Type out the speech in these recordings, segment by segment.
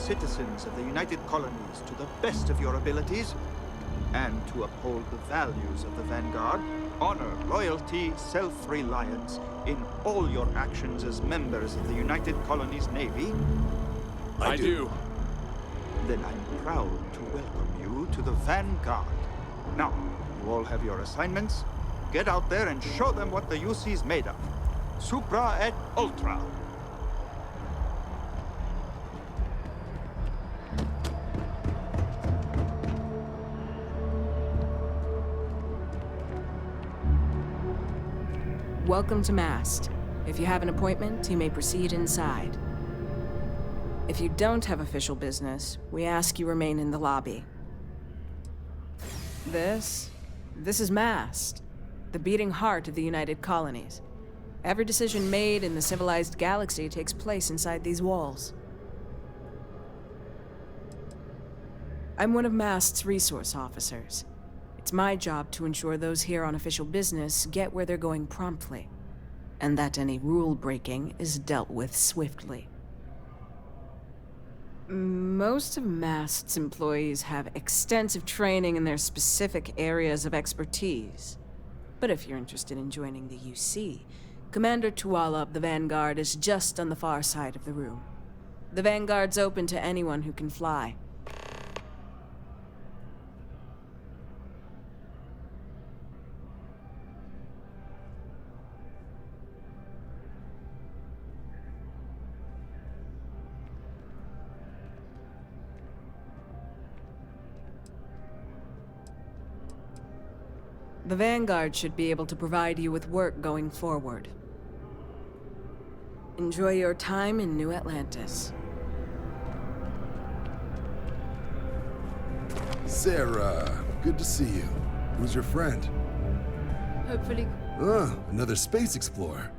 citizens of the United Colonies to the best of your abilities, and to uphold the values of the Vanguard, honor, loyalty, self-reliance in all your actions as members of the United Colonies Navy? I do. Then I'm proud to welcome you to the Vanguard. Now, you all have your assignments. Get out there and show them what the UC's made of. Supra Et Ultra. Welcome to Mast. If you have an appointment, you may proceed inside. If you don't have official business, we ask you remain in the lobby. This is Mast, the beating heart of the United Colonies. Every decision made in the civilized galaxy takes place inside these walls. I'm one of Mast's resource officers. It's my job to ensure those here on official business get where they're going promptly, and that any rule breaking is dealt with swiftly. Most of Mast's employees have extensive training in their specific areas of expertise. But if you're interested in joining the UC, Commander Tuala of the Vanguard is just on the far side of the room. The Vanguard's open to anyone who can fly. The Vanguard should be able to provide you with work going forward. Enjoy your time in New Atlantis. Sarah, good to see you. Who's your friend? Hopefully... Another space explorer.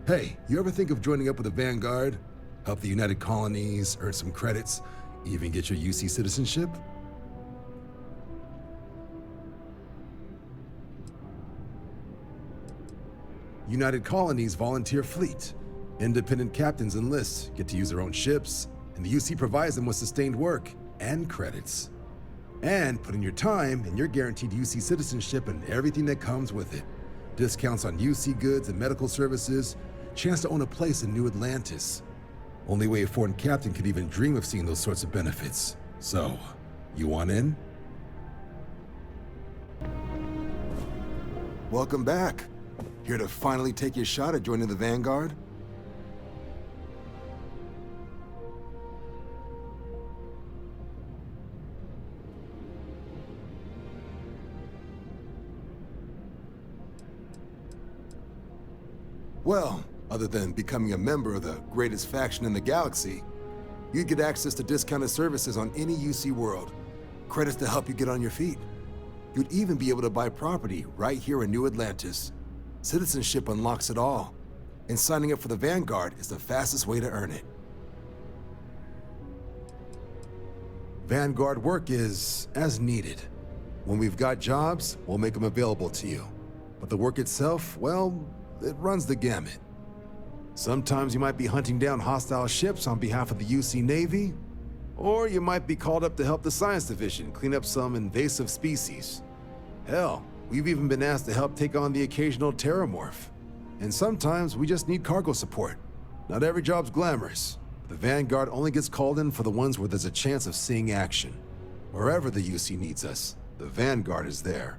Hey, you ever think of joining up with the Vanguard? Help the United Colonies, earn some credits, even get your UC citizenship? United Colonies volunteer fleet. Independent captains enlist, get to use their own ships, and the UC provides them with sustained work and credits. And put in your time, and you're guaranteed UC citizenship and everything that comes with it. Discounts on UC goods and medical services, chance to own a place in New Atlantis. Only way a foreign captain could even dream of seeing those sorts of benefits. So, you want in? Welcome back. Here to finally take your shot at joining the Vanguard? Well, other than becoming a member of the greatest faction in the galaxy, you'd get access to discounted services on any UC world, credits to help you get on your feet. You'd even be able to buy property right here in New Atlantis. Citizenship unlocks it all, and signing up for the Vanguard is the fastest way to earn it. Vanguard work is as needed. When we've got jobs, we'll make them available to you. But the work itself, well, it runs the gamut. Sometimes you might be hunting down hostile ships on behalf of the UC Navy, or you might be called up to help the Science Division clean up some invasive species. Hell, we've even been asked to help take on the occasional terramorph. And sometimes we just need cargo support. Not every job's glamorous. The Vanguard only gets called in for the ones where there's a chance of seeing action. Wherever the UC needs us, the Vanguard is there.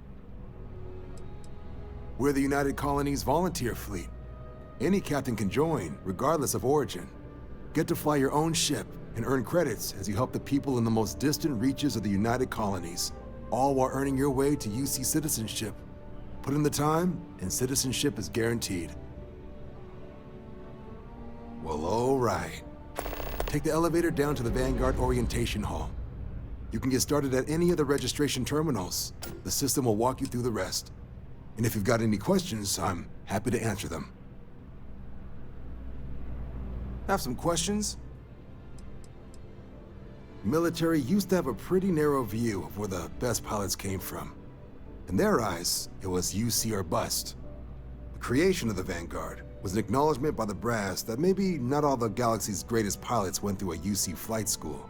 We're the United Colonies volunteer fleet. Any captain can join, regardless of origin. Get to fly your own ship and earn credits as you help the people in the most distant reaches of the United Colonies, all while earning your way to UC citizenship. Put in the time, and citizenship is guaranteed. Well, all right. Take the elevator down to the Vanguard Orientation Hall. You can get started at any of the registration terminals. The system will walk you through the rest. And if you've got any questions, I'm happy to answer them. Have some questions? Military used to have a pretty narrow view of where the best pilots came from. In their eyes, it was UC or bust. The creation of the Vanguard was an acknowledgement by the brass that maybe not all the galaxy's greatest pilots went through a UC flight school.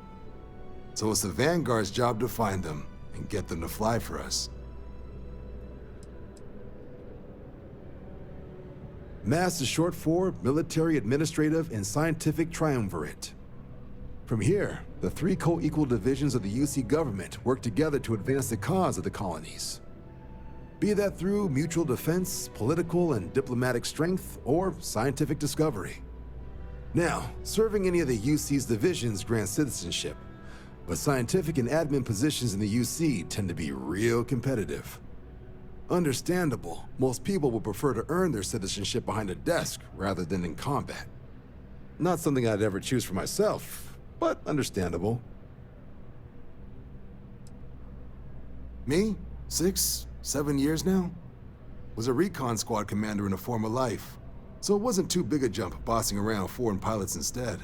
So it's the Vanguard's job to find them and get them to fly for us. MAST is short for Military, Administrative, and Scientific Triumvirate. From here, the three co-equal divisions of the UC government work together to advance the cause of the colonies. Be that through mutual defense, political and diplomatic strength, or scientific discovery. Now, serving any of the UC's divisions grants citizenship, but scientific and admin positions in the UC tend to be real competitive. Understandable, most people would prefer to earn their citizenship behind a desk rather than in combat. Not something I'd ever choose for myself, but understandable. Me? 6, 7 years now? Was a recon squad commander in a former life, so it wasn't too big a jump bossing around foreign pilots instead.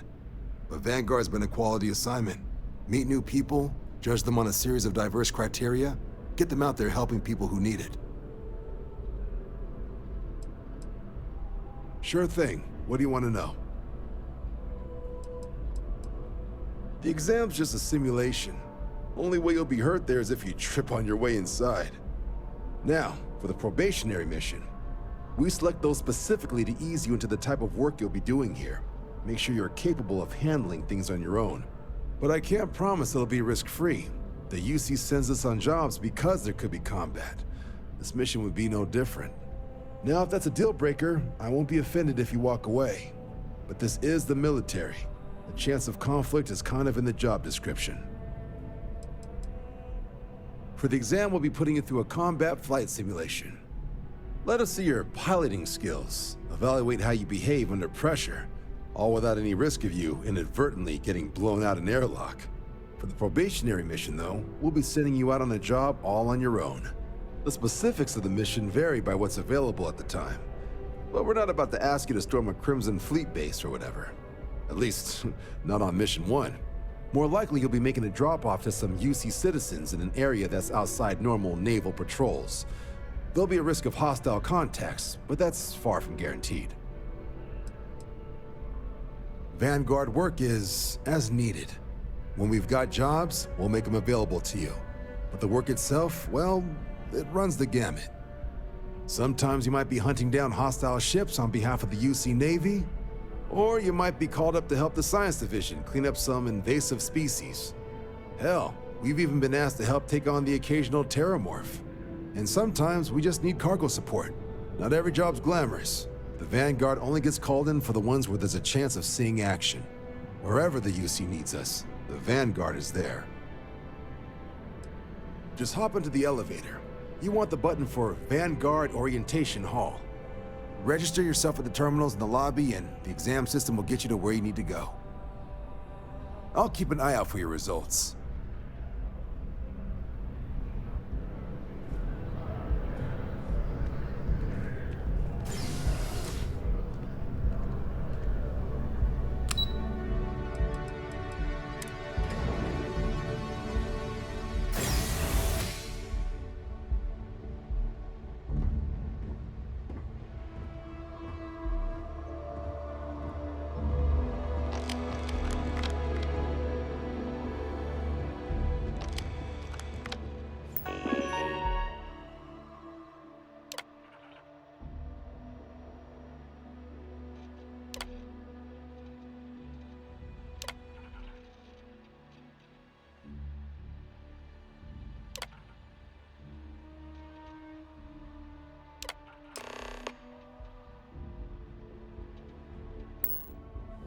But Vanguard's been a quality assignment. Meet new people, judge them on a series of diverse criteria, get them out there helping people who need it. Sure thing. What do you want to know? The exam's just a simulation. Only way you'll be hurt there is if you trip on your way inside. Now, for the probationary mission. We select those specifically to ease you into the type of work you'll be doing here. Make sure you're capable of handling things on your own. But I can't promise it'll be risk-free. The UC sends us on jobs because there could be combat. This mission would be no different. Now, if that's a deal breaker, I won't be offended if you walk away. But this is the military. The chance of conflict is kind of in the job description. For the exam, we'll be putting you through a combat flight simulation. Let us see your piloting skills, evaluate how you behave under pressure, all without any risk of you inadvertently getting blown out an airlock. For the probationary mission, though, we'll be sending you out on a job all on your own. The specifics of the mission vary by what's available at the time, but we're not about to ask you to storm a Crimson Fleet base or whatever. At least, not on Mission 1. More likely, you'll be making a drop-off to some UC citizens in an area that's outside normal naval patrols. There'll be a risk of hostile contacts, but that's far from guaranteed. Vanguard work is as needed. When we've got jobs, we'll make them available to you. But the work itself, well, it runs the gamut. Sometimes you might be hunting down hostile ships on behalf of the UC Navy, or you might be called up to help the Science Division clean up some invasive species. Hell, we've even been asked to help take on the occasional terramorph. And sometimes we just need cargo support. Not every job's glamorous. The Vanguard only gets called in for the ones where there's a chance of seeing action. Wherever the UC needs us, the Vanguard is there. Just hop into the elevator. You want the button for Vanguard Orientation Hall. Register yourself at the terminals in the lobby and the exam system will get you to where you need to go. I'll keep an eye out for your results.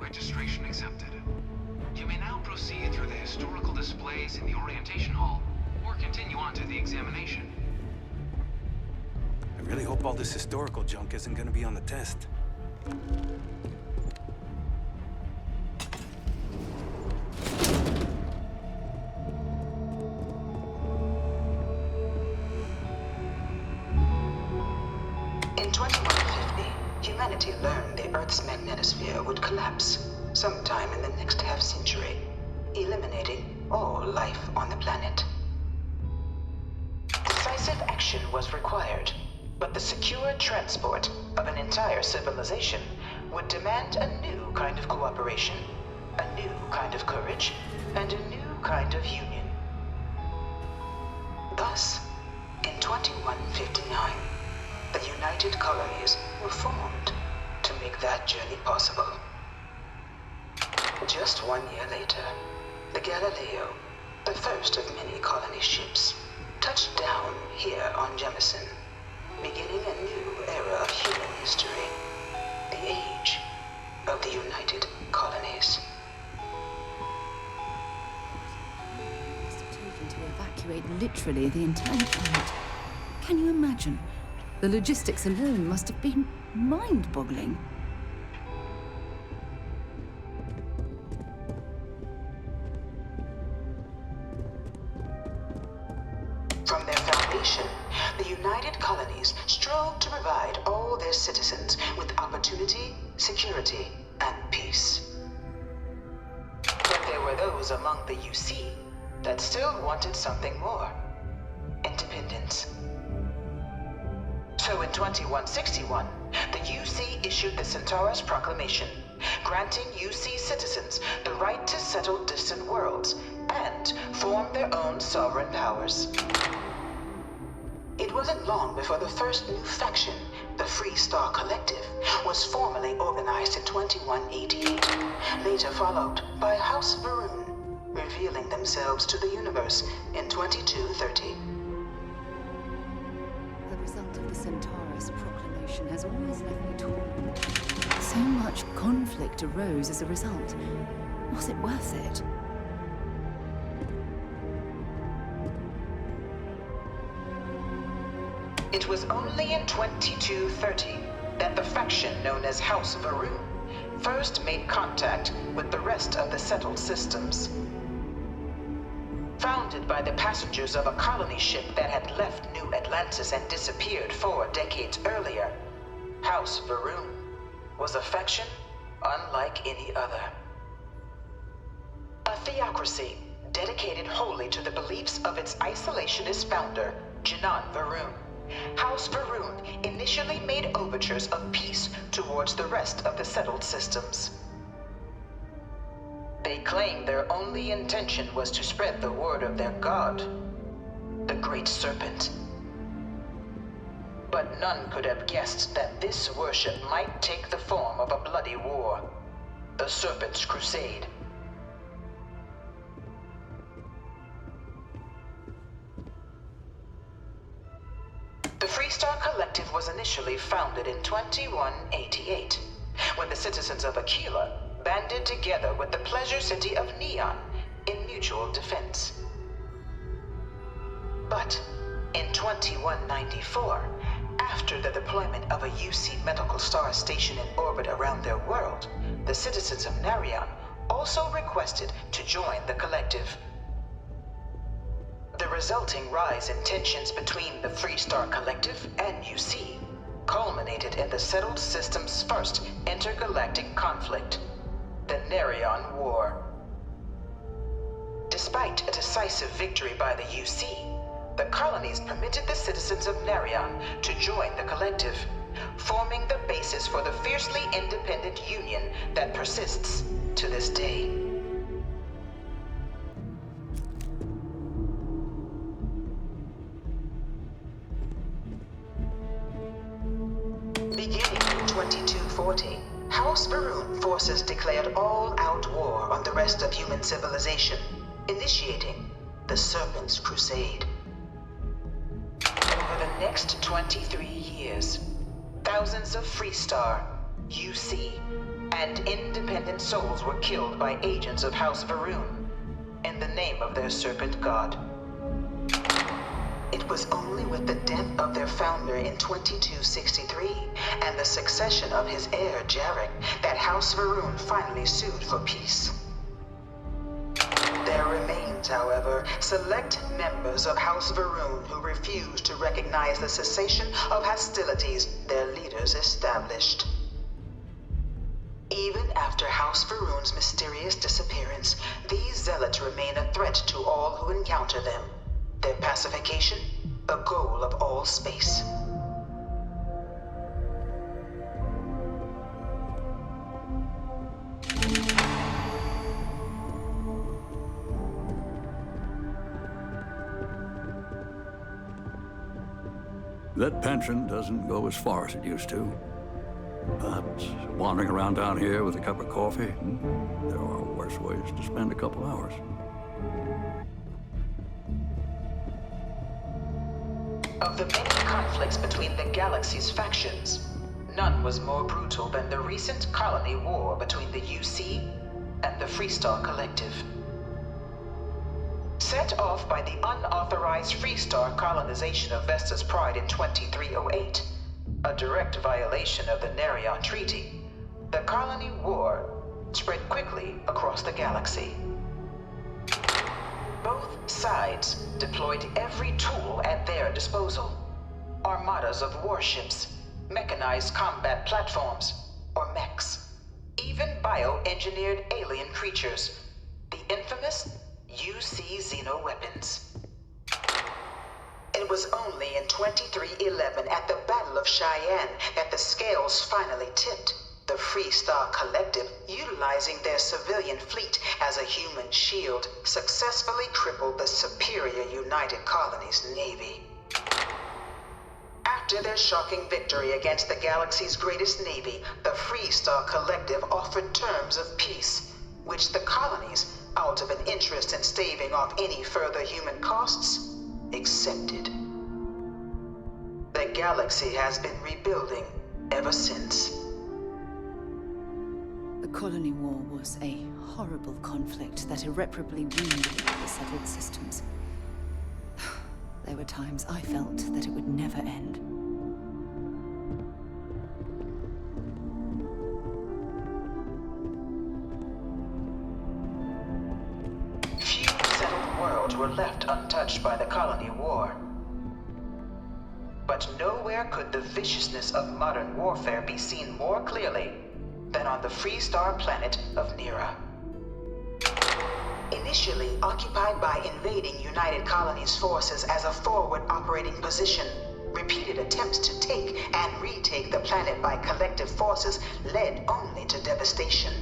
Registration accepted. You may now proceed through the historical displays in the orientation hall, or continue on to the examination. I really hope all this historical junk isn't gonna be on the test. In 2150, humanity learned the Earth's magnetosphere would collapse sometime in the next half-century, eliminating all life on the planet. Decisive action was required, but the secure transport of an entire civilization would demand a new kind of cooperation, a new kind of courage, and a new kind of union. Thus, in 2159, the United Colonies were formed to make that journey possible. Just 1 year later, the Galileo, the first of many colony ships, touched down here on Jemison, beginning a new era of human history, the age of the United Colonies. Must have taken to evacuate literally the entire planet. Can you imagine? The logistics alone must have been mind-boggling. From their foundation, the United Colonies strove to provide all their citizens with opportunity, security, and peace. But there were those among the UC that still wanted something more: independence. So in 2161, the UC issued the Centaurus Proclamation, granting UC citizens the right to settle distant worlds and form their own sovereign powers. It wasn't long before the first new faction, the Free Star Collective, was formally organized in 2188, later followed by House Varun, revealing themselves to the universe in 2230. The result of the Centaurus Proclamation has always left me torn. So much conflict arose as a result. Was it worth it? It was only in 2230 that the faction known as House Varun first made contact with the rest of the settled systems. Founded by the passengers of a colony ship that had left New Atlantis and disappeared 4 decades earlier, House Varun was a faction unlike any other. A theocracy dedicated wholly to the beliefs of its isolationist founder, Janan Varun. House Varun initially made overtures of peace towards the rest of the settled systems. They claimed their only intention was to spread the word of their god, the Great Serpent. But none could have guessed that this worship might take the form of a bloody war, the Serpent's Crusade. The Freestar Collective was initially founded in 2188, when the citizens of Aquila banded together with the pleasure city of Neon in mutual defense. But in 2194, after the deployment of a UC medical star station in orbit around their world, the citizens of Narion also requested to join the collective. The resulting rise in tensions between the Freestar Collective and UC culminated in the settled system's first intergalactic conflict, the Narion War. Despite a decisive victory by the UC, the colonies permitted the citizens of Narion to join the collective, forming the basis for the fiercely independent union that persists to this day. Beginning in 2240, House Varun forces declared all-out war on the rest of human civilization, initiating the Serpent's Crusade. Over the next 23 years, thousands of Freestar, UC, and independent souls were killed by agents of House Varun in the name of their serpent god. It was only with the death of their founder in 2263 and the succession of his heir, Jarek, that House Varun finally sued for peace. There remains, however, select members of House Varun who refuse to recognize the cessation of hostilities their leaders established. Even after House Varun's mysterious disappearance, these zealots remain a threat to all who encounter them. Their pacification, a goal of all space. That pension doesn't go as far as it used to. But wandering around down here with a cup of coffee, there are worse ways to spend a couple hours. Of the many conflicts between the galaxy's factions, none was more brutal than the recent colony war between the UC and the Freestar Collective. Set off by the unauthorized Freestar colonization of Vesta's Pride in 2308, a direct violation of the Nerion Treaty, the colony war spread quickly across the galaxy. Both sides deployed every tool at their disposal. Armadas of warships, mechanized combat platforms, or mechs, even bioengineered alien creatures, the infamous UC xenoweapons. It was only in 2311 at the Battle of Cheyenne that the scales finally tipped. The Freestar Collective, utilizing their civilian fleet as a human shield, successfully crippled the superior United Colonies Navy. After their shocking victory against the galaxy's greatest navy, the Freestar Collective offered terms of peace, which the colonies, out of an interest in staving off any further human costs, accepted. The galaxy has been rebuilding ever since. The colony war was a horrible conflict that irreparably wounded the settled systems. There were times I felt that it would never end. Few settled worlds were left untouched by the colony war. But nowhere could the viciousness of modern warfare be seen more clearly than on the Freestar planet of Nera. Initially occupied by invading United Colonies forces as a forward operating position, repeated attempts to take and retake the planet by collective forces led only to devastation.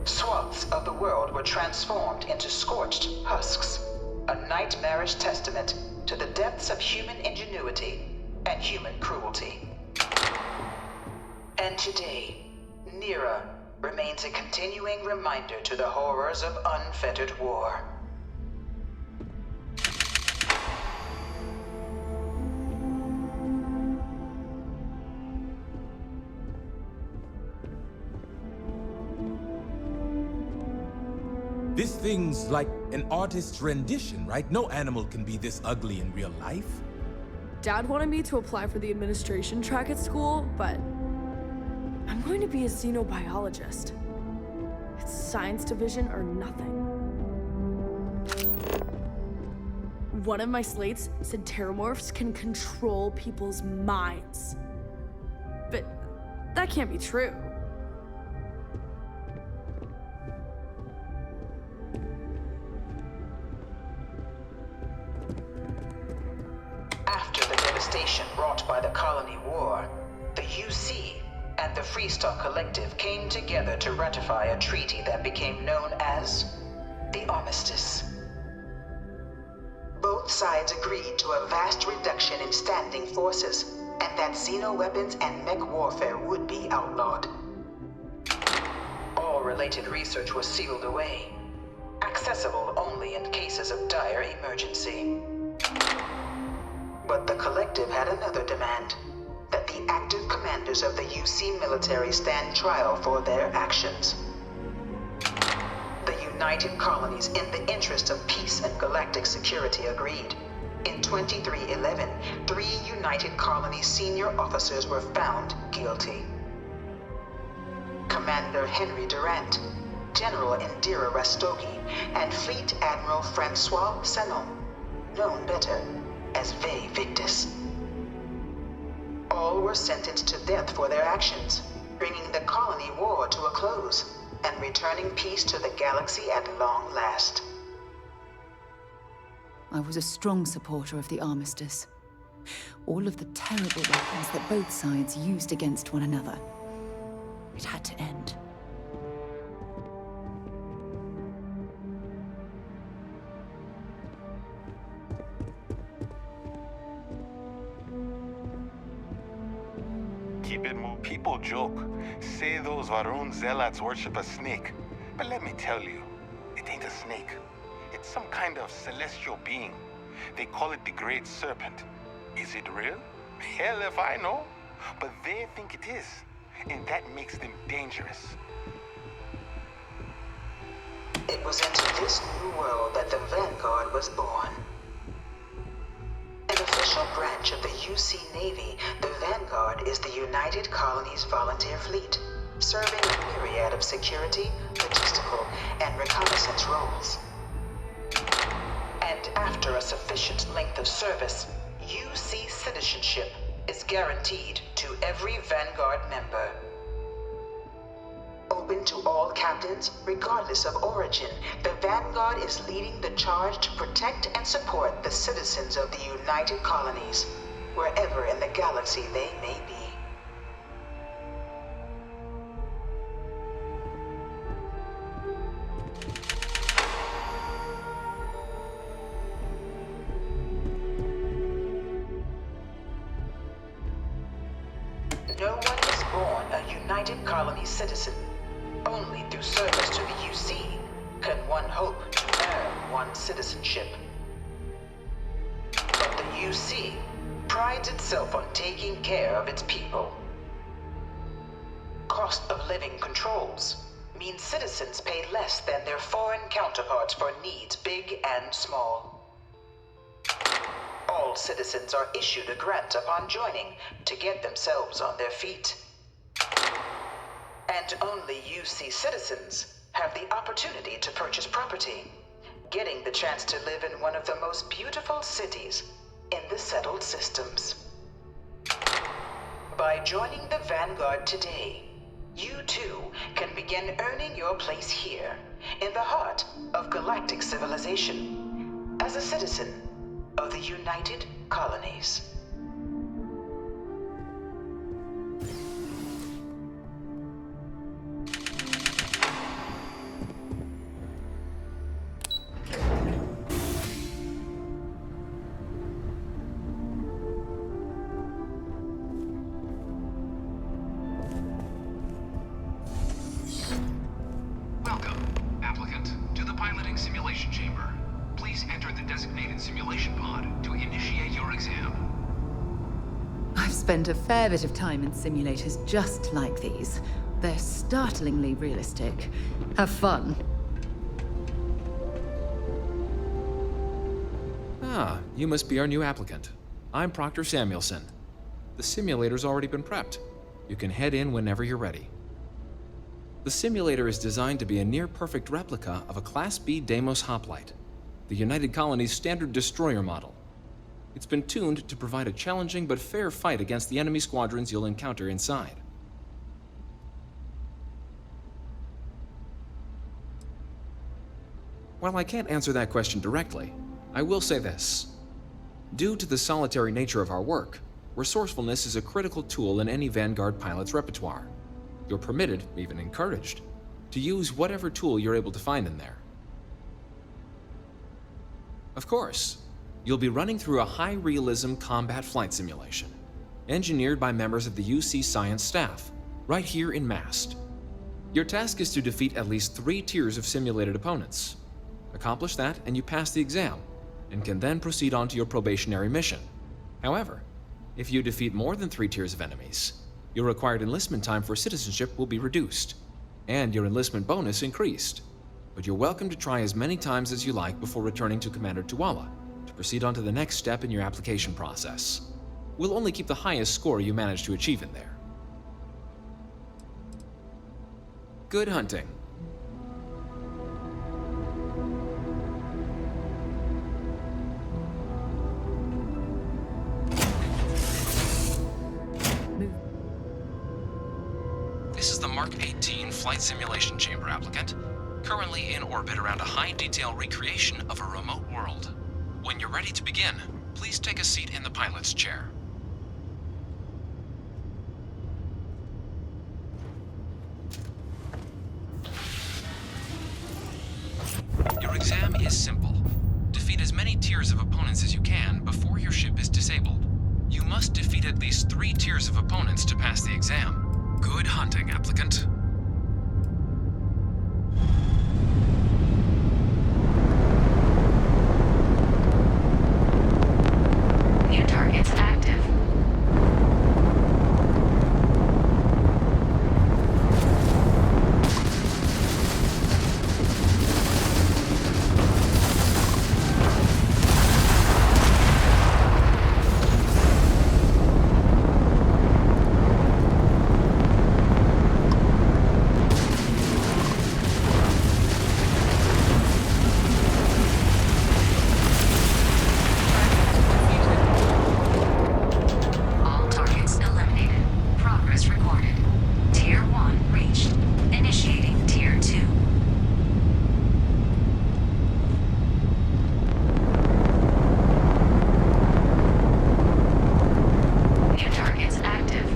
Swaths of the world were transformed into scorched husks, a nightmarish testament to the depths of human ingenuity and human cruelty. And today, Nera remains a continuing reminder to the horrors of unfettered war. This thing's like an artist's rendition, right? No animal can be this ugly in real life. Dad wanted me to apply for the administration track at school, but I'm going to be a xenobiologist. It's science division or nothing. One of my slates said terramorphs can control people's minds. But that can't be true. After the devastation wrought by the colony war, the UC and the Freestar Collective came together to ratify a treaty that became known as the Armistice. Both sides agreed to a vast reduction in standing forces, and that xenoweapons and mech warfare would be outlawed. All related research was sealed away, accessible only in cases of dire emergency. But the Collective had another demand, that the active commanders of the UC military stand trial for their actions. The United Colonies, in the interest of peace and galactic security, agreed. In 2311, 3 United Colonies senior officers were found guilty. Commander Henry Durant, General Indira Rastogi, and Fleet Admiral Francois Sanon, known better as Ve Victus. All were sentenced to death for their actions, bringing the colony war to a close and returning peace to the galaxy at long last. I was a strong supporter of the Armistice. All of the terrible weapons that both sides used against one another. It had to end. keep it moving. People joke, say those Varun zealots worship a snake. But let me tell you, it ain't a snake. It's some kind of celestial being. They call it the Great Serpent. Is it real? Hell if I know. But they think it is, and that makes them dangerous. It was into this new world that the Vanguard was born. An official branch of the UC Navy, the Vanguard is the United Colonies volunteer fleet, serving a myriad of security, logistical, and reconnaissance roles. And after a sufficient length of service, UC citizenship is guaranteed to every Vanguard member. Open to all captains, regardless of origin, the Vanguard is leading the charge to protect and support the citizens of the United Colonies, wherever in the galaxy they may be. No one is born a United Colonies citizen. Only through service to the UC can one hope to earn one's citizenship. But the UC prides itself on taking care of its people. Cost of living controls mean citizens pay less than their foreign counterparts for needs big and small. All citizens are issued a grant upon joining to get themselves on their feet. And only UC citizens have the opportunity to purchase property, getting the chance to live in one of the most beautiful cities in the settled systems. By joining the Vanguard today, you too can begin earning your place here, in the heart of galactic civilization, as a citizen of the United Colonies. Welcome, applicant, to the piloting simulation chamber. Please enter the designated simulation pod to initiate your exam. I've spent a fair bit of time in simulators just like these. They're startlingly realistic. Have fun. Ah, you must be our new applicant. I'm Proctor Samuelson. The simulator's already been prepped. You can head in whenever you're ready. The simulator is designed to be a near-perfect replica of a Class B Deimos hoplite, the United Colonies' standard destroyer model. It's been tuned to provide a challenging but fair fight against the enemy squadrons you'll encounter inside. While I can't answer that question directly, I will say this. Due to the solitary nature of our work, resourcefulness is a critical tool in any Vanguard pilot's repertoire. You're permitted, even encouraged, to use whatever tool you're able to find in there. Of course, you'll be running through a high-realism combat flight simulation, engineered by members of the UC science staff, right here in Mast. Your task is to defeat at least 3 tiers of simulated opponents. Accomplish that and you pass the exam, and can then proceed on to your probationary mission. However, if you defeat more than 3 tiers of enemies, your required enlistment time for citizenship will be reduced, and your enlistment bonus increased. But you're welcome to try as many times as you like before returning to Commander Tuala to proceed on to the next step in your application process. We'll only keep the highest score you manage to achieve in there. Good hunting. This is the Mark 18 Flight Simulation Chamber applicant, currently in orbit around a high-detail recreation of a remote world. When you're ready to begin, please take a seat in the pilot's chair. Your exam is simple. Defeat as many tiers of opponents as you can before your ship is disabled. You must defeat defeat at least 3 tiers of opponents to pass the exam. Good hunting, applicant. New targets active. All targets eliminated. Progress recorded. Tier 1 reached. Initiating Tier 2. New targets active.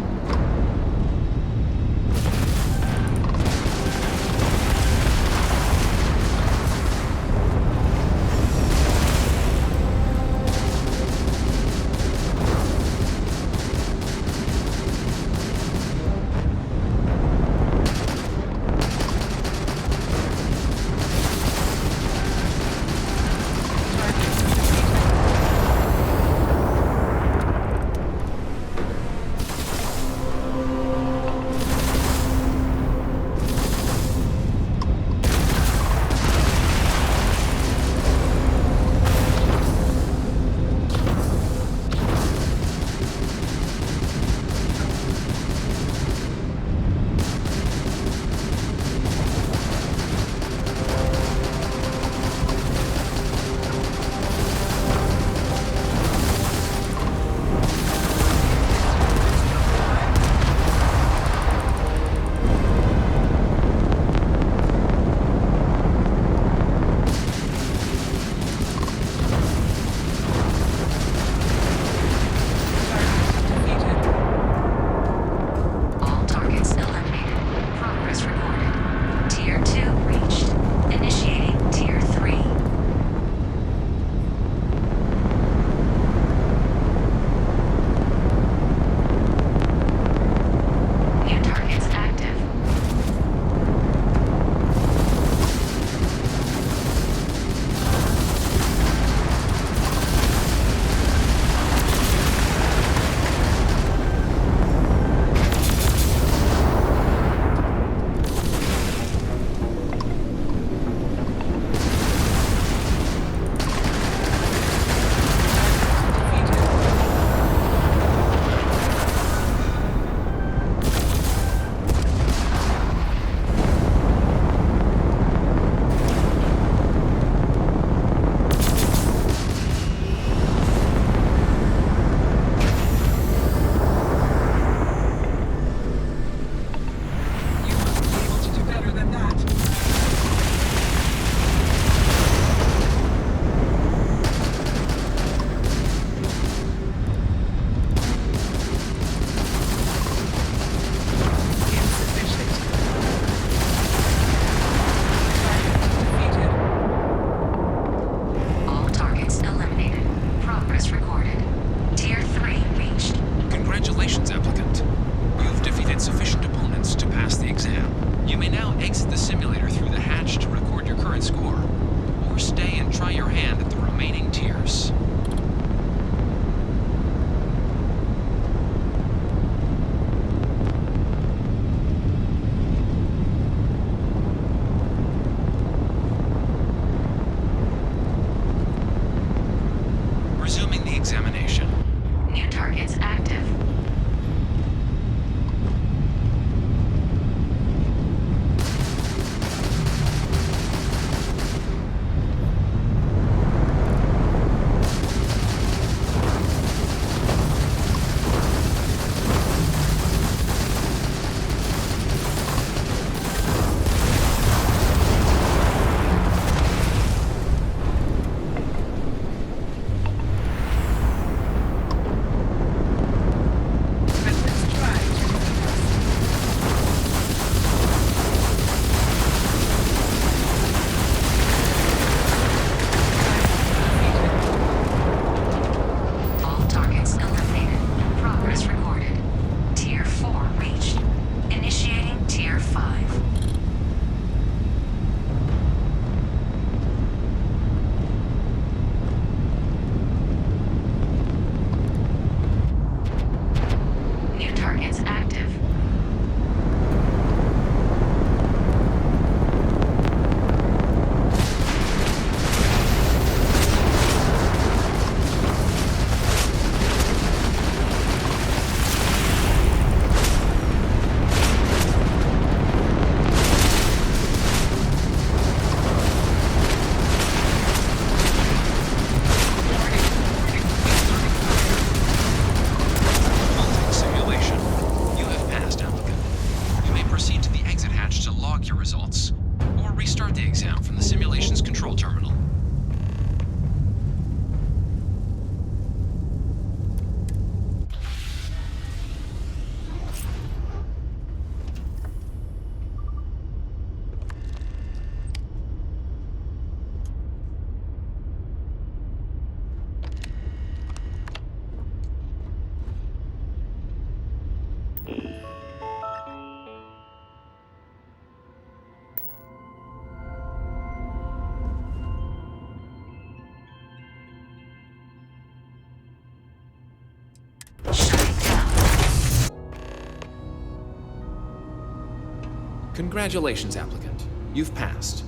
Congratulations, applicant. You've passed.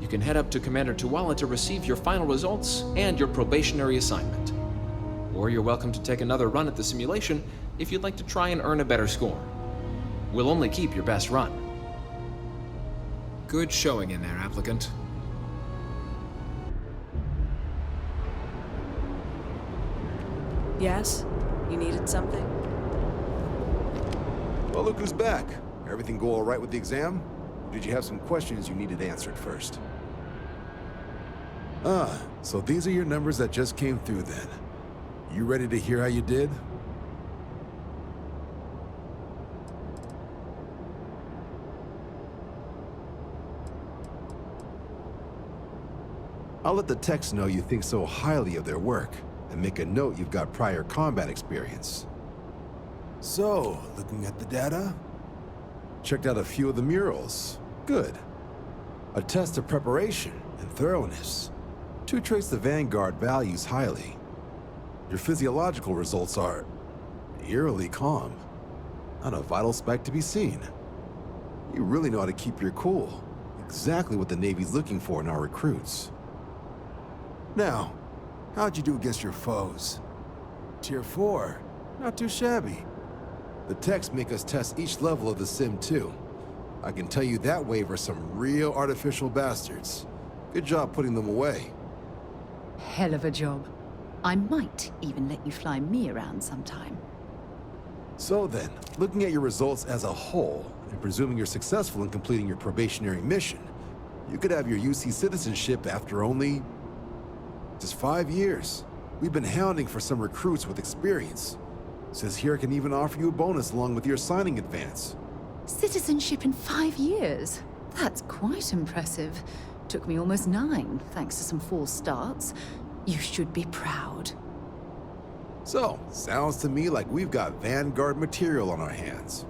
You can head up to Commander Tuala to receive your final results and your probationary assignment. Or you're welcome to take another run at the simulation if you'd like to try and earn a better score. We'll only keep your best run. Good showing in there, applicant. Yes? You needed something? Well, look who's back. Everything go all right with the exam? Or did you have some questions you needed answered first? So these are your numbers that just came through then. You ready to hear how you did? I'll let the techs know you think so highly of their work, and make a note you've got prior combat experience. So, looking at the data? Checked out a few of the murals. Good. A test of preparation and thoroughness. Two traits the Vanguard values highly. Your physiological results are eerily calm. Not a vital speck to be seen. You really know how to keep your cool. Exactly what the Navy's looking for in our recruits. Now, how'd you do against your foes? Tier 4. Not too shabby. The techs make us test each level of the sim too. I can tell you that wave are some real artificial bastards. Good job putting them away. Hell of a job. I might even let you fly me around sometime. So then, looking at your results as a whole, and presuming you're successful in completing your probationary mission, you could have your UC citizenship after only just 5 years. We've been hounding for some recruits with experience. Says here I can even offer you a bonus along with your signing advance. Citizenship in 5 years? That's quite impressive. Took me almost 9, thanks to some false starts. You should be proud. So, sounds to me like we've got Vanguard material on our hands.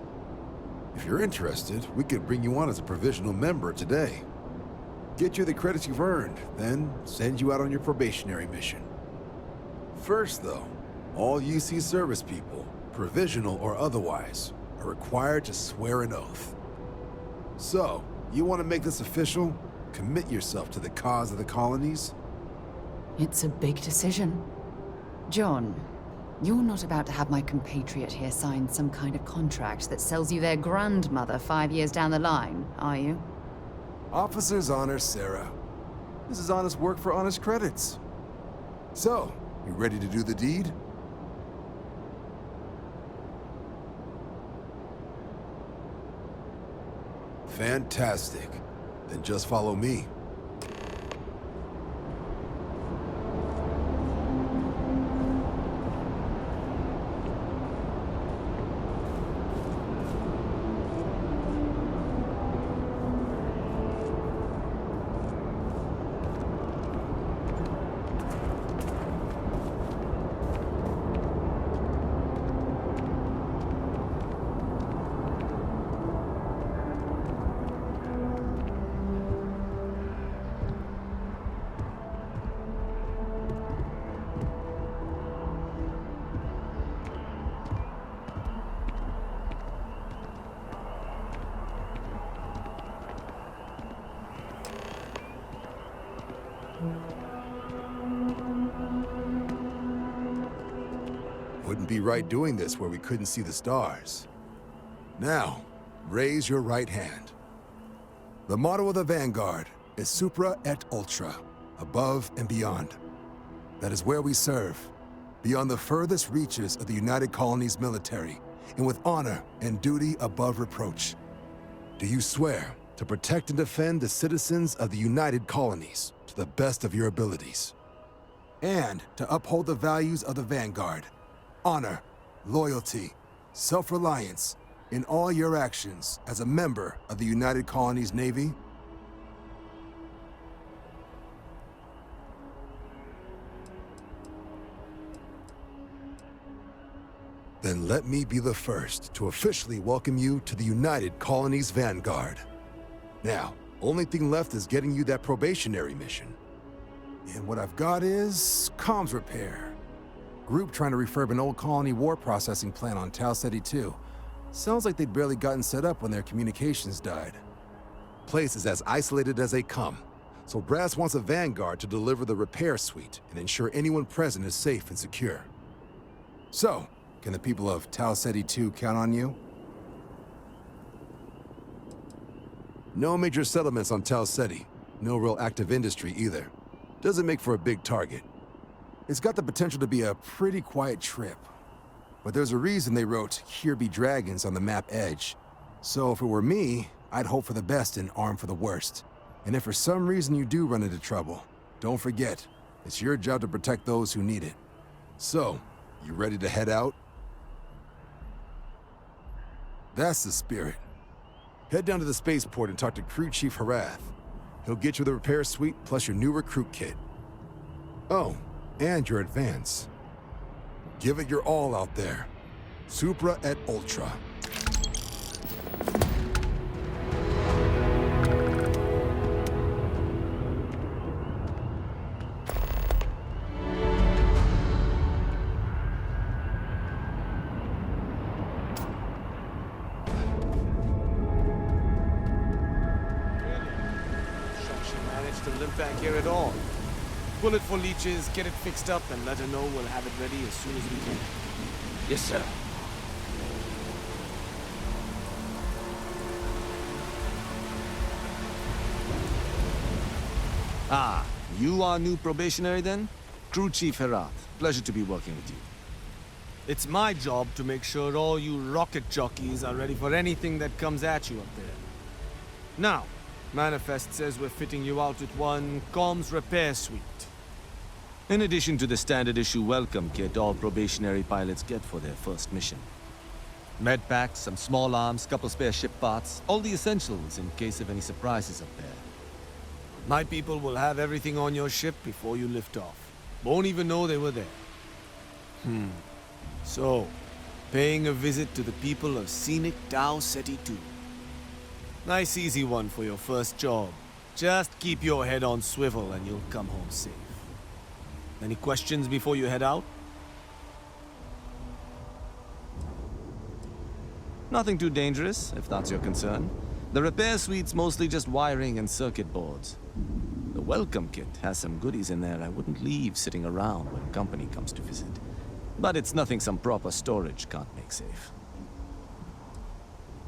If you're interested, we could bring you on as a provisional member today. Get you the credits you've earned, then send you out on your probationary mission. First, though, all UC service people, provisional or otherwise, are required to swear an oath. So, you want to make this official? Commit yourself to the cause of the colonies? It's a big decision. John, you're not about to have my compatriot here sign some kind of contract that sells you their grandmother 5 years down the line, are you? Officer's honor, Sarah. This is honest work for honest credits. So, you ready to do the deed? Fantastic. Then just follow me. Wouldn't be right doing this where we couldn't see the stars. Now, raise your right hand. The motto of the Vanguard is Supra Et Ultra, above and beyond. That is where we serve, beyond the furthest reaches of the United Colonies military, and with honor and duty above reproach. Do you swear to protect and defend the citizens of the United Colonies to the best of your abilities, and to uphold the values of the Vanguard? Honor, loyalty, self-reliance in all your actions as a member of the United Colonies Navy? Then let me be the first to officially welcome you to the United Colonies Vanguard. Now, only thing left is getting you that probationary mission. And what I've got is comms repair. Group trying to refurb an old colony war processing plant on Tau Ceti 2. Sounds like they'd barely gotten set up when their communications died. Place is as isolated as they come, so Brass wants a Vanguard to deliver the repair suite and ensure anyone present is safe and secure. So, can the people of Tau Ceti 2 count on you? No major settlements on Tau Ceti. No real active industry either. Doesn't make for a big target. It's got the potential to be a pretty quiet trip. But there's a reason they wrote, "Here be dragons" on the map edge. So if it were me, I'd hope for the best and arm for the worst. And if for some reason you do run into trouble, don't forget, it's your job to protect those who need it. So, you ready to head out? That's the spirit. Head down to the spaceport and talk to Crew Chief Harath. He'll get you the repair suite plus your new recruit kit. Oh, and your advance. Give it your all out there. Supra Et Ultra. Back here at all. Bullet for leeches, get it fixed up, and let her know we'll have it ready as soon as we can. Yes, sir. Ah, you are new probationary then? Crew Chief Herath, pleasure to be working with you. It's my job to make sure all you rocket jockeys are ready for anything that comes at you up there. Now, Manifest says we're fitting you out with one comms repair suite. In addition to the standard issue welcome kit all probationary pilots get for their first mission. Med packs, some small arms, couple spare ship parts, all the essentials in case of any surprises up there. My people will have everything on your ship before you lift off. Won't even know they were there. So, paying a visit to the people of scenic Tau Ceti 2. Nice easy one for your first job. Just keep your head on swivel and you'll come home safe. Any questions before you head out? Nothing too dangerous, if that's your concern. The repair suite's mostly just wiring and circuit boards. The welcome kit has some goodies in there I wouldn't leave sitting around when company comes to visit. But it's nothing some proper storage can't make safe.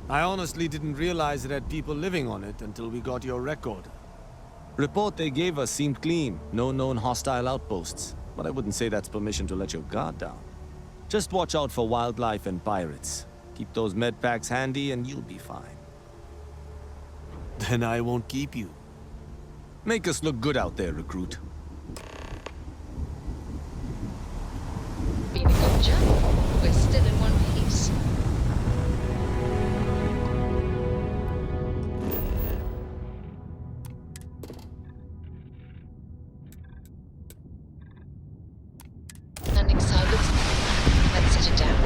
I honestly didn't realize it had people living on it until we got your record. Report they gave us seemed clean, no known hostile outposts, but I wouldn't say that's permission to let your guard down. Just watch out for wildlife and pirates. Keep those med packs handy and you'll be fine. Then I won't keep you. Make us look good out there, recruit. Been a good job. We're still in one piece. Landing side looks... Let's set it down.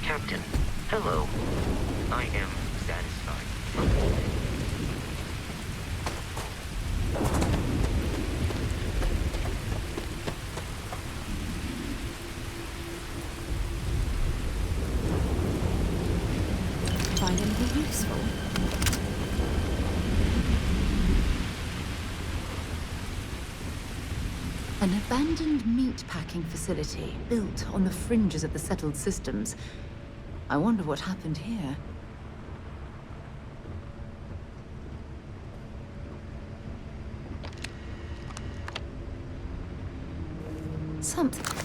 Captain, hello. I am satisfied. Find anything useful? An abandoned meat-packing facility built on the fringes of the settled systems. I wonder what happened here. Something's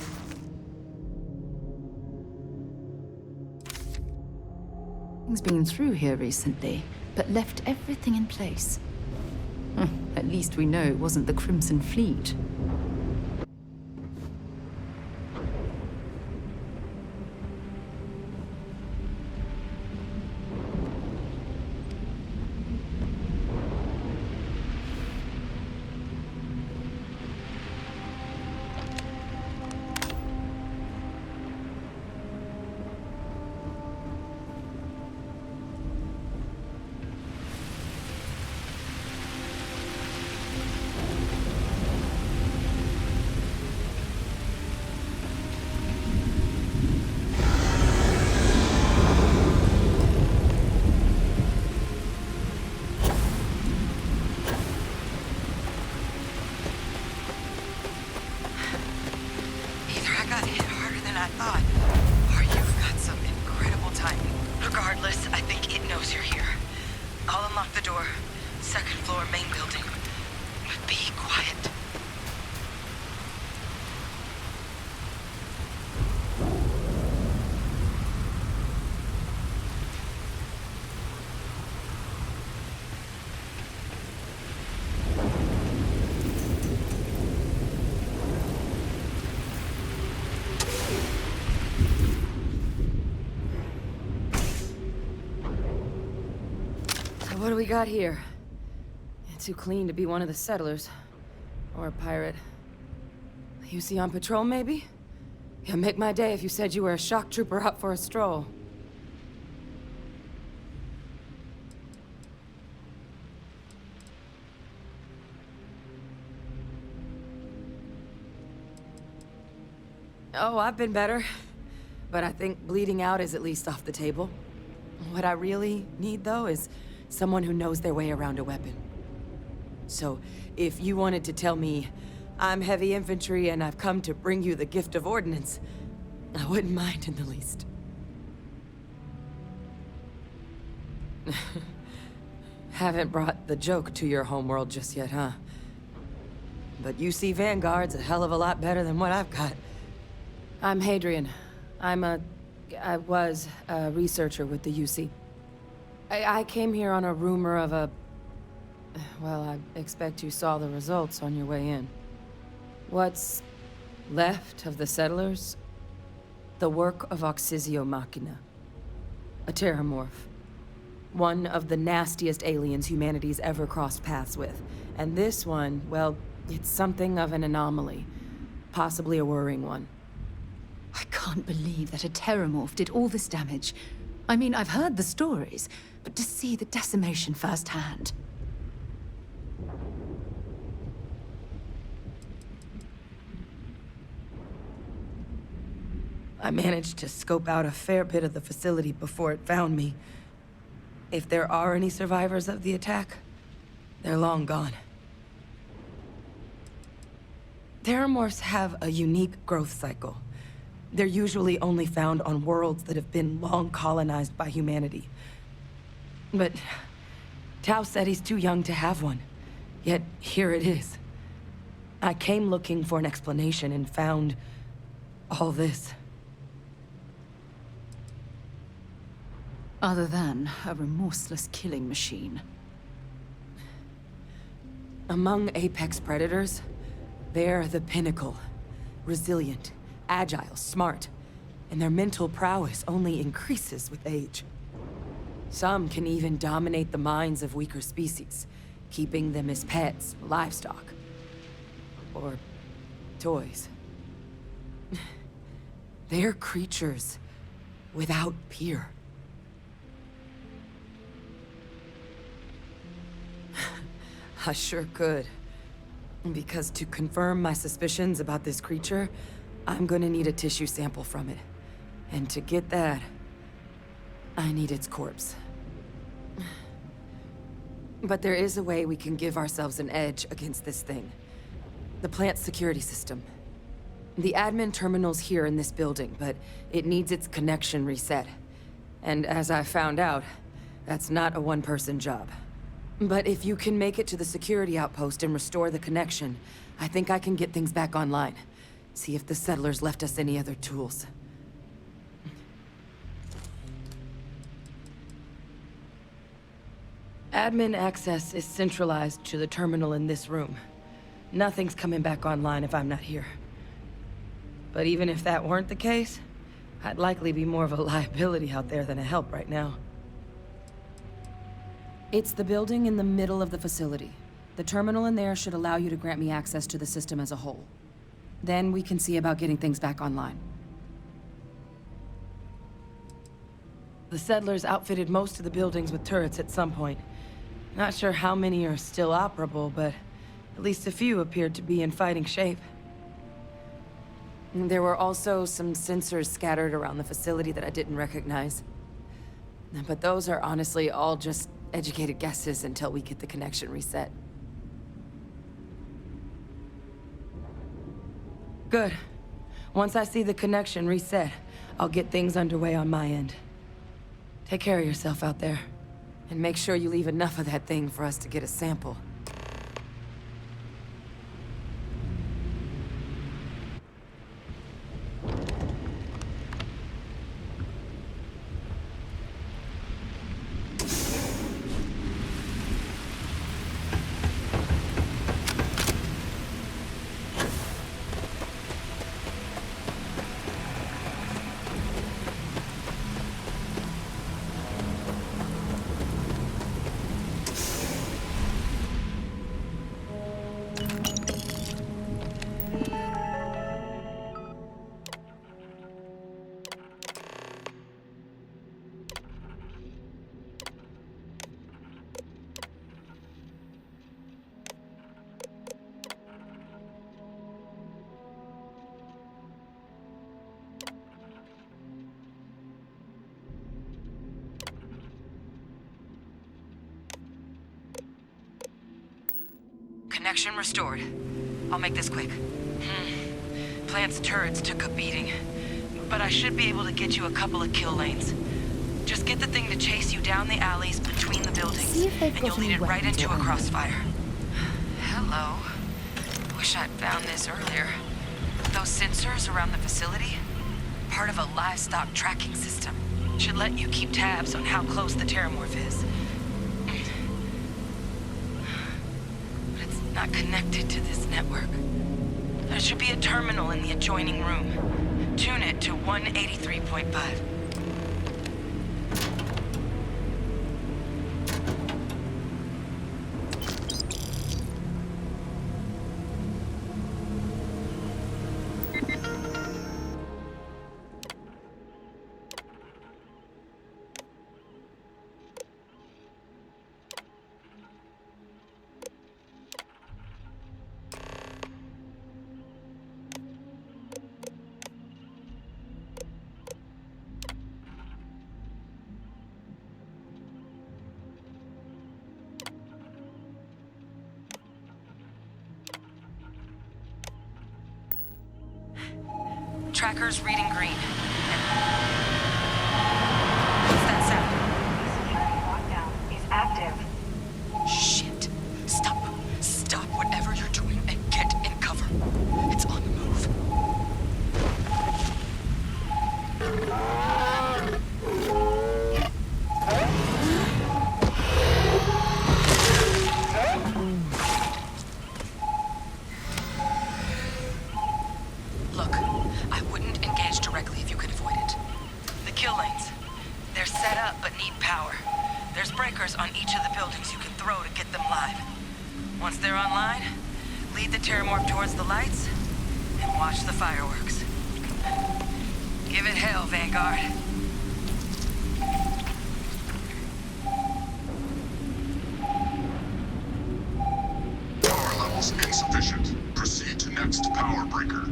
been through here recently, but left everything in place. At least we know it wasn't the Crimson Fleet. I thought. Or you've got some incredible timing. Regardless, I think it knows you're here. I'll unlock the door. Second floor, main building. Be quiet. What do we got here? Too clean to be one of the settlers. Or a pirate. You see on patrol, maybe? Yeah, make my day if you said you were a shock trooper out for a stroll. Oh, I've been better. But I think bleeding out is at least off the table. What I really need, though, is someone who knows their way around a weapon. So, if you wanted to tell me, I'm heavy infantry and I've come to bring you the gift of ordnance, I wouldn't mind in the least. Haven't brought the joke to your homeworld just yet, huh? But you see Vanguard's a hell of a lot better than what I've got. I'm Hadrian. I was a researcher with the UC. I came here on a rumor of a... Well, I expect you saw the results on your way in. What's left of the settlers? The work of Oxysio Machina. A terramorph. One of the nastiest aliens humanity's ever crossed paths with. And this one, well, it's something of an anomaly. Possibly a worrying one. I can't believe that a terramorph did all this damage. I mean, I've heard the stories, but to see the decimation firsthand... I managed to scope out a fair bit of the facility before it found me. If there are any survivors of the attack, they're long gone. Terramorphs have a unique growth cycle. They're usually only found on worlds that have been long colonized by humanity. But Tao said he's too young to have one. Yet here it is. I came looking for an explanation and found all this. Other than a remorseless killing machine. Among apex predators, they're the pinnacle. Resilient, agile, smart, and their mental prowess only increases with age. Some can even dominate the minds of weaker species, keeping them as pets, livestock, or toys. They're creatures without peer. I sure could. Because to confirm my suspicions about this creature, I'm gonna need a tissue sample from it. And to get that, I need its corpse. But there is a way we can give ourselves an edge against this thing. The plant's security system. The admin terminal's here in this building, but it needs its connection reset. And as I found out, that's not a one-person job. But if you can make it to the security outpost and restore the connection, I think I can get things back online. See if the settlers left us any other tools. Admin access is centralized to the terminal in this room. Nothing's coming back online if I'm not here. But even if that weren't the case, I'd likely be more of a liability out there than a help right now. It's the building in the middle of the facility. The terminal in there should allow you to grant me access to the system as a whole. Then we can see about getting things back online. The settlers outfitted most of the buildings with turrets at some point. Not sure how many are still operable, but at least a few appeared to be in fighting shape. There were also some sensors scattered around the facility that I didn't recognize. But those are honestly all just educated guesses until we get the connection reset. Good. Once I see the connection reset, I'll get things underway on my end. Take care of yourself out there. And make sure you leave enough of that thing for us to get a sample. Connection restored. I'll make this quick. Plant's turrets took a beating, but I should be able to get you a couple of kill lanes. Just get the thing to chase you down the alleys between the buildings, and you'll lead it right into a crossfire. Hello. Wish I'd found this earlier. Those sensors around the facility? Part of a livestock tracking system. Should let you keep tabs on how close the terramorph is. Not connected to this network. There should be a terminal in the adjoining room. Tune it to 183.5. Tracker's reading green. What's that sound? Lockdown is active. Shit. Stop. Stop whatever you're doing and get in cover. It's on the move. Look, I wouldn't engage directly if you could avoid it. The kill lanes. They're set up but need power. There's breakers on each of the buildings you can throw to get them live. Once they're online, lead the terramorph towards the lights and watch the fireworks. Give it hell, Vanguard. Power levels insufficient. Proceed to next power breaker.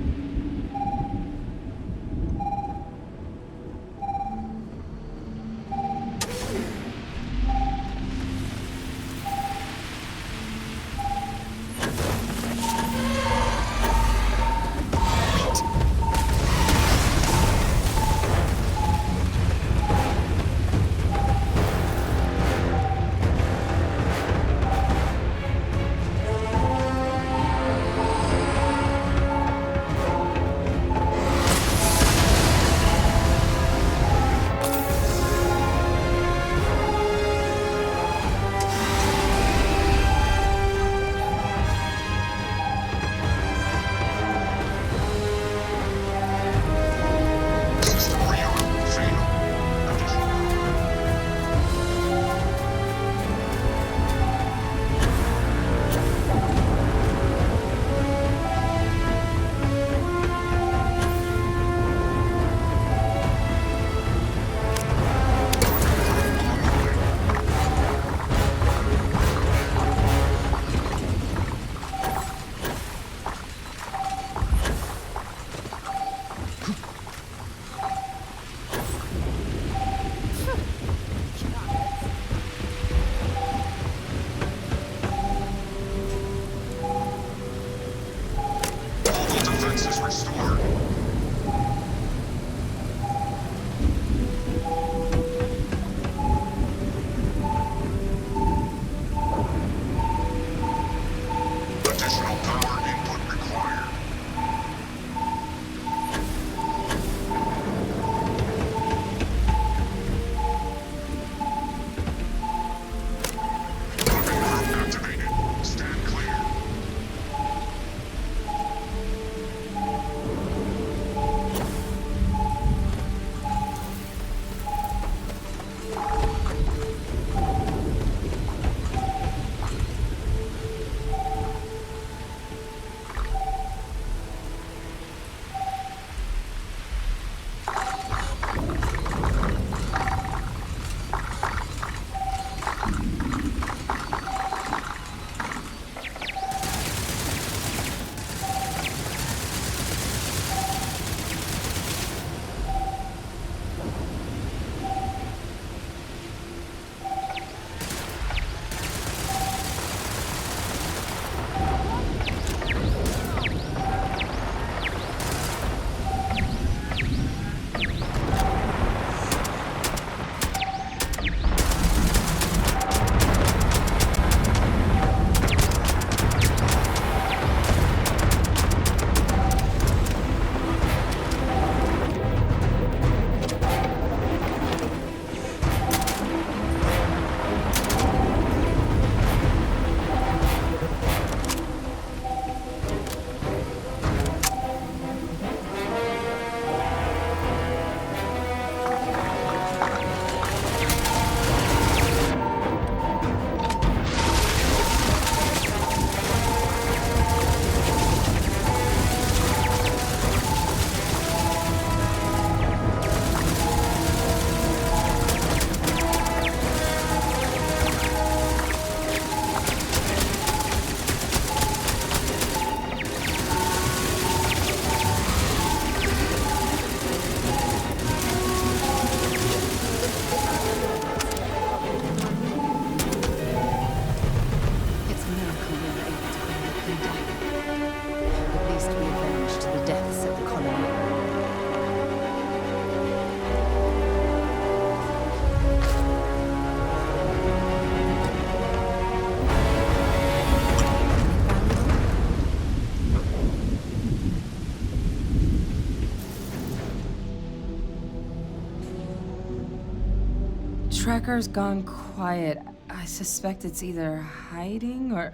tracker's gone quiet. I suspect it's either hiding or...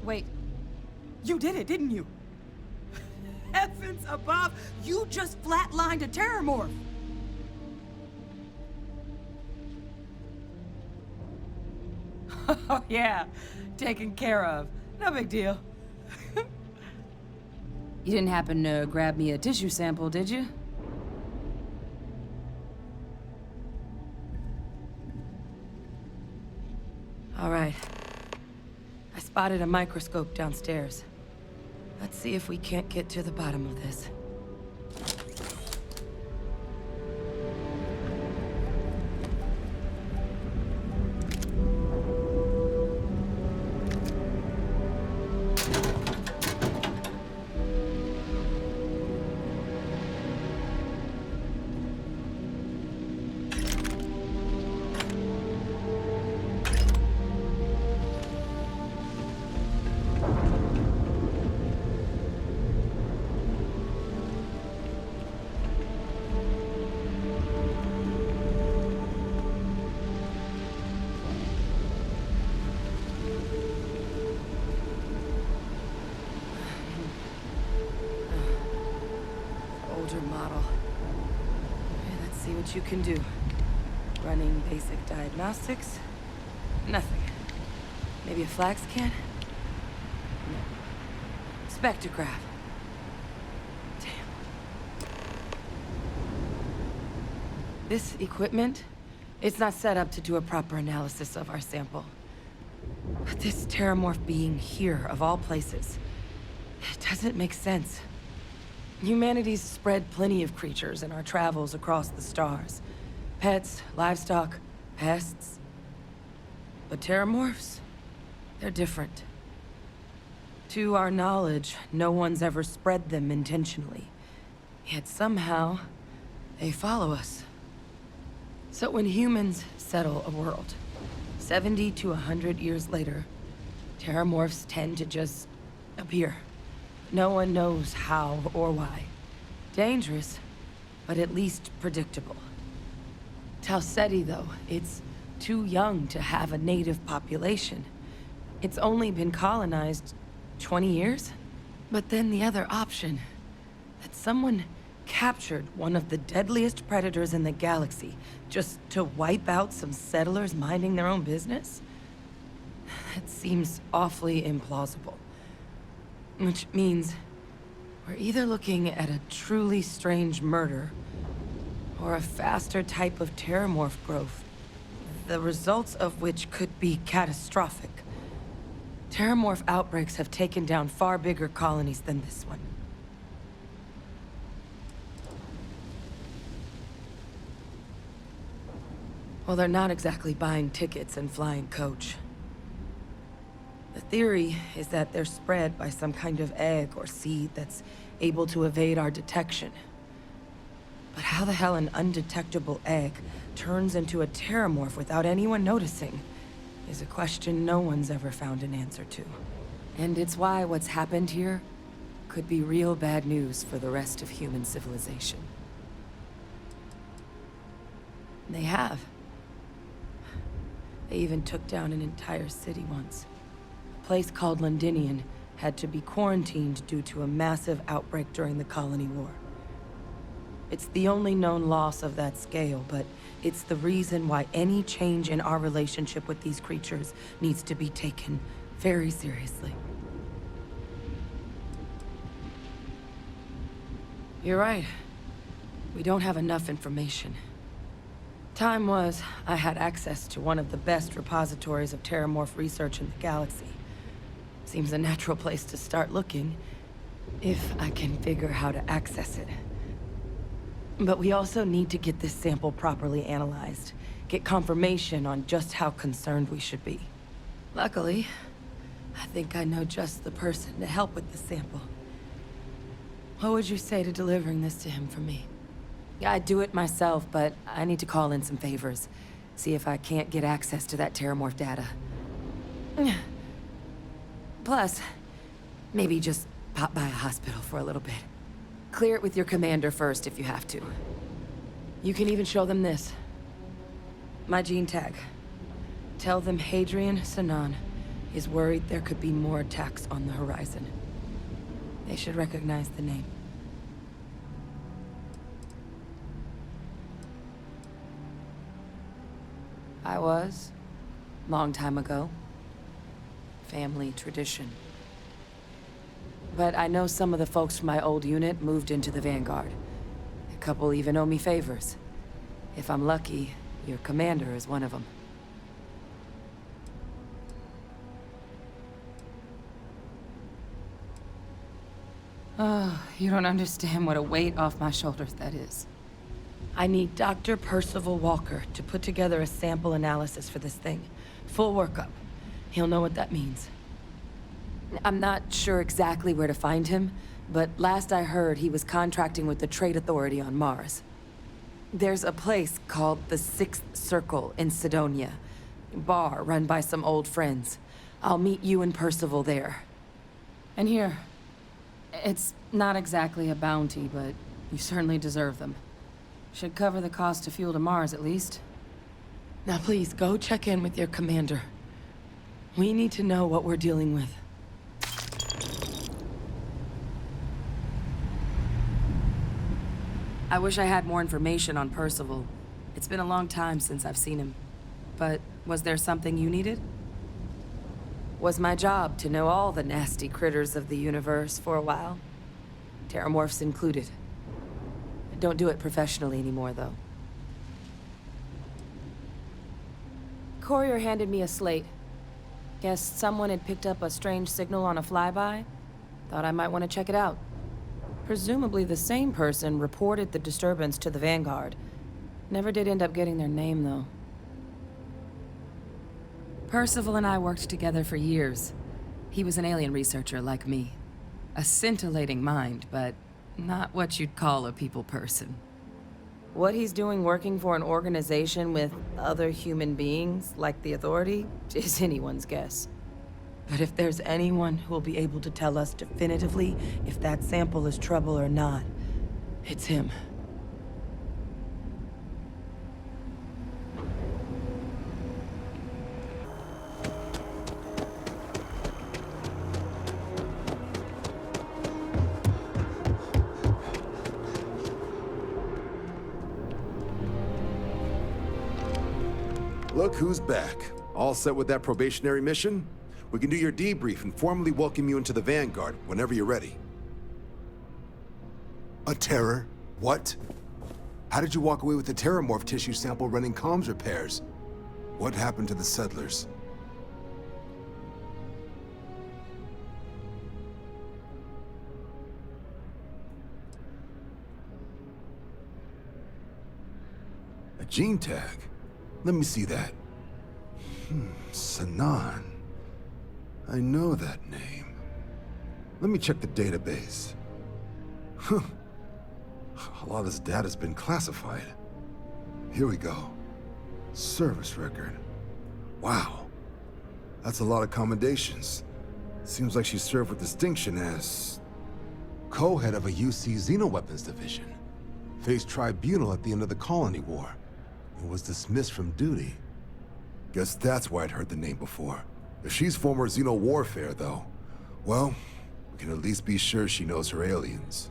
Wait. You did it, didn't you? Heavens above! You just flatlined a terramorph! Oh yeah, taken care of. No big deal. You didn't happen to grab me a tissue sample, did you? All right. I spotted a microscope downstairs. Let's see if we can't get to the bottom of this. Model. Okay, let's see what you can do. Running basic diagnostics. Nothing. Maybe a flag scan? No. Spectrograph. Damn. This equipment, it's not set up to do a proper analysis of our sample. But this terramorph being here, of all places, it doesn't make sense. Humanity's spread plenty of creatures in our travels across the stars. Pets, livestock, pests. But terramorphs? They're different. To our knowledge, no one's ever spread them intentionally. Yet somehow, they follow us. So when humans settle a world, 70 to 100 years later, terramorphs tend to just appear. No one knows how or why. Dangerous, but at least predictable. Talseti, though, it's too young to have a native population. It's only been colonized 20 years? But then the other option, that someone captured one of the deadliest predators in the galaxy just to wipe out some settlers minding their own business? That seems awfully implausible. Which means we're either looking at a truly strange murder or a faster type of terramorph growth, the results of which could be catastrophic. Terramorph outbreaks have taken down far bigger colonies than this one. Well, they're not exactly buying tickets and flying coach. The theory is that they're spread by some kind of egg or seed that's able to evade our detection. But how the hell an undetectable egg turns into a terramorph without anyone noticing is a question no one's ever found an answer to. And it's why what's happened here could be real bad news for the rest of human civilization. They have. They even took down an entire city once. A place called Londinian had to be quarantined due to a massive outbreak during the Colony War. It's the only known loss of that scale, but it's the reason why any change in our relationship with these creatures needs to be taken very seriously. You're right. We don't have enough information. Time was, I had access to one of the best repositories of terramorph research in the galaxy. Seems a natural place to start looking, if I can figure how to access it. But we also need to get this sample properly analyzed, get confirmation on just how concerned we should be. Luckily, I think I know just the person to help with the sample. What would you say to delivering this to him for me? Yeah, I'd do it myself, but I need to call in some favors. See if I can't get access to that terramorph data. Plus, maybe just pop by a hospital for a little bit. Clear it with your commander first if you have to. You can even show them this. My gene tag. Tell them Hadrian Sanan is worried there could be more attacks on the horizon. They should recognize the name. I was. Long time ago. Family tradition. But I know some of the folks from my old unit moved into the Vanguard. A couple even owe me favors. If I'm lucky, your commander is one of them. Oh, you don't understand what a weight off my shoulders that is. I need Dr. Percival Walker to put together a sample analysis for this thing. Full workup. He'll know what that means. I'm not sure exactly where to find him, but last I heard he was contracting with the Trade Authority on Mars. There's a place called the Sixth Circle in Sidonia. Bar run by some old friends. I'll meet you and Percival there. And here. It's not exactly a bounty, but you certainly deserve them. Should cover the cost to fuel to Mars, at least. Now please, go check in with your commander. We need to know what we're dealing with. I wish I had more information on Percival. It's been a long time since I've seen him. But was there something you needed? Was my job to know all the nasty critters of the universe for a while. Terramorphs included. Don't do it professionally anymore, though. Courier handed me a slate. Guess someone had picked up a strange signal on a flyby. Thought I might want to check it out. Presumably the same person reported the disturbance to the Vanguard. Never did end up getting their name, though. Percival and I worked together for years. He was an alien researcher like me. A scintillating mind, but not what you'd call a people person. What he's doing working for an organization with other human beings, like the Authority, is anyone's guess. But if there's anyone who will be able to tell us definitively if that sample is trouble or not, it's him. Look who's back. All set with that probationary mission? We can do your debrief and formally welcome you into the Vanguard whenever you're ready. A terror? What? How did you walk away with the terramorph tissue sample running comms repairs? What happened to the settlers? A gene tag? Let me see that. Sanan. I know that name. Let me check the database. Huh. A lot of this data's been classified. Here we go. Service record. Wow. That's a lot of commendations. Seems like she served with distinction as co-head of a UC Xenoweapons division. Faced tribunal at the end of the Colony War. And was dismissed from duty. Guess that's why I'd heard the name before. If she's former Xeno warfare, though, well, we can at least be sure she knows her aliens.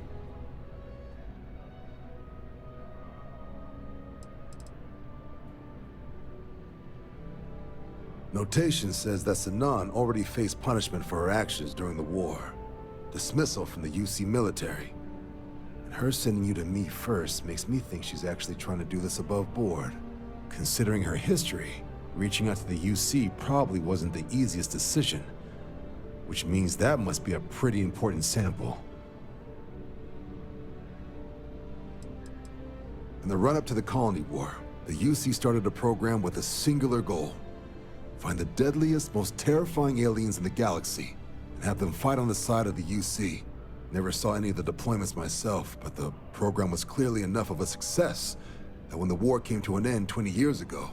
Notation says that Sanan already faced punishment for her actions during the war. Dismissal from the UC military. And her sending you to me first makes me think she's actually trying to do this above board. Considering her history, reaching out to the UC probably wasn't the easiest decision. Which means that must be a pretty important sample. In the run-up to the Colony War, the UC started a program with a singular goal. Find the deadliest, most terrifying aliens in the galaxy, and have them fight on the side of the UC. Never saw any of the deployments myself, but the program was clearly enough of a success that when the war came to an end 20 years ago,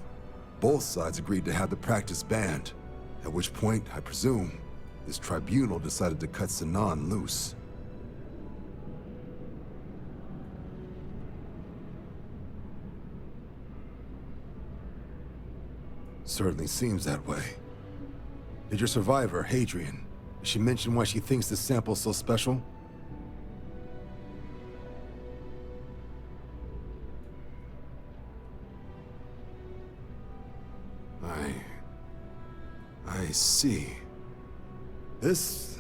both sides agreed to have the practice banned, at which point, I presume, this tribunal decided to cut Sanan loose. Certainly seems that way. Did your survivor, Hadrian, did she mention why she thinks this sample's so special? I see. This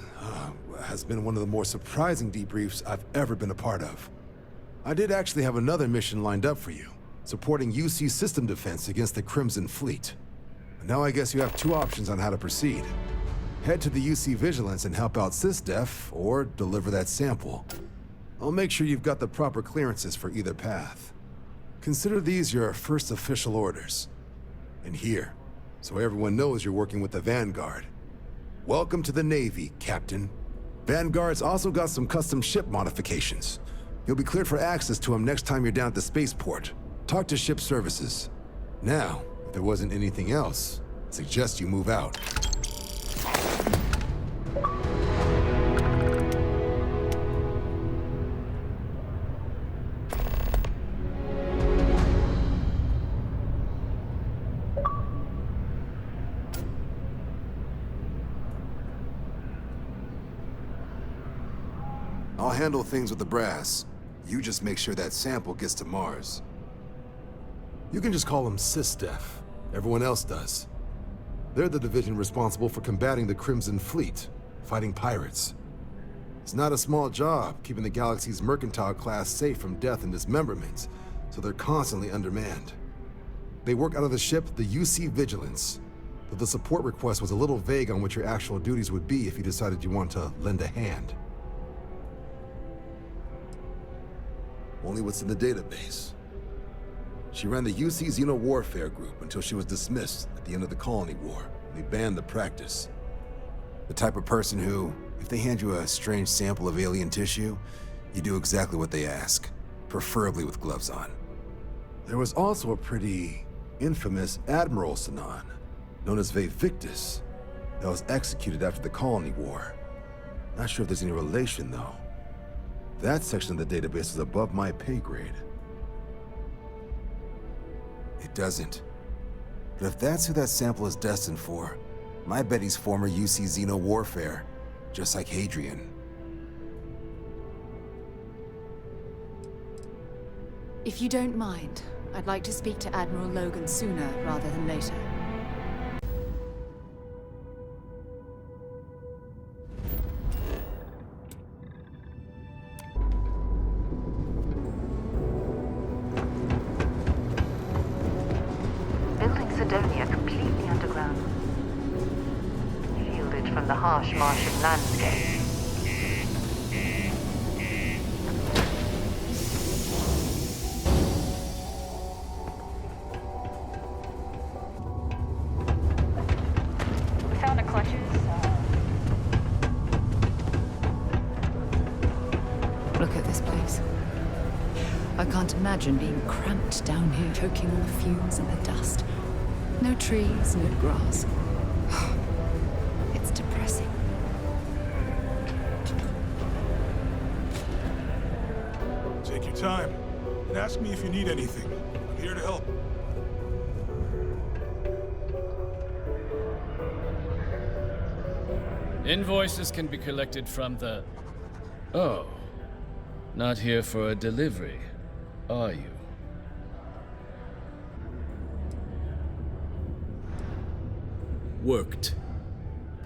has been one of the more surprising debriefs I've ever been a part of. I did actually have another mission lined up for you, supporting UC system defense against the Crimson Fleet. And now I guess you have two options on how to proceed. Head to the UC Vigilance and help out SysDef, or deliver that sample. I'll make sure you've got the proper clearances for either path. Consider these your first official orders. And here, so everyone knows you're working with the Vanguard. Welcome to the Navy, Captain. Vanguard's also got some custom ship modifications. You'll be cleared for access to them next time you're down at the spaceport. Talk to ship services. Now, if there wasn't anything else, I suggest you move out. I'll handle things with the brass. You just make sure that sample gets to Mars. You can just call them SysDef. Everyone else does. They're the division responsible for combating the Crimson Fleet, fighting pirates. It's not a small job, keeping the galaxy's mercantile class safe from death and dismemberment, so they're constantly undermanned. They work out of the ship, the UC Vigilance, though the support request was a little vague on what your actual duties would be if you decided you want to lend a hand. Only what's in the database. She ran the UC Xeno Warfare Group until she was dismissed at the end of the Colony War, and they banned the practice. The type of person who, if they hand you a strange sample of alien tissue, you do exactly what they ask, preferably with gloves on. There was also a pretty infamous Admiral Sinan, known as Victus, that was executed after the Colony War. Not sure if there's any relation, though. That section of the database is above my pay grade. It doesn't. But if that's who that sample is destined for, my bet he's former UC Xeno Warfare, just like Hadrian. If you don't mind, I'd like to speak to Admiral Logan sooner rather than later. Completely underground. Shielded from the harsh Martian landscape. We found a clutches. Look at this place. I can't imagine being cramped down here, choking on the fumes and the dust. No trees, no grass. It's depressing. Take your time, and ask me if you need anything. I'm here to help. Invoices can be collected from the... Oh. Not here for a delivery, are you? Worked.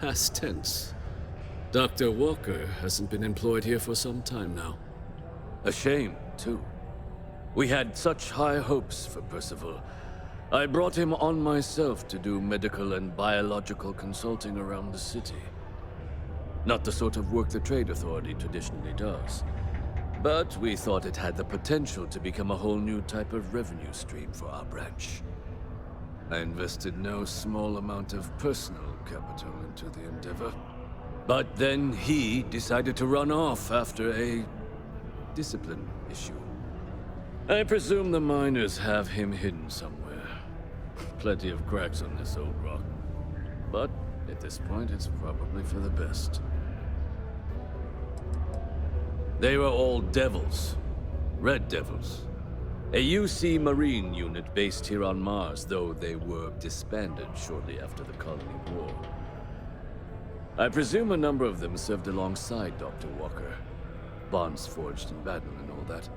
Past tense. Dr. Walker hasn't been employed here for some time now. A shame, too. We had such high hopes for Percival. I brought him on myself to do medical and biological consulting around the city. Not the sort of work the Trade Authority traditionally does. But we thought it had the potential to become a whole new type of revenue stream for our branch. I invested no small amount of personal capital into the endeavor. But then he decided to run off after a discipline issue. I presume the miners have him hidden somewhere. Plenty of cracks on this old rock. But at this point, it's probably for the best. They were all devils. Red devils. A UC Marine unit based here on Mars, though they were disbanded shortly after the Colony War. I presume a number of them served alongside Dr. Walker. Bonds forged in battle and all that.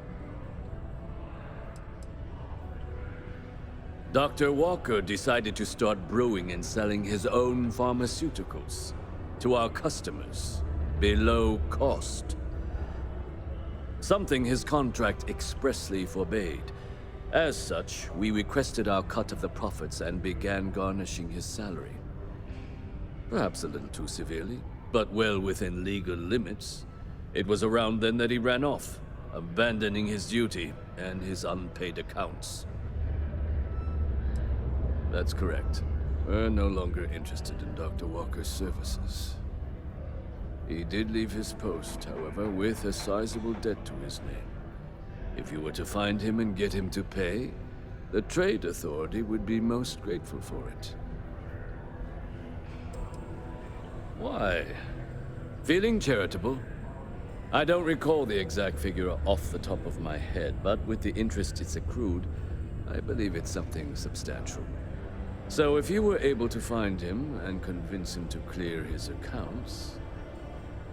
Dr. Walker decided to start brewing and selling his own pharmaceuticals to our customers below cost. Something his contract expressly forbade. As such, we requested our cut of the profits and began garnishing his salary. Perhaps a little too severely, but well within legal limits. It was around then that he ran off, abandoning his duty and his unpaid accounts. That's correct. We're no longer interested in Dr. Walker's services. He did leave his post, however, with a sizable debt to his name. If you were to find him and get him to pay, the Trade Authority would be most grateful for it. Why? Feeling charitable? I don't recall the exact figure off the top of my head, but with the interest it's accrued, I believe it's something substantial. So if you were able to find him and convince him to clear his accounts,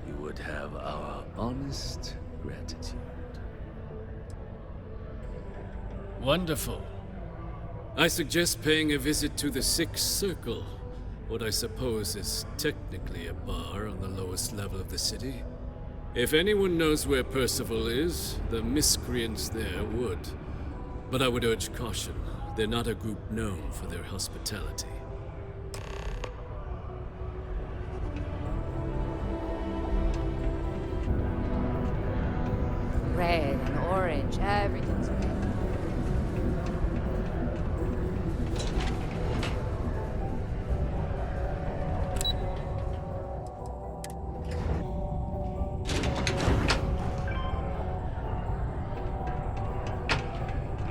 you would have our honest gratitude. Wonderful. I suggest paying a visit to the Sixth Circle, what I suppose is technically a bar on the lowest level of the city. If anyone knows where Percival is, the miscreants there would. But I would urge caution. They're not a group known for their hospitality. Red and orange, everything's red.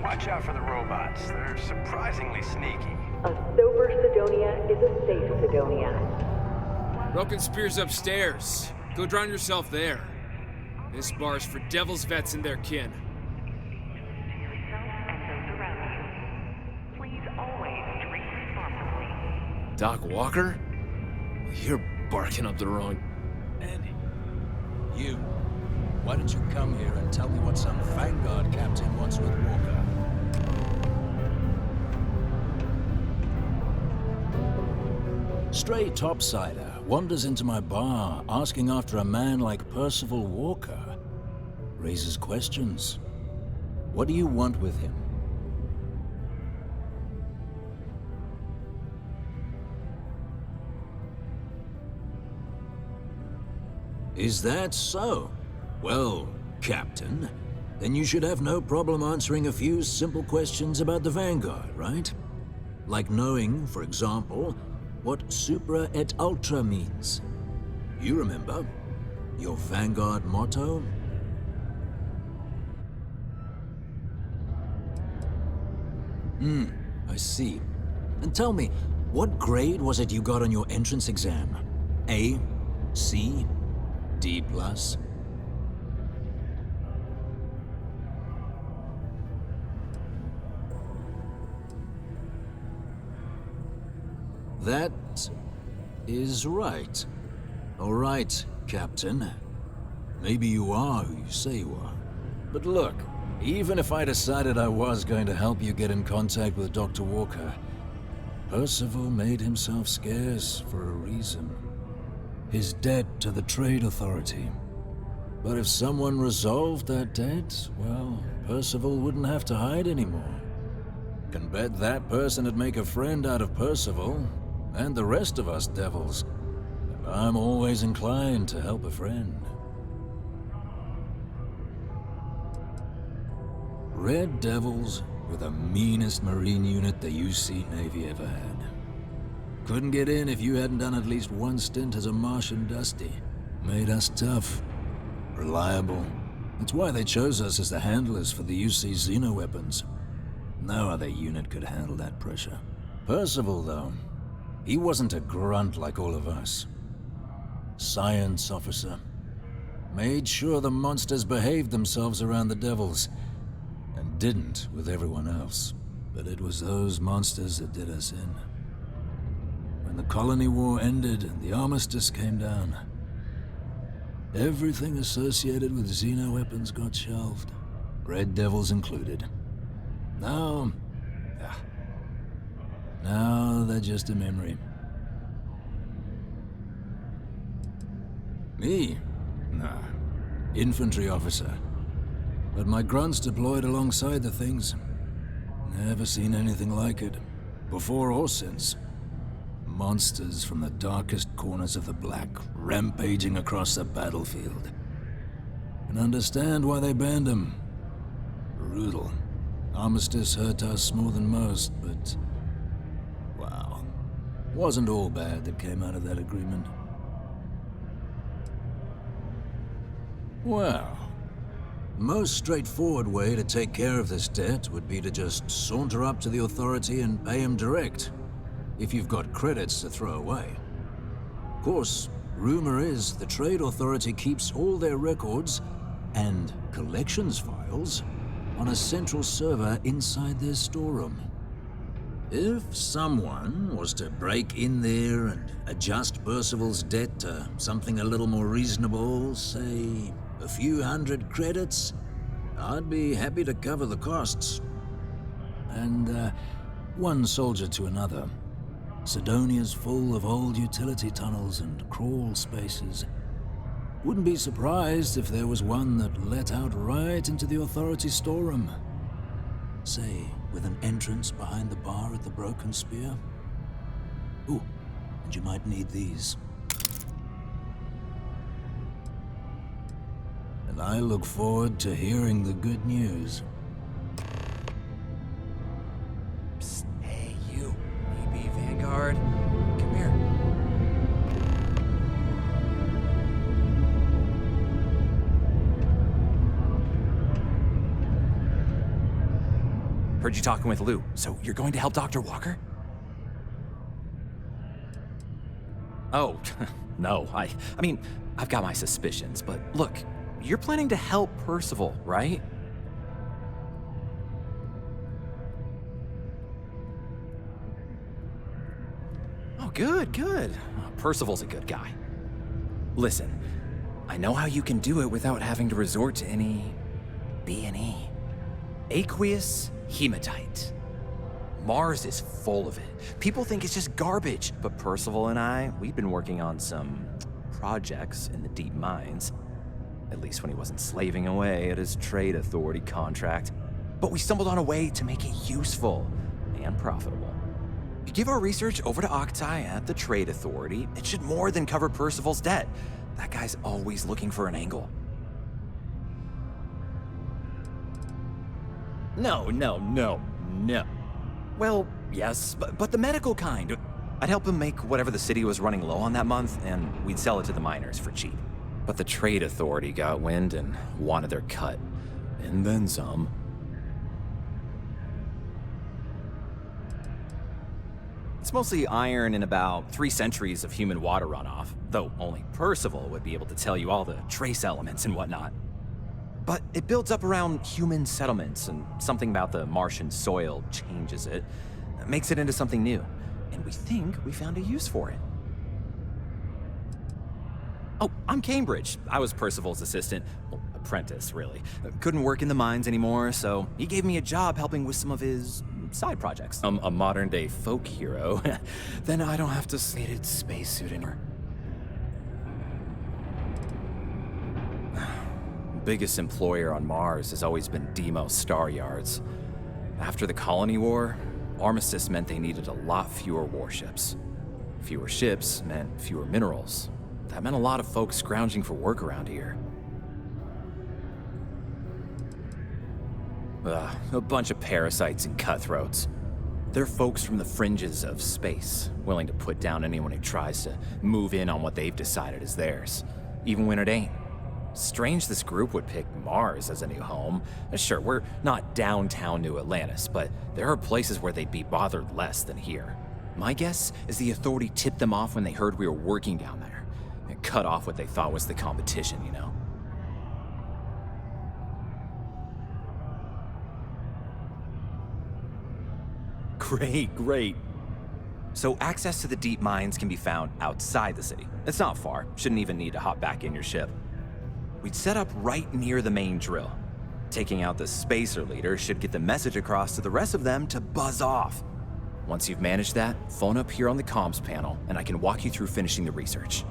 Watch out for the robots. They're surprisingly sneaky. A sober Sidonia is a safe Sidonia. Broken Spear's upstairs. Go drown yourself there. This bar's for devil's vets and their kin. Doc Walker? You're barking up the wrong... Andy, you. Why don't you come here and tell me what some Vanguard captain wants with Walker? Stray topsider wanders into my bar asking after a man like Percival Walker. Raises questions. What do you want with him? Is that so? Well, Captain, then you should have no problem answering a few simple questions about the Vanguard, right? Like knowing, for example, what Supra Et Ultra means. You remember? Your Vanguard motto? I see. And tell me, what grade was it you got on your entrance exam? A? C? D+? That is right. All right, Captain. Maybe you are who you say you are. But look, even if I decided I was going to help you get in contact with Dr. Walker, Percival made himself scarce for a reason. His debt to the Trade Authority. But if someone resolved that debt, well, Percival wouldn't have to hide anymore. Can bet that person would make a friend out of Percival, and the rest of us devils. And I'm always inclined to help a friend. Red Devils were the meanest Marine unit the UC Navy ever had. Couldn't get in if you hadn't done at least one stint as a Martian Dusty. Made us tough, reliable. That's why they chose us as the handlers for the UC Xenoweapons. No other unit could handle that pressure. Percival, though, he wasn't a grunt like all of us. Science officer. Made sure the monsters behaved themselves around the Devils. And It didn't with everyone else, but it was those monsters that did us in. When the colony war ended and the armistice came down, everything associated with xeno-weapons got shelved, Red Devils included. Now they're just a memory. Me? Nah. Infantry officer. But my grunts deployed alongside the things. Never seen anything like it. Before or since. Monsters from the darkest corners of the Black, rampaging across the battlefield. Can understand why they banned them. Brutal. Armistice hurt us more than most, but... wow. Wasn't all bad that came out of that agreement. Well, the most straightforward way to take care of this debt would be to just saunter up to the Authority and pay him direct, if you've got credits to throw away. Of course, rumor is the Trade Authority keeps all their records and collections files on a central server inside their storeroom. If someone was to break in there and adjust Percival's debt to something a little more reasonable, say a few hundred credits, I'd be happy to cover the costs. And one soldier to another. Sidonia's full of old utility tunnels and crawl spaces. Wouldn't be surprised if there was one that let out right into the Authority storeroom. Say, with an entrance behind the bar at the Broken Spear. Ooh, and you might need these. And I look forward to hearing the good news. Psst, hey, you. Maybe Vanguard. Come here. Heard you talking with Lou, so you're going to help Dr. Walker? Oh, no, I mean, I've got my suspicions, but look, you're planning to help Percival, right? Oh, good. Percival's a good guy. Listen, I know how you can do it without having to resort to any B&E. Aqueous hematite. Mars is full of it. People think it's just garbage, but Percival and I, we've been working on some projects in the deep mines. At least when he wasn't slaving away at his Trade Authority contract. But we stumbled on a way to make it useful and profitable. If you give our research over to Octai at the Trade Authority, it should more than cover Percival's debt. That guy's always looking for an angle. No. Well, yes, but the medical kind. I'd help him make whatever the city was running low on that month, and we'd sell it to the miners for cheap. But the Trade Authority got wind and wanted their cut. And then some. It's mostly iron and about 3 centuries of human water runoff, though only Percival would be able to tell you all the trace elements and whatnot. But it builds up around human settlements, and something about the Martian soil changes it, makes it into something new. And we think we found a use for it. Oh, I'm Cambridge. I was Percival's assistant. Well, apprentice, really. Couldn't work in the mines anymore, so he gave me a job helping with some of his side projects. I'm a modern-day folk hero. Then I don't have to slated spacesuit anymore. Biggest employer on Mars has always been Demo Star Yards. After the Colony War, Armistice meant they needed a lot fewer warships. Fewer ships meant fewer minerals. That meant a lot of folks scrounging for work around here. A bunch of parasites and cutthroats. They're folks from the fringes of space, willing to put down anyone who tries to move in on what they've decided is theirs, even when it ain't. Strange this group would pick Mars as a new home. Sure, we're not downtown New Atlantis, but there are places where they'd be bothered less than here. My guess is the Authority tipped them off when they heard we were working down there. And cut off what they thought was the competition, you know? Great, great. So access to the deep mines can be found outside the city. It's not far. Shouldn't even need to hop back in your ship. We'd set up right near the main drill. Taking out the spacer leader should get the message across to the rest of them to buzz off. Once you've managed that, phone up here on the comms panel, and I can walk you through finishing the research.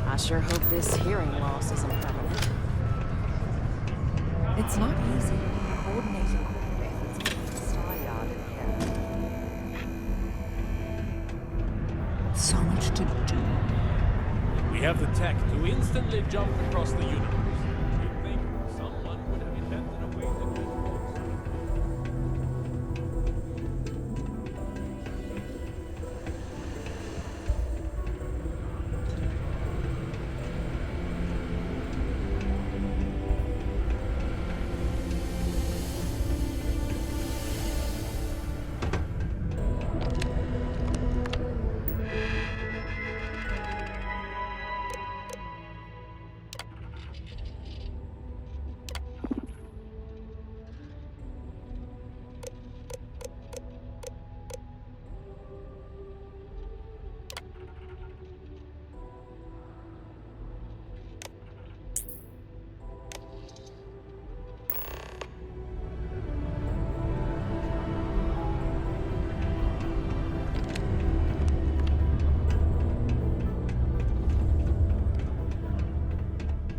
I sure hope this hearing loss isn't permanent. It's not easy. Coordinating corporate efforts between the Star Yard and here. So much to do. We have the tech to instantly jump across the universe. You'd think someone would have invented a way to do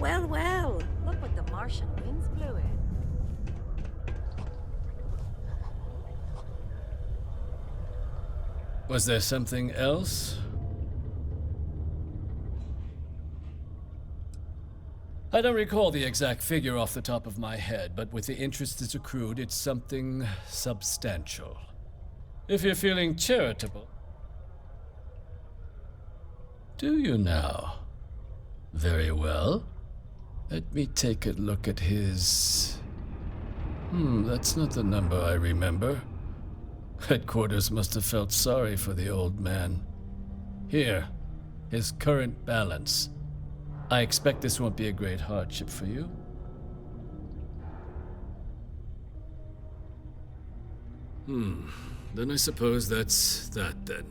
Well, well, look what the Martian winds blew in. Was there something else? I don't recall the exact figure off the top of my head, but with the interest that's accrued, it's something substantial. If you're feeling charitable. Do you now? Very well. Let me take a look at his... that's not the number I remember. Headquarters must have felt sorry for the old man. Here, his current balance. I expect this won't be a great hardship for you. Then I suppose that's that then.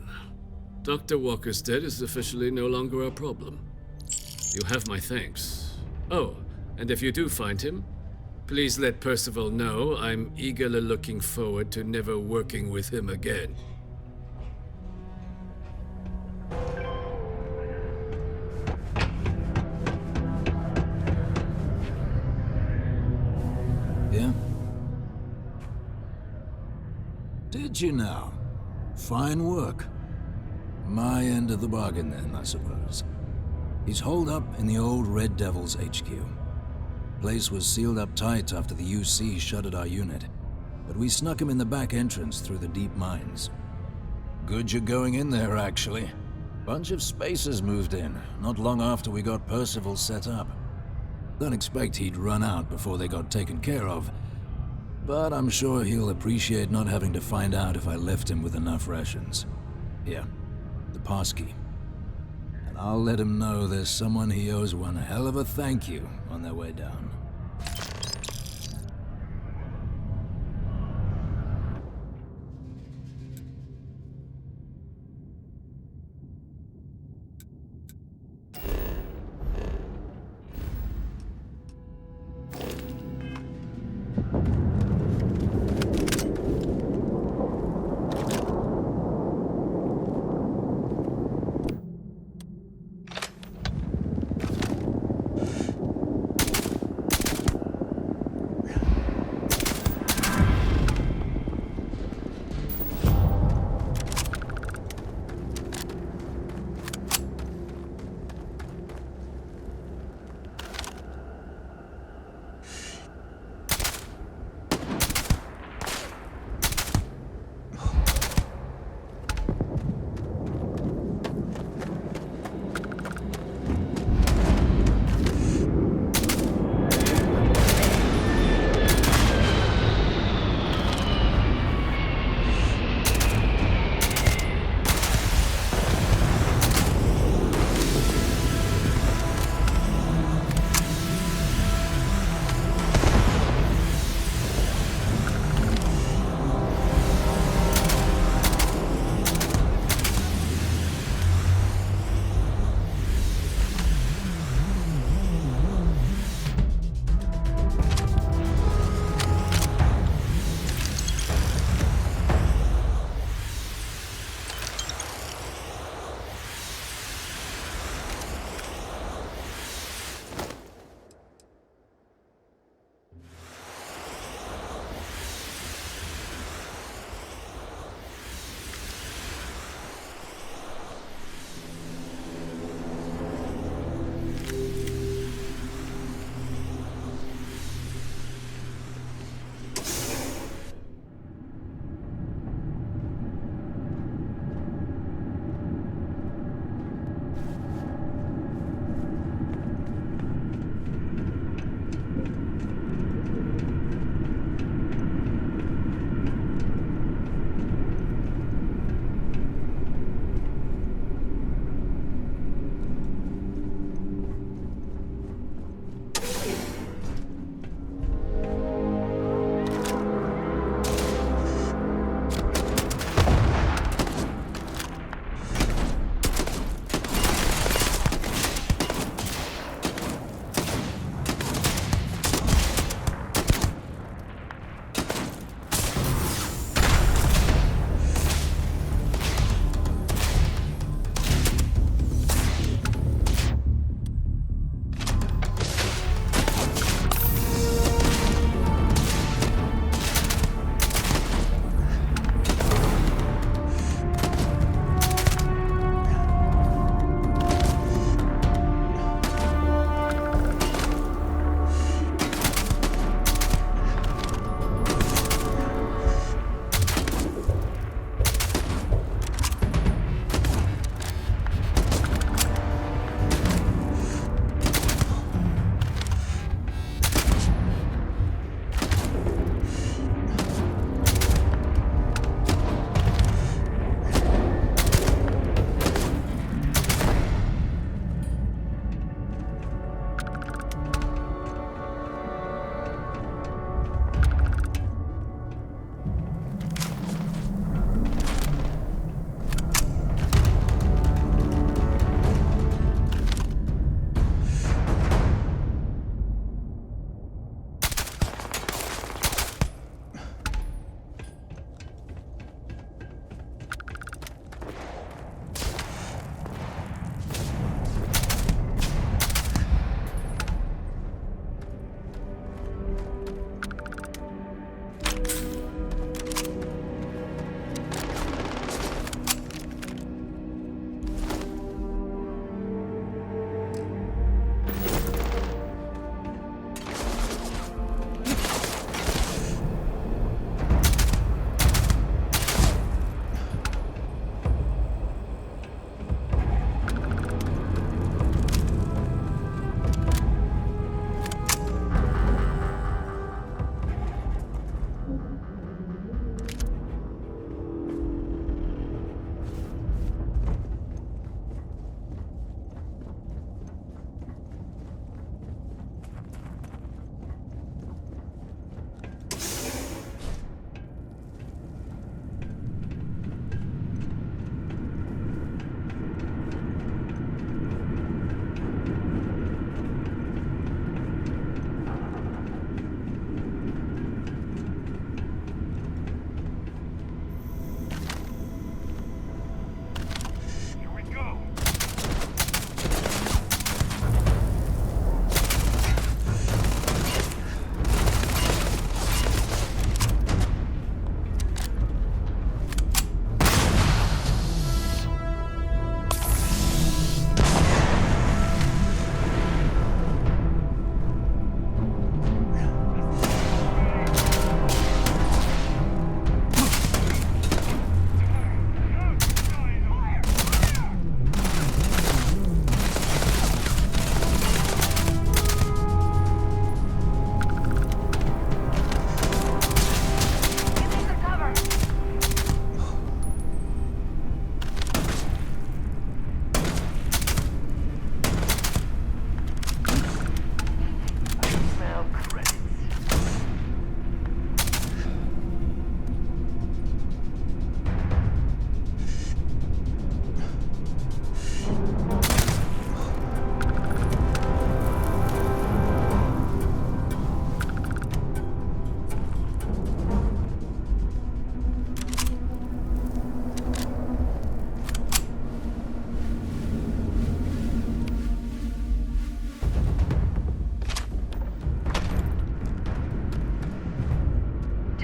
Dr. Walker's dead is officially no longer a problem. You have my thanks. Oh, and if you do find him, please let Percival know I'm eagerly looking forward to never working with him again. Yeah? Did you now? Fine work. My end of the bargain then, I suppose. He's holed up in the old Red Devil's HQ. Place was sealed up tight after the UC shuttered our unit, but we snuck him in the back entrance through the deep mines. Good you're going in there, actually. Bunch of spacers moved in, not long after we got Percival set up. Don't expect he'd run out before they got taken care of, but I'm sure he'll appreciate not having to find out if I left him with enough rations. Here, the passkey. And I'll let him know there's someone he owes one hell of a thank you on their way down.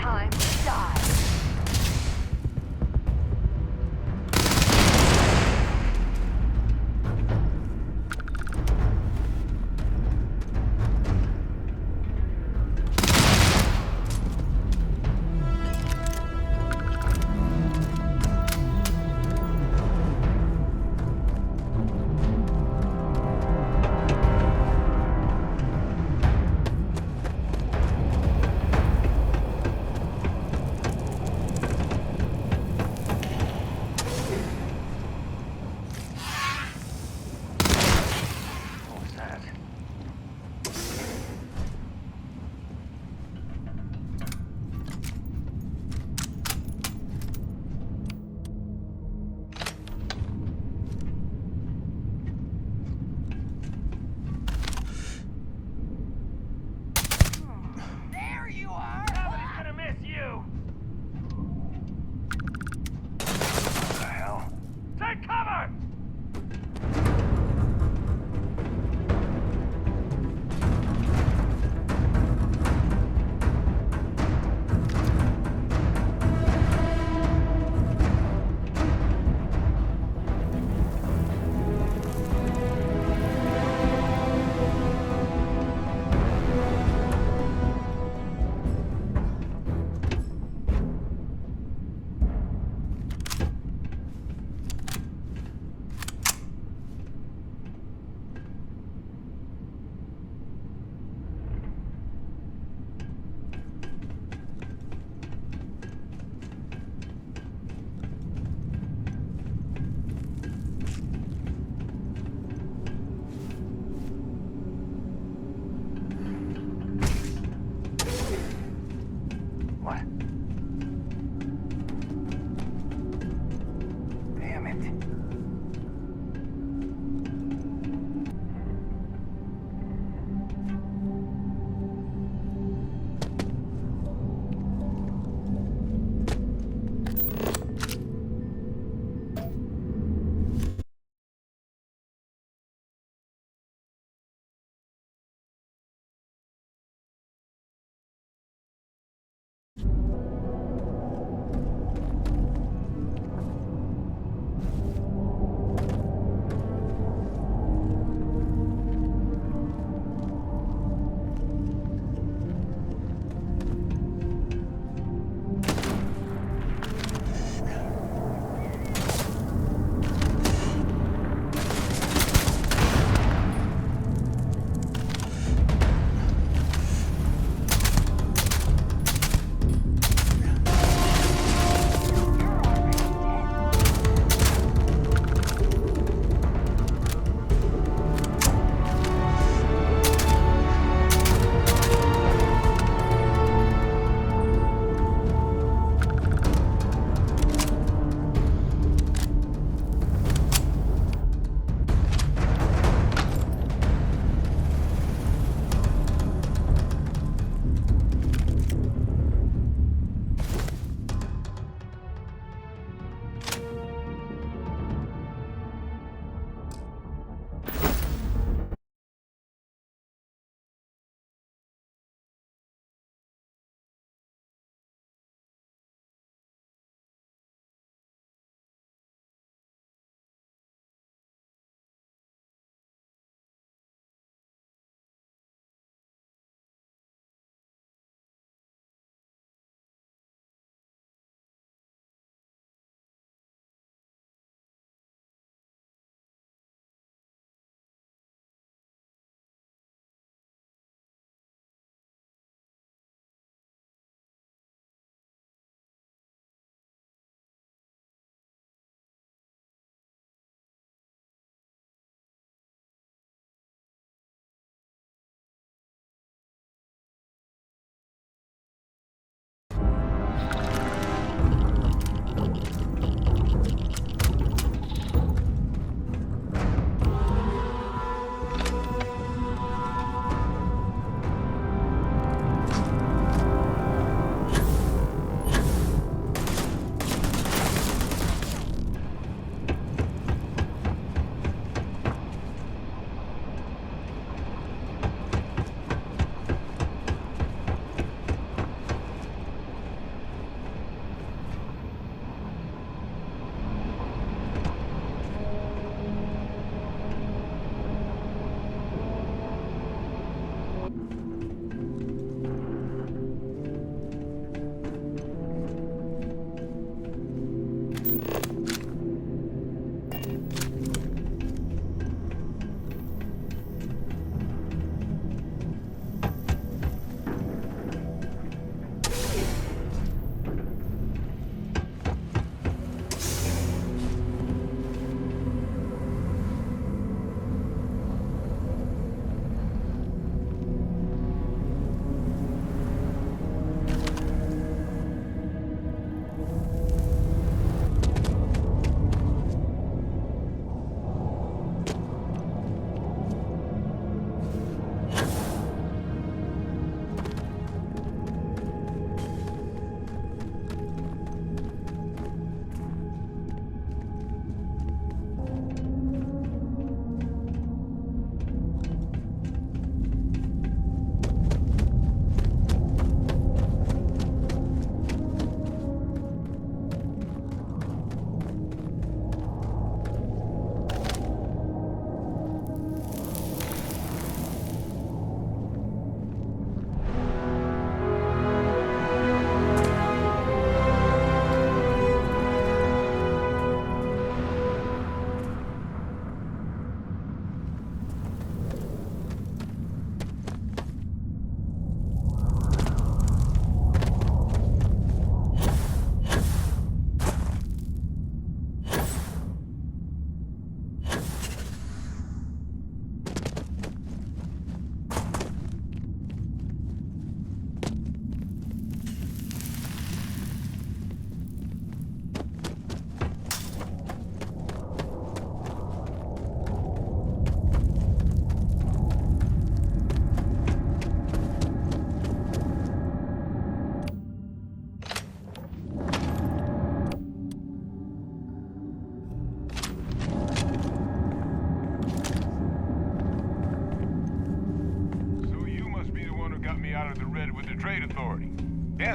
time to die.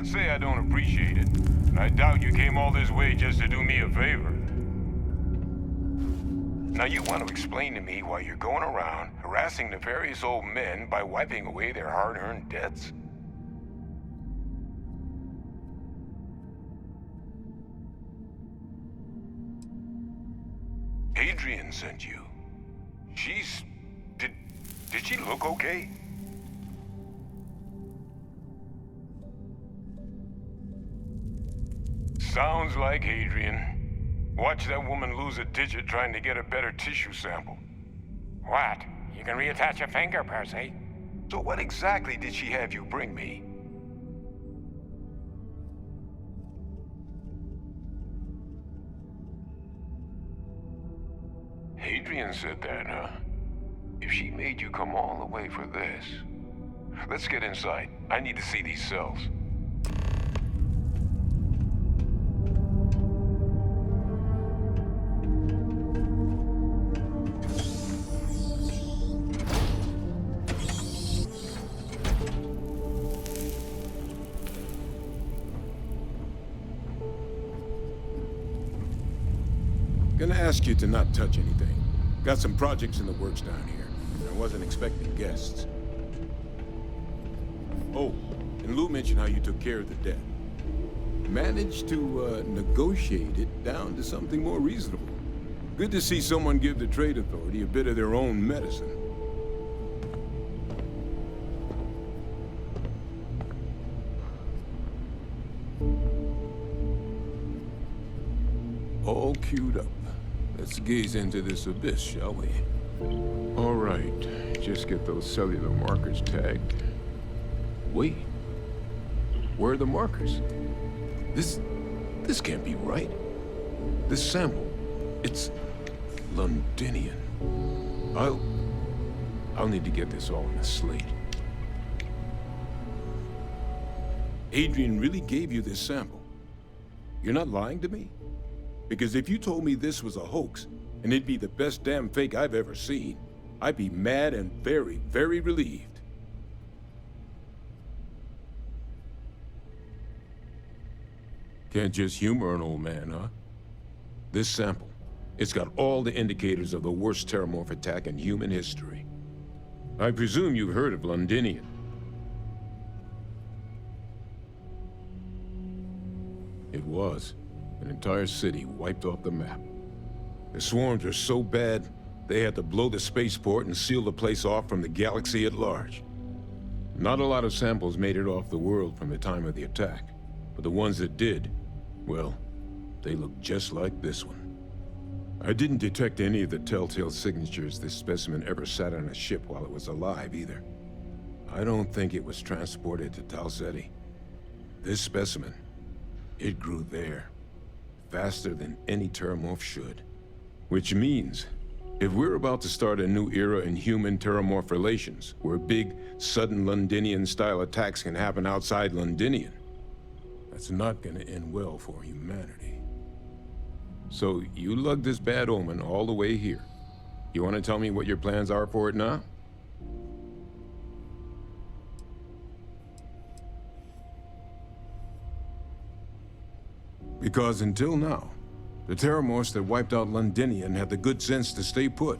not say I don't appreciate it. I doubt you came all this way just to do me a favor. Now you want to explain to me why you're going around harassing nefarious old men by wiping away their hard-earned debts? Adrian sent you. Did she look okay? Sounds like Adrian. Watch that woman lose a digit trying to get a better tissue sample. What? You can reattach a finger, Percy. So what exactly did she have you bring me? Adrian said that, huh? If she made you come all the way for this... Let's get inside. I need to see these cells. Gonna ask you to not touch anything. Got some projects in the works down here. I wasn't expecting guests. Oh, and Lou mentioned how you took care of the debt. Managed to negotiate it down to something more reasonable. Good to see someone give the Trade Authority a bit of their own medicine. All queued up. Let's gaze into this abyss, shall we? All right, just get those cellular markers tagged. Wait, where are the markers? This can't be right. This sample, it's Londinian. I'll need to get this all in a slate. Adrian really gave you this sample. You're not lying to me? Because if you told me this was a hoax, and it'd be the best damn fake I've ever seen, I'd be mad and very, very relieved. Can't just humor an old man, huh? This sample, it's got all the indicators of the worst terramorph attack in human history. I presume you've heard of Londinian. It was. An entire city wiped off the map. The swarms were so bad, they had to blow the spaceport and seal the place off from the galaxy at large. Not a lot of samples made it off the world from the time of the attack, but the ones that did, well, they look just like this one. I didn't detect any of the telltale signatures this specimen ever sat on a ship while it was alive, either. I don't think it was transported to Tal Ceti. This specimen, it grew there. Faster than any terramorph should. Which means, if we're about to start a new era in human-terramorph relations, where big, sudden Londinian-style attacks can happen outside Londinian, that's not gonna end well for humanity. So, you lugged this bad omen all the way here. You wanna tell me what your plans are for it now? Because until now, the terramorphs that wiped out Londinian had the good sense to stay put.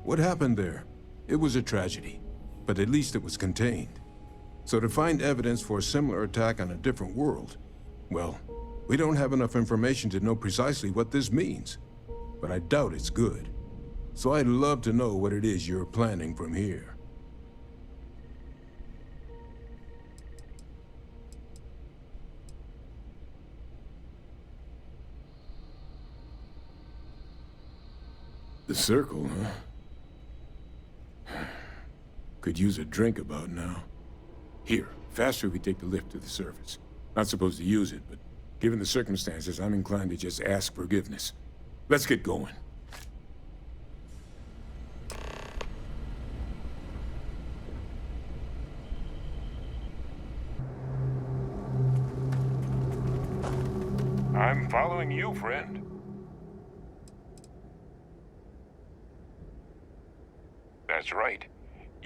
What happened there? It was a tragedy, but at least it was contained. So to find evidence for a similar attack on a different world, well, we don't have enough information to know precisely what this means. But I doubt it's good. So I'd love to know what it is you're planning from here. The circle, huh? Could use a drink about now. Here, faster we take the lift to the surface. Not supposed to use it, but given the circumstances, I'm inclined to just ask forgiveness. Let's get going. I'm following you, friend. That's right.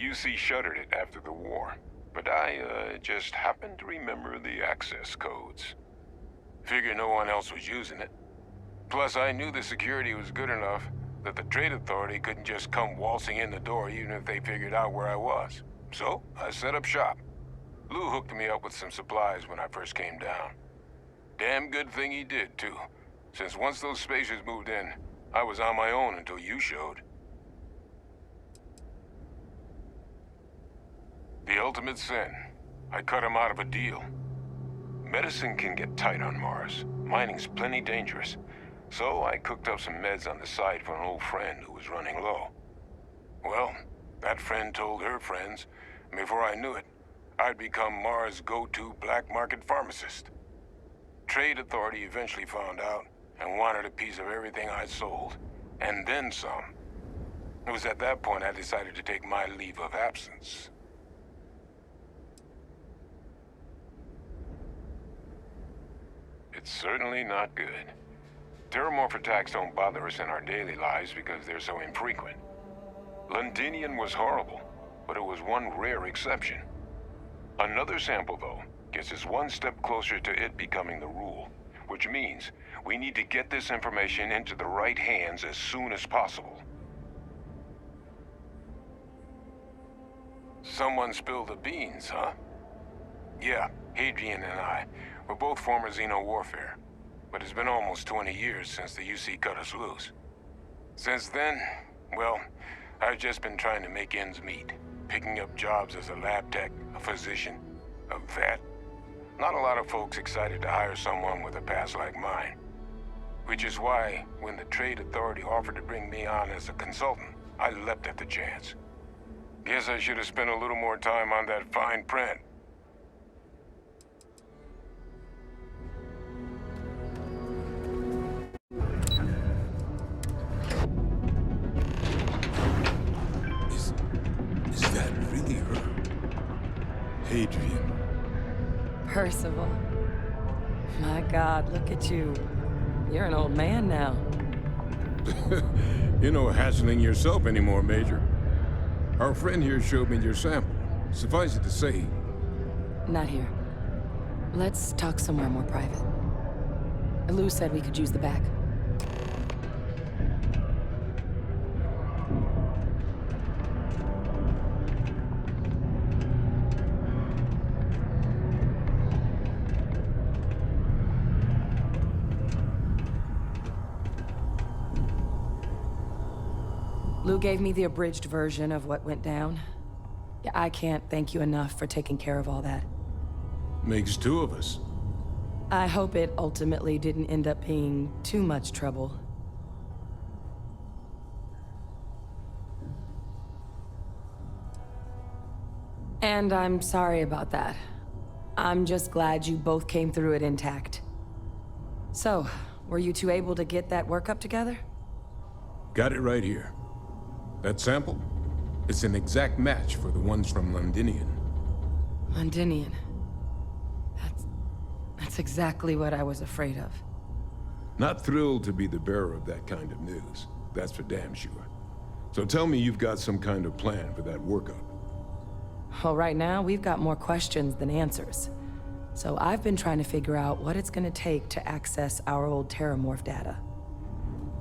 UC shuttered it after the war. but I just happened to remember the access codes. Figured no one else was using it. Plus, I knew the security was good enough that the Trade Authority couldn't just come waltzing in the door even if they figured out where I was. So, I set up shop. Lou hooked me up with some supplies when I first came down. Damn good thing he did, too, since once those spacers moved in, I was on my own until you showed. The ultimate sin. I cut him out of a deal. Medicine can get tight on Mars. Mining's plenty dangerous. So I cooked up some meds on the side for an old friend who was running low. Well, that friend told her friends, and before I knew it, I'd become Mars' go-to black market pharmacist. Trade Authority eventually found out and wanted a piece of everything I sold, and then some. It was at that point I decided to take my leave of absence. It's certainly not good. Terramorph attacks don't bother us in our daily lives because they're so infrequent. Londinian was horrible, but it was one rare exception. Another sample, though, gets us one step closer to it becoming the rule, which means we need to get this information into the right hands as soon as possible. Someone spilled the beans, huh? Yeah, Hadrian and I. We're both former Xeno warfare, but it's been almost 20 years since the UC cut us loose. Since then, well, I've just been trying to make ends meet, picking up jobs as a lab tech, a physician, a vet. Not a lot of folks excited to hire someone with a past like mine. Which is why, when the Trade Authority offered to bring me on as a consultant, I leapt at the chance. Guess I should have spent a little more time on that fine print. Is that really her? Hadrian. Percival. My God, look at you. You're an old man now. You're no hassling yourself anymore, Major. Our friend here showed me your sample. Suffice it to say... Not here. Let's talk somewhere more private. Lou said we could use the back. Lou gave me the abridged version of what went down. I can't thank you enough for taking care of all that. Makes two of us. I hope it ultimately didn't end up being too much trouble. And I'm sorry about that. I'm just glad you both came through it intact. So, were you two able to get that workup together? Got it right here. That sample? It's an exact match for the ones from Londinian. Londinian. That's exactly what I was afraid of. Not thrilled to be the bearer of that kind of news. That's for damn sure. So tell me you've got some kind of plan for that workup. Well, right now, we've got more questions than answers. So I've been trying to figure out what it's gonna take to access our old Terramorph data.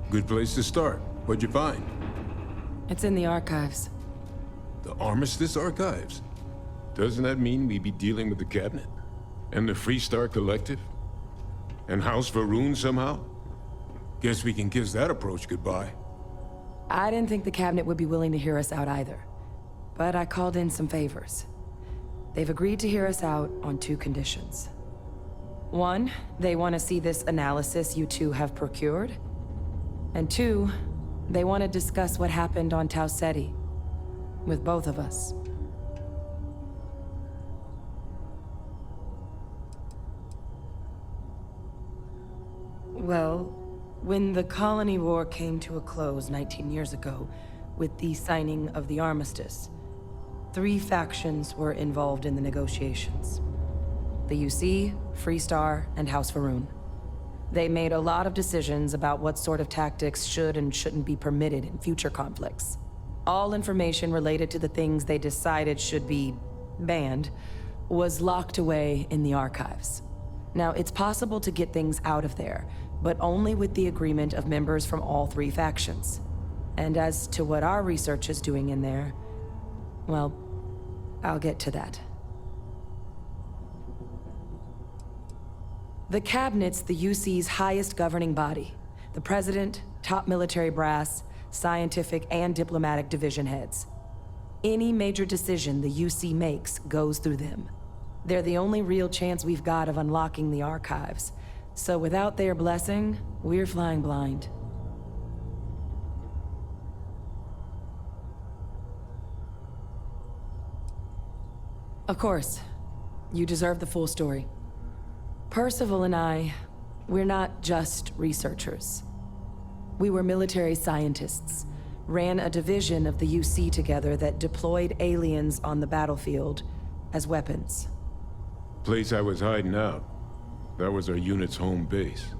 Good place to start. What'd you find? It's in the archives. The Armistice Archives? Doesn't that mean we'd be dealing with the Cabinet? And the Freestar Collective? And House Varun somehow? Guess we can kiss that approach goodbye. I didn't think the Cabinet would be willing to hear us out either. But I called in some favors. They've agreed to hear us out on 2 conditions. 1, they want to see this analysis you two have procured. And 2, they want to discuss what happened on Tau Ceti. With both of us. Well, when the Colony War came to a close 19 years ago, with the signing of the Armistice, 3 factions were involved in the negotiations. The UC, Freestar, and House Varun. They made a lot of decisions about what sort of tactics should and shouldn't be permitted in future conflicts. All information related to the things they decided should be band, was locked away in the archives. Now, it's possible to get things out of there, but only with the agreement of members from all three factions. And as to what our research is doing in there, well, I'll get to that. The Cabinet's the UC's highest governing body. The President, top military brass, scientific and diplomatic division heads. Any major decision the UC makes goes through them. They're the only real chance we've got of unlocking the archives. So without their blessing, we're flying blind. Of course, you deserve the full story. Percival and I, we're not just researchers. We were military scientists, ran a division of the UC together that deployed aliens on the battlefield as weapons. Place I was hiding out. That was our unit's home base.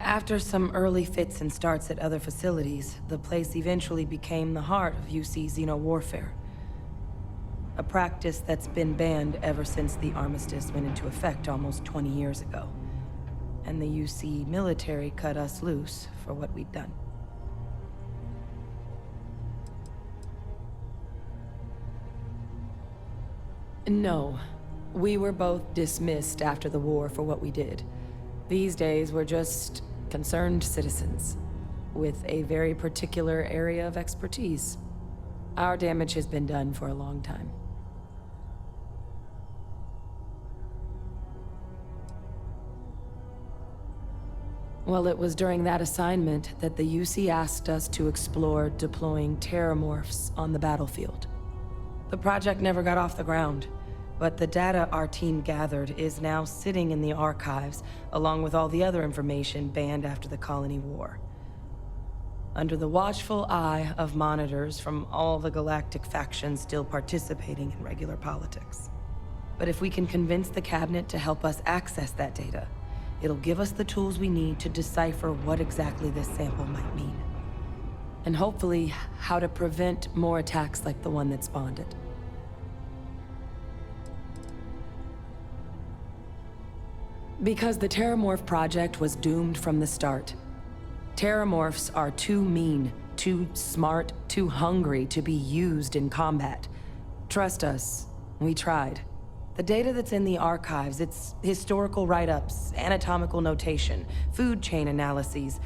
After some early fits and starts at other facilities, the place eventually became the heart of UC xeno-warfare. A practice that's been banned ever since the armistice went into effect almost 20 years ago. And the UC military cut us loose for what we'd done. No. We were both dismissed after the war for what we did. These days, we're just concerned citizens with a very particular area of expertise. Our damage has been done for a long time. Well, it was during that assignment that the UC asked us to explore deploying terramorphs on the battlefield. The project never got off the ground, but the data our team gathered is now sitting in the archives, along with all the other information banned after the Colony War. Under the watchful eye of monitors from all the galactic factions still participating in regular politics. But if we can convince the Cabinet to help us access that data, it'll give us the tools we need to decipher what exactly this sample might mean. And hopefully, how to prevent more attacks like the one that spawned it. Because the Terramorph project was doomed from the start. Terramorphs are too mean, too smart, too hungry to be used in combat. Trust us, we tried. The data that's in the archives, it's historical write-ups, anatomical notation, food chain analyses.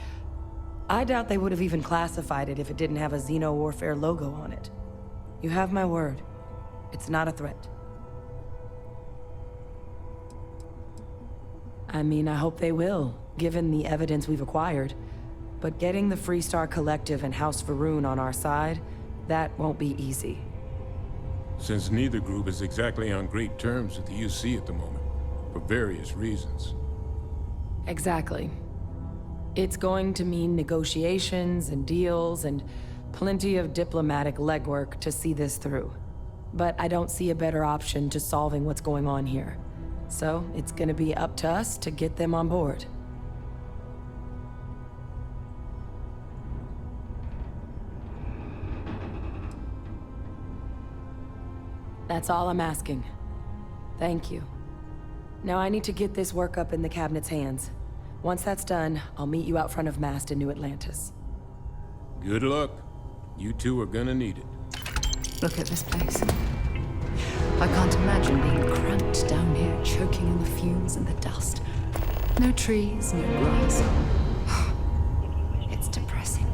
I doubt they would have even classified it if it didn't have a Xeno-Warfare logo on it. You have my word. It's not a threat. I mean, I hope they will, given the evidence we've acquired. But getting the Freestar Collective and House Varun on our side, that won't be easy. Since neither group is exactly on great terms with the UC at the moment, for various reasons. Exactly. It's going to mean negotiations and deals and plenty of diplomatic legwork to see this through. But I don't see a better option to solving what's going on here. So it's gonna be up to us to get them on board. That's all I'm asking. Thank you. Now I need to get this work up in the Cabinet's hands. Once that's done, I'll meet you out front of Mast in New Atlantis. Good luck. You two are gonna need it. Look at this place. I can't imagine being cramped down here, choking in the fumes and the dust. No trees, no grass. It's depressing.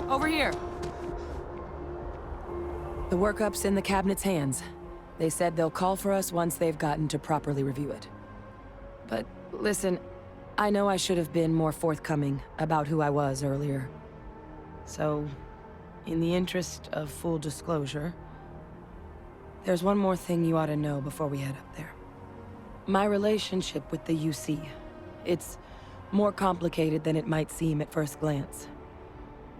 Over here. The workup's in the Cabinet's hands. They said they'll call for us once they've gotten to properly review it. But listen, I know I should have been more forthcoming about who I was earlier. So, in the interest of full disclosure, there's one more thing you ought to know before we head up there. My relationship with the UC, It's more complicated than it might seem at first glance.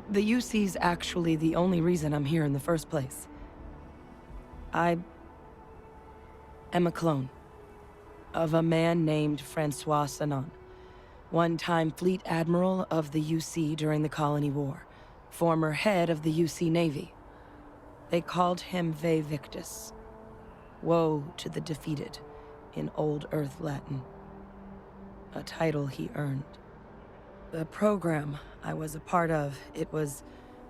The UC's actually the only reason I'm here in the first place. I am a clone of a man named Francois Sanon, one-time fleet admiral of the UC during the Colony War, former head of the UC Navy. They called him Ve Victus, woe to the defeated, in Old Earth Latin, a title he earned. The program I was a part of, it was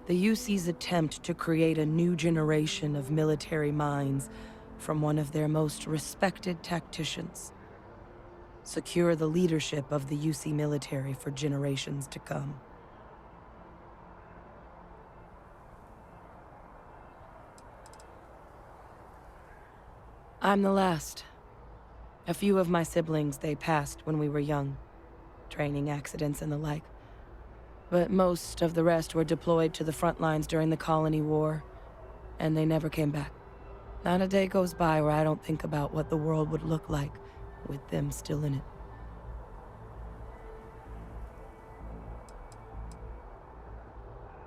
the UC's attempt to create a new generation of military minds from one of their most respected tacticians. Secure the leadership of the UC military for generations to come. I'm the last. A few of my siblings, they passed when we were young. Training accidents and the like. But most of the rest were deployed to the front lines during the Colony War, and they never came back. Not a day goes by where I don't think about what the world would look like with them still in it.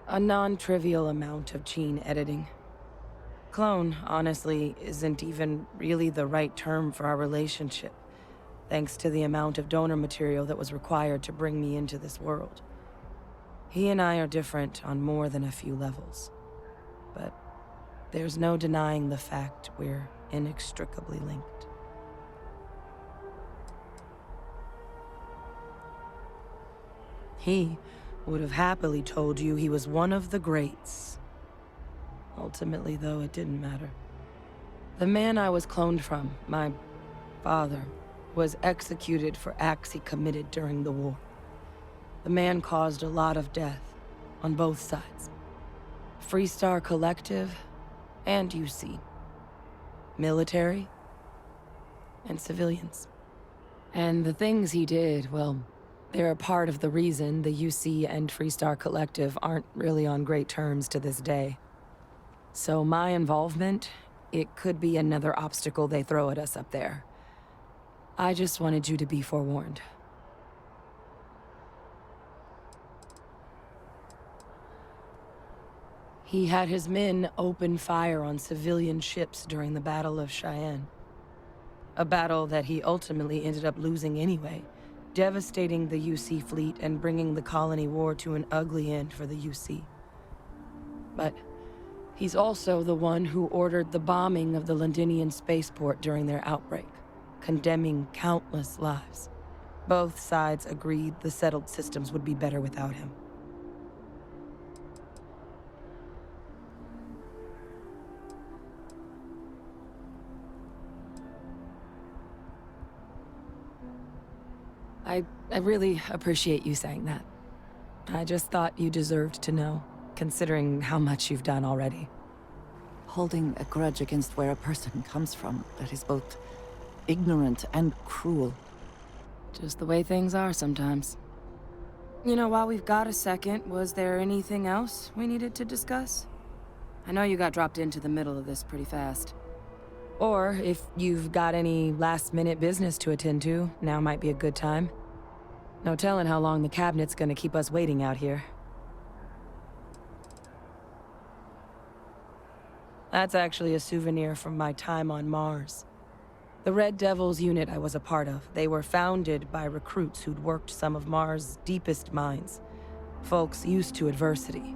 A non-trivial amount of gene editing. Clone, honestly, isn't even really the right term for our relationship, thanks to the amount of donor material that was required to bring me into this world. He and I are different on more than a few levels, but there's no denying the fact we're inextricably linked. He would have happily told you he was one of the greats. Ultimately, though, it didn't matter. The man I was cloned from, my father, was executed for acts he committed during the war. The man caused a lot of death on both sides. Freestar Collective and UC. Military and civilians. And the things he did, well, they're a part of the reason the UC and Freestar Collective aren't really on great terms to this day. So my involvement, it could be another obstacle they throw at us up there. I just wanted you to be forewarned. He had his men open fire on civilian ships during the Battle of Cheyenne. A battle that he ultimately ended up losing anyway, devastating the UC fleet and bringing the Colony War to an ugly end for the UC. But he's also the one who ordered the bombing of the Londinian spaceport during their outbreak, condemning countless lives. Both sides agreed the settled systems would be better without him. I really appreciate you saying that. I just thought you deserved to know, considering how much you've done already. Holding a grudge against where a person comes from, that is both ignorant and cruel. Just the way things are sometimes. You know, while we've got a second, was there anything else we needed to discuss? I know you got dropped into the middle of this pretty fast. Or if you've got any last-minute business to attend to, now might be a good time. No telling how long the cabinet's gonna keep us waiting out here. That's actually a souvenir from my time on Mars. The Red Devils unit I was a part of, they were founded by recruits who'd worked some of Mars' deepest mines. Folks used to adversity.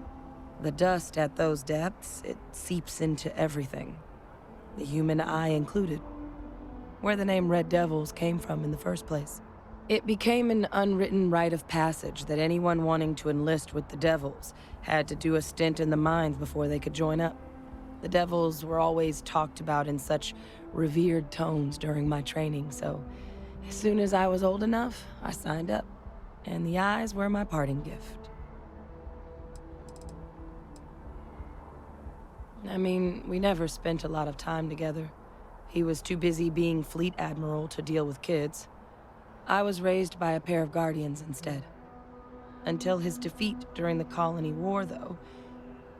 The dust at those depths, it seeps into everything. The human eye included. Where the name Red Devils came from in the first place. It became an unwritten rite of passage that anyone wanting to enlist with the Devils had to do a stint in the mines before they could join up. The Devils were always talked about in such revered tones during my training, so as soon as I was old enough, I signed up. And the eyes were my parting gift. I mean, we never spent a lot of time together. He was too busy being fleet admiral to deal with kids. I was raised by a pair of guardians instead. Until his defeat during the Colony War, though,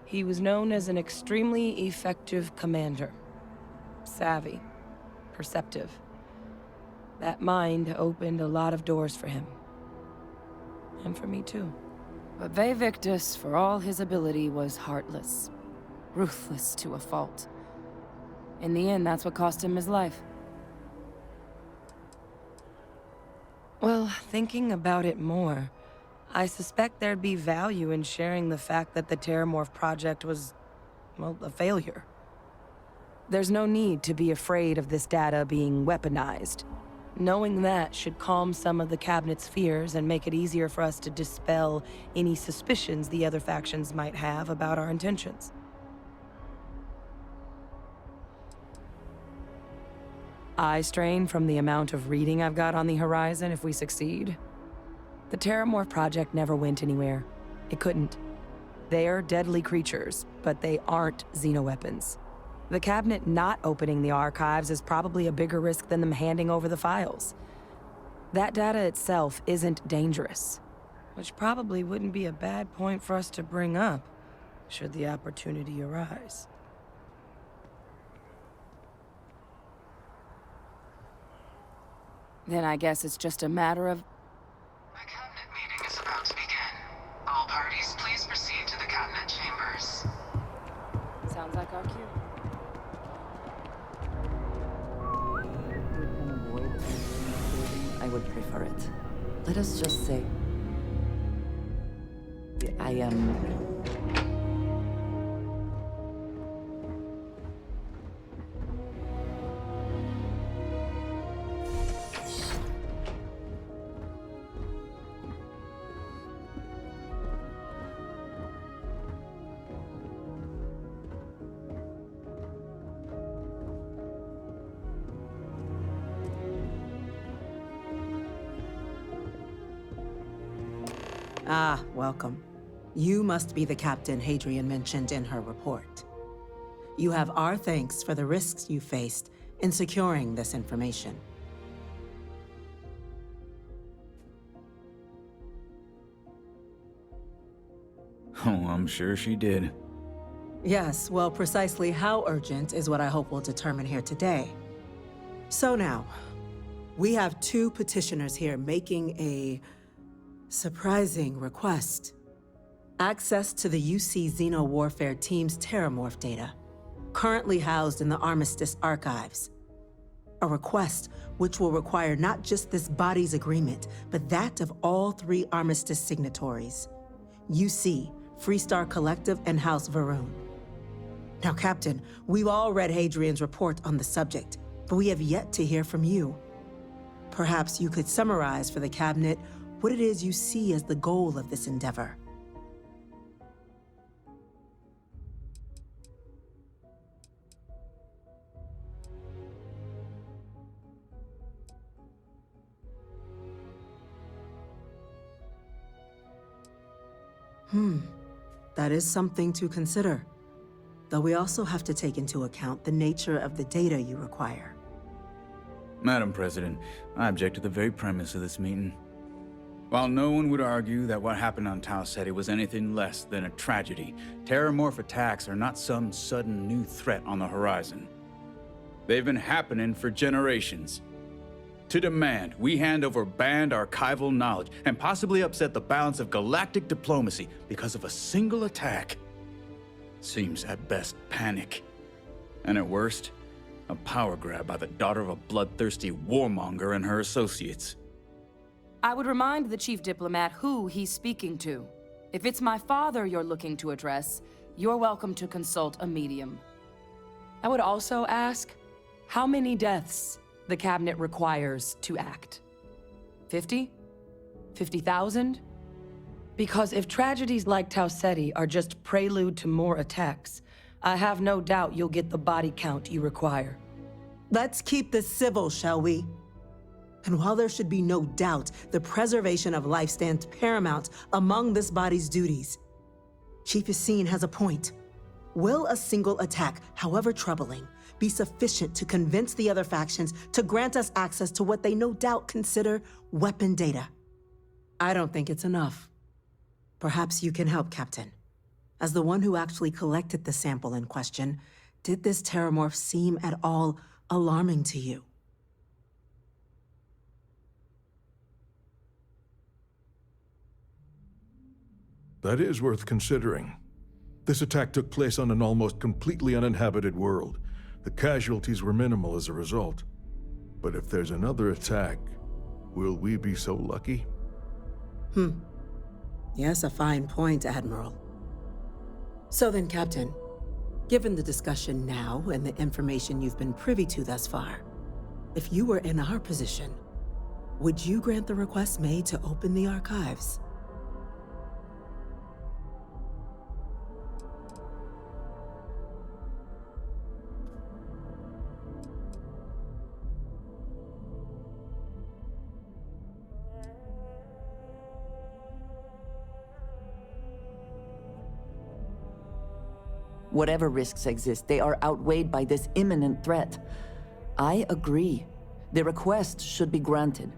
he was known as an extremely effective commander. Savvy. Perceptive. That mind opened a lot of doors for him, and for me too. But Victus, for all his ability, was heartless. Ruthless to a fault. In the end, that's what cost him his life. Well, thinking about it more, I suspect there'd be value in sharing the fact that the Terramorph project was, well, a failure. There's no need to be afraid of this data being weaponized. Knowing that should calm some of the Cabinet's fears and make it easier for us to dispel any suspicions the other factions might have about our intentions. Eye strain from the amount of reading I've got on the horizon if we succeed. The Terramorph project never went anywhere. It couldn't. They're deadly creatures, but they aren't xenoweapons. The Cabinet not opening the archives is probably a bigger risk than them handing over the files. That data itself isn't dangerous, which probably wouldn't be a bad point for us to bring up, should the opportunity arise. Then I guess it's just a matter of... The Cabinet meeting is about to begin. All parties, please proceed to the Cabinet chambers. Sounds like our cue. I would prefer it. Let us just say... I am... Ah, welcome. You must be the captain Hadrian mentioned in her report. You have our thanks for the risks you faced in securing this information. Oh, I'm sure she did. Yes, well, precisely how urgent is what I hope we'll determine here today. So now, we have two petitioners here making a surprising request. Access to the UC Xeno Warfare Team's Terramorph data, currently housed in the Armistice archives. A request which will require not just this body's agreement, but that of all three Armistice signatories. UC, Freestar Collective, and House Varun. Now, Captain, we've all read Hadrian's report on the subject, but we have yet to hear from you. Perhaps you could summarize for the Cabinet what it is you see as the goal of this endeavor. That is something to consider. Though we also have to take into account the nature of the data you require. Madam President, I object to the very premise of this meeting. While no one would argue that what happened on Tau Ceti was anything less than a tragedy, Terramorph attacks are not some sudden new threat on the horizon. They've been happening for generations. To demand we hand over banned archival knowledge and possibly upset the balance of galactic diplomacy because of a single attack seems at best panic. And at worst, a power grab by the daughter of a bloodthirsty warmonger and her associates. I would remind the Chief Diplomat who he's speaking to. If it's my father you're looking to address, you're welcome to consult a medium. I would also ask how many deaths the Cabinet requires to act. 50? 50,000? Because if tragedies like Tau Ceti are just prelude to more attacks, I have no doubt you'll get the body count you require. Let's keep this civil, shall we? And while there should be no doubt the preservation of life stands paramount among this body's duties, Chief Yassine has a point. Will a single attack, however troubling, be sufficient to convince the other factions to grant us access to what they no doubt consider weapon data? I don't think it's enough. Perhaps you can help, Captain. As the one who actually collected the sample in question, did this Terramorph seem at all alarming to you? That is worth considering. This attack took place on an almost completely uninhabited world. The casualties were minimal as a result. But if there's another attack, will we be so lucky? Yes, a fine point, Admiral. So then, Captain, given the discussion now and the information you've been privy to thus far, if you were in our position, would you grant the request made to open the archives? Whatever risks exist, they are outweighed by this imminent threat. I agree. The request should be granted.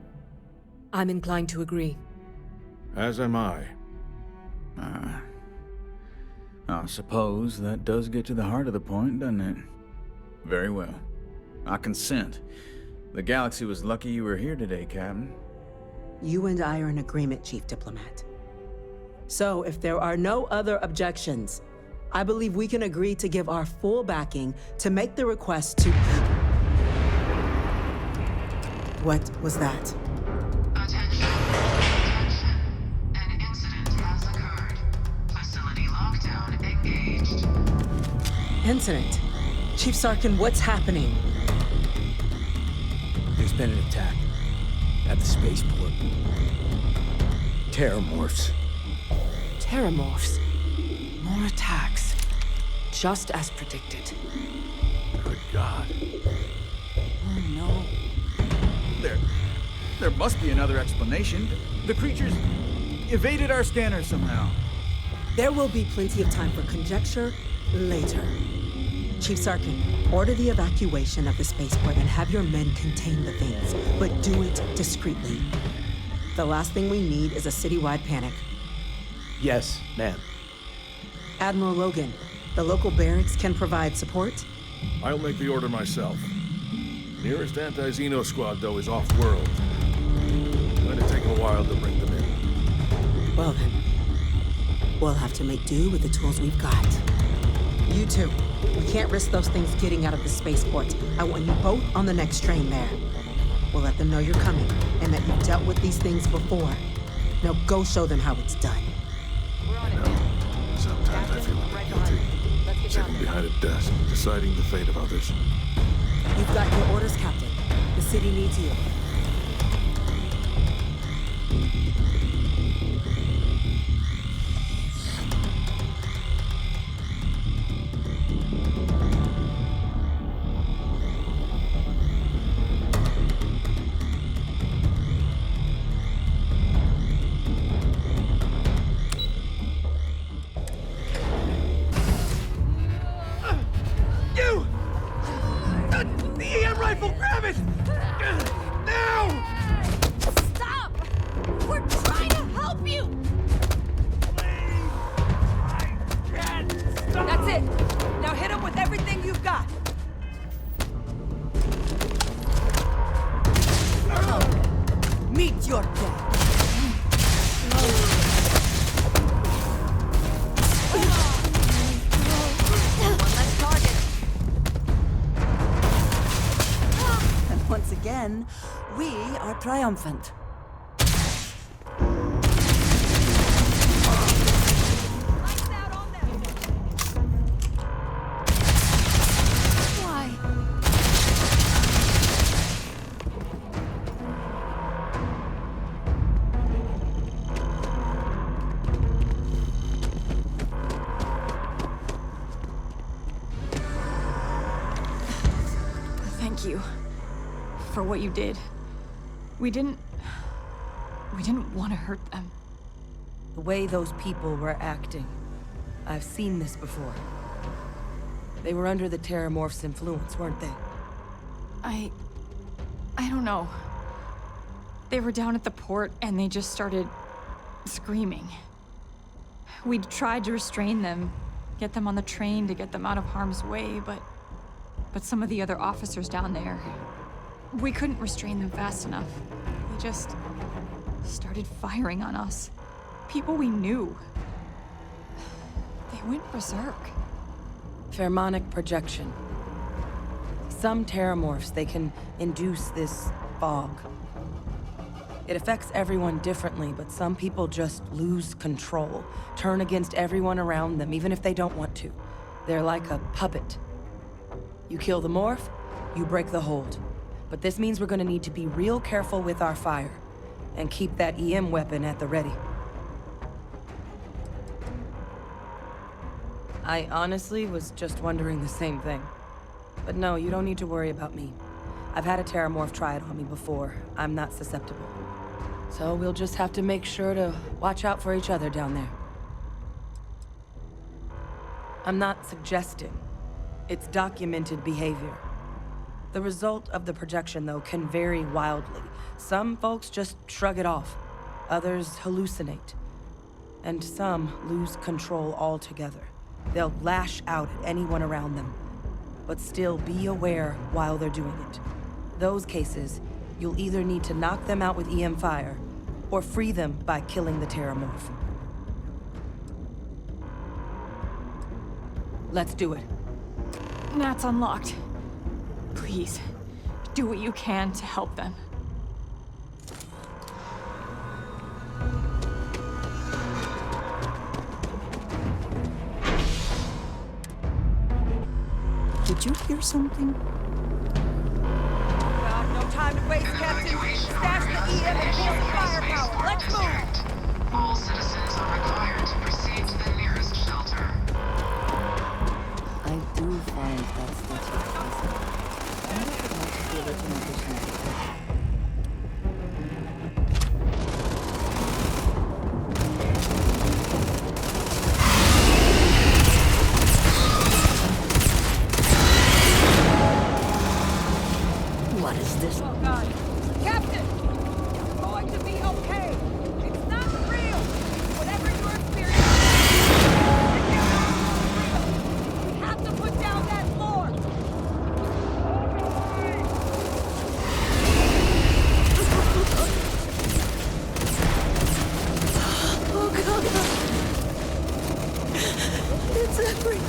I'm inclined to agree. As am I. I suppose that does get to the heart of the point, doesn't it? Very well. I consent. The galaxy was lucky you were here today, Captain. You and I are in agreement, Chief Diplomat. So, if there are no other objections, I believe we can agree to give our full backing to make the request to... What was that? Attention. Attention. An incident has occurred. Facility lockdown engaged. Incident? Chief Sarkin, what's happening? There's been an attack at the spaceport. Terramorphs. Terramorphs. More attacks. Just as predicted. Good God. Oh no. There must be another explanation. The creatures evaded our scanners somehow. There will be plenty of time for conjecture later. Chief Sarkin, order the evacuation of the spaceport and have your men contain the things, but do it discreetly. The last thing we need is a citywide panic. Yes, ma'am. Admiral Logan, the local barracks can provide support? I'll make the order myself. Nearest anti-Xeno squad, though, is off-world. Going to take a while to bring them in. Well then, we'll have to make do with the tools we've got. You two, we can't risk those things getting out of the spaceport. I want you both on the next train there. We'll let them know you're coming, and that you've dealt with these things before. Now go show them how it's done. Sometimes I feel a bit guilty. Sitting behind a desk, deciding the fate of others. You've got your orders, Captain. The city needs you. We are triumphant. Why? Thank you for what you did. We didn't want to hurt them. The way those people were acting, I've seen this before. They were under the Terramorph's influence, weren't they? I don't know. They were down at the port and they just started screaming. We tried to restrain them, get them on the train to get them out of harm's way, but some of the other officers down there, we couldn't restrain them fast enough. They just started firing on us. People we knew. went berserk? Pheromonic projection. Some terramorphs, they can induce this fog. It affects everyone differently, but some people just lose control, turn against everyone around them, even if they don't want to. They're like a puppet. You kill the morph, you break the hold. But this means we're gonna need to be real careful with our fire, and keep that EM weapon at the ready. I honestly was just wondering the same thing. But no, you don't need to worry about me. I've had a terramorph try it on me before. I'm not susceptible. So we'll just have to make sure to watch out for each other down there. I'm not suggesting. It's documented behavior. The result of the projection, though, can vary wildly. Some folks just shrug it off. Others hallucinate. And some lose control altogether. They'll lash out at anyone around them, but still be aware while they're doing it. Those cases, you'll either need to knock them out with EM fire, or free them by killing the terramorph. Let's do it. Nat's unlocked. Please, do what you can to help them. Did you hear something? God, no time to waste, Captain. Stash the EM and pull the firepower. Let's move! All citizens are required to proceed to the nearest shelter. I do find that statue impressive. I wonder if it matches the original vision of the book. What is this? Oh, God. Captain! You're going to be okay. It's not real. Whatever you're experiencing, we have to put down that floor. Oh, God. It's everywhere.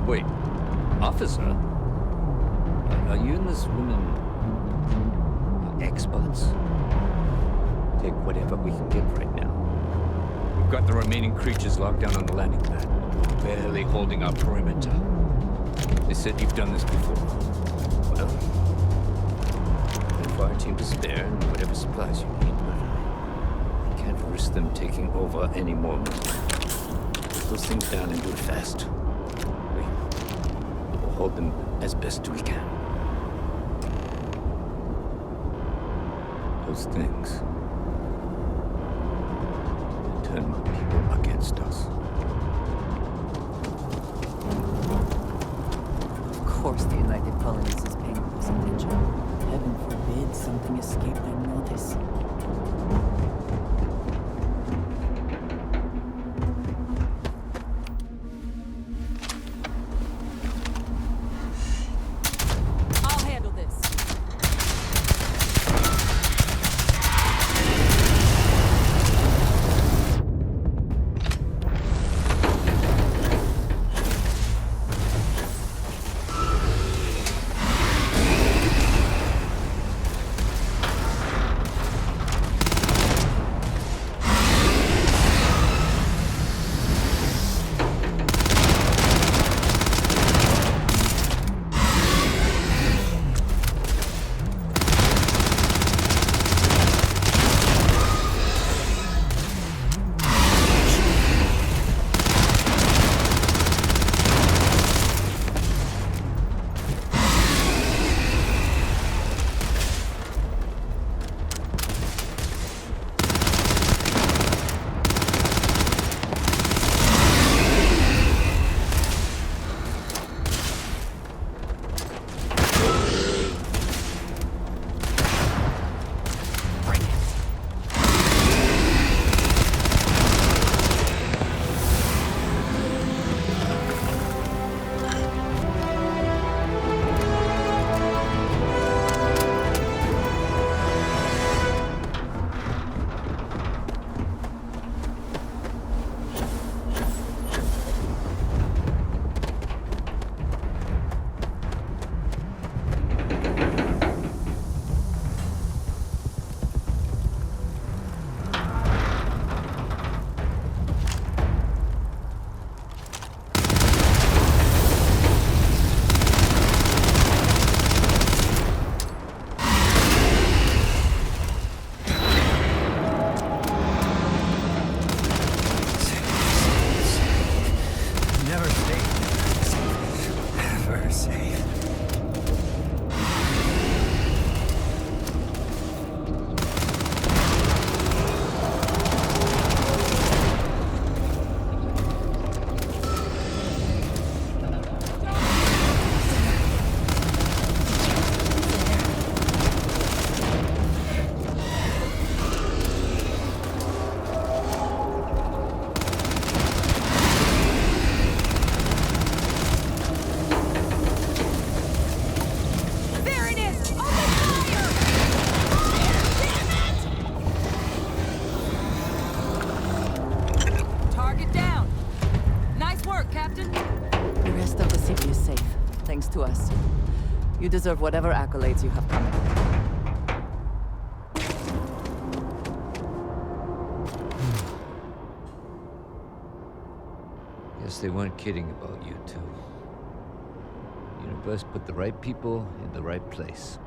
Wait, officer? Are you and this woman experts? Take whatever we can get right now. We've got the remaining creatures locked down on the landing pad, barely holding our perimeter. They said you've done this before. Well, if our team to spare and whatever supplies you need, but I can't risk them taking over any more. Put those things down and do it fast. We'll hold them as best we can. Those things turn my people against us. Of course the United Colonies is paying for this attention. Heaven forbid something escape their notice. I'll handle this. city is safe, thanks to us. You deserve whatever accolades you have coming. Guess they weren't kidding about you two. Universe put the right people in the right place.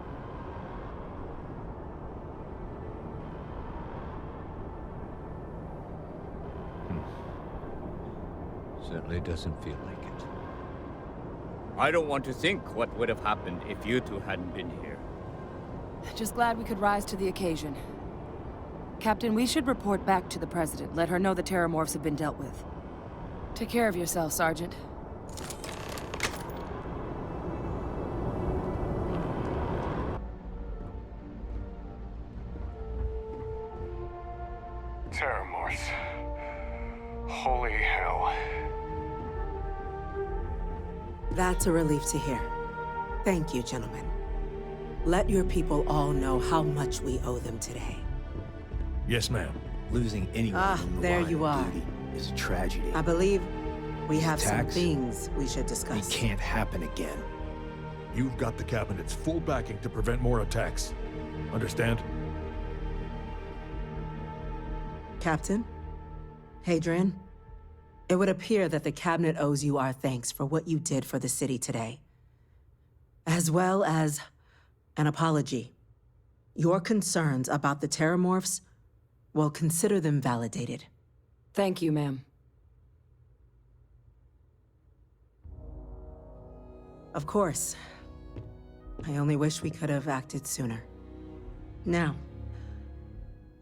Certainly doesn't feel like it. I don't want to think what would have happened if you two hadn't been here. Just glad we could rise to the occasion. Captain, we should report back to the President. Let her know the Terramorphs have been dealt with. Take care of yourself, Sergeant. Terramorphs. Holy hell. That's a relief to hear. Thank you, gentlemen. Let your people all know how much we owe them today. Yes, ma'am. Losing anyone in the there line you of are. duty is a tragedy. I believe we have some attacks, things we should discuss. They can't happen again. You've got the Cabinet's full backing to prevent more attacks. Understand? Captain? Hadrian? It would appear that the Cabinet owes you our thanks for what you did for the city today. As well as an apology. Your concerns about the Terramorphs, well, consider them validated. Thank you, ma'am. Of course. I only wish we could have acted sooner. Now,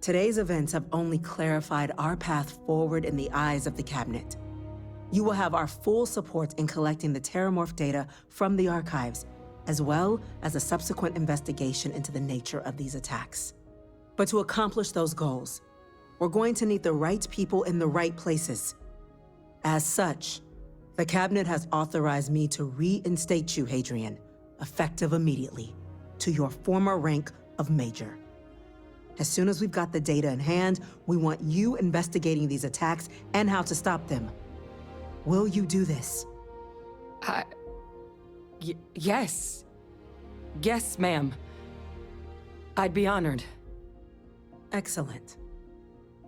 today's events have only clarified our path forward in the eyes of the Cabinet. You will have our full support in collecting the Terramorph data from the archives, as well as a subsequent investigation into the nature of these attacks. But to accomplish those goals, we're going to need the right people in the right places. As such, the Cabinet has authorized me to reinstate you, Hadrian, effective immediately, to your former rank of Major. As soon as we've got the data in hand, we want you investigating these attacks and how to stop them. Will you do this? Yes. Yes, ma'am. I'd be honored. Excellent.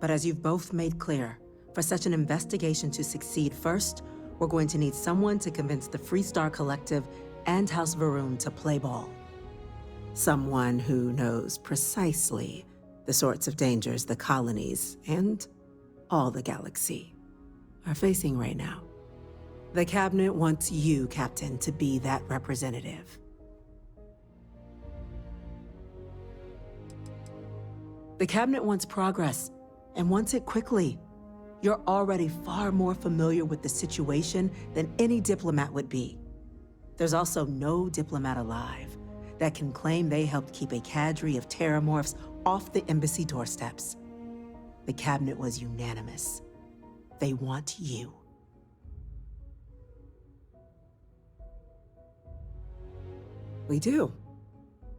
But as you've both made clear, for such an investigation to succeed first, we're going to need someone to convince the Freestar Collective and House Varun to play ball. Someone who knows precisely the sorts of dangers the colonies and all the galaxy are facing right now. The Cabinet wants you, Captain, to be that representative. The Cabinet wants progress, and wants it quickly. You're already far more familiar with the situation than any diplomat would be. There's also no diplomat alive that can claim they helped keep a cadre of Terramorphs off the embassy doorsteps. The Cabinet was unanimous. They want you. We do.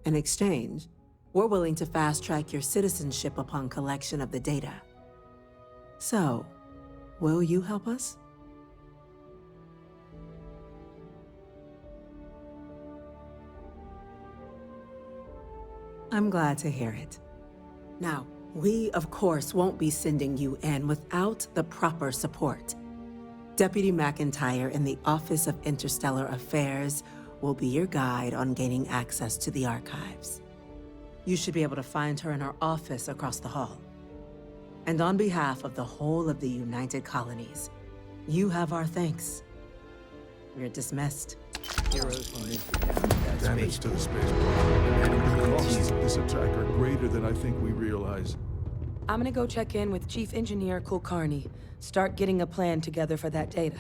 In exchange, we're willing to fast-track your citizenship upon collection of the data. So, will you help us? I'm glad to hear it. Now, we, of course, won't be sending you in without the proper support. Deputy McIntyre in the Office of Interstellar Affairs will be your guide on gaining access to the archives. You should be able to find her in her office across the hall. And on behalf of the whole of the United Colonies, you have our thanks. You're dismissed. Heroes will move down that Damage space to the spaceport. And the costs of this attack are greater than I think we realize. I'm gonna go check in with Chief Engineer Kulkarni. Start getting a plan together for that data.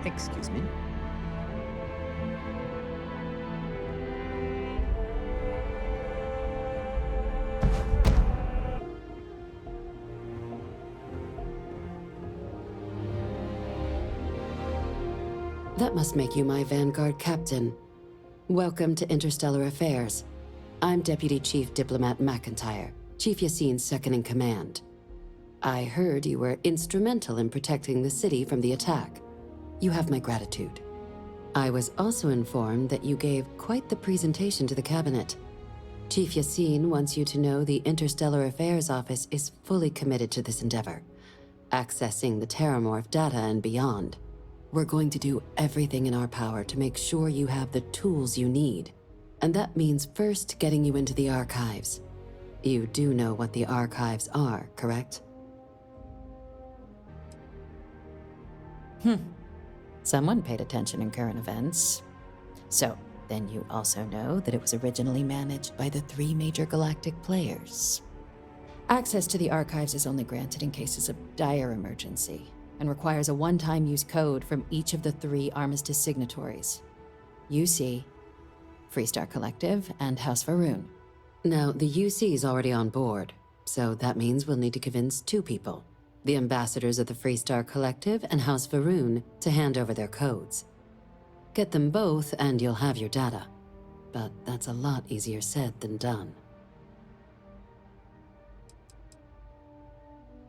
Excuse me? That must make you my Vanguard captain. Welcome to Interstellar Affairs. I'm Deputy Chief Diplomat McIntyre, Chief Yassine's second-in-command. I heard you were instrumental in protecting the city from the attack. You have my gratitude. I was also informed that you gave quite the presentation to the cabinet. Chief Yassine wants you to know the Interstellar Affairs Office is fully committed to this endeavor, accessing the Terramorph data and beyond. We're going to do everything in our power to make sure you have the tools you need. And that means first getting you into the archives. You do know what the archives are, correct? Someone paid attention in current events. So, then you also know that it was originally managed by the 3 major galactic players. Access to the archives is only granted in cases of dire emergency, and requires a one-time use code from each of the 3 Armistice signatories. UC, Freestar Collective, and House Varun. Now, the UC is already on board, so that means we'll need to convince 2 people. The ambassadors of the Freestar Collective and House Varun to hand over their codes. Get them both and you'll have your data. But that's a lot easier said than done.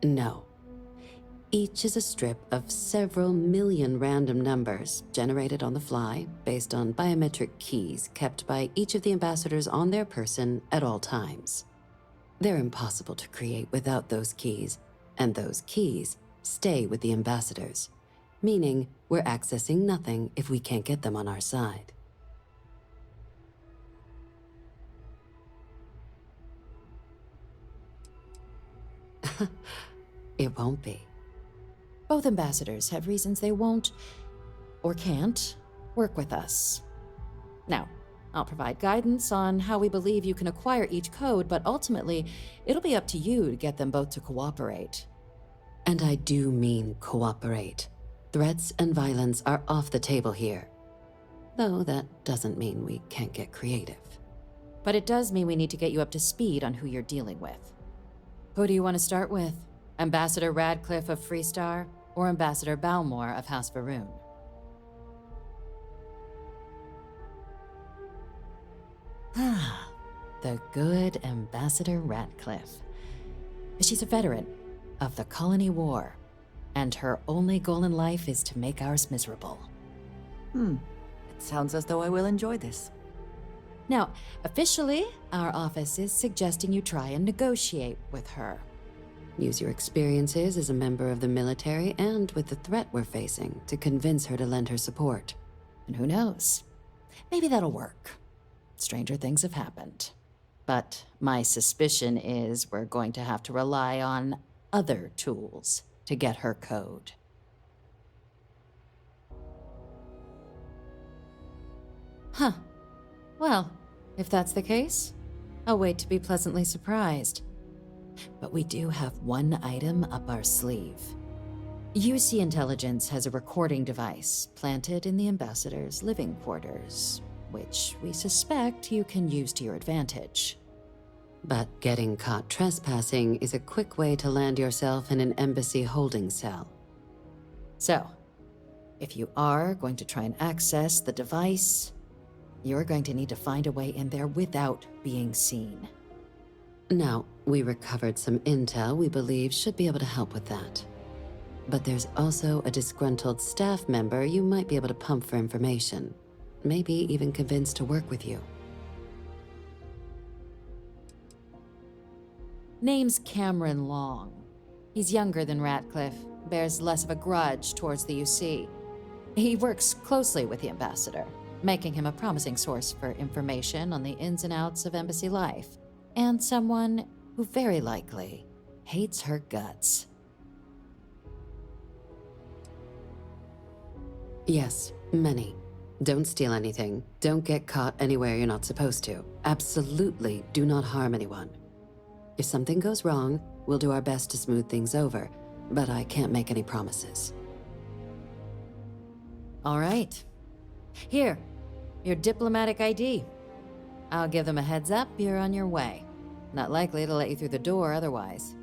No. Each is a strip of several million random numbers generated on the fly based on biometric keys kept by each of the ambassadors on their person at all times. They're impossible to create without those keys, and those keys stay with the ambassadors, meaning we're accessing nothing if we can't get them on our side. It won't be. Both ambassadors have reasons they won't, or can't, work with us. Now, I'll provide guidance on how we believe you can acquire each code, but ultimately, it'll be up to you to get them both to cooperate. And I do mean cooperate. Threats and violence are off the table here. Though that doesn't mean we can't get creative. But it does mean we need to get you up to speed on who you're dealing with. Who do you want to start with? Ambassador Radcliffe of Freestar, or Ambassador Balmore of House Varun? The good Ambassador Radcliffe. She's a veteran of the Colony War, and her only goal in life is to make ours miserable. It sounds as though I will enjoy this. Now, officially, our office is suggesting you try and negotiate with her. Use your experiences as a member of the military and with the threat we're facing to convince her to lend her support. And who knows? Maybe that'll work. Stranger things have happened. But my suspicion is we're going to have to rely on other tools to get her code. Huh. Well, if that's the case, I'll wait to be pleasantly surprised. But we do have one item up our sleeve. UC Intelligence has a recording device planted in the ambassador's living quarters, which we suspect you can use to your advantage. But getting caught trespassing is a quick way to land yourself in an embassy holding cell. So, if you are going to try and access the device, you're going to need to find a way in there without being seen. Now, we recovered some intel we believe should be able to help with that. But there's also a disgruntled staff member you might be able to pump for information. Maybe even convince to work with you. Name's Cameron Long. He's younger than Ratcliffe, bears less of a grudge towards the UC. He works closely with the ambassador, making him a promising source for information on the ins and outs of embassy life, and someone who very likely hates her guts. Yes, many. Don't steal anything. Don't get caught anywhere you're not supposed to. Absolutely do not harm anyone. If something goes wrong, we'll do our best to smooth things over, but I can't make any promises. All right. Here, your diplomatic ID. I'll give them a heads up you're on your way. Not likely to let you through the door otherwise.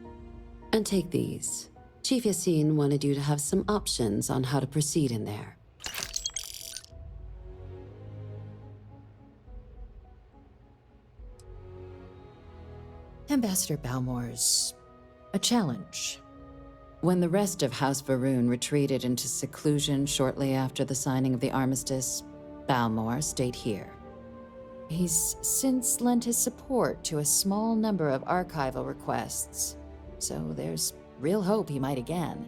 And take these. Chief Yassine wanted you to have some options on how to proceed in there. Ambassador Balmore's a challenge. When the rest of House Varun retreated into seclusion shortly after the signing of the armistice, Balmore stayed here. He's since lent his support to a small number of archival requests, so there's real hope he might again.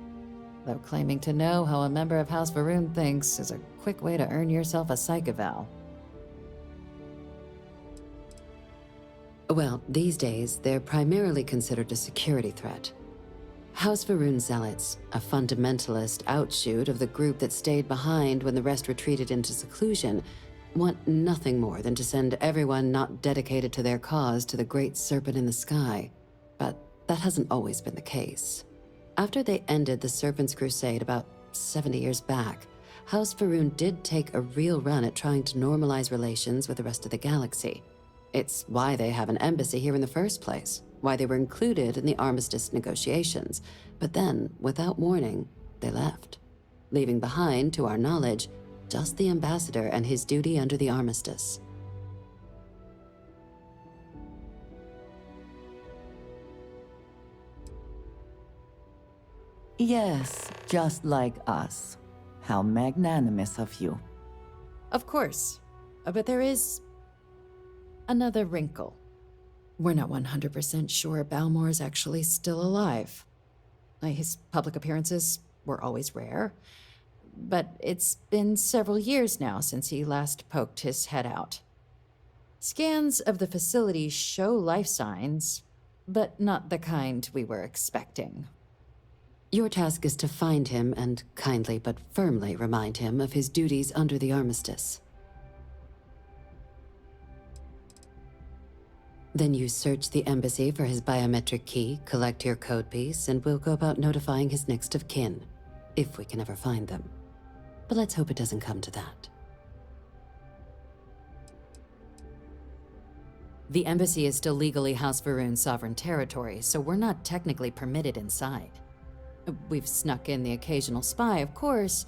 Though claiming to know how a member of House Varun thinks is a quick way to earn yourself a psych eval. Well, these days, they're primarily considered a security threat. House Varun Zealots, a fundamentalist outshoot of the group that stayed behind when the rest retreated into seclusion, want nothing more than to send everyone not dedicated to their cause to the great serpent in the sky. But that hasn't always been the case. After they ended the Serpent's Crusade about 70 years back, House Varun did take a real run at trying to normalize relations with the rest of the galaxy. It's why they have an embassy here in the first place, why they were included in the armistice negotiations. But then, without warning, they left, leaving behind, to our knowledge, just the ambassador and his duty under the armistice. Yes, just like us. How magnanimous of you. Of course, but there is another wrinkle. We're not 100% sure Balmore's actually still alive. His public appearances were always rare, but it's been several years now since he last poked his head out. Scans of the facility show life signs, but not the kind we were expecting. Your task is to find him and kindly but firmly remind him of his duties under the armistice. Then you search the embassy for his biometric key, collect your code piece, and we'll go about notifying his next of kin, if we can ever find them. But let's hope it doesn't come to that. The embassy is still legally House Varun's sovereign territory, so we're not technically permitted inside. We've snuck in the occasional spy, of course,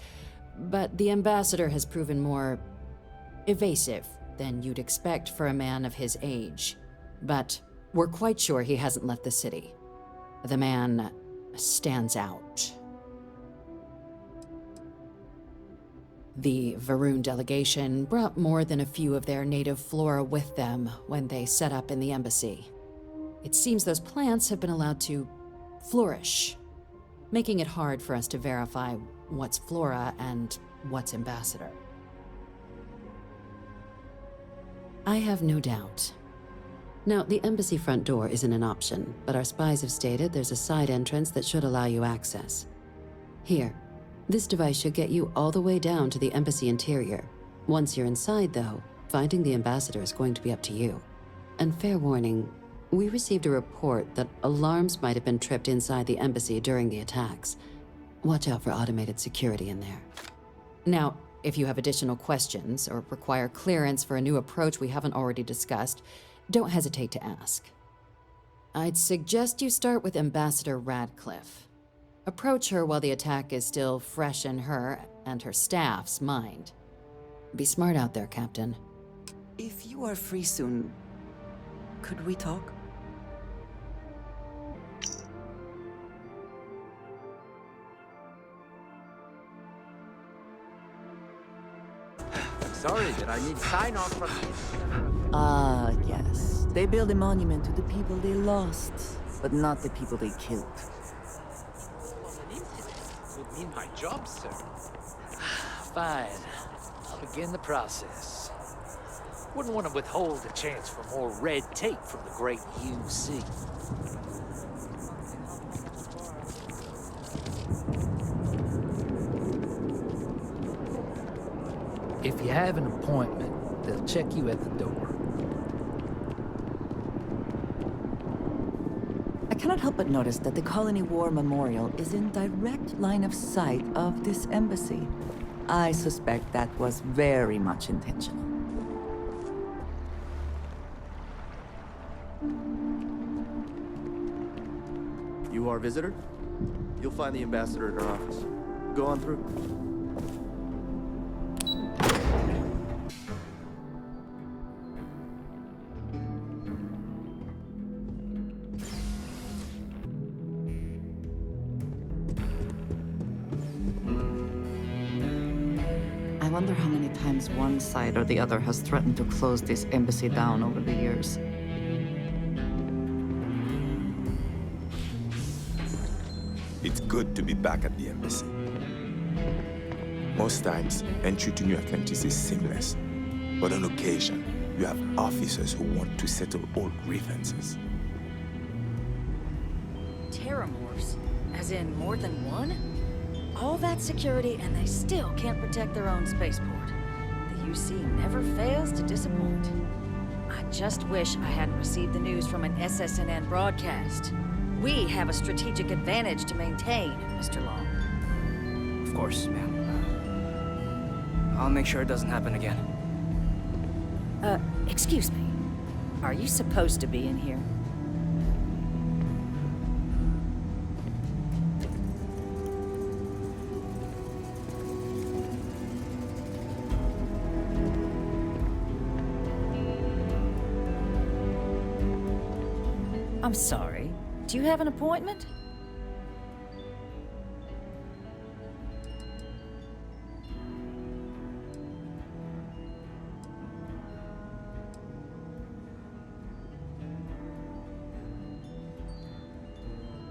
but the ambassador has proven more evasive than you'd expect for a man of his age. But we're quite sure he hasn't left the city. The man stands out. The Varun delegation brought more than a few of their native flora with them when they set up in the embassy. It seems those plants have been allowed to flourish, making it hard for us to verify what's flora and what's ambassador. I have no doubt. Now, the embassy front door isn't an option, but our spies have stated there's a side entrance that should allow you access. Here, this device should get you all the way down to the embassy interior. Once you're inside, though, finding the ambassador is going to be up to you. And fair warning, we received a report that alarms might have been tripped inside the embassy during the attacks. Watch out for automated security in there. Now, if you have additional questions or require clearance for a new approach we haven't already discussed, don't hesitate to ask. I'd suggest you start with Ambassador Radcliffe. Approach her while the attack is still fresh in her and her staff's mind. Be smart out there, Captain. If you are free soon, could we talk? Sorry that I need sign-off from you. Ah, yes. They build a monument to the people they lost, but not the people they killed. Would mean my job, sir. Fine. I'll begin the process. Wouldn't want to withhold the chance for more red tape from the great UC. If you have an appointment, they'll check you at the door. I cannot help but notice that the Colony War Memorial is in direct line of sight of this embassy. I suspect that was very much intentional. You our visitor? You'll find the ambassador at our office. Go on through. wonder how many times one side or the other has threatened to close this embassy down over the years. It's good to be back at the embassy. Most times, entry to New Atlantis is seamless. But on occasion, you have officers who want to settle old grievances. Terramorphs? As in more than one? All that security and they still can't protect their own spaceport. The UC never fails to disappoint. I just wish I hadn't received the news from an SSNN broadcast. We have a strategic advantage to maintain, Mr. Long. Of course, ma'am. I'll make sure it doesn't happen again. Excuse me. Are you supposed to be in here? I'm sorry. Do you have an appointment?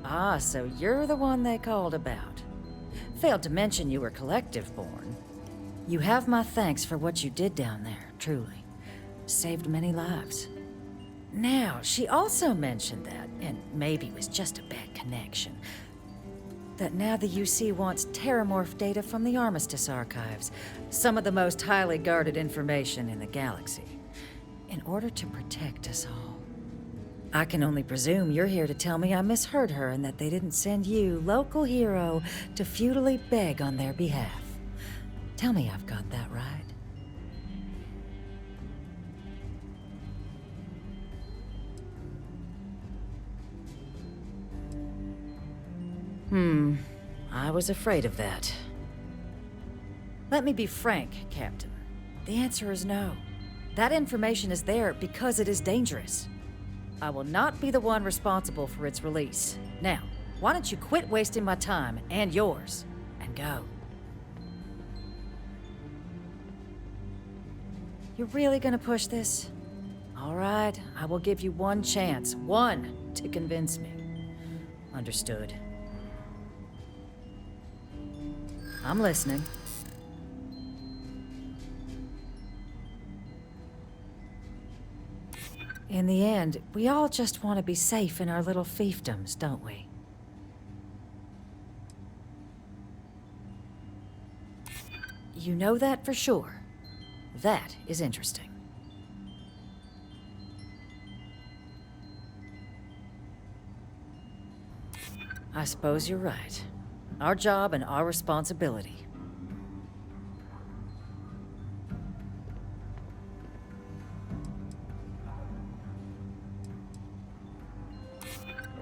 Ah, so you're the one they called about. Failed to mention you were collective-born. You have my thanks for what you did down there, truly. Saved many lives. Now, she also mentioned that, and maybe it was just a bad connection, that now the UC wants Terramorph data from the Armistice archives, some of the most highly guarded information in the galaxy, in order to protect us all. I can only presume you're here to tell me I misheard her and that they didn't send you, local hero, to futilely beg on their behalf. Tell me I've got that right. I was afraid of that. Let me be frank, Captain. The answer is no. That information is there because it is dangerous. I will not be the one responsible for its release. Now, why don't you quit wasting my time and yours, and go? You're really gonna push this? All right, I will give you one chance, one, to convince me. Understood. I'm listening. In the end, we all just want to be safe in our little fiefdoms, don't we? You know that for sure. That is interesting. I suppose you're right. Our job and our responsibility.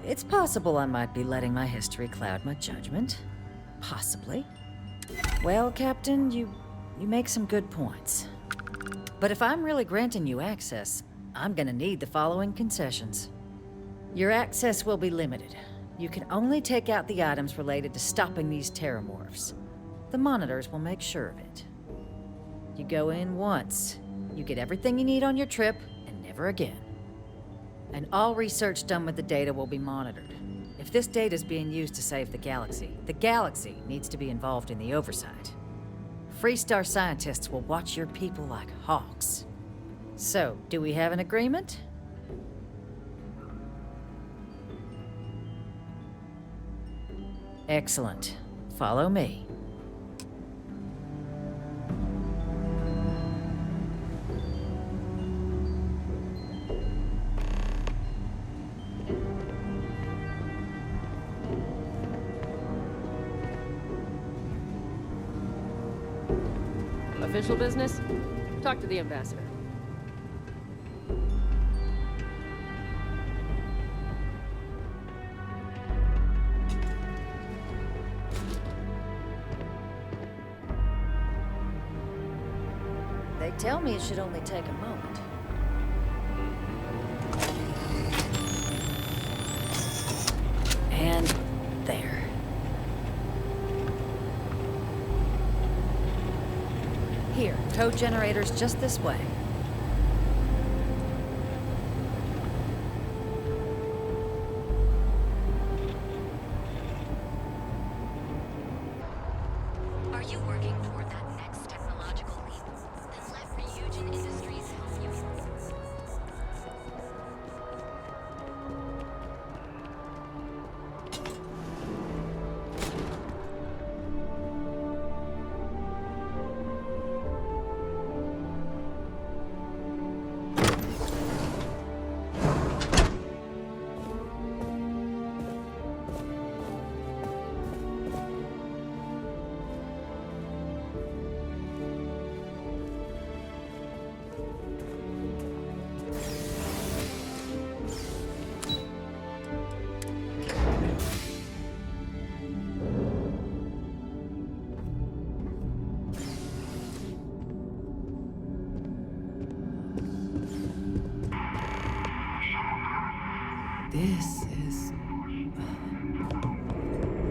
It's possible I might be letting my history cloud my judgment. Possibly. Well, Captain, you make some good points. But if I'm really granting you access, I'm gonna need the following concessions. Your access will be limited. You can only take out the items related to stopping these terramorphs. The monitors will make sure of it. You go in once. You get everything you need on your trip, and never again. And all research done with the data will be monitored. If this data is being used to save the galaxy needs to be involved in the oversight. Freestar scientists will watch your people like hawks. So, do we have an agreement? Excellent. Follow me. Official business? Talk to the ambassador. They tell me it should only take a moment. And there. code generator's just this way. Are you working toward that next technological leap? Then let Ryujin Industries help you.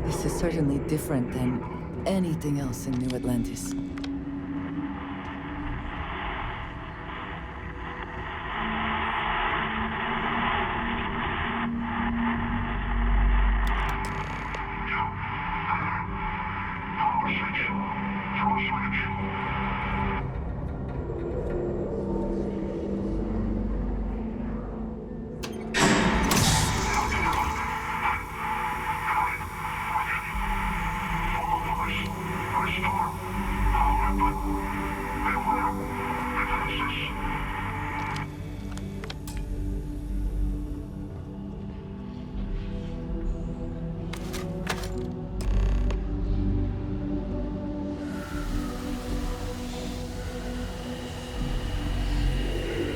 This is certainly different than anything else in New Atlantis.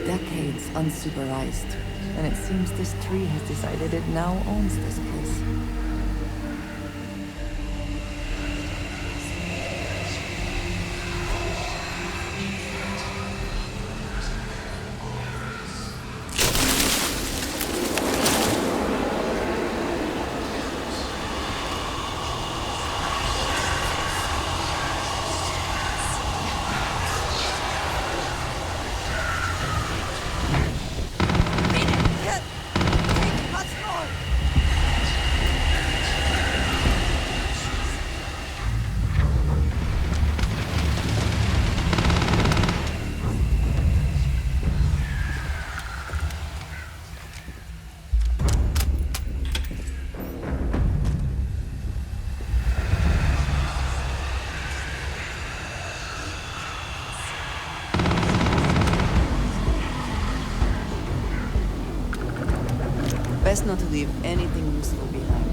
Decades unsupervised, and it seems this tree has decided it now owns this place. Best not to leave anything useful behind.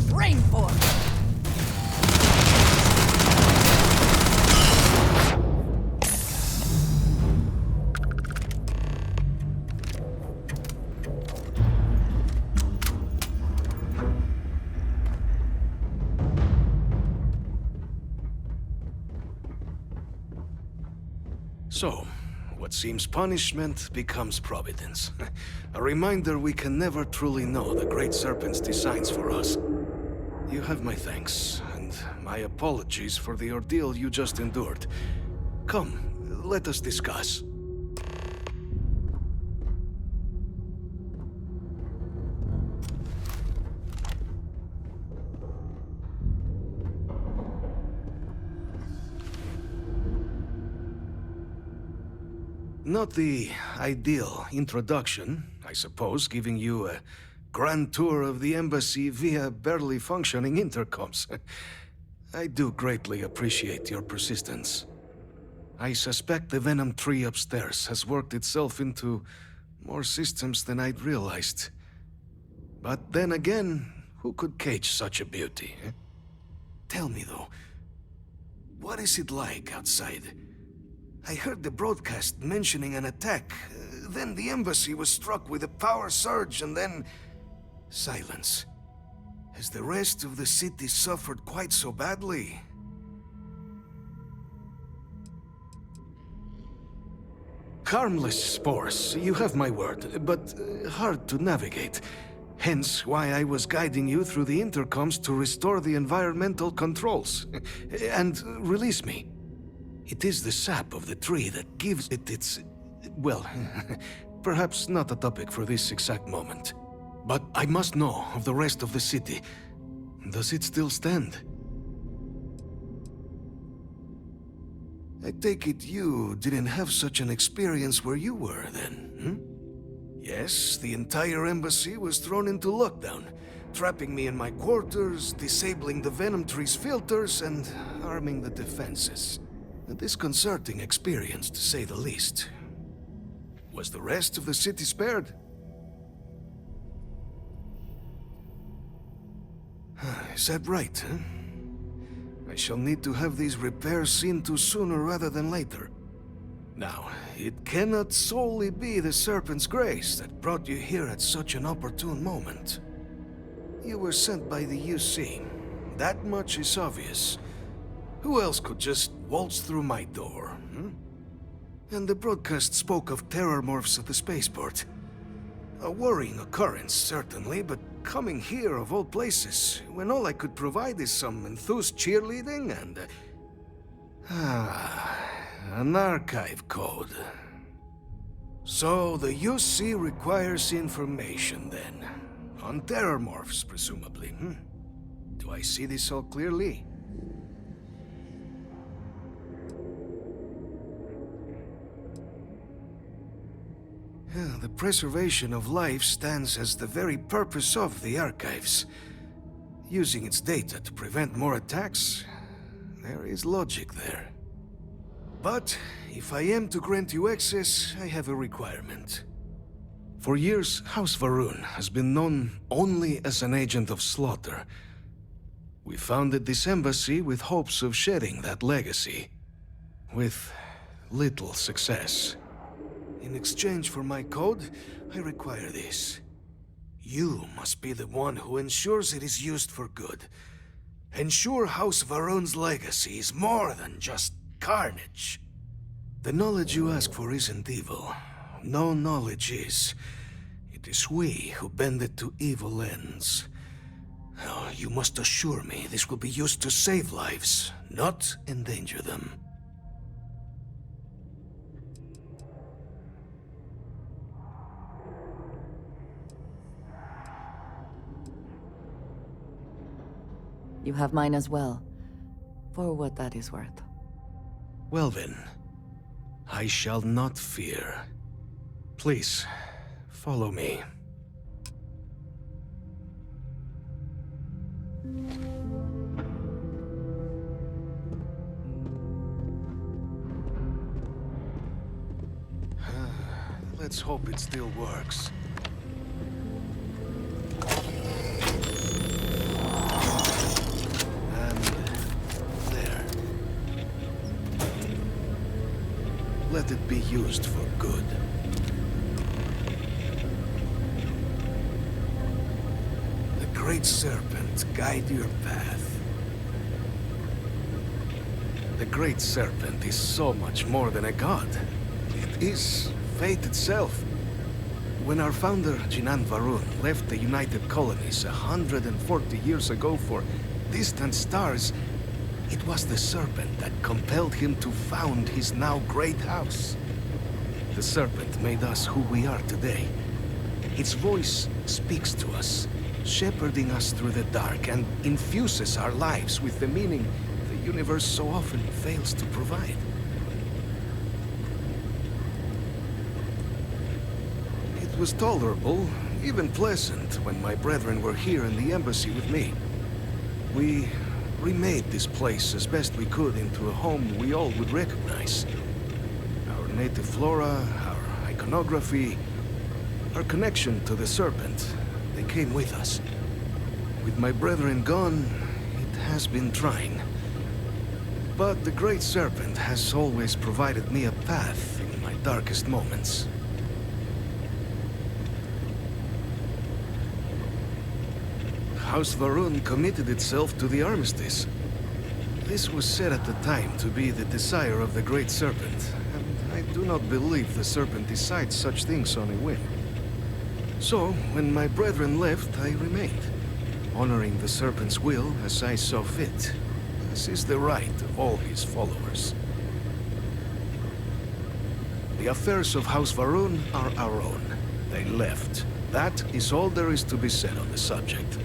Train for it. So, what seems punishment becomes providence. A reminder we can never truly know the Great Serpent's designs for us. You have my thanks, and my apologies for the ordeal you just endured. Come, let us discuss. Not the ideal introduction, I suppose, giving you a grand tour of the embassy via barely functioning intercoms. I do greatly appreciate your persistence. I suspect the Venom tree upstairs has worked itself into more systems than I'd realized. But then again, who could cage such a beauty? Eh? Tell me though, what is it like outside? I heard the broadcast mentioning an attack. Then the embassy was struck with a power surge, and then silence. Has the rest of the city suffered quite so badly? Harmless spores, you have my word, but hard to navigate. Hence why I was guiding you through the intercoms to restore the environmental controls. And release me. It is the sap of the tree that gives it its... well, perhaps not a topic for this exact moment. But I must know of the rest of the city. Does it still stand? I take it you didn't have such an experience where you were, then, hmm? Yes, the entire embassy was thrown into lockdown, trapping me in my quarters, disabling the Venom tree's filters, and arming the defenses. A disconcerting experience, to say the least. Was the rest of the city spared? Is that right, huh? I shall need to have these repairs seen to sooner rather than later. Now, it cannot solely be the Serpent's grace that brought you here at such an opportune moment. You were sent by the UC. That much is obvious. Who else could just waltz through my door, hmm? And the broadcast spoke of terror morphs at the spaceport. A worrying occurrence, certainly, but coming here of all places, when all I could provide is some enthused cheerleading and... an archive code. So the UC requires information, then. On terror morphs, presumably, hmm? Do I see this all clearly? The preservation of life stands as the very purpose of the archives. Using its data to prevent more attacks, there is logic there. But if I am to grant you access, I have a requirement. For years, House Varun has been known only as an agent of slaughter. We founded this embassy with hopes of shedding that legacy, with little success. In exchange for my code, I require this. You must be the one who ensures it is used for good. Ensure House Varun's legacy is more than just carnage. The knowledge you ask for isn't evil. No knowledge is. It is we who bend it to evil ends. Oh, you must assure me this will be used to save lives, not endanger them. You have mine as well, for what that is worth. Well then, I shall not fear. Please, follow me. Let's hope it still works. And there. Let it be used for good. The Great Serpent guide your path. The Great Serpent is so much more than a god. It is fate itself. When our founder, Jinan Varun, left the United Colonies 140 years ago for distant stars, it was the Serpent that compelled him to found his now great house. The Serpent made us who we are today. Its voice speaks to us, shepherding us through the dark, and infuses our lives with the meaning the universe so often fails to provide. It was tolerable, even pleasant, when my brethren were here in the embassy with me. We remade this place as best we could into a home we all would recognize. Our native flora, our iconography, our connection to the Serpent, they came with us. With my brethren gone, it has been trying. But the Great Serpent has always provided me a path in my darkest moments. House Varun committed itself to the armistice. This was said at the time to be the desire of the Great Serpent, and I do not believe the Serpent decides such things on a whim. So, when my brethren left, I remained, honoring the Serpent's will as I saw fit, as is the right of all his followers. The affairs of House Varun are our own. They left. That is all there is to be said on the subject.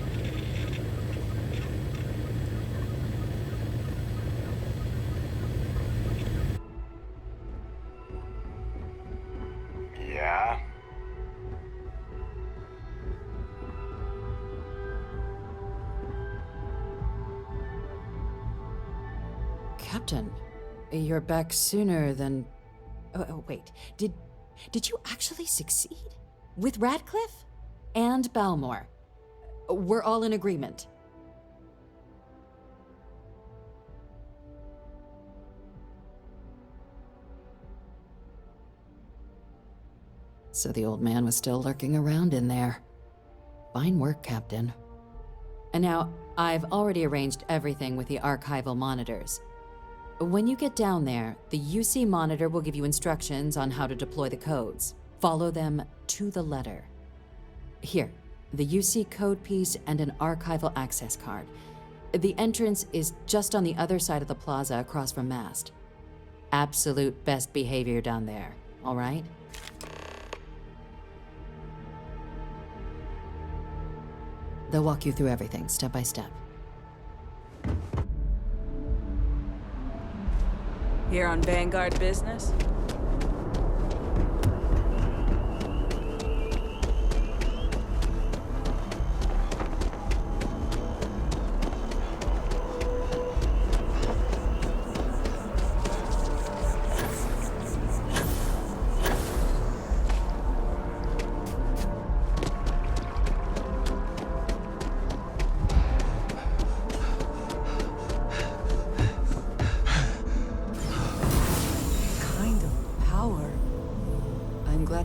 Yeah? Captain, you're back sooner than... Oh, wait. Did you actually succeed? With Radcliffe? And Balmore? We're all in agreement. So the old man was still lurking around in there. Fine work, Captain. And now, I've already arranged everything with the archival monitors. When you get down there, the UC monitor will give you instructions on how to deploy the codes. Follow them to the letter. Here, the UC code piece and an archival access card. The entrance is just on the other side of the plaza across from Mast. Absolute best behavior down there, all right? They'll walk you through everything, step by step. Here on Vanguard business?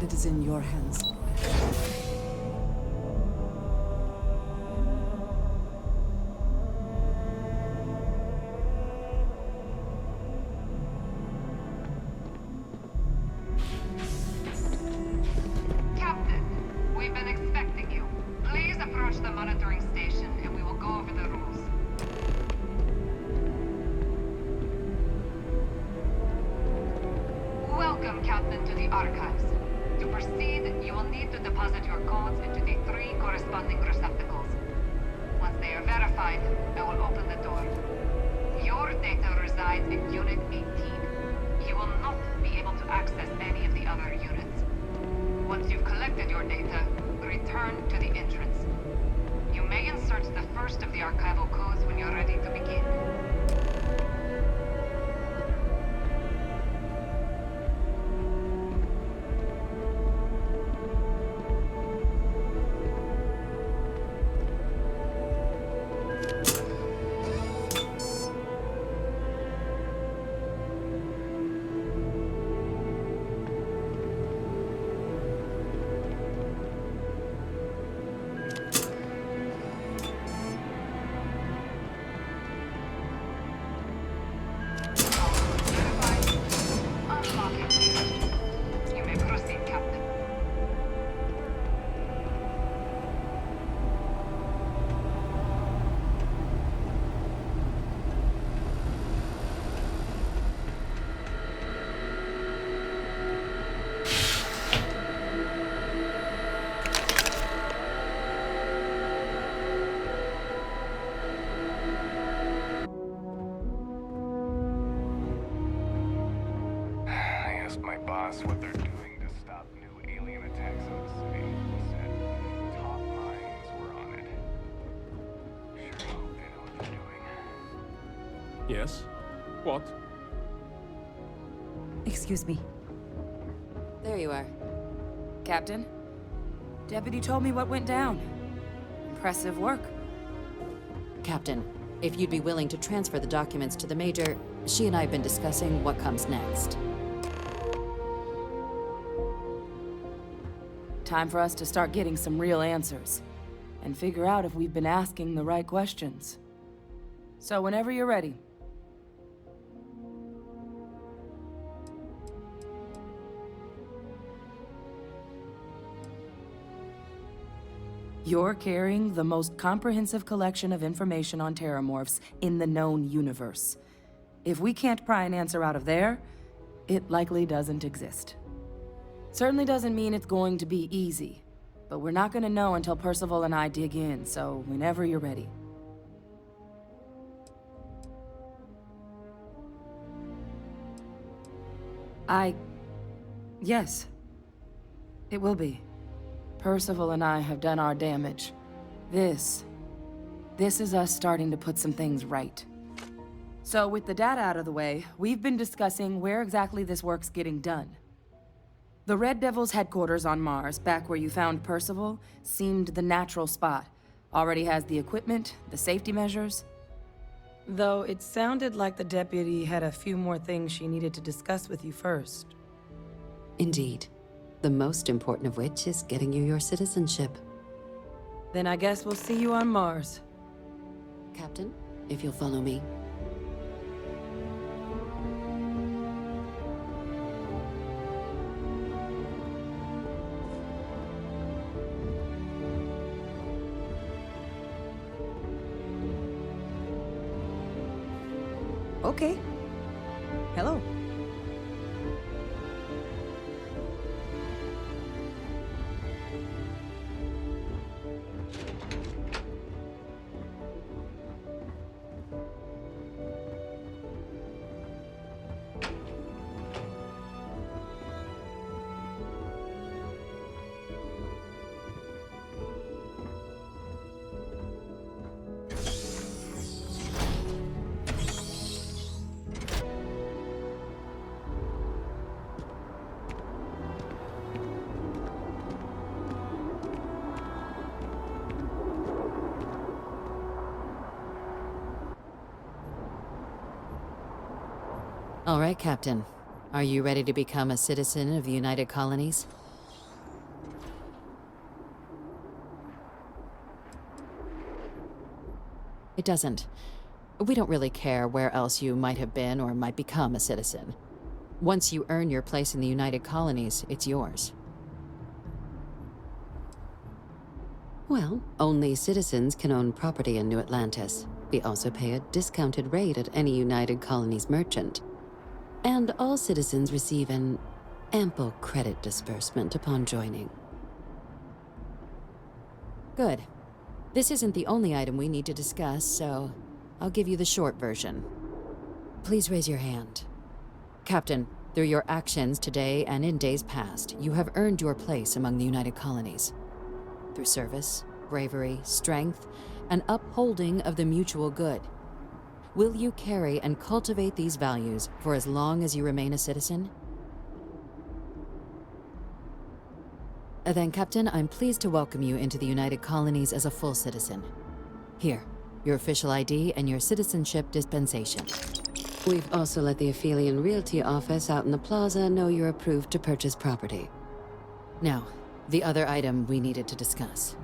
It is in your hands. Captain, we've been expecting you. Please approach the monitoring station and we will go over the rules. Welcome, Captain, to the Archives. To proceed, you will need to deposit your codes into the 3 corresponding receptacles. Once they are verified, I will open the door. Your data resides in Unit 18. You will not be able to access any of the other units. Once you've collected your data, return to the entrance. You may insert the first of the archival codes when you're ready to begin. Yes? What? Excuse me. There you are. Captain, Deputy told me what went down. Impressive work. Captain, if you'd be willing to transfer the documents to the Major, she and I have been discussing what comes next. Time for us to start getting some real answers, and figure out if we've been asking the right questions. So whenever you're ready. You're carrying the most comprehensive collection of information on terramorphs in the known universe. If we can't pry an answer out of there, it likely doesn't exist. Certainly doesn't mean it's going to be easy, but we're not gonna know until Percival and I dig in, so whenever you're ready. Yes. It will be. Percival and I have done our damage. This is us starting to put some things right. So with the data out of the way, we've been discussing where exactly this work's getting done. The Red Devil's headquarters on Mars, back where you found Percival, seemed the natural spot. Already has the equipment, the safety measures. Though it sounded like the deputy had a few more things she needed to discuss with you first. Indeed. The most important of which is getting you your citizenship. Then I guess we'll see you on Mars. Captain, if you'll follow me. Okay. Hello. All right, Captain. Are you ready to become a citizen of the United Colonies? It doesn't. We don't really care where else you might have been or might become a citizen. Once you earn your place in the United Colonies, it's yours. Well, only citizens can own property in New Atlantis. We also pay a discounted rate at any United Colonies merchant. And all citizens receive an ample credit disbursement upon joining. Good. This isn't the only item we need to discuss, so I'll give you the short version. Please raise your hand. Captain, through your actions today and in days past, you have earned your place among the United Colonies. Through service, bravery, strength, and upholding of the mutual good. Will you carry and cultivate these values for as long as you remain a citizen? Then, Captain, I'm pleased to welcome you into the United Colonies as a full citizen. Here, your official ID and your citizenship dispensation. We've also let the Aphelion Realty office out in the plaza know you're approved to purchase property. Now, the other item we needed to discuss.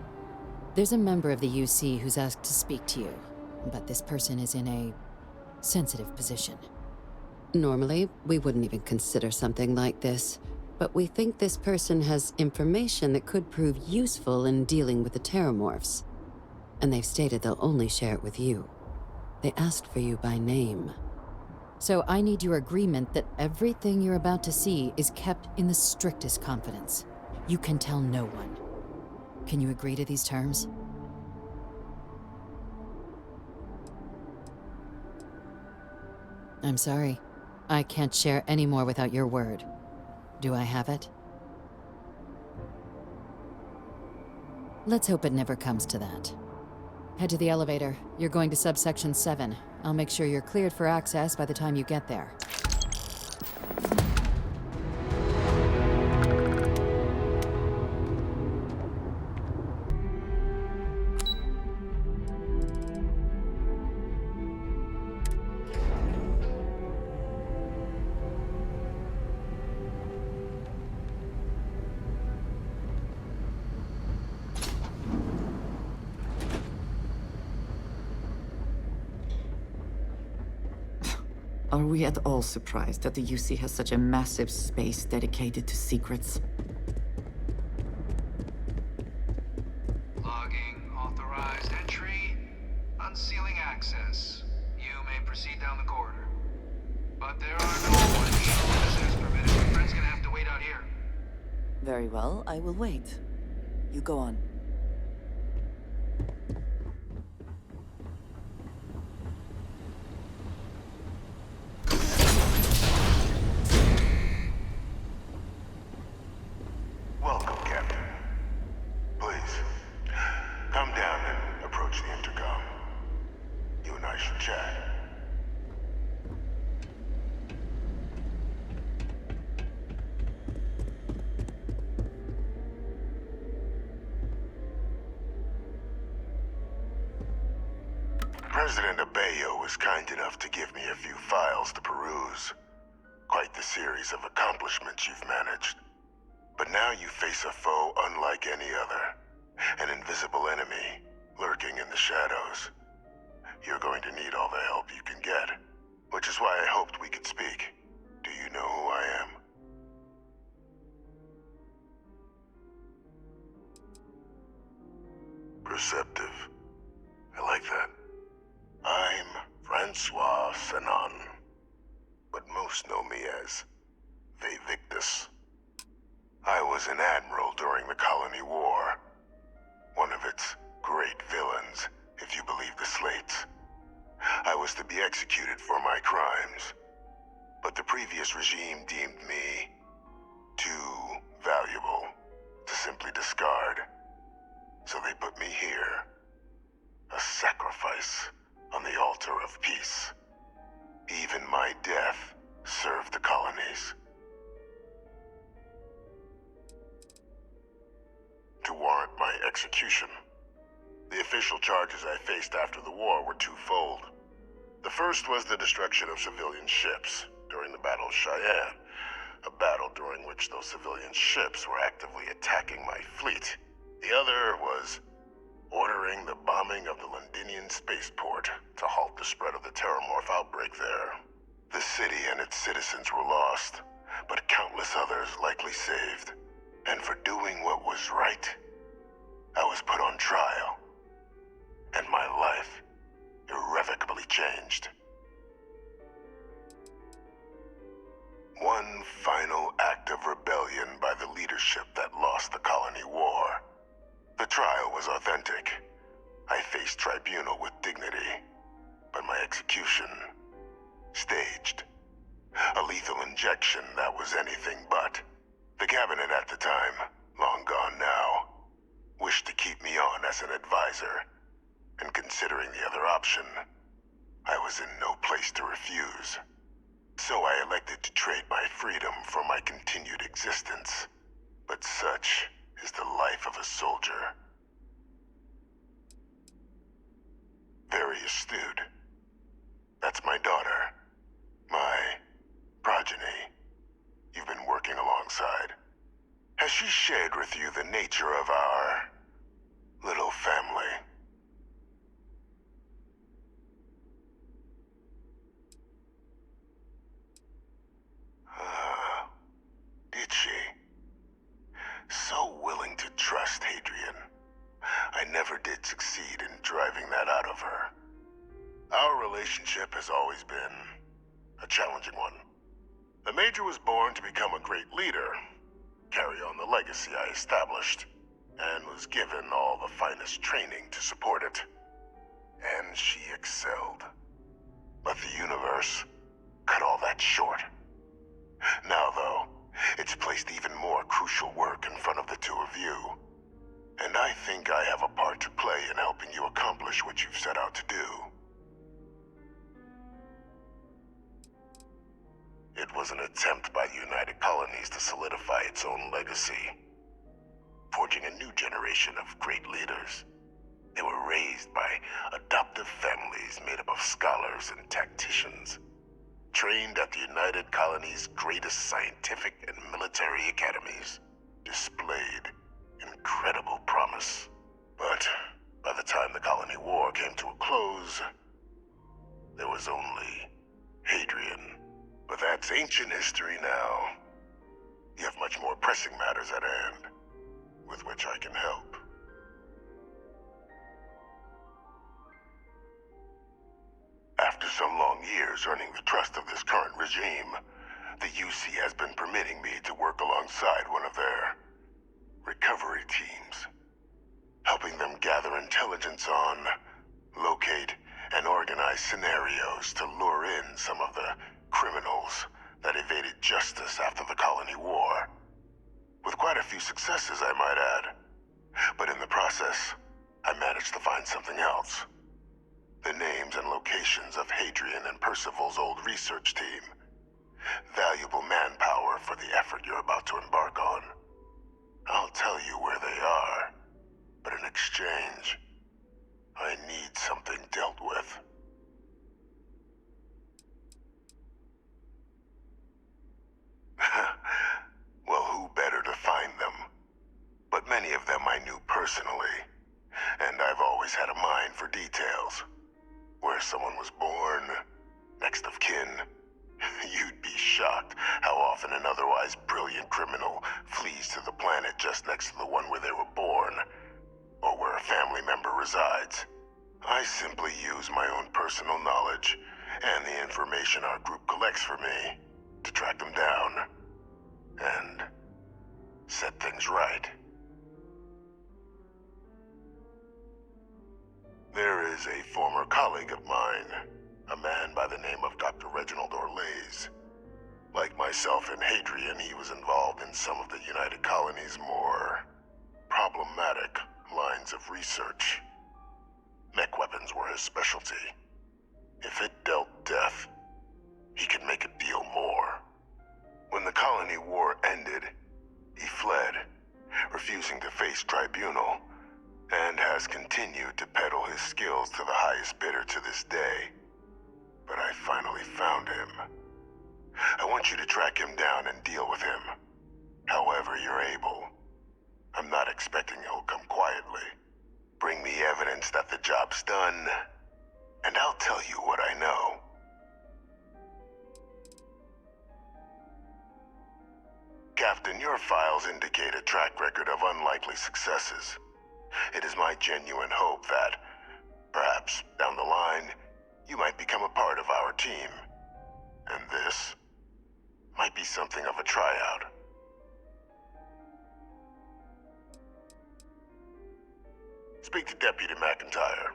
There's a member of the UC who's asked to speak to you, but this person is in a sensitive position. Normally, we wouldn't even consider something like this, but we think this person has information that could prove useful in dealing with the terramorphs. And they've stated they'll only share it with you. They asked for you by name. So I need your agreement that everything you're about to see is kept in the strictest confidence. You can tell no one. Can you agree to these terms? I'm sorry. I can't share any more without your word. Do I have it? Let's hope it never comes to that. Head to the elevator. You're going to subsection 7, I'll make sure you're cleared for access by the time you get there. Are we at all surprised that the UC has such a massive space dedicated to secrets? Logging authorized entry. Unsealing access. You may proceed down the corridor. But there are no additional visitors permitted. My friend's gonna have to wait out here. Very well, I will wait. You go on. Welcome, Captain. Please, come down and approach the intercom. You and I should chat. President Abeyo was kind enough to give me a few files to peruse. Quite the series of accomplishments you've managed. But now you face a foe unlike any other. An invisible enemy, lurking in the shadows. You're going to need all the help you can get. Which is why I hoped we could speak. Do you know who I am? Perceptive. I like that. I'm Francois Sanon. But most know me as Eyewitness. I was an admiral during the Colony War. One of its great villains, if you believe the slates. I was to be executed for my crimes. But the previous regime deemed me too valuable to simply discard. So they put me here. A sacrifice on the altar of peace. Even my death served the colonies. To warrant my execution. The official charges I faced after the war were twofold. The first was the destruction of civilian ships during the Battle of Cheyenne, a battle during which those civilian ships were actively attacking my fleet. The other was ordering the bombing of the Londinian spaceport to halt the spread of the Terramorph outbreak there. The city and its citizens were lost, but countless others likely saved. And for doing what was right, I was put on trial. And my life irrevocably changed. One final act of rebellion by the leadership that lost the Colony War. The trial was authentic. I faced tribunal with dignity. But my execution, staged. A lethal injection that was anything but. The cabinet at the time, long gone now, wished to keep me on as an advisor. And considering the other option, I was in no place to refuse. So I elected to trade my freedom for my continued existence. But such is the life of a soldier. Very astute. That's my daughter. My progeny. You've been working alongside. Has she shared with you the nature of our little family? Did she? So willing to trust Hadrian. I never did succeed in driving that out of her. Our relationship has always been a challenging one. The Major was born to become a great leader, carry on the legacy I established, and was given all the finest training to support it. And she excelled. But the universe cut all that short. Now, though, it's placed even more crucial work in front of the two of you. And I think I have a part to play in helping you accomplish what you've set out to do. It was an attempt by the United Colonies to solidify its own legacy, forging a new generation of great leaders. They were raised by adoptive families made up of scholars and tacticians, trained at the United Colonies' greatest scientific and military academies, displayed incredible promise. But by the time the Colony War came to a close, there was only Hadrian. But that's ancient history now. You have much more pressing matters at hand, with which I can help. After some long years earning the trust of this current regime, the UC has been permitting me to work alongside one of their recovery teams, helping them gather intelligence on, locate, and organize scenarios to lure in some of the criminals that evaded justice after the Colony War. With quite a few successes, I might add. But in the process, I managed to find something else. The names and locations of Hadrian and Percival's old research team. Valuable manpower for the effort you're about to embark on. I'll tell you where they are, but in exchange, I need something dealt with. Well, who better to find them? But many of them I knew personally, and I've always had a mind for details. Where someone was born, next of kin. You'd be shocked how often an otherwise brilliant criminal flees to the planet just next to the one where they were born, or where a family member resides. I simply use my own personal knowledge and the information our group collects for me to track them down and set things right. There is a former colleague of mine, a man by the name of Dr. Reginald Orlays. Like myself and Hadrian, he was involved in some of the United Colonies' more problematic lines of research. Mech weapons were his specialty. If it dealt death, he could make a deal more. When the Colony War ended, he fled, refusing to face tribunal, and has continued to peddle his skills to the highest bidder to this day. But I finally found him. I want you to track him down and deal with him, however you're able. I'm not expecting he'll come quietly. Bring me evidence that the job's done, and I'll tell you what I know. Captain, your files indicate a track record of unlikely successes. It is my genuine hope that, perhaps down the line, you might become a part of our team. And this might be something of a tryout. Speak to Deputy McIntyre.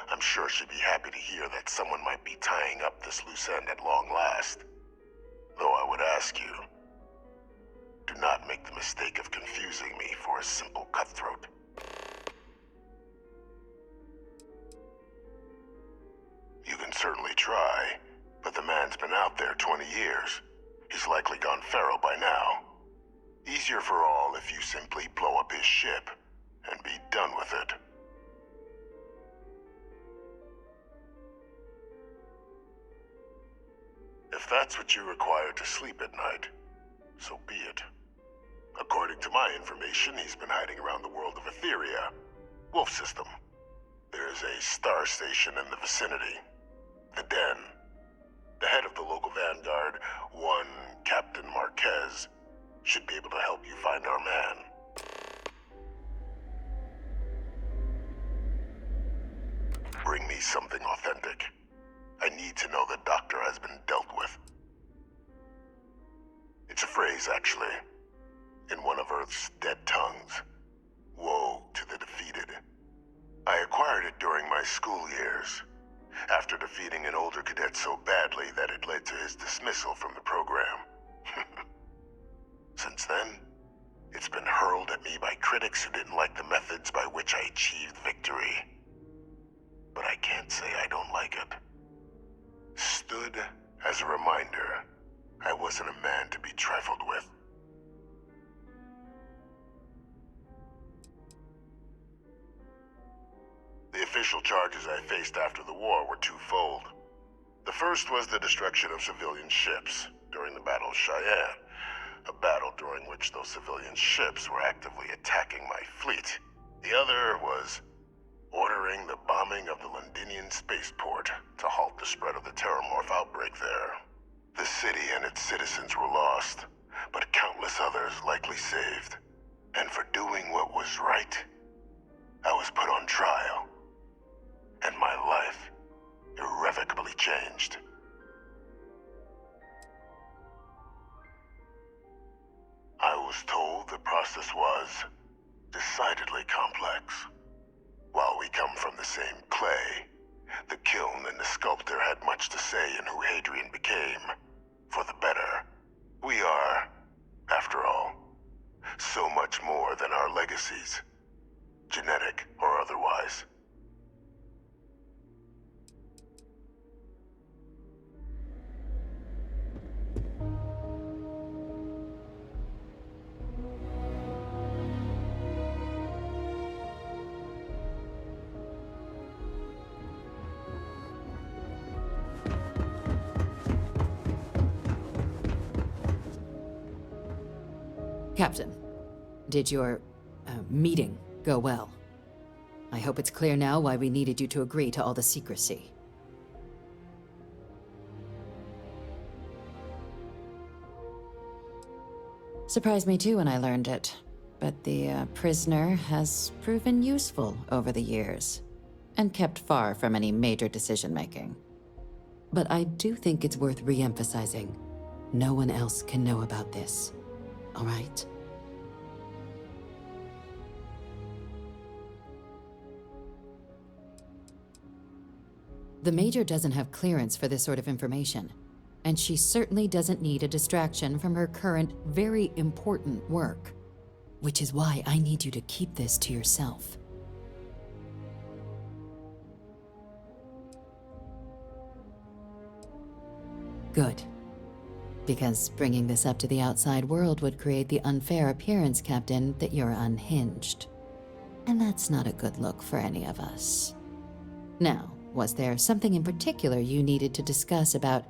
I'm sure she'd be happy to hear that someone might be tying up this loose end at long last. Though I would ask you, do not make the mistake of confusing me for a simple cutthroat. You can certainly try, but the man's been out there 20 years. He's likely gone feral by now. Easier for all if you simply blow up his ship and be done with it. If that's what you require to sleep at night, so be it. According to my information, he's been hiding around the world of Etheria, Wolf System. There's a star station in the vicinity, the Den. The head of the local Vanguard, one Captain Marquez, should be able to help you find our man. Bring me something authentic. I need to know the doctor has been dealt with. It's a phrase, actually, in one of Earth's dead tongues. Woe to the defeated. I acquired it during my school years, after defeating an older cadet so badly that it led to his dismissal from the program. Since then, it's been hurled at me by critics who didn't like the methods by which I achieved victory. But I can't say I don't like it. Stood as a reminder I wasn't a man to be trifled with. The official charges I faced after the war were twofold. The first was the destruction of civilian ships during the Battle of Cheyenne, a battle during which those civilian ships were actively attacking my fleet. The other was ordering the bombing of the Londinian spaceport to halt the spread of the Terramorph outbreak there. The city and its citizens were lost, but countless others likely saved. And for doing what was right, I was put on trial, and my life irrevocably changed. I was told the process was decidedly complex. While we come from the same clay, the kiln and the sculptor had much to say in who Hadrian became. For the better. We are, after all, so much more than our legacies, genetic or otherwise. Captain, did your meeting go well? I hope it's clear now why we needed you to agree to all the secrecy. Surprised me too when I learned it, but the prisoner has proven useful over the years, and kept far from any major decision-making. But I do think it's worth re-emphasizing. No one else can know about this. All right? The Major doesn't have clearance for this sort of information, and she certainly doesn't need a distraction from her current, very important work. Which is why I need you to keep this to yourself. Good. Because bringing this up to the outside world would create the unfair appearance, Captain, that you're unhinged. And that's not a good look for any of us. Now, was there something in particular you needed to discuss about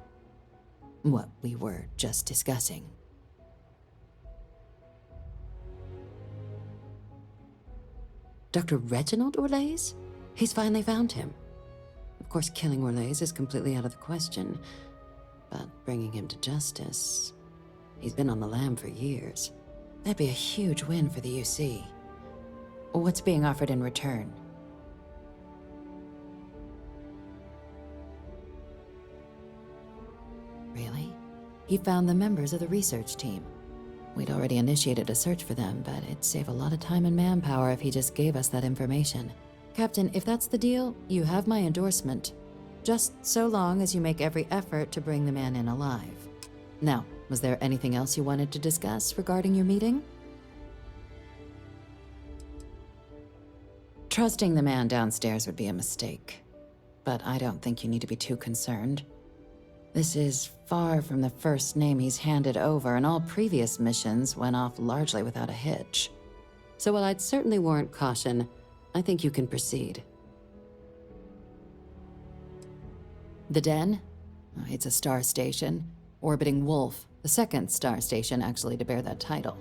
what we were just discussing? Dr. Reginald Orlaise? He's finally found him. Of course, killing Orlaise is completely out of the question. But bringing him to justice, he's been on the lam for years. That'd be a huge win for the UC. What's being offered in return? Really? He found the members of the research team. We'd already initiated a search for them, but it'd save a lot of time and manpower if he just gave us that information. Captain, if that's the deal, you have my endorsement. Just so long as you make every effort to bring the man in alive. Now, was there anything else you wanted to discuss regarding your meeting? Trusting the man downstairs would be a mistake, but I don't think you need to be too concerned. This is far from the first name he's handed over, and all previous missions went off largely without a hitch. So while I'd certainly warrant caution, I think you can proceed. The Den? It's a star station, orbiting Wolf, the second star station actually to bear that title.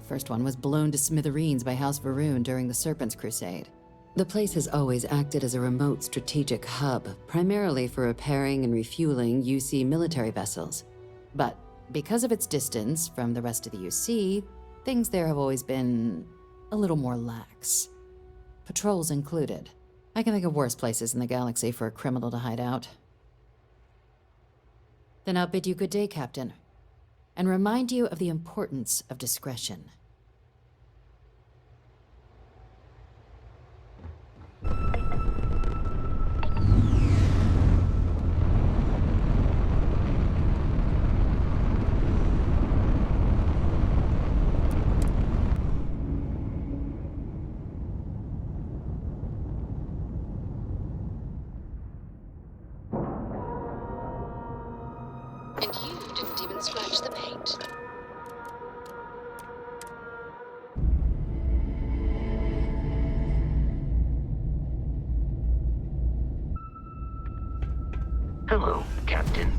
The first one was blown to smithereens by House Varun during the Serpent's Crusade. The place has always acted as a remote strategic hub, primarily for repairing and refueling UC military vessels. But because of its distance from the rest of the UC, things there have always been a little more lax. Patrols included. I can think of worse places in the galaxy for a criminal to hide out. Then I'll bid you good day, Captain, and remind you of the importance of discretion. And you didn't even scratch the paint. Hello, Captain.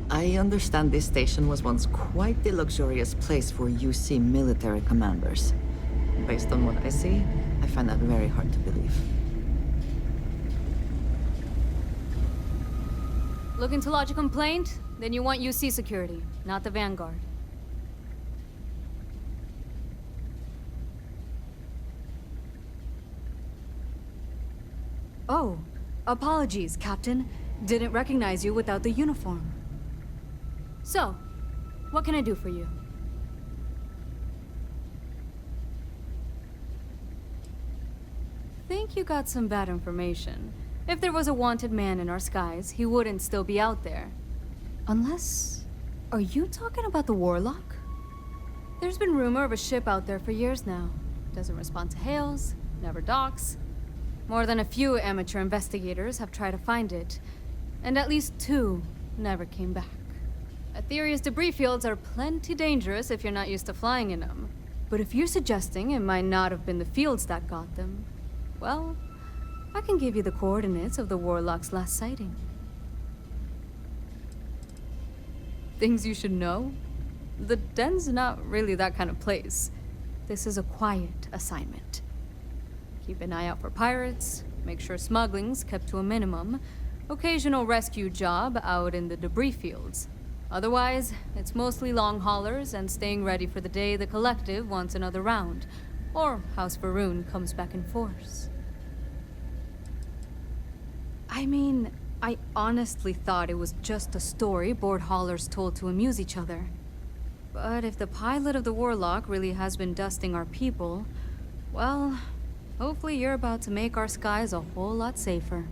I understand this station was once quite the luxurious place for UC military commanders. Based on what I see, I find that very hard to believe. Looking to lodge a complaint? Then you want UC security, not the Vanguard. Oh, apologies, Captain. Didn't recognize you without the uniform. So, what can I do for you? Think you got some bad information. If there was a wanted man in our skies, he wouldn't still be out there. Unless... Are you talking about the Warlock? There's been rumor of a ship out there for years now. Doesn't respond to hails, never docks. More than a few amateur investigators have tried to find it, and at least 2 never came back. Aetheria's debris fields are plenty dangerous if you're not used to flying in them. But if you're suggesting it might not have been the fields that got them, well, I can give you the coordinates of the Warlock's last sighting. Things you should know? The den's not really that kind of place. This is a quiet assignment. Keep an eye out for pirates, make sure smuggling's kept to a minimum, occasional rescue job out in the debris fields. Otherwise, it's mostly long haulers and staying ready for the day the Collective wants another round, or House Varun comes back in force. I mean, I honestly thought it was just a story bored haulers told to amuse each other. But if the pilot of the Warlock really has been dusting our people, well, hopefully you're about to make our skies a whole lot safer.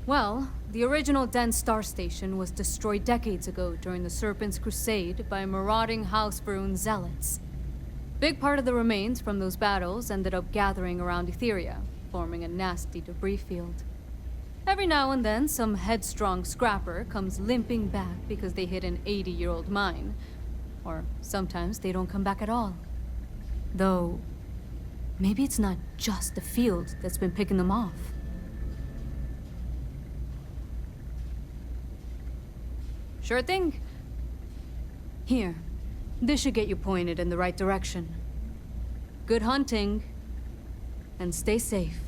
Well, the original Den Star Station was destroyed decades ago during the Serpent's Crusade by marauding House Varun zealots. Big part of the remains from those battles ended up gathering around Etheria, forming a nasty debris field. Every now and then, some headstrong scrapper comes limping back because they hit an 80-year-old mine. Or sometimes they don't come back at all. Though, maybe it's not just the field that's been picking them off. Sure thing. Here, this should get you pointed in the right direction. Good hunting, and stay safe.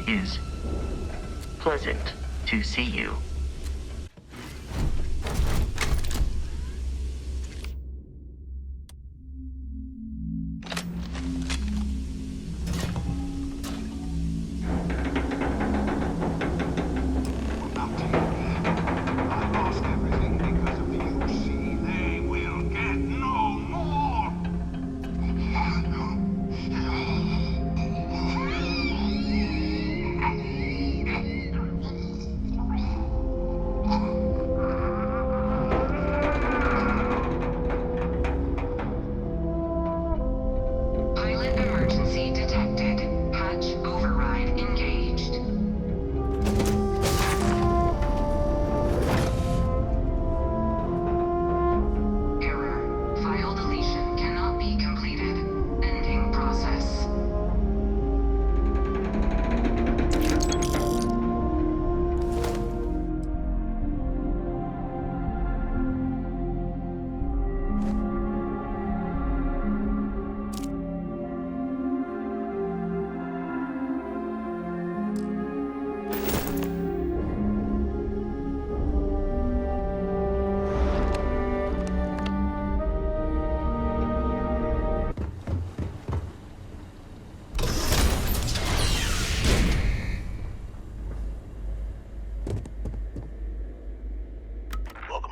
is pleasant to see you.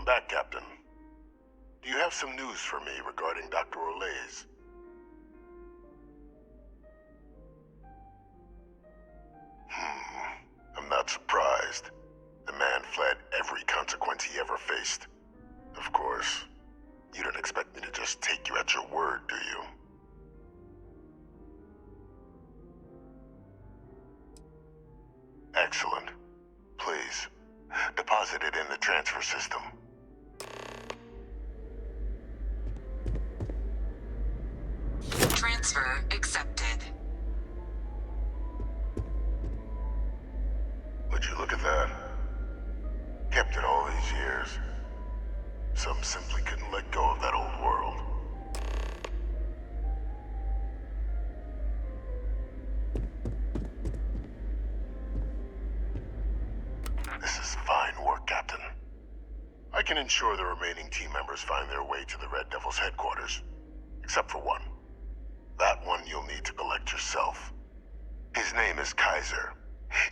Back, Captain. Do you have some news for me regarding Dr. Olays? I'm not surprised. The man fled every consequence he ever faced. Of course, you don't expect me to just take you at your word, do you? Excellent. Please, deposit it in the transfer system. Transfer accepted. Would you look at that? Kept it all these years. Some simply couldn't let go of that old world. This is fine work, Captain. I can ensure the remaining team members find their way to the Red Devil's headquarters. Except for one. That one you'll need to collect yourself. His name is Kaiser.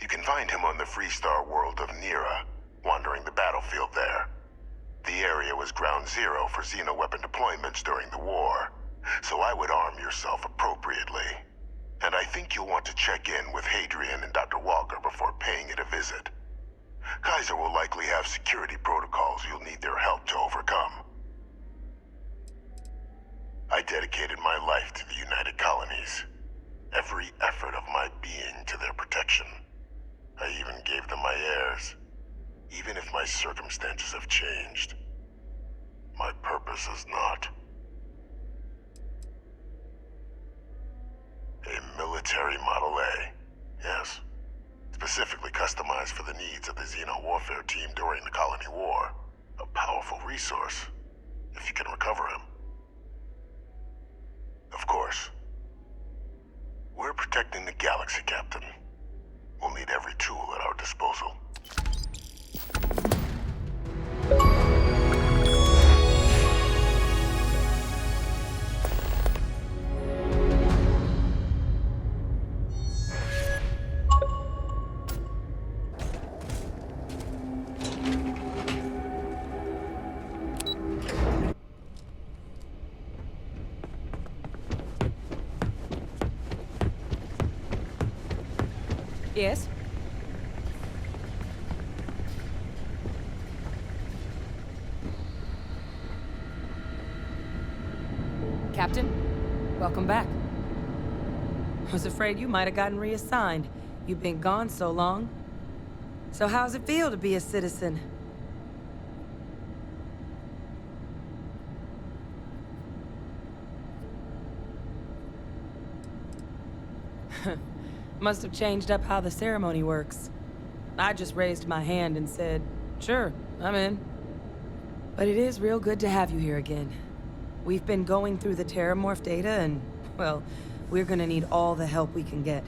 You can find him on the Freestar world of Nira, wandering the battlefield there. The area was ground zero for xeno-weapon deployments during the war, so I would arm yourself appropriately. And I think you'll want to check in with Hadrian and Dr. Walker before paying it a visit. Kaiser will likely have security protocols you'll need their help to overcome. I dedicated my life to the United Colonies. Every effort of my being to their protection. I even gave them my heirs. Even if my circumstances have changed, my purpose is not. A military Model A, yes. Specifically customized for the needs of the Xeno warfare team during the Colony War. A powerful resource, if you can recover him. Of course. We're protecting the galaxy, Captain. We'll need every tool at our disposal. Yes? Captain, welcome back. I was afraid you might have gotten reassigned. You've been gone so long. So how's it feel to be a citizen? Must have changed up how the ceremony works. I just raised my hand and said, sure, I'm in. But it is real good to have you here again. We've been going through the Terramorph data and, well, we're gonna need all the help we can get.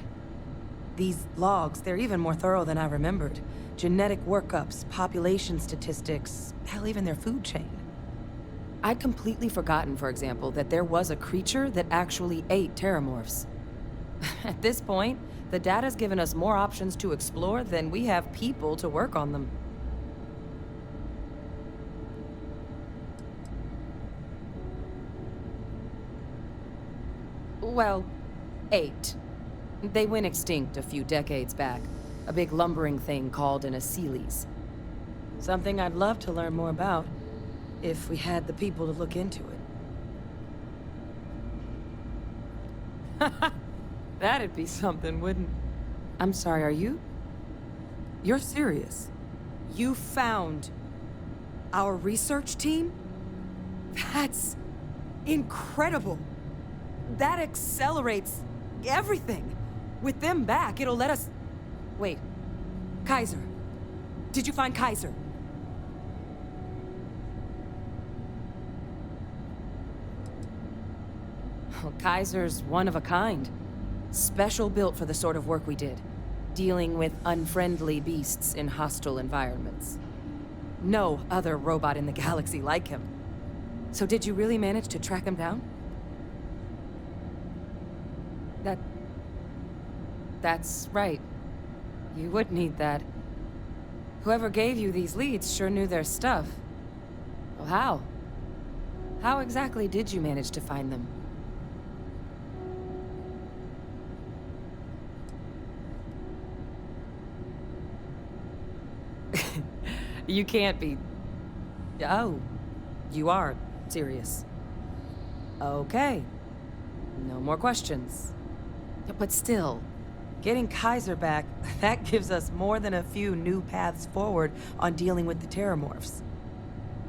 These logs, they're even more thorough than I remembered. Genetic workups, population statistics, hell, even their food chain. I'd completely forgotten, for example, that there was a creature that actually ate terramorphs. At this point, the data's given us more options to explore than we have people to work on them. Well, 8. They went extinct a few decades back. A big lumbering thing called an Aceles. Something I'd love to learn more about, if we had the people to look into it. That'd be something, wouldn't... I'm sorry, are you... You're serious? You found our research team? That's incredible. That accelerates everything. With them back, it'll let us... Wait. Kaiser. Did you find Kaiser? Well, Kaiser's one of a kind. Special built for the sort of work we did. Dealing with unfriendly beasts in hostile environments. No other robot in the galaxy like him. So did you really manage to track him down? That's right. You would need that. Whoever gave you these leads sure knew their stuff. Well, how? How exactly did you manage to find them? You can't be... Oh, you are serious. Okay. No more questions. But still, getting Kaiser back, that gives us more than a few new paths forward on dealing with the terramorphs.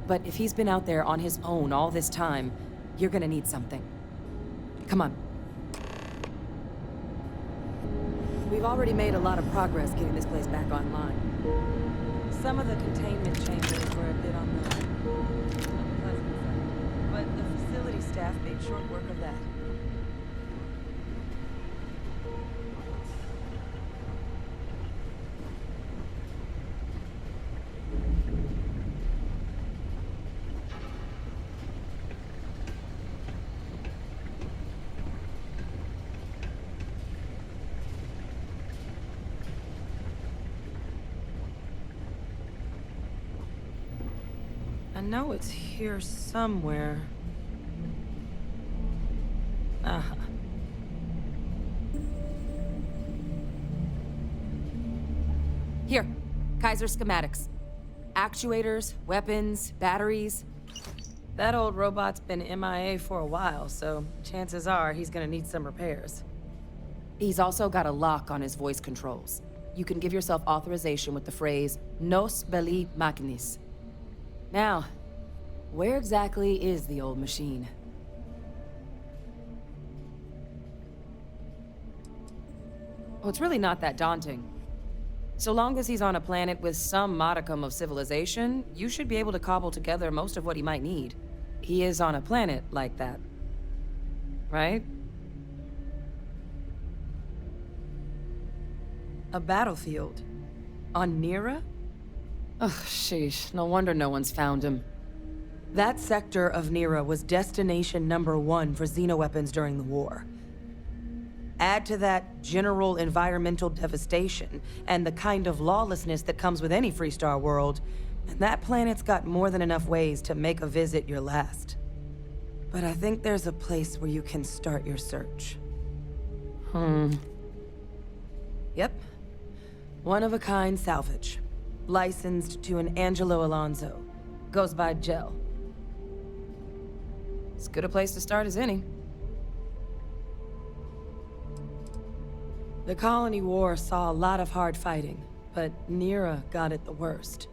But if he's been out there on his own all this time, you're gonna need something. Come on. We've already made a lot of progress getting this place back online. Some of the containment chambers were a bit on the unpleasant side, but the facility staff made short work of that. I know it's here somewhere. Uh-huh. Here, Kaiser schematics. Actuators, weapons, batteries. That old robot's been MIA for a while, so chances are he's gonna need some repairs. He's also got a lock on his voice controls. You can give yourself authorization with the phrase, Nos belli machinis. Now, where exactly is the old machine? Well, it's really not that daunting. So long as he's on a planet with some modicum of civilization, you should be able to cobble together most of what he might need. He is on a planet like that. Right? A battlefield. On Nira? Ugh, sheesh. No wonder no one's found him. That sector of Nira was destination #1 for xenoweapons during the war. Add to that general environmental devastation and the kind of lawlessness that comes with any Freestar world, and that planet's got more than enough ways to make a visit your last. But I think there's a place where you can start your search. Yep. One-of-a-kind salvage. Licensed to an Angelo Alonso. Goes by Gel. As good a place to start as any. The Colony War saw a lot of hard fighting, but Nira got it the worst.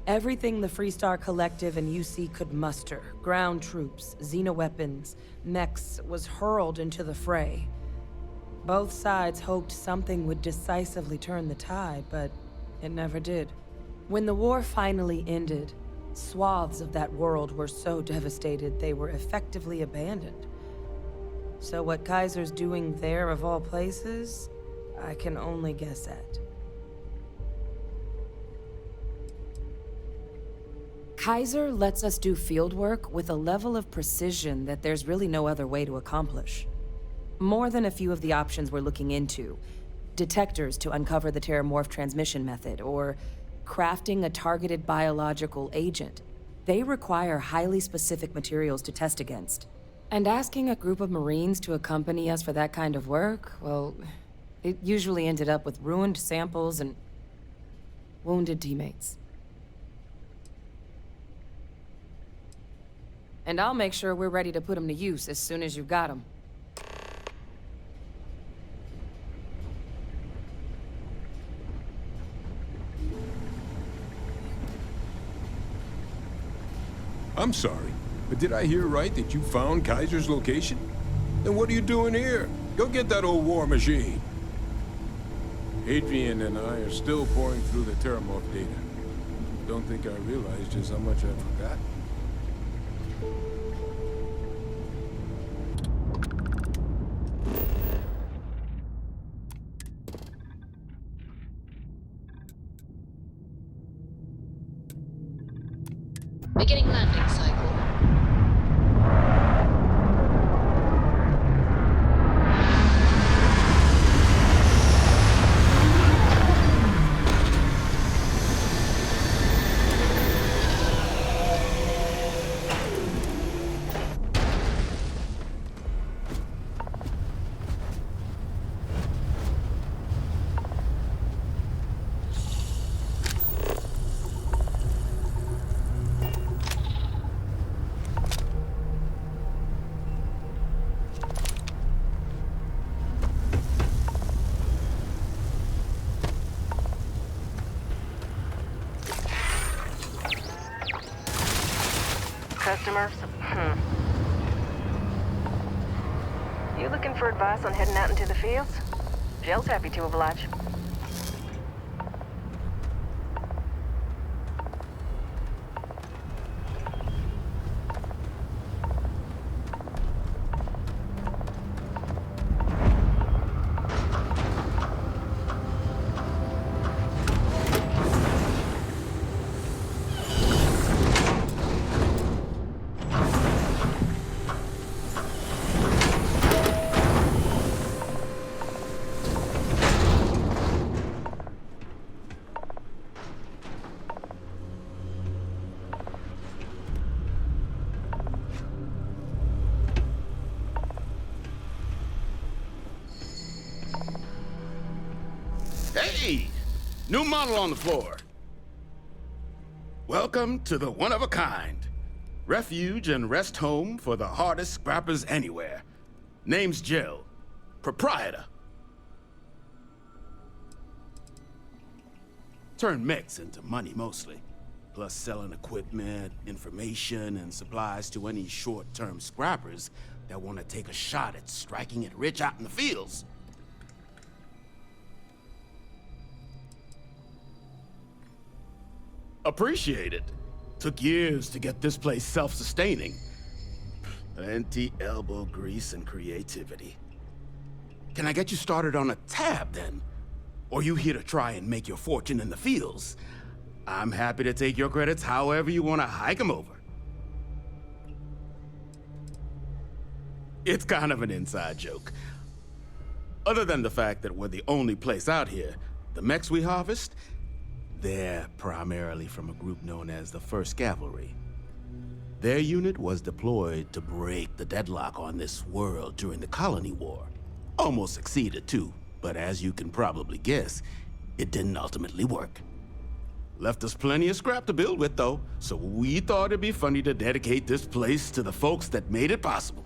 Everything the Freestar Collective and UC could muster, ground troops, xenoweapons, mechs, was hurled into the fray. Both sides hoped something would decisively turn the tide, but it never did. When the war finally ended, swaths of that world were so devastated they were effectively abandoned. So what Kaiser's doing there of all places? I can only guess at. Kaiser lets us do field work with a level of precision that there's really no other way to accomplish. More than a few of the options we're looking into. Detectors to uncover the Terramorph transmission method, or crafting a targeted biological agent. They require highly specific materials to test against. And asking a group of Marines to accompany us for that kind of work, well, it usually ended up with ruined samples and wounded teammates. And I'll make sure we're ready to put them to use as soon as you've got them. I'm sorry, but did I hear right that you found Kaiser's location? Then what are you doing here? Go get that old war machine. Adrian and I are still pouring through the Terramorph data. Don't think I realized just how much I forgot. Beginning landing cycle. Customers? You looking for advice on heading out into the fields? Jell's happy to oblige. Hey! New model on the floor. Welcome to the one-of-a-kind. Refuge and rest home for the hardest scrappers anywhere. Name's Jill. Proprietor. Turn mechs into money mostly. Plus selling equipment, information, and supplies to any short-term scrappers that want to take a shot at striking it rich out in the fields. Appreciate it. Took years to get this place self-sustaining. Plenty elbow grease and creativity. Can I get you started on a tab, then? Or you here to try and make your fortune in the fields? I'm happy to take your credits however you want to hike them over. It's kind of an inside joke. Other than the fact that we're the only place out here, the mechs we harvest, they're primarily from a group known as the 1st Cavalry. Their unit was deployed to break the deadlock on this world during the Colony War. Almost succeeded too, but as you can probably guess, it didn't ultimately work. Left us plenty of scrap to build with though, so we thought it'd be funny to dedicate this place to the folks that made it possible.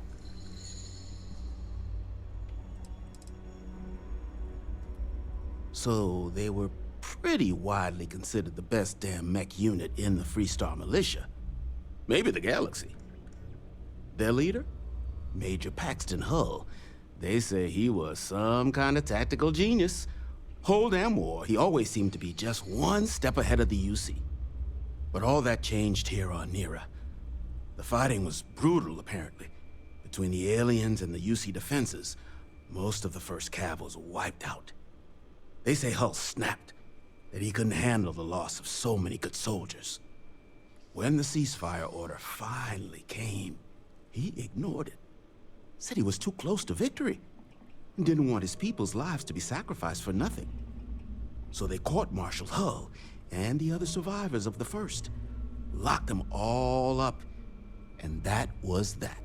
So they were pretty widely considered the best damn mech unit in the Freestar Militia. Maybe the galaxy. Their leader? Major Paxton Hull. They say he was some kind of tactical genius. Whole damn war, he always seemed to be just one step ahead of the UC. But all that changed here on Nera. The fighting was brutal, apparently. Between the aliens and the UC defenses, most of the 1st Cav was wiped out. They say Hull snapped, that he couldn't handle the loss of so many good soldiers. When the ceasefire order finally came, he ignored it. Said he was too close to victory and didn't want his people's lives to be sacrificed for nothing. So they court-martialed Hull and the other survivors of the First, locked them all up, and that was that.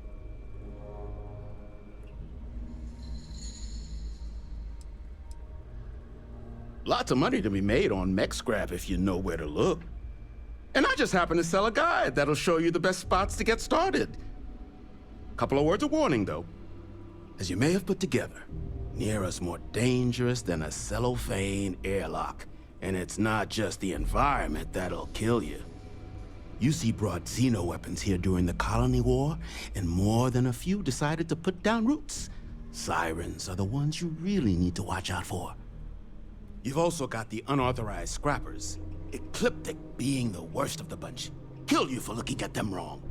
Lots of money to be made on mech scrap if you know where to look. And I just happen to sell a guide that'll show you the best spots to get started. Couple of words of warning, though. As you may have put together, Nira's more dangerous than a cellophane airlock. And it's not just the environment that'll kill you. UC brought xeno-weapons here during the Colony War, and more than a few decided to put down roots. Sirens are the ones you really need to watch out for. You've also got the unauthorized scrappers, Ecliptic being the worst of the bunch. Kill you for looking at them wrong.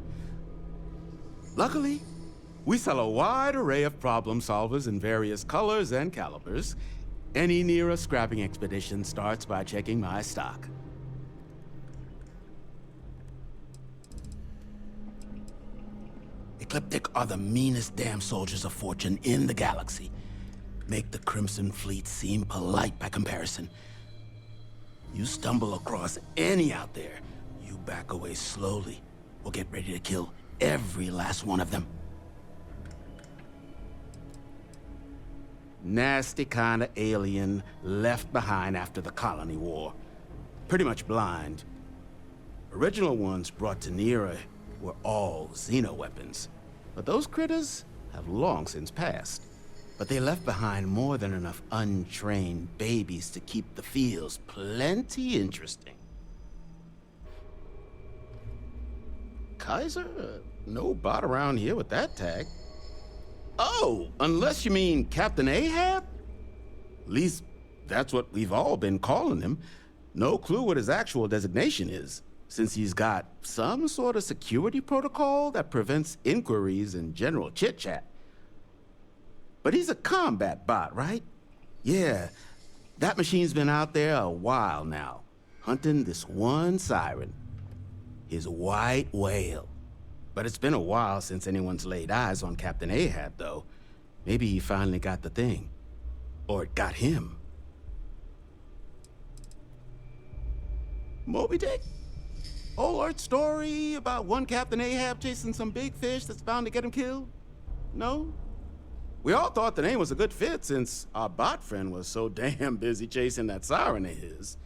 Luckily, we sell a wide array of problem solvers in various colors and calibers. Any Nira scrapping expedition starts by checking my stock. Ecliptic are the meanest damn soldiers of fortune in the galaxy. Make the Crimson Fleet seem polite by comparison. You stumble across any out there, you back away slowly, or get ready to kill every last one of them. Nasty kind of alien left behind after the Colony War. Pretty much blind. Original ones brought to Nira were all xeno-weapons, but those critters have long since passed. But they left behind more than enough untrained babies to keep the fields plenty interesting. Kaiser? No bot around here with that tag. Oh, unless you mean Captain Ahab? At least, that's what we've all been calling him. No clue what his actual designation is, since he's got some sort of security protocol that prevents inquiries and general chit-chat. But he's a combat bot, right? Yeah, that machine's been out there a while now, hunting this one siren, his white whale. But it's been a while since anyone's laid eyes on Captain Ahab, though. Maybe he finally got the thing. Or it got him. Moby Dick? Old Earth story about one Captain Ahab chasing some big fish that's bound to get him killed? No? We all thought the name was a good fit since our bot friend was so damn busy chasing that siren of his.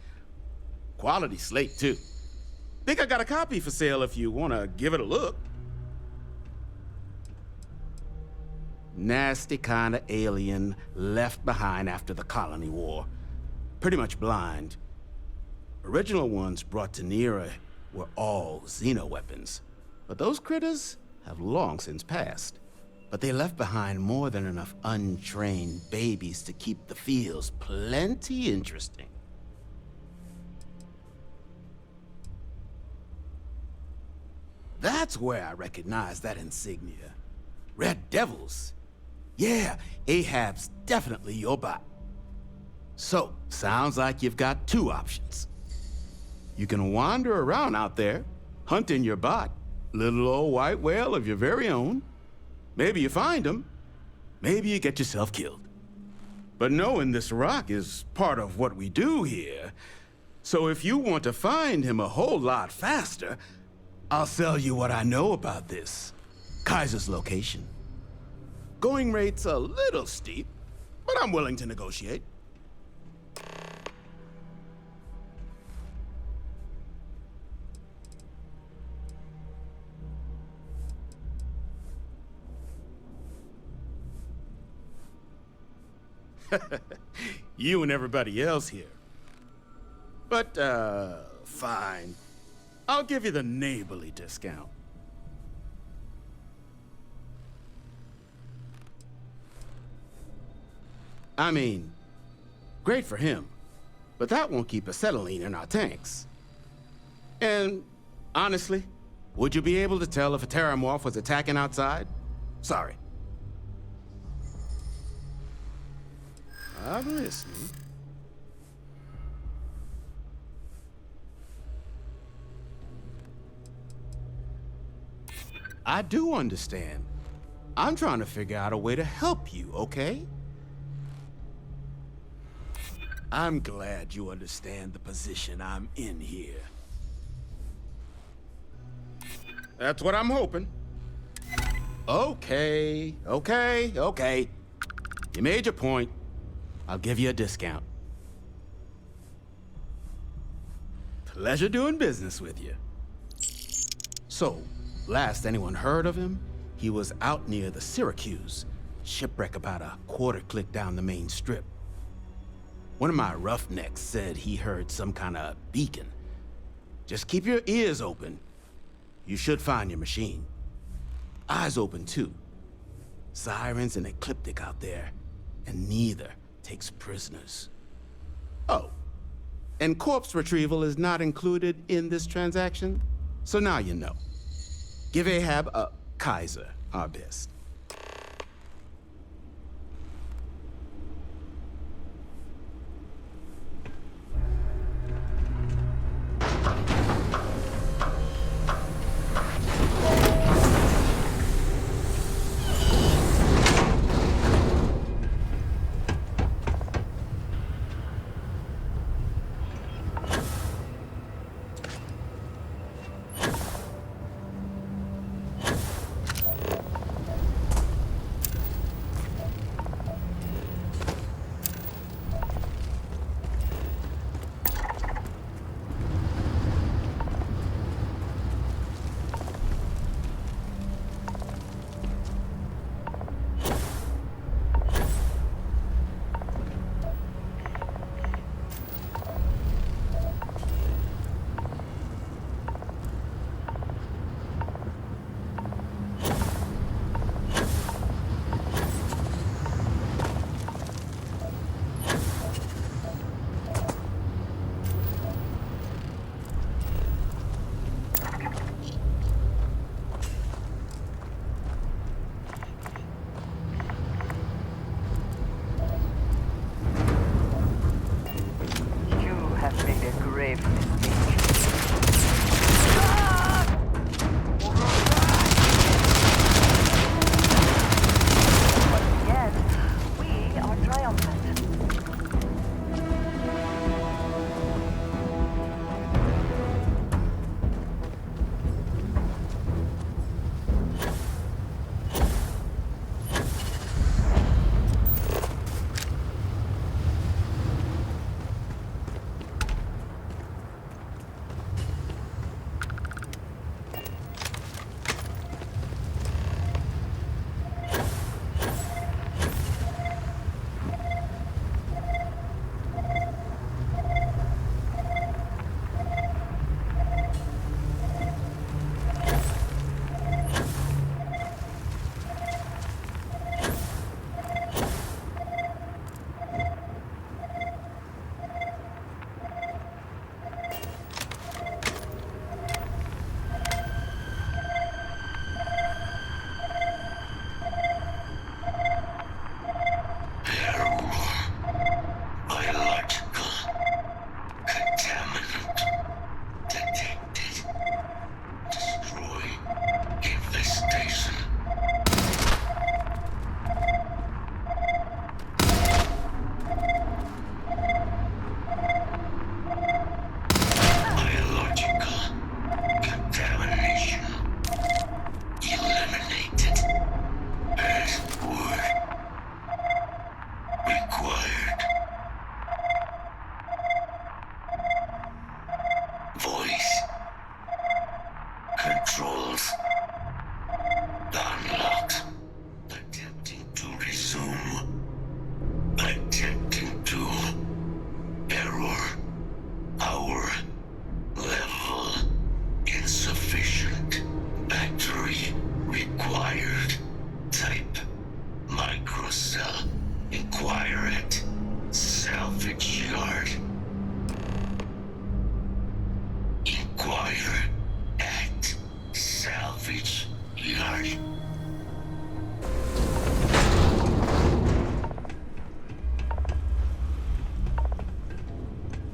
Quality slate, too. Think I got a copy for sale if you want to give it a look. Nasty kind of alien left behind after the Colony War. Pretty much blind. Original ones brought to Nira were all xeno-weapons, but those critters have long since passed. But they left behind more than enough untrained babies to keep the fields plenty interesting. That's where I recognize that insignia. Red Devils. Yeah, Ahab's definitely your bot. So, sounds like you've got two options. You can wander around out there, hunting your bot, little old white whale of your very own. Maybe you find him, maybe you get yourself killed. But knowing this rock is part of what we do here. So if you want to find him a whole lot faster, I'll sell you what I know about this. Kaiser's location. Going rate's a little steep, but I'm willing to negotiate. You and everybody else here. But, fine. I'll give you the neighborly discount. I mean, great for him, but that won't keep acetylene in our tanks. And, honestly, would you be able to tell if a terramorph was attacking outside? Sorry. I'm listening. I do understand. I'm trying to figure out a way to help you, okay? I'm glad you understand the position I'm in here. That's what I'm hoping. Okay. You made your point. I'll give you a discount. Pleasure doing business with you. So, last anyone heard of him, he was out near the Syracuse, shipwreck about a quarter-click down the main strip. One of my roughnecks said he heard some kind of beacon. Just keep your ears open. You should find your machine. Eyes open, too. Sirens and Ecliptic out there, and neither takes prisoners. Oh, and corpse retrieval is not included in this transaction, so now you know. Give Ahab Kaiser our best.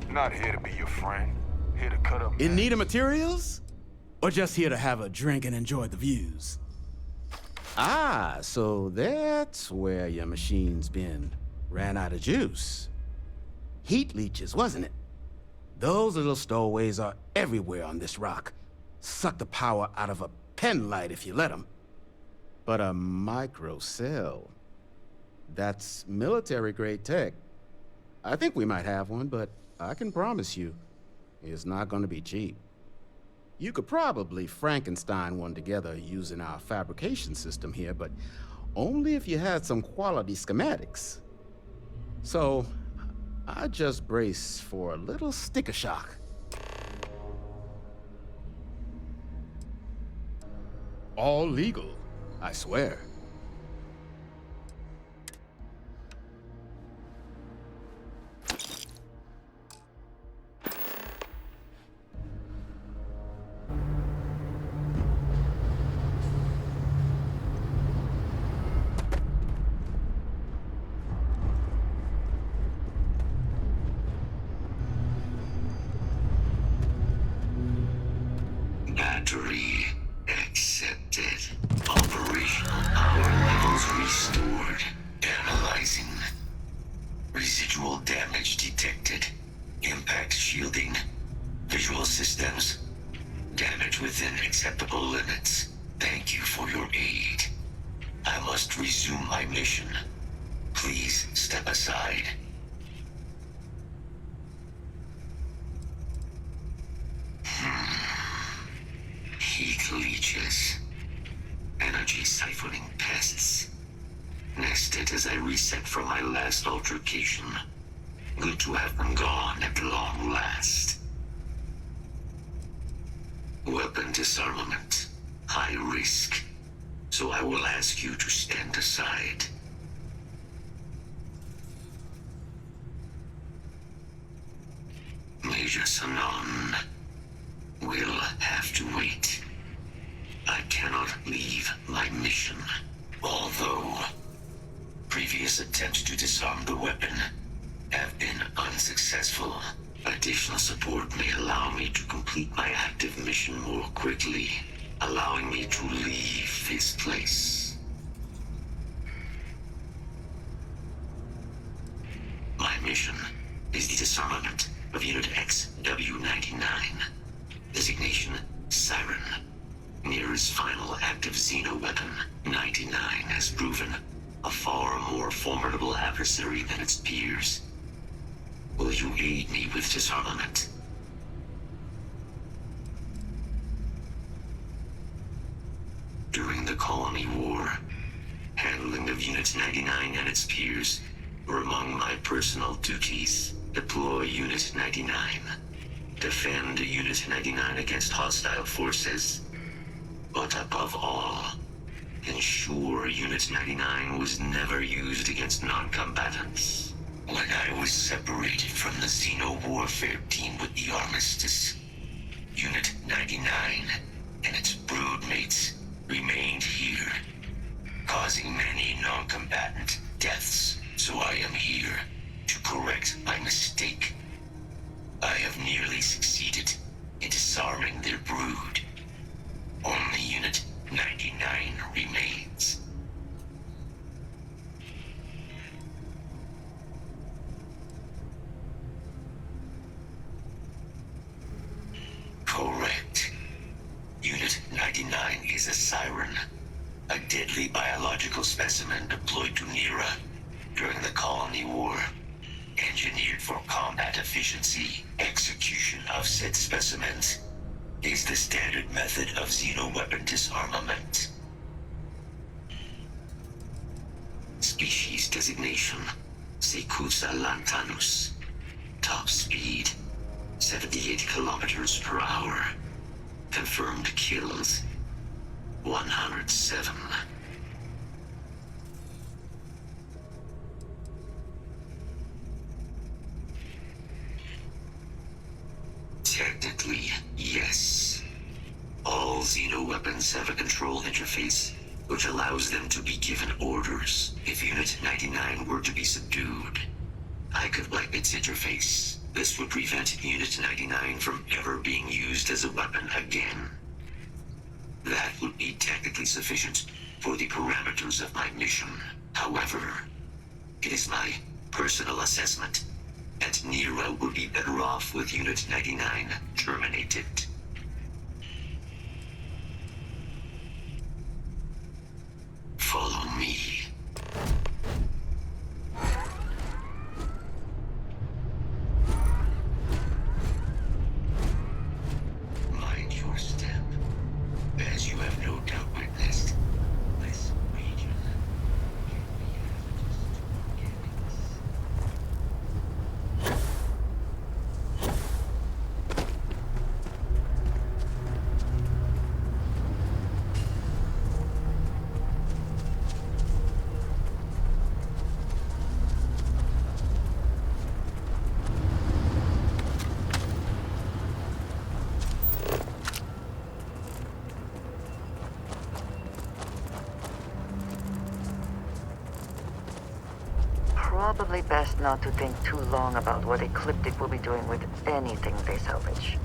Not here to be your friend. Here to cut up. In need of materials? Or just here to have a drink and enjoy the views? Ah, so that's where your machine's been. Ran out of juice. Heat leeches, wasn't it? Those little stowaways are everywhere on this rock. Suck the power out of a pen light if you let them. But a microcell, that's military-grade tech. I think we might have one, but I can promise you, it's not gonna be cheap. You could probably Frankenstein one together using our fabrication system here, but only if you had some quality schematics. So, I just brace for a little sticker shock. All legal, I swear. Battery accepted. Operational power levels restored. Analyzing. Residual damage detected. Impact shielding. Visual systems. Damage within acceptable limits. Thank you for your aid. I must resume my mission. Please step aside. Heat leeches. Energy siphoning pests. Nested as I reset from my last altercation. Good to have them gone at long last. Weapon disarmament. High risk. So I will ask you to stand aside. Major Sanon will have to wait. I cannot leave my mission. Although previous attempts to disarm the weapon have been unsuccessful, additional support may allow me to complete my active mission more quickly, allowing me to leave this place. My mission is the disarmament of Unit XW-99. Designation, Siren. Nearest final active Xeno weapon, 99 has proven a far more formidable adversary than its peers. Will you aid me with disarmament? During the Colony War, handling of Unit 99 and its peers were among my personal duties. Deploy Unit 99. Defend Unit 99 against hostile forces. But above all, ensure Unit 99 was never used against non-combatants. When I was separated from the Xeno warfare team with the Armistice, Unit 99 and its broodmates remained here, causing many non-combatant deaths. So I am here to correct my mistake. I have nearly succeeded in disarming their brood. Only Unit 99 remains. Correct. Unit 99 is a Siren, a deadly biological specimen deployed to Nera during the Colony War. Engineered for combat efficiency, execution of said specimens is the standard method of Xeno weapon disarmament. Species designation, Secusa lantanus. Top speed, 78 kilometers per hour. Confirmed kills, 107. Technically, yes. All Xeno weapons have a control interface, which allows them to be given orders if Unit 99 were to be subdued. I could wipe its interface. This would prevent Unit 99 from ever being used as a weapon again. That would be technically sufficient for the parameters of my mission. However, it is my personal assessment, and Nero would be better off with Unit 99 terminated. Follow me. Mind your step, as you have no doubt witnessed. This region can be hazardous to mechanics. Probably best not to think too long about what Ecliptic will be doing with anything they salvage.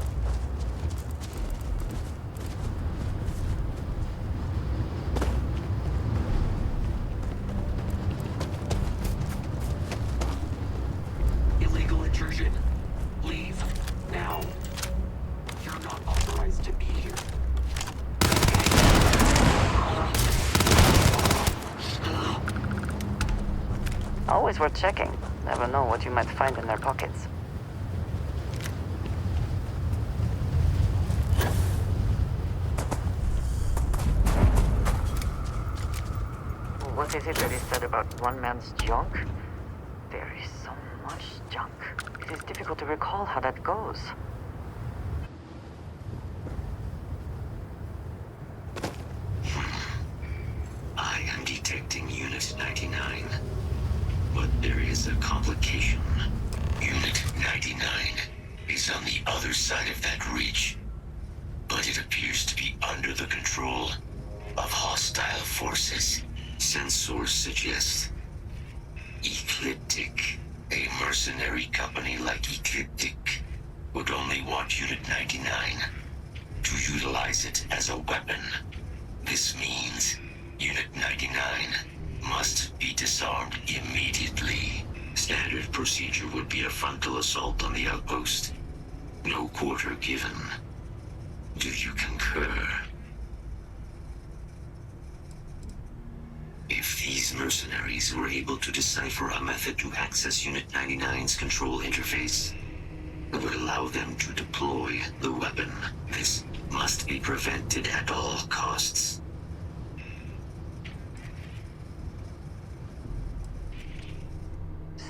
Illegal intrusion. Leave. Now. You're not authorized to be here. Always worth checking. Never know what you might find in their pockets. What is it that is said about one man's junk? There is so much junk. It is difficult to recall how that goes. I am detecting Unit 99. But there is a complication. Unit 99 is on the other side of that ridge. But it appears to be under the control of hostile forces. Sensors suggest Ecliptic, a mercenary company like Ecliptic, would only want Unit 99 to utilize it as a weapon. This means Unit 99 must be disarmed immediately. Standard procedure would be a frontal assault on the outpost. No quarter given. Do you concur? If these mercenaries were able to decipher a method to access Unit 99's control interface, it would allow them to deploy the weapon. This must be prevented at all costs.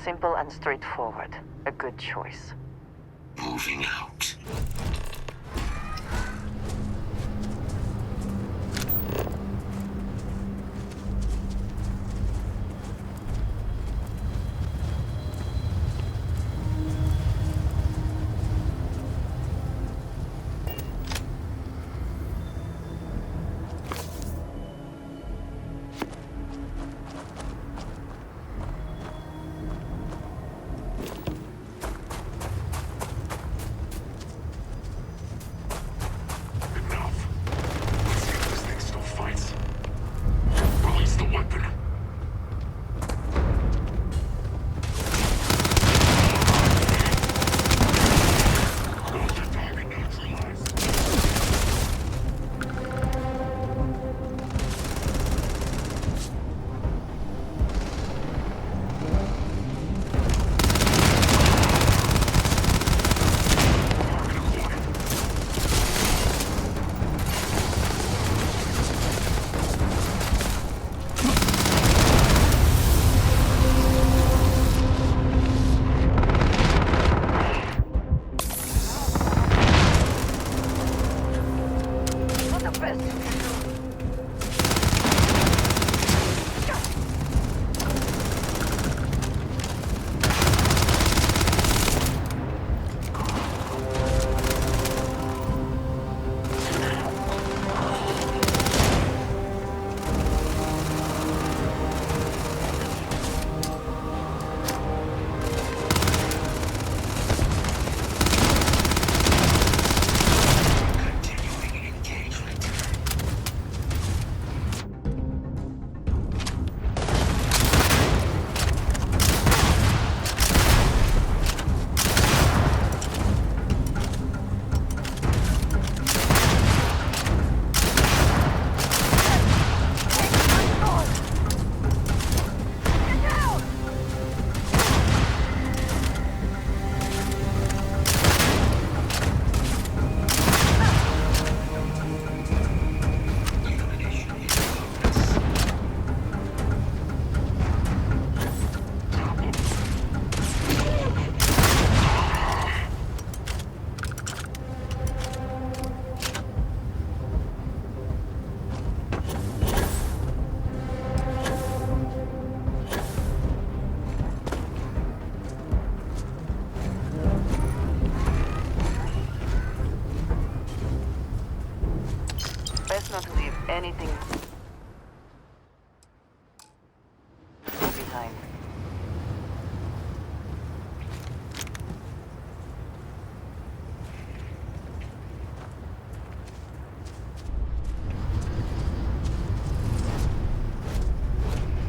Simple and straightforward. A good choice. Moving out. anything behind.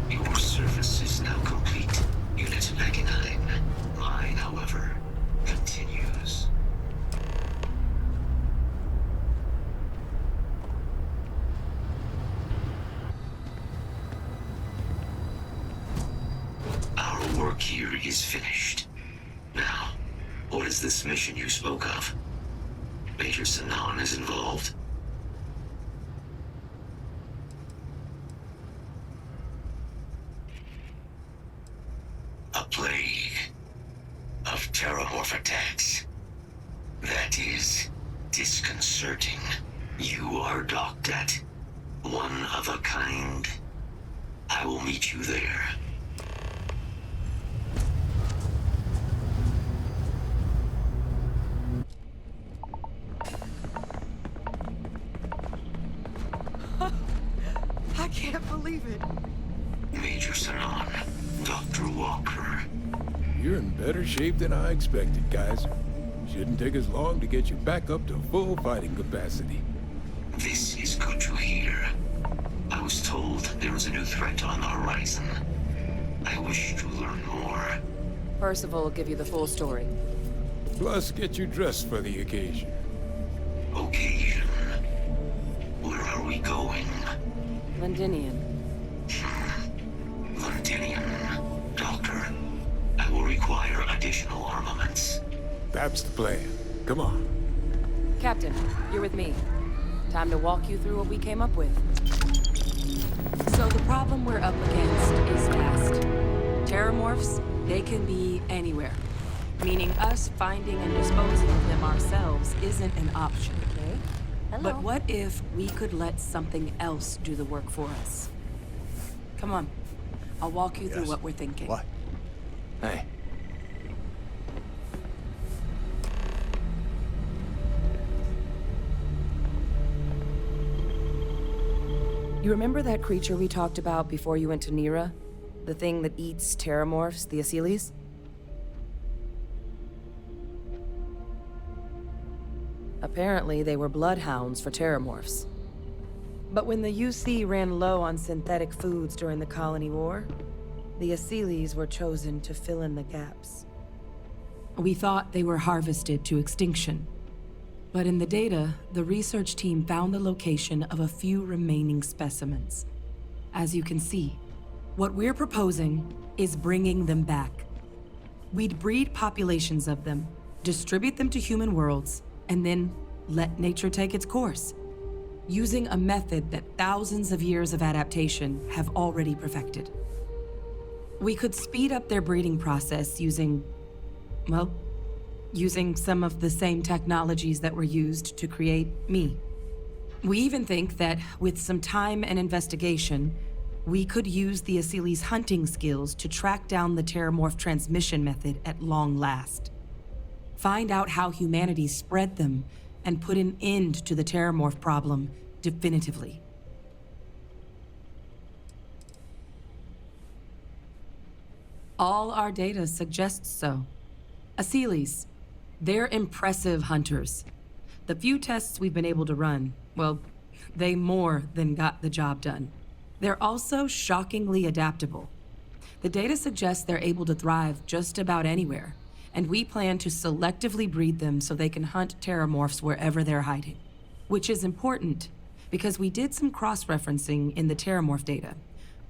Your service is now complete, Unit 99. Mine, however, continues. Our work here is finished. Now, what is this mission you spoke of? Major Sanan is involved. A plague of terramorph attacks. That is disconcerting. You are docked at one of a kind. I will meet you there. I can't believe it. Major Sanan, Dr. Walker. You're in better shape than I expected, guys. Shouldn't take us long to get you back up to full fighting capacity. This is good to hear. I was told there was a new threat on the horizon. I wish to learn more. Percival will give you the full story. Plus, get you dressed for the occasion. Occasion? Where are we going? Londinian. Londinian. Doctor, I will require additional armaments. That's the plan. Come on. Captain, you're with me. Time to walk you through what we came up with. So the problem we're up against is vast. Terramorphs, they can be anywhere. Meaning us finding and disposing of them ourselves isn't an option. Okay. Hello. But what if we could let something else do the work for us? Come on. I'll walk you through what we're thinking. What? Hey. You remember that creature we talked about before you went to Nira? The thing that eats terramorphs, the Asylees? Apparently, they were bloodhounds for terramorphs. But when the UC ran low on synthetic foods during the Colony War, the Asylees were chosen to fill in the gaps. We thought they were harvested to extinction. But in the data, the research team found the location of a few remaining specimens. As you can see, what we're proposing is bringing them back. We'd breed populations of them, distribute them to human worlds, and then let nature take its course, using a method that thousands of years of adaptation have already perfected. We could speed up their breeding process using some of the same technologies that were used to create me. We even think that with some time and investigation, we could use the Asylees' hunting skills to track down the terramorph transmission method at long last. Find out how humanity spread them and put an end to the terramorph problem definitively. All our data suggests so. Asylees, they're impressive hunters. The few tests we've been able to run, well, they more than got the job done. They're also shockingly adaptable. The data suggests they're able to thrive just about anywhere, and we plan to selectively breed them so they can hunt terramorphs wherever they're hiding. Which is important, because we did some cross-referencing in the terramorph data.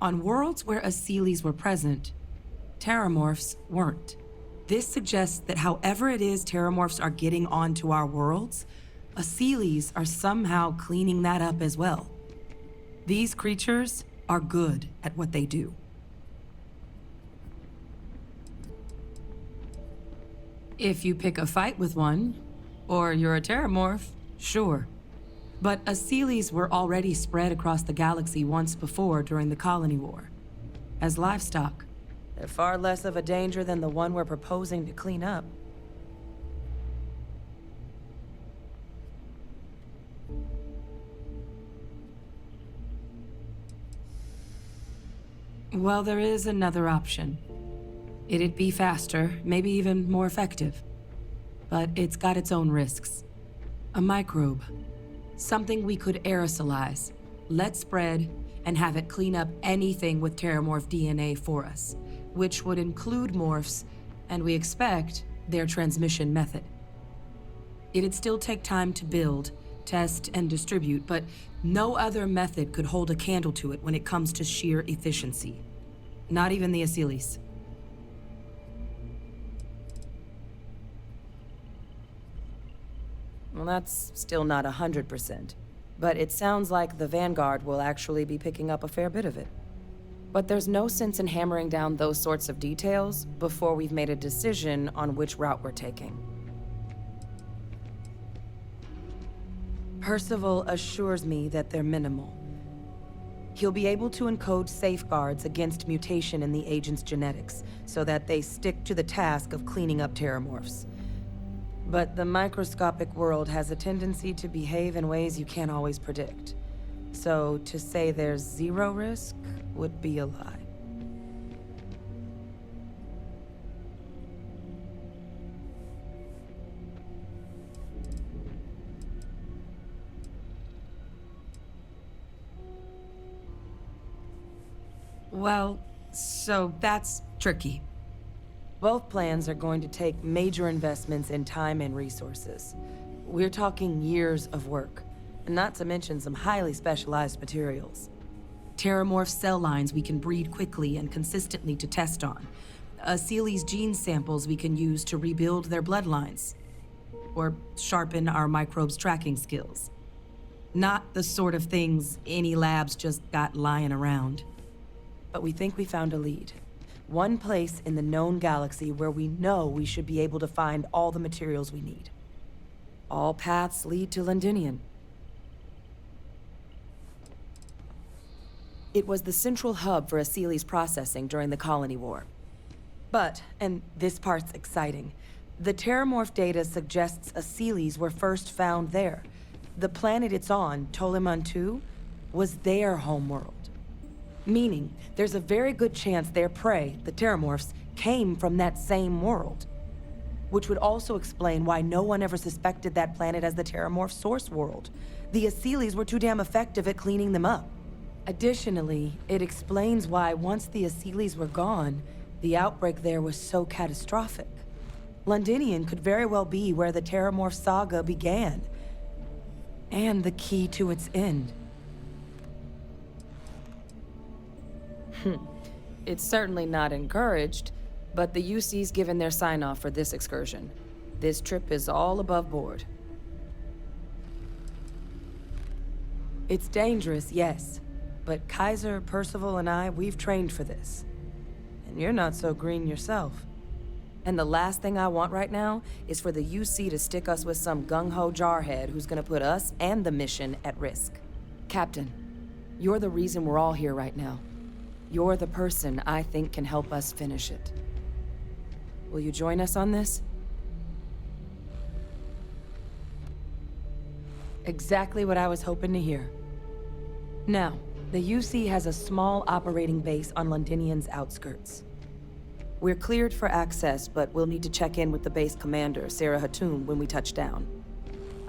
On worlds where Asylees were present, terramorphs weren't. This suggests that however it is terramorphs are getting onto our worlds, Asylees are somehow cleaning that up as well. These creatures are good at what they do. If you pick a fight with one, or you're a terramorph, sure. But Asylees were already spread across the galaxy once before during the Colony War. As livestock, they're far less of a danger than the one we're proposing to clean up. Well, there is another option. It'd be faster, maybe even more effective. But it's got its own risks. A microbe. Something we could aerosolize, let spread, and have it clean up anything with terramorph DNA for us, which would include morphs, and we expect their transmission method. It'd still take time to build, test, and distribute, but no other method could hold a candle to it when it comes to sheer efficiency. Not even the Asylees. Well, that's still not 100%. But it sounds like the Vanguard will actually be picking up a fair bit of it. But there's no sense in hammering down those sorts of details before we've made a decision on which route we're taking. Percival assures me that they're minimal. He'll be able to encode safeguards against mutation in the agent's genetics, so that they stick to the task of cleaning up terramorphs. But the microscopic world has a tendency to behave in ways you can't always predict. So to say there's zero risk would be a lie. Well, so that's tricky. Both plans are going to take major investments in time and resources. We're talking years of work, not to mention some highly specialized materials. Terramorph cell lines we can breed quickly and consistently to test on. Asylees' gene samples we can use to rebuild their bloodlines. Or sharpen our microbes' tracking skills. Not the sort of things any labs just got lying around. But we think we found a lead. One place in the known galaxy where we know we should be able to find all the materials we need. All paths lead to Londinian. It was the central hub for Asylees processing during the Colony War. But, and this part's exciting, the terramorph data suggests Asylees were first found there. The planet it's on, Toliman II, was their homeworld. Meaning, there's a very good chance their prey, the terramorphs, came from that same world. Which would also explain why no one ever suspected that planet as the terramorph source world. The Asylees were too damn effective at cleaning them up. Additionally, it explains why once the Asylees were gone, the outbreak there was so catastrophic. Londinian could very well be where the terramorph saga began. And the key to its end. It's certainly not encouraged, but the UC's given their sign-off for this excursion. This trip is all above board. It's dangerous, yes, but Kaiser, Percival, and I, we've trained for this. And you're not so green yourself. And the last thing I want right now is for the UC to stick us with some gung-ho jarhead who's gonna put us and the mission at risk. Captain, you're the reason we're all here right now. You're the person I think can help us finish it. Will you join us on this? Exactly what I was hoping to hear. Now, the UC has a small operating base on Londinian's outskirts. We're cleared for access, but we'll need to check in with the base commander, Sarah Hatoum, when we touch down.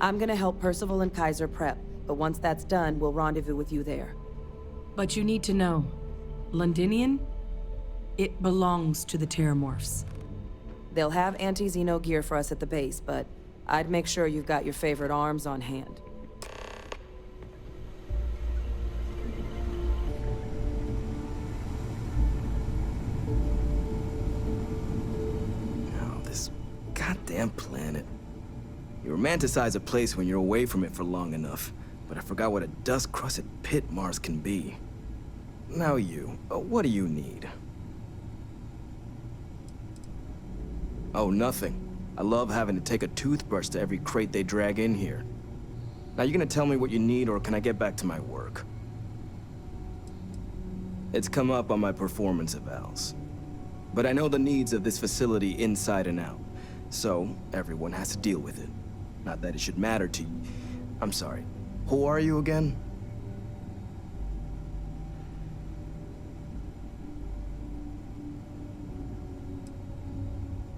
I'm gonna help Percival and Kaiser prep, but once that's done, we'll rendezvous with you there. But you need to know, Londinian, it belongs to the terramorphs. They'll have anti-Xeno gear for us at the base, but I'd make sure you've got your favorite arms on hand. Oh, this goddamn planet. You romanticize a place when you're away from it for long enough, but I forgot what a dust-crusted pit Mars can be. Now you, what do you need? Oh, nothing. I love having to take a toothbrush to every crate they drag in here. Now you gonna tell me what you need, or can I get back to my work? It's come up on my performance evals. But I know the needs of this facility inside and out, so everyone has to deal with it. Not that it should matter to you. I'm sorry. Who are you again?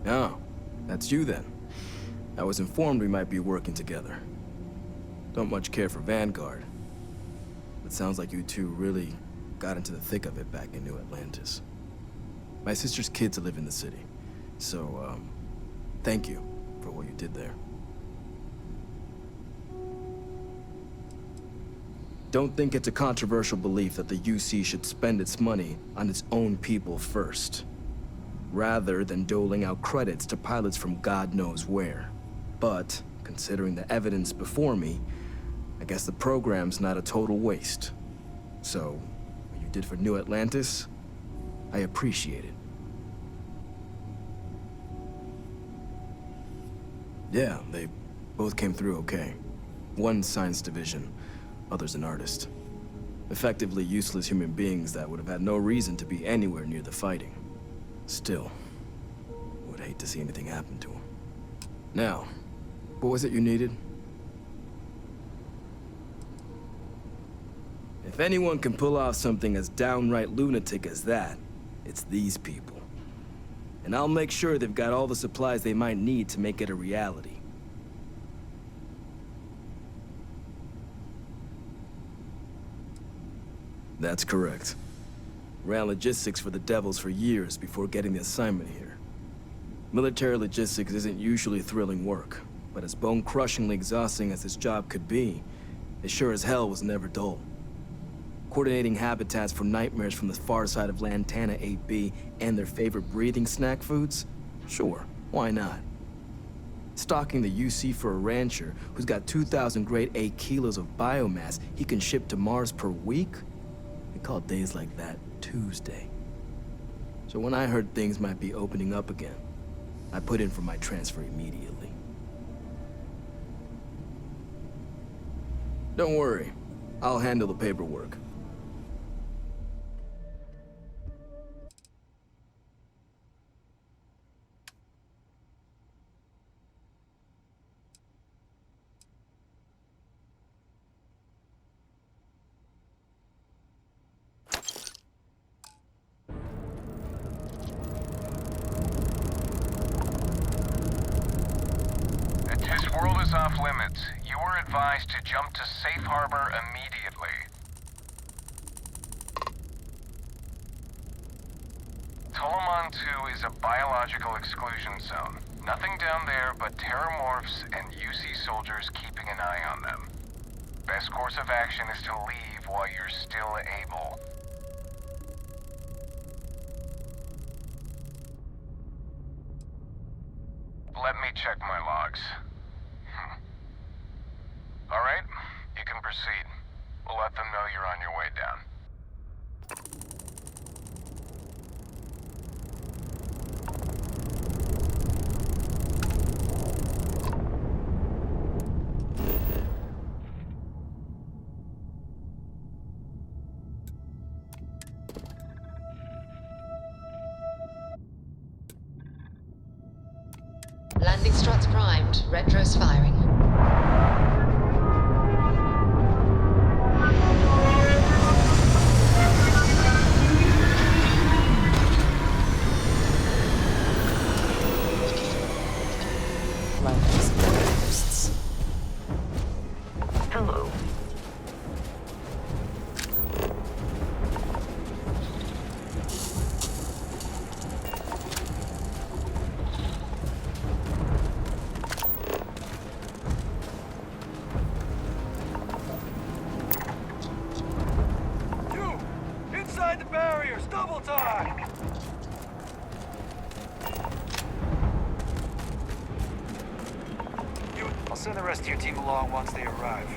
Oh, that's you then. I was informed we might be working together. Don't much care for Vanguard. It sounds like you two really got into the thick of it back in New Atlantis. My sister's kids live in the city, so, thank you for what you did there. Don't think it's a controversial belief that the UC should spend its money on its own people first, rather than doling out credits to pilots from God knows where. But, considering the evidence before me, I guess the program's not a total waste. So, what you did for New Atlantis, I appreciate it. Yeah, they both came through okay. One science division, other's an artist. Effectively useless human beings that would have had no reason to be anywhere near the fighting. Still, would hate to see anything happen to them. Now, what was it you needed? If anyone can pull off something as downright lunatic as that, it's these people. And I'll make sure they've got all the supplies they might need to make it a reality. That's correct. Ran logistics for the Devils for years before getting the assignment here. Military logistics isn't usually thrilling work, but as bone-crushingly exhausting as this job could be, it sure as hell was never dull. Coordinating habitats for nightmares from the far side of Lantana 8B and their favorite breathing snack foods? Sure, why not? Stocking the UC for a rancher who's got 2,000 grade A kilos of biomass he can ship to Mars per week? They call days like that Tuesday. So when I heard things might be opening up again, I put in for my transfer immediately. Don't worry, I'll handle the paperwork. Off limits. You were advised to jump to safe harbor immediately. Tolomon 2 is a biological exclusion zone. Nothing down there but terramorphs and UC soldiers keeping an eye on them. Best course of action is to leave while you're still able. Let me check my logs. All right, you can proceed. We'll let them know you're on your way down. Landing struts primed. Retros firing. Hello. You! Inside the barriers! Double time! I'll send the rest of your team along once they arrive.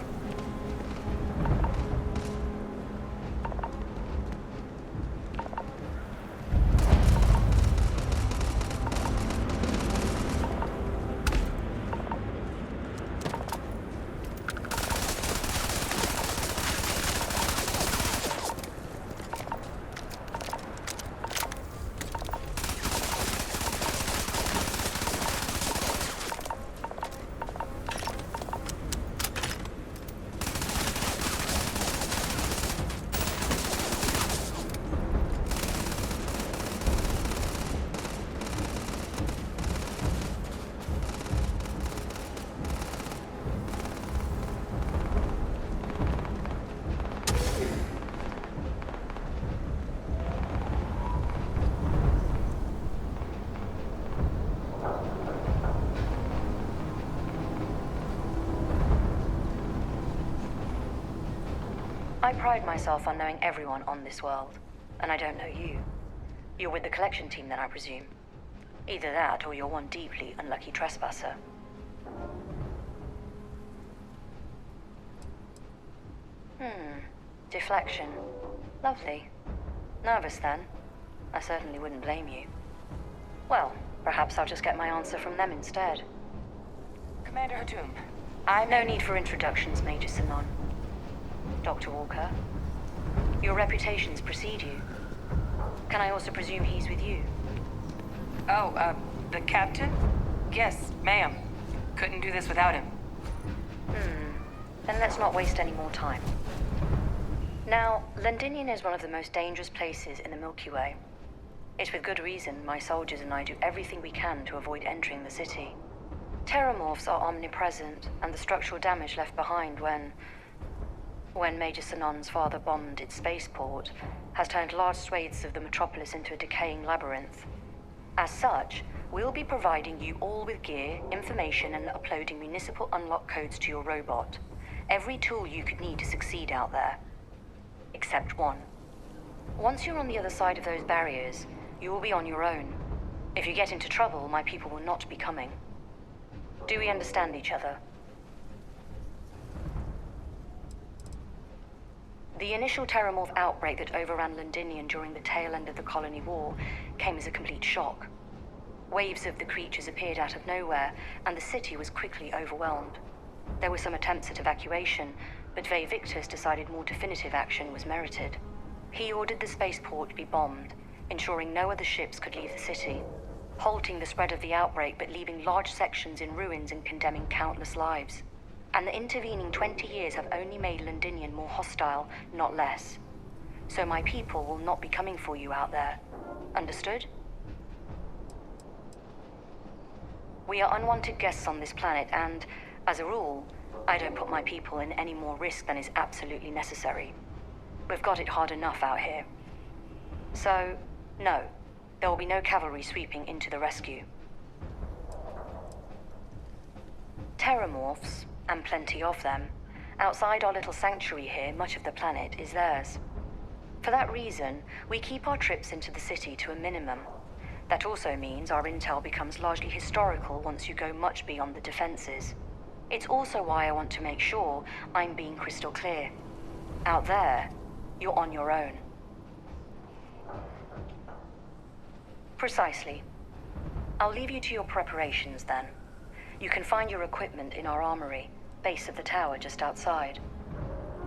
I pride myself on knowing everyone on this world, and I don't know you. You're with the collection team then, I presume. Either that, or you're one deeply unlucky trespasser. Deflection. Lovely. Nervous then? I certainly wouldn't blame you. Well, perhaps I'll just get my answer from them instead. Commander Hatum, No need for introductions, Major Sinon. Dr. Walker, your reputations precede you. Can I also presume he's with you? Oh, the captain? Yes, ma'am. Couldn't do this without him. Then let's not waste any more time. Now, Londinian is one of the most dangerous places in the Milky Way. It's with good reason my soldiers and I do everything we can to avoid entering the city. Terramorphs are omnipresent, and the structural damage left behind when Major Sinon's father bombed its spaceport has turned large swathes of the metropolis into a decaying labyrinth. As such, we'll be providing you all with gear, information, and uploading municipal unlock codes to your robot. Every tool you could need to succeed out there. Except one. Once you're on the other side of those barriers, you will be on your own. If you get into trouble, my people will not be coming. Do we understand each other? The initial Terramorph outbreak that overran Londinian during the tail end of the Colony War came as a complete shock. Waves of the creatures appeared out of nowhere, and the city was quickly overwhelmed. There were some attempts at evacuation, but Eyewitness decided more definitive action was merited. He ordered the spaceport to be bombed, ensuring no other ships could leave the city, halting the spread of the outbreak but leaving large sections in ruins and condemning countless lives. And the intervening 20 years have only made Londinian more hostile, not less. So my people will not be coming for you out there. Understood? We are unwanted guests on this planet, and, as a rule, I don't put my people in any more risk than is absolutely necessary. We've got it hard enough out here. So, no, there will be no cavalry sweeping into the rescue. Terramorphs, and plenty of them, outside our little sanctuary here, much of the planet is theirs. For that reason, we keep our trips into the city to a minimum. That also means our intel becomes largely historical once you go much beyond the defenses. It's also why I want to make sure I'm being crystal clear. Out there, you're on your own. Precisely. I'll leave you to your preparations then. You can find your equipment in our armory, base of the tower just outside.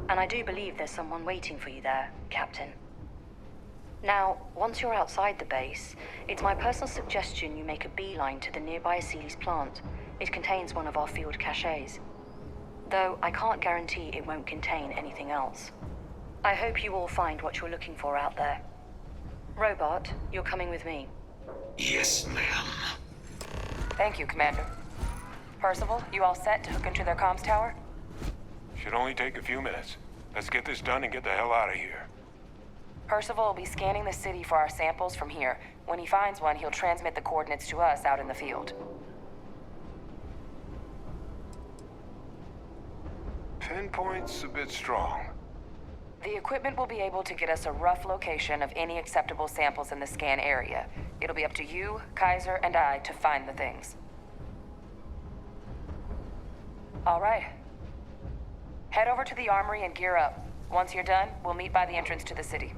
And I do believe there's someone waiting for you there, Captain. Now, once you're outside the base, it's my personal suggestion you make a beeline to the nearby Aceles plant. It contains one of our field caches. Though I can't guarantee it won't contain anything else. I hope you all find what you're looking for out there. Robot, you're coming with me. Yes, ma'am. Thank you, Commander. Percival, you all set to hook into their comms tower? Should only take a few minutes. Let's get this done and get the hell out of here. Percival will be scanning the city for our samples from here. When he finds one, he'll transmit the coordinates to us out in the field. Pinpoint's a bit strong. The equipment will be able to get us a rough location of any acceptable samples in the scan area. It'll be up to you, Kaiser, and I to find the things. All right. Head over to the armory and gear up. Once you're done, we'll meet by the entrance to the city.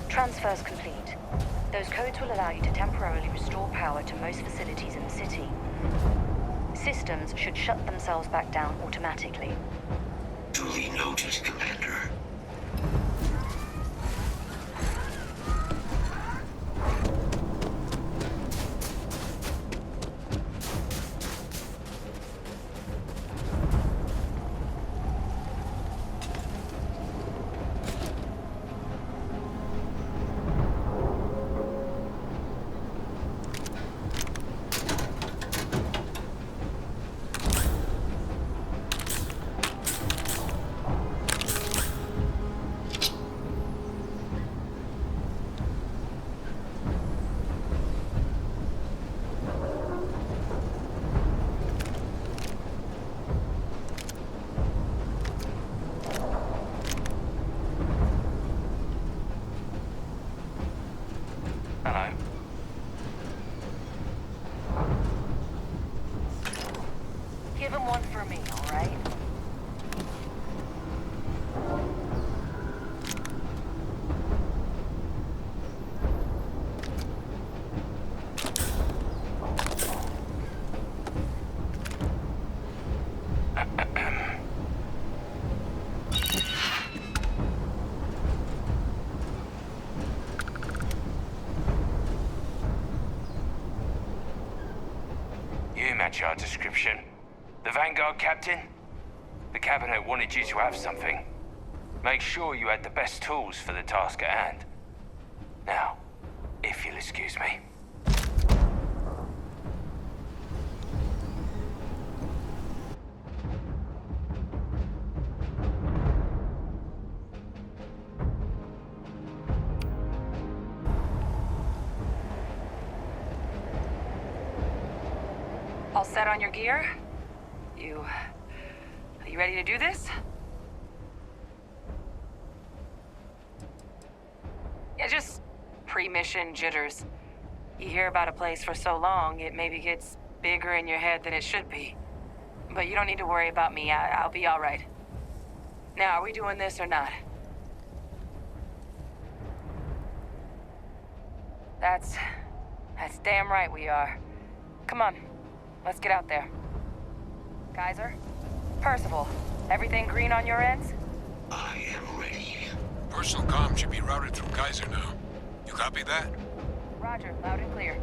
Transfers complete. Those codes will allow you to temporarily restore power to most facilities in the city. Systems should shut themselves back down automatically. Duly noted, Commander. match our description. The Vanguard captain? The cabinet wanted you to have something. Make sure you had the best tools for the task at hand. Now, if you'll excuse me. All set on your gear? Are you ready to do this? Yeah, just pre-mission jitters. You hear about a place for so long, it maybe gets bigger in your head than it should be. But you don't need to worry about me. I'll be all right. Now, are we doing this or not? That's damn right we are. Come on, let's get out there. Kaiser? Percival, everything green on your ends? I am ready. Personal comm should be routed through Kaiser now. You copy that? Roger, loud and clear.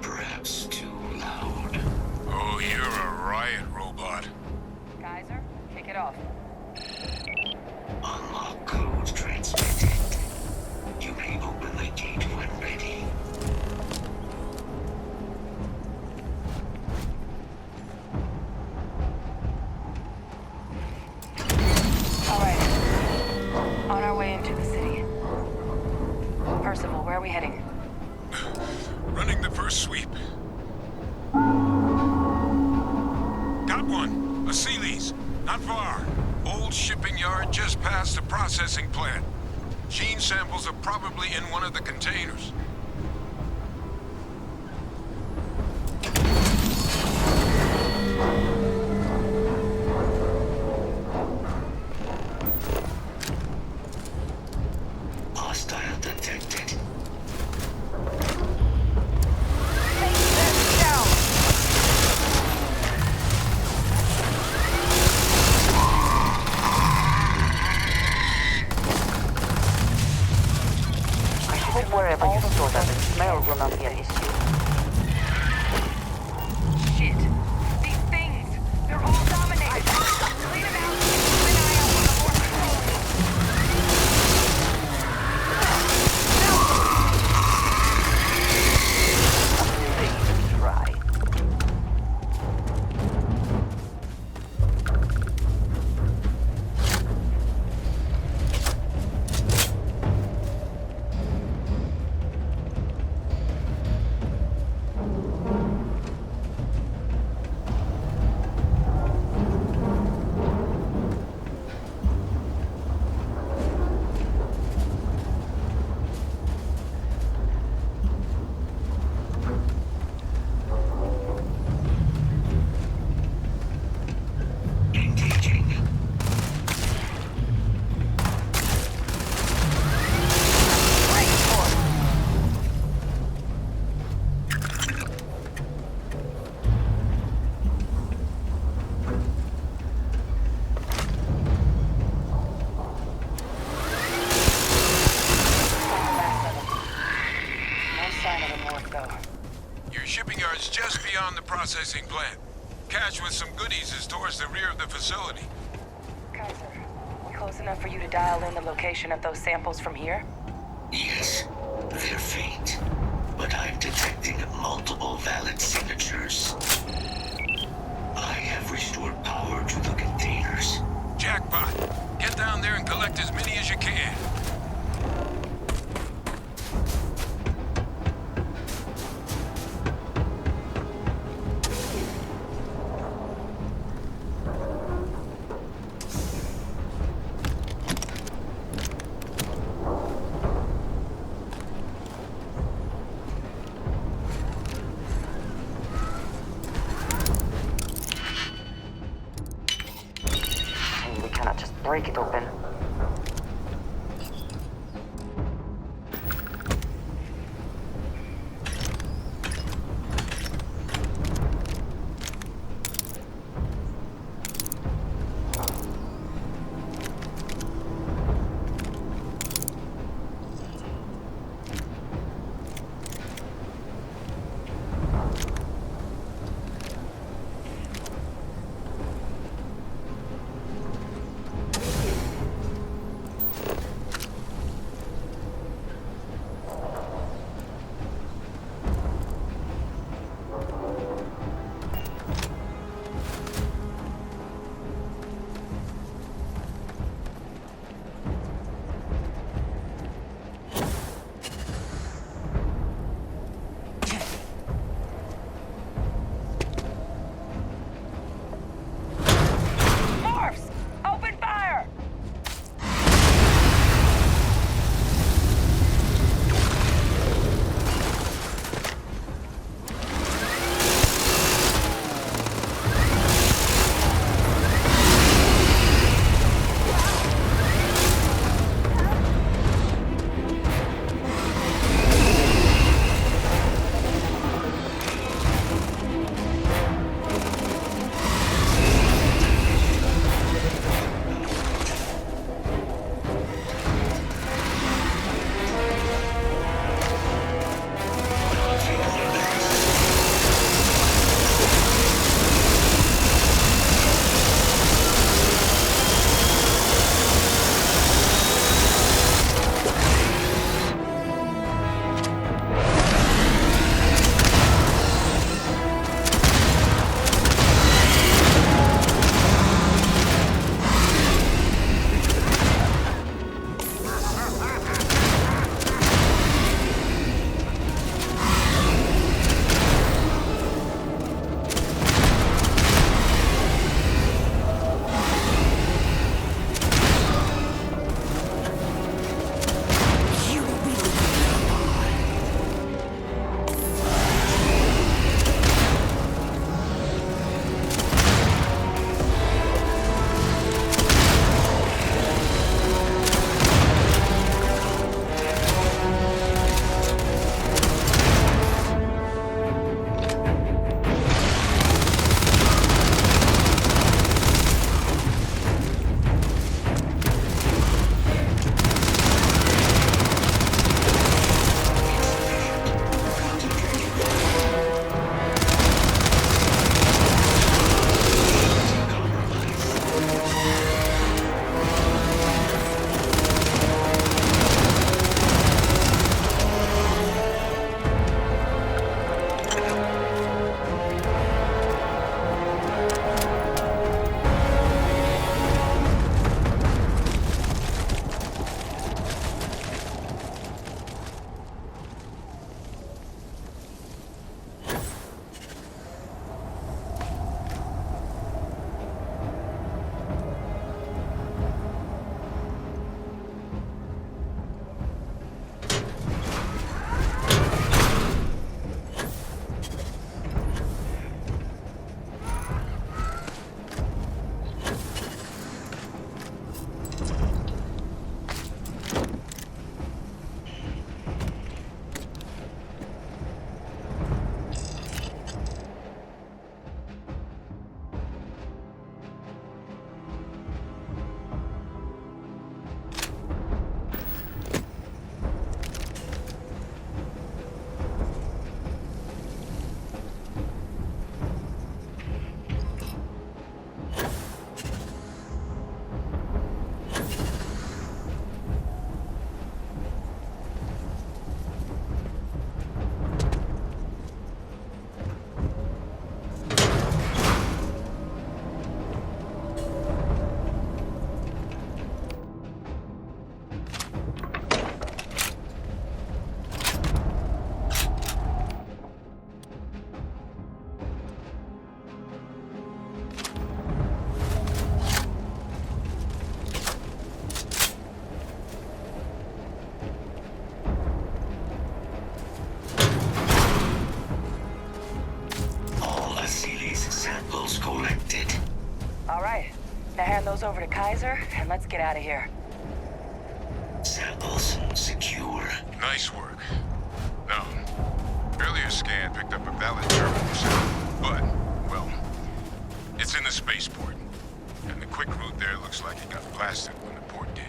Perhaps too loud. Oh, you're a riot robot. Kaiser, kick it off. Unlock code transmitted. You may open the gate when ready. All right. On our way into the city. Percival, where are we heading? Running the first sweep. Got one. A Sealy's. Not far. Old shipping yard just past the processing plant. Gene samples are probably in one of the containers. Hostile detected. Wherever you store them, the smell will not be an issue. Shit. These things, they're all dominated. Clean them out. Keep an eye out for the more Try. Your shipping yard's just beyond the processing plant. Cache with some goodies is towards the rear of the facility. Kaiser, close enough for you to dial in the location of those samples from here? Yes, they're faint, but I'm detecting multiple valid signatures. I have restored power to the containers. Jackpot. Get down there and collect as many as you can. We cannot just break it open. Kaiser, and let's get out of here. Samples secure. Nice work. No. Earlier scan picked up a valid terminal signal, but, well, it's in the spaceport. And the quick route there looks like it got blasted when the port did.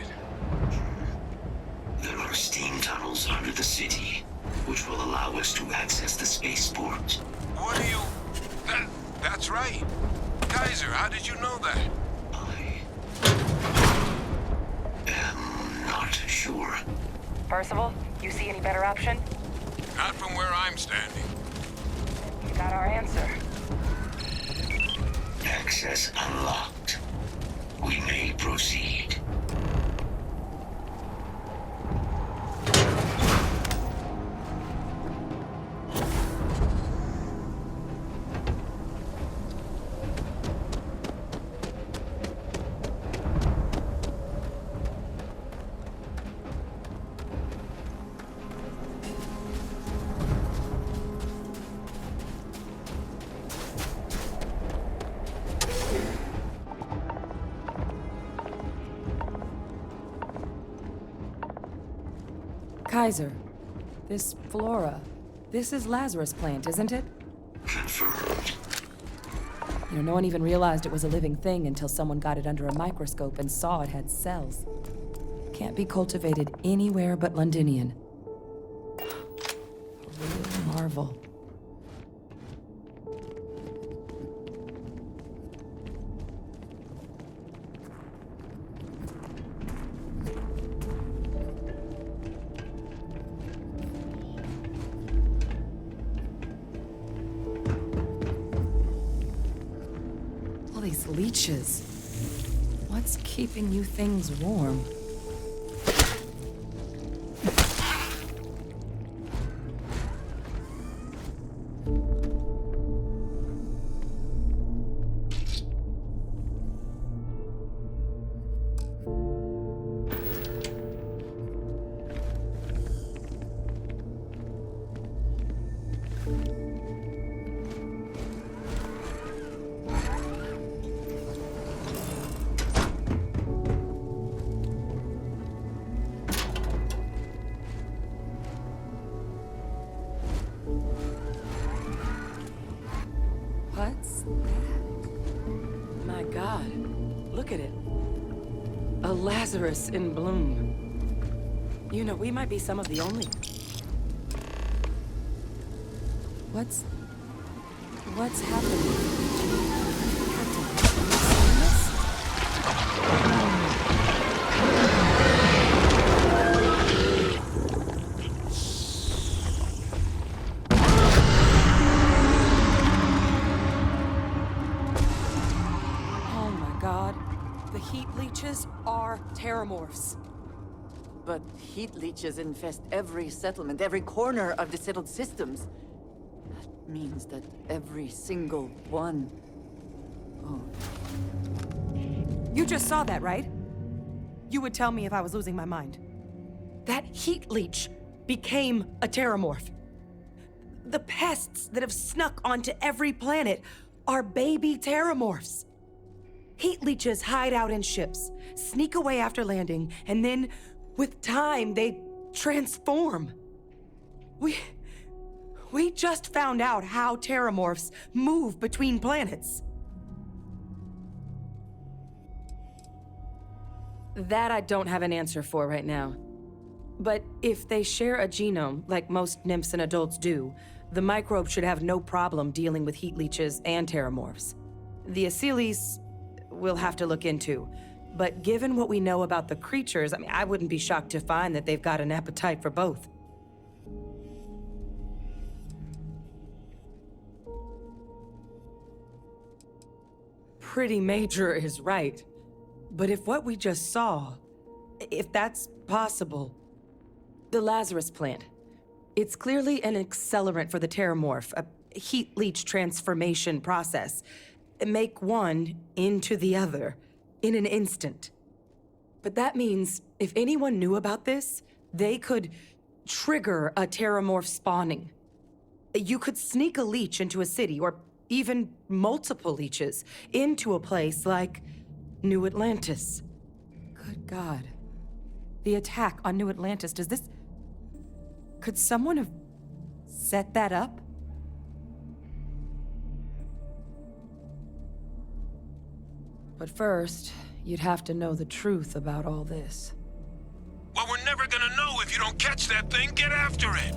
There are steam tunnels under the city, which will allow us to access the spaceport. What are you... That's right. Kaiser, how did you know that? I'm not sure. Percival, you see any better option? Not from where I'm standing. You got our answer. Access unlocked. We may proceed. Kaiser, this flora, this is Lazarus plant, isn't it? Confirmed. You know, no one even realized it was a living thing until someone got it under a microscope and saw it had cells. Can't be cultivated anywhere but Londinian. A real marvel. These leeches. What's keeping you things warm? What's that? My God, look at it. A Lazarus in bloom. You know, we might be some of the only... What's happening? Captain, have you seen this? Are terramorphs. But heat leeches infest every settlement, every corner of the settled systems. That means that every single one... Oh. You just saw that, right? You would tell me if I was losing my mind. That heat leech became a terramorph. The pests that have snuck onto every planet are baby terramorphs. Heat leeches hide out in ships, sneak away after landing, and then, with time, they transform. We just found out how terramorphs move between planets. That I don't have an answer for right now. But if they share a genome, like most nymphs and adults do, the microbe should have no problem dealing with heat leeches and terramorphs. The Asylees... we'll have to look into. But given what we know about the creatures, I wouldn't be shocked to find that they've got an appetite for both. Pretty major is right. But if what we just saw, if that's possible, the Lazarus plant, it's clearly an accelerant for the terramorph, a heat leech transformation process. Make one into the other in an instant. But that means if anyone knew about this, they could trigger a terramorph spawning. You could sneak a leech into a city, or even multiple leeches, into a place like New Atlantis. Good God. The attack on New Atlantis, does this... Could someone have set that up? But first, you'd have to know the truth about all this. Well, we're never gonna know if you don't catch that thing. Get after it!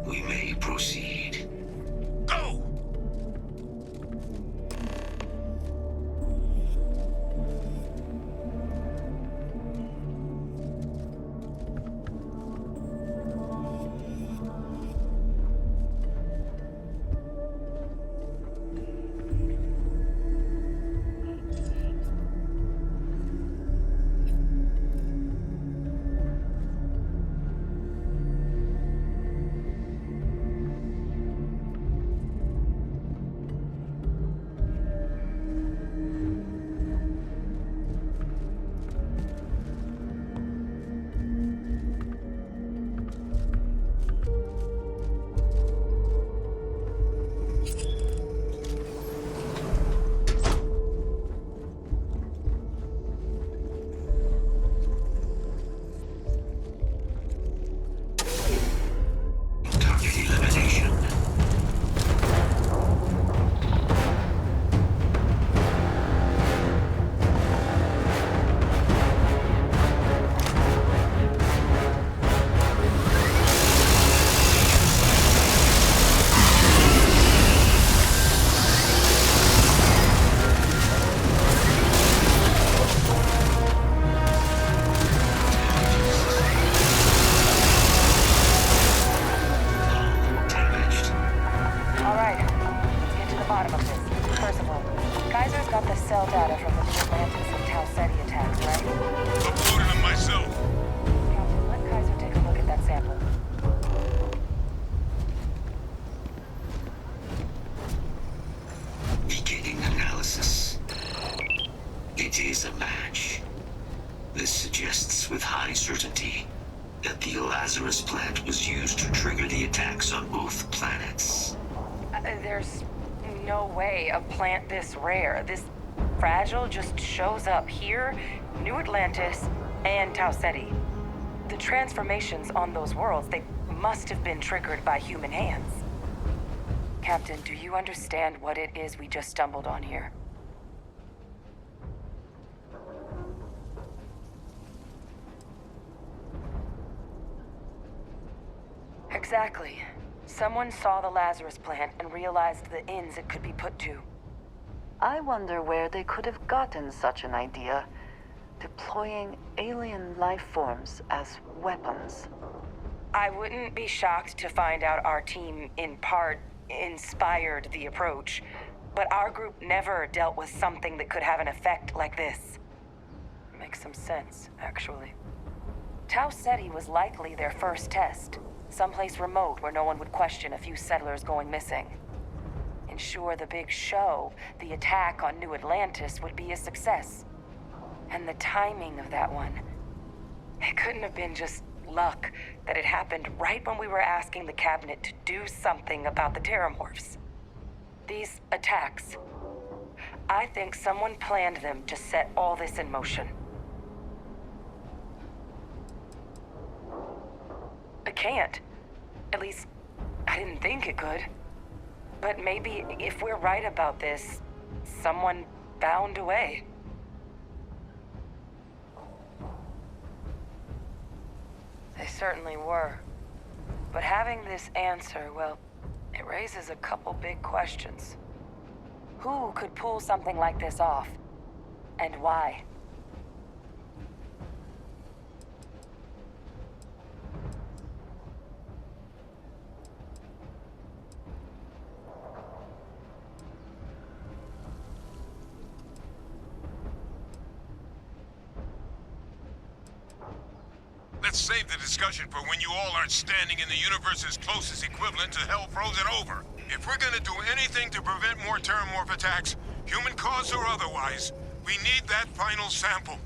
We may proceed. Go! There's no way a plant this rare, this fragile, just shows up here, New Atlantis, and Tau Ceti. The transformations on those worlds, they must have been triggered by human hands. Captain, do you understand what it is we just stumbled on here? Exactly. Someone saw the Lazarus plant and realized the ends it could be put to. I wonder where they could have gotten such an idea, deploying alien life forms as weapons. I wouldn't be shocked to find out our team, in part, inspired the approach, but our group never dealt with something that could have an effect like this. Makes some sense, actually. Tau Ceti was likely their first test. Someplace remote where no one would question a few settlers going missing. Ensure the big show, the attack on New Atlantis, would be a success. And the timing of that one, it couldn't have been just luck that it happened right when we were asking the cabinet to do something about the terramorphs. These attacks, I think someone planned them to set all this in motion. It can't. At least, I didn't think it could. But maybe if we're right about this, someone found a way. They certainly were. But having this answer, well, it raises a couple big questions. Who could pull something like this off? And why? Let's save the discussion for when you all aren't standing in the universe's closest equivalent to hell frozen over. If we're gonna do anything to prevent more terramorph attacks, human cause or otherwise, we need that final sample.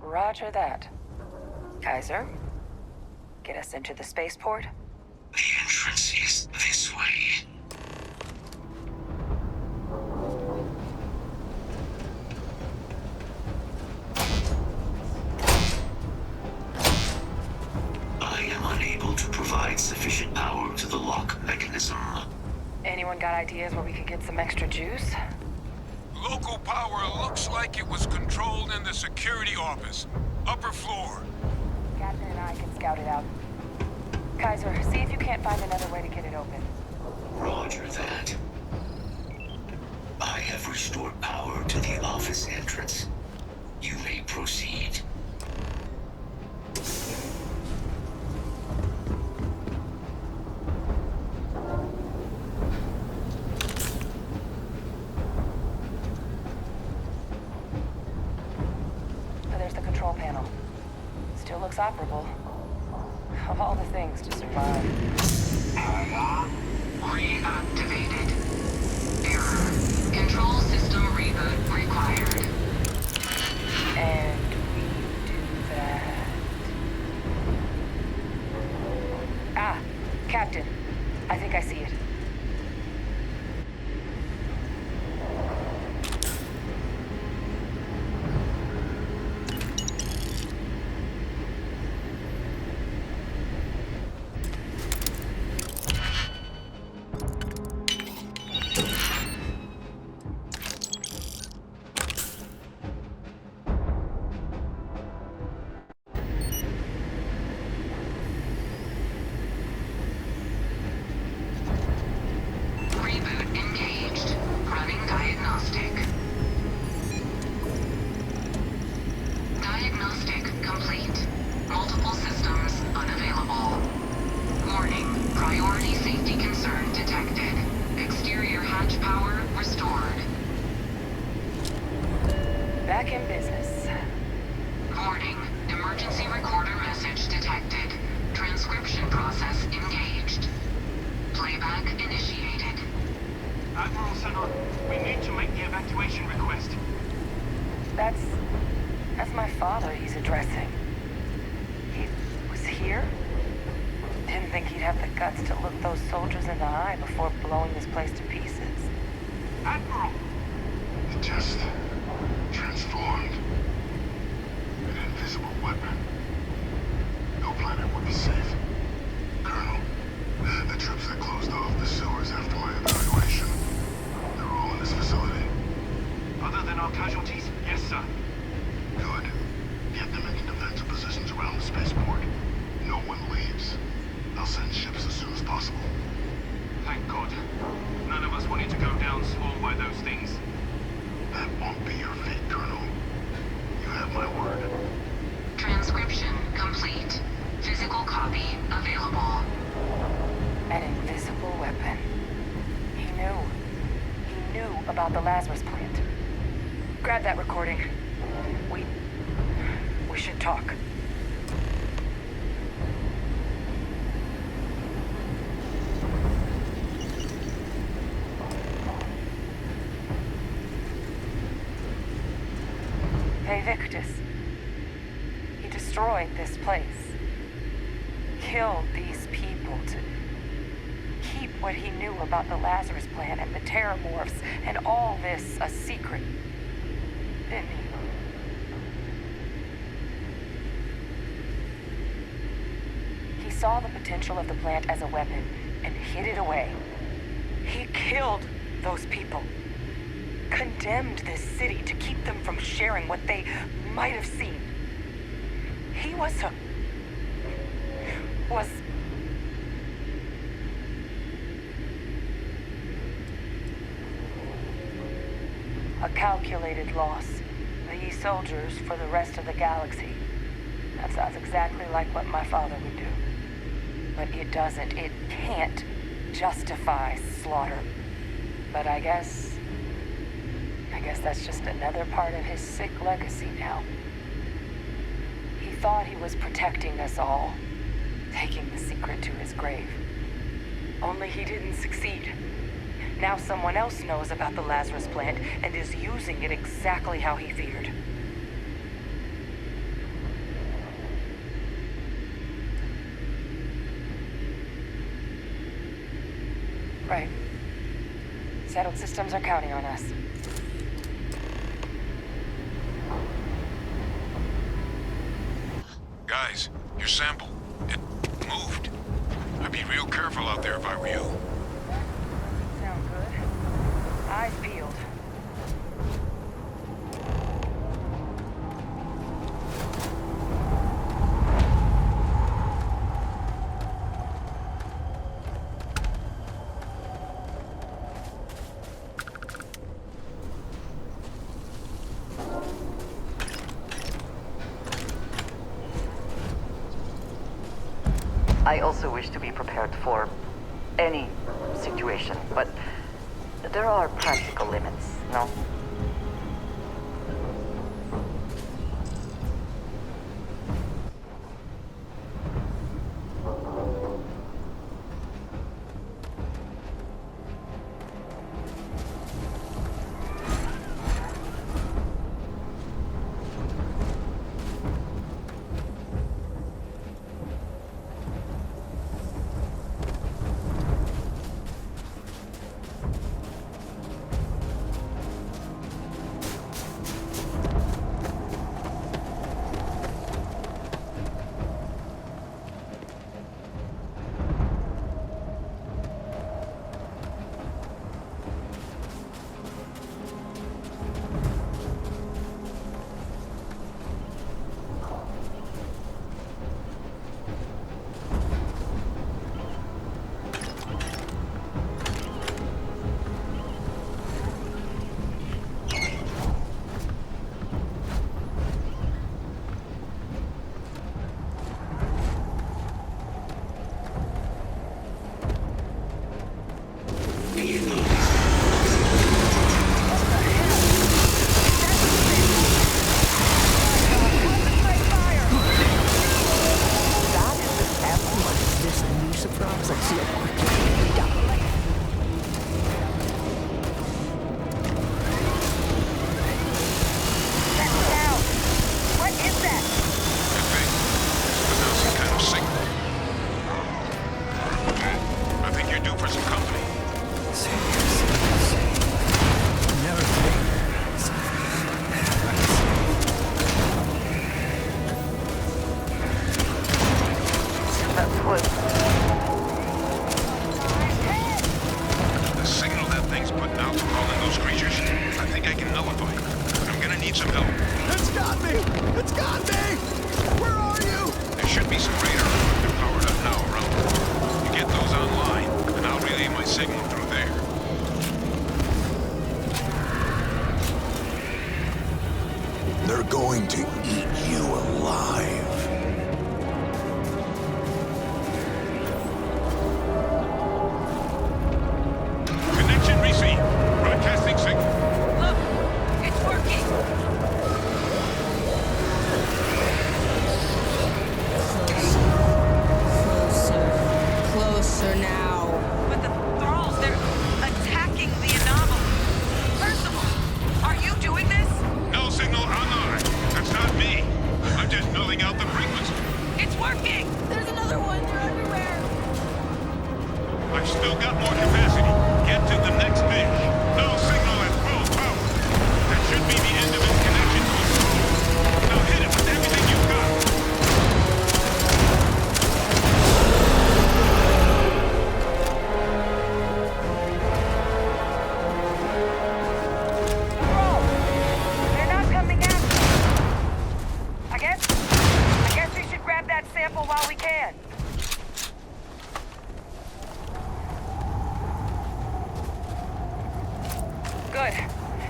Roger that. Kaiser, get us into the spaceport? The entrance is this way. Anyone got ideas where we could get some extra juice? Local power looks like it was controlled in the security office. Upper floor. Captain and I can scout it out. Kaiser, see if you can't find another way to get it open. Roger that. I have restored power to the office entrance. You may proceed. There's the control panel. Still looks operable. Of all the things to survive. Reactivated. Error. Control system reboot required. And we do that. Ah, Captain. I think I see it. Back in business. Warning. Emergency recorder message detected. Transcription process engaged. Playback initiated. Admiral Sanon, we need to make the evacuation request. That's my father he's addressing. He was here? Didn't think he'd have the guts to look those soldiers in the eye before blowing this place to pieces. Admiral! It just transformed. An invisible weapon. No planet would be safe. Colonel, the troops that closed off the sewers after my evaluation, they're all in this facility. Other than our casualties? Yes, sir. Good. Get them into defensive positions around the spaceport. No one leaves. I'll send ships as soon as possible. Thank God. None of us wanted to go down swarmed by those things. That won't be your fate, Colonel. You have my word. Transcription complete. Physical copy available. An invisible weapon. He knew about the Lazarus plant. Grab that recording. We should talk. Eyewitness. He destroyed this place. Killed these people to keep what he knew about the Lazarus plant and the Terramorphs and all this a secret. Didn't he? He saw the potential of the plant as a weapon and hid it away. He killed those people. Condemned this city to keep them from sharing what they might have seen. He was a calculated loss. These soldiers for the rest of the galaxy. That sounds exactly like what my father would do. But it can't justify slaughter. But I guess that's just another part of his sick legacy now. He thought he was protecting us all, taking the secret to his grave. Only he didn't succeed. Now someone else knows about the Lazarus plant and is using it exactly how he feared. Right. Settled systems are counting on us. Guys, your sample, it moved. I'd be real careful out there if I were you. Sounds Eyes peeled. I also wish to be prepared for any situation, but there are practical limits, no?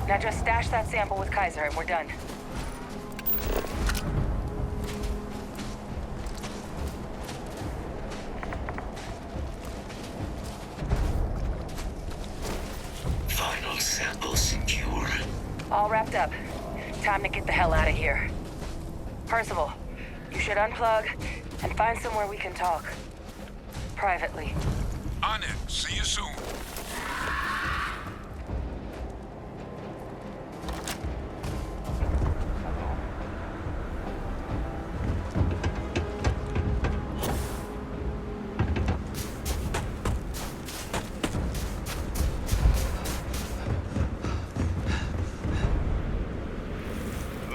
Now just stash that sample with Kaiser and we're done. Final sample secure. All wrapped up. Time to get the hell out of here. Percival, you should unplug and find somewhere we can talk. Privately. On it. See you soon.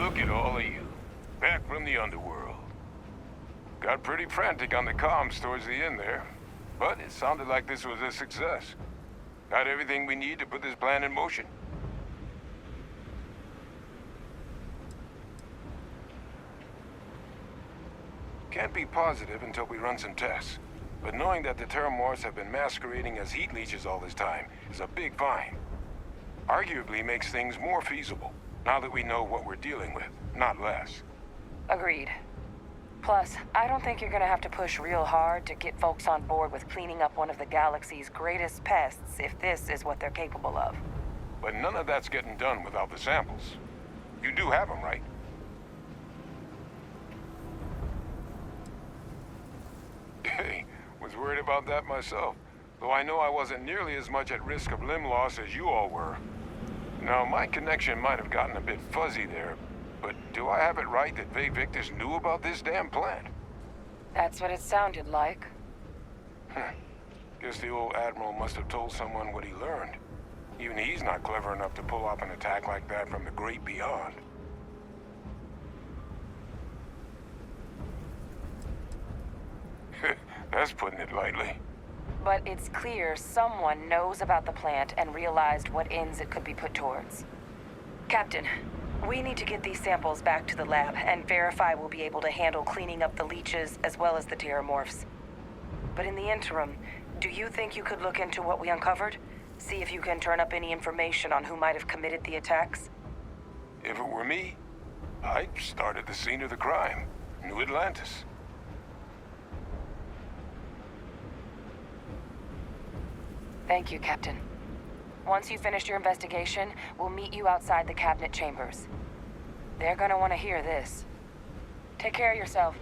Look at all of you. Back from the underworld. Got pretty frantic on the comms towards the end there. But it sounded like this was a success. Got everything we need to put this plan in motion. Can't be positive until we run some tests. But knowing that the Terramorphs have been masquerading as heat leeches all this time is a big find. Arguably makes things more feasible, now that we know what we're dealing with, not less. Agreed. Plus, I don't think you're gonna have to push real hard to get folks on board with cleaning up one of the galaxy's greatest pests if this is what they're capable of. But none of that's getting done without the samples. You do have them, right? Hey, was worried about that myself, though I know I wasn't nearly as much at risk of limb loss as you all were. Now, my connection might have gotten a bit fuzzy there, but do I have it right that Victus knew about this damn plant? That's what it sounded like. Guess the old Admiral must have told someone what he learned. Even he's not clever enough to pull off an attack like that from the great beyond. That's putting it lightly. But it's clear someone knows about the plant and realized what ends it could be put towards. Captain, we need to get these samples back to the lab and verify we'll be able to handle cleaning up the leeches as well as the Terramorphs. But in the interim, do you think you could look into what we uncovered? See if you can turn up any information on who might have committed the attacks? If it were me, I'd start at the scene of the crime, New Atlantis. Thank you, Captain. Once you've finished your investigation, we'll meet you outside the cabinet chambers. They're gonna want to hear this. Take care of yourself.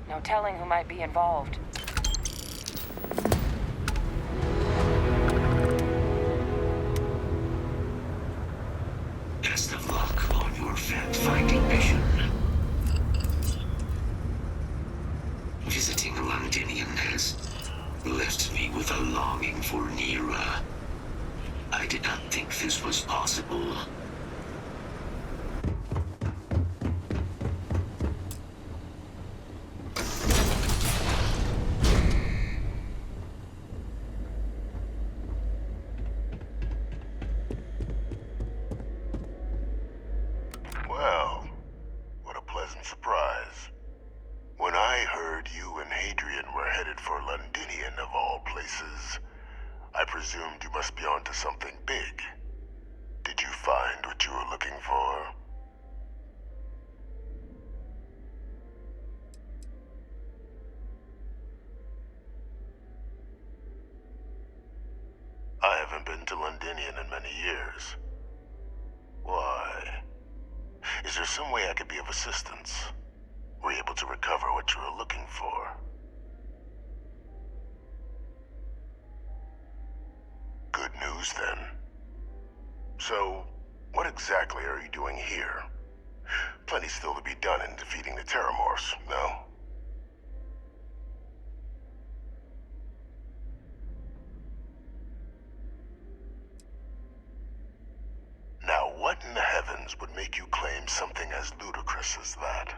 No telling who might be involved. Best of luck on your fact-finding mission. Visiting Londinium has left me with a longing for Nira. I did not think this was possible. Well, what a pleasant surprise. When I heard you and Hadrian were headed for Londinium of all places, I presumed you must be onto something big. Did you find what you were looking for? I haven't been to Londinium in many years. Why? Is there some way I could be of assistance? Were you able to recover what you were looking for? Good news, then. So, what exactly are you doing here? Plenty still to be done in defeating the Terramorphs, no? Now, what in the heavens would make you claim something as ludicrous as that?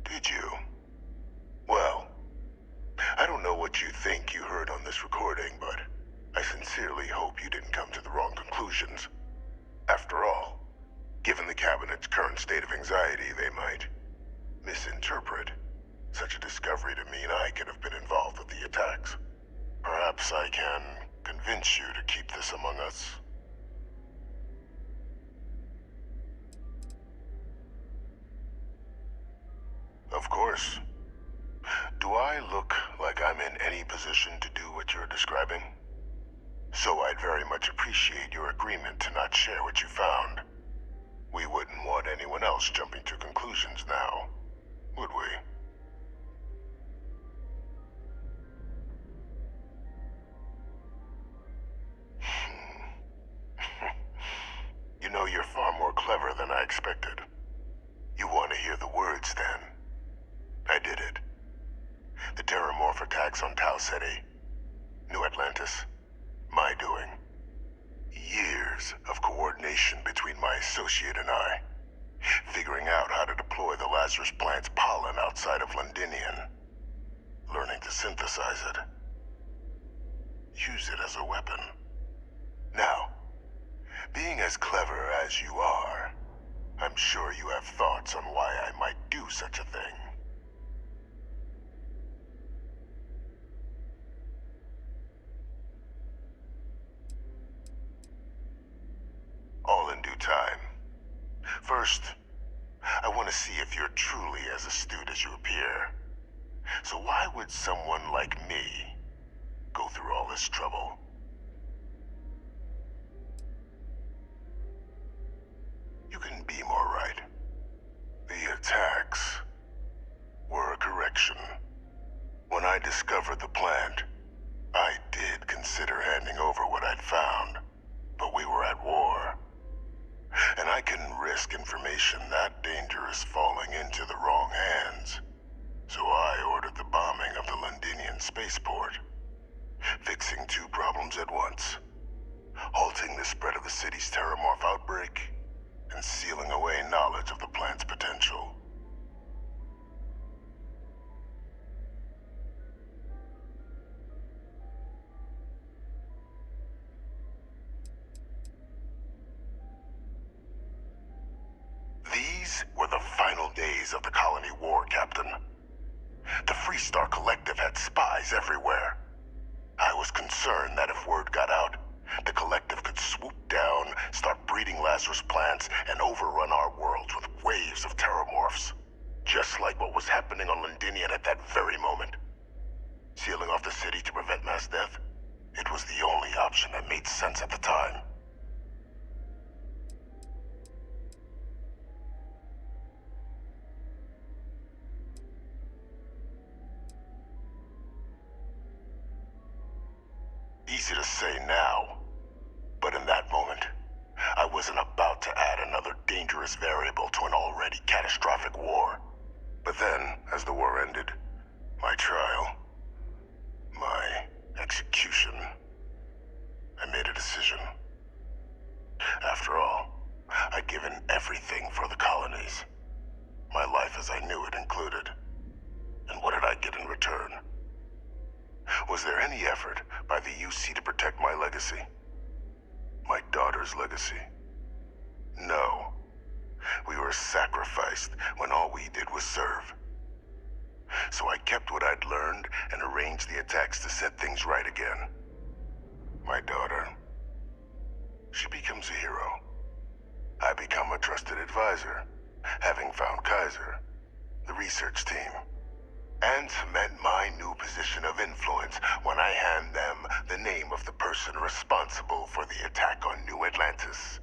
Did you? Well, I don't know what you think you heard on this recording, but I sincerely hope you didn't come to the wrong conclusions. After all, given the Cabinet's current state of anxiety, they might misinterpret such a discovery to mean I could have been involved with the attacks. Perhaps I can convince you to keep this among us. Of course. Do I look like I'm in any position to do what you're describing? So I'd very much appreciate your agreement to not share what you found. We wouldn't want anyone else jumping to conclusions now, would we? You know, you're far more clever than I expected. You want to hear the words, then? I did it. The Terramorph attacks on Tau Ceti, New Atlantis, my doing. Years of coordination between my associate and I. Figuring out how to deploy the Lazarus plant's pollen outside of Londinian. Learning to synthesize it. Use it as a weapon. Now, being as clever as you are, I'm sure you have thoughts on why I might do such a thing. All in due time. First, I want to see if you're truly as astute as you appear. So why would someone like me go through all this trouble? You couldn't be more right. The attacks were a correction. When I discovered the plant, I did consider handing over what I'd found, but we were at war. And I couldn't risk information that dangerous falling into the wrong hands. So I ordered the bombing of the Londinian spaceport, fixing two problems at once. Halting the spread of the city's terramorph outbreak, and sealing away knowledge of the plant's potential. These were the final days of the colony war, Captain. The Freestar Collective had spies everywhere. I was concerned that if word got out, the Collective could swoop down, start breeding Lazarus plants, and overrun our worlds with waves of terramorphs. Just like what was happening on Londinian at that very moment. Sealing off the city to prevent mass death, it was the only option that made sense at the time. Easy to say now, but in that moment, I wasn't about to add another dangerous variable to an already catastrophic war. But then, as the war ended, my trial, my execution, I made a decision. After all, I'd given everything for the colonies. My life as I knew it included. And what did I get in return? Was there any effort by the UC to protect my legacy? My daughter's legacy? No. We were sacrificed when all we did was serve. So I kept what I'd learned and arranged the attacks to set things right again. My daughter, she becomes a hero. I become a trusted advisor, having found Kaiser, the research team, and cement my new position of influence when I hand them the name of the person responsible for the attack on New Atlantis.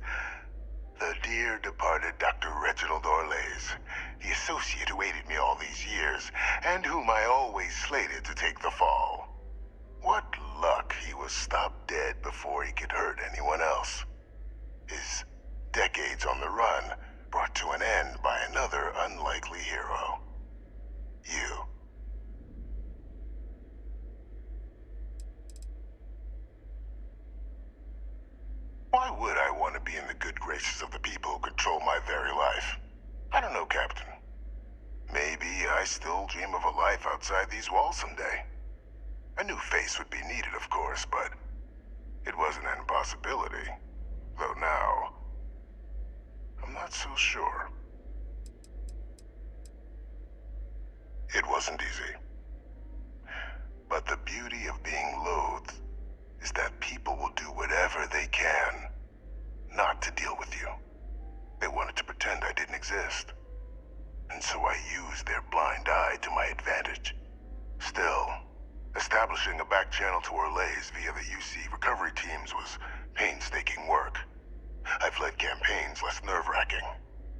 The dear departed Dr. Reginald Orlays, the associate who aided me all these years, and whom I always slated to take the fall. What luck he was stopped dead before he could hurt anyone else. His decades on the run brought to an end by another unlikely hero. You. Why would I want to be in the good graces of the people who control my very life? I don't know, Captain. Maybe I still dream of a life outside these walls someday. A new face would be needed, of course, but it wasn't an impossibility. Though now, I'm not so sure. It wasn't easy. But the beauty of being loathed is that people will do whatever they can not to deal with you. They wanted to pretend I didn't exist. And so I used their blind eye to my advantage. Still, establishing a back channel to Orlays via the UC recovery teams was painstaking work. I've led campaigns less nerve-wracking.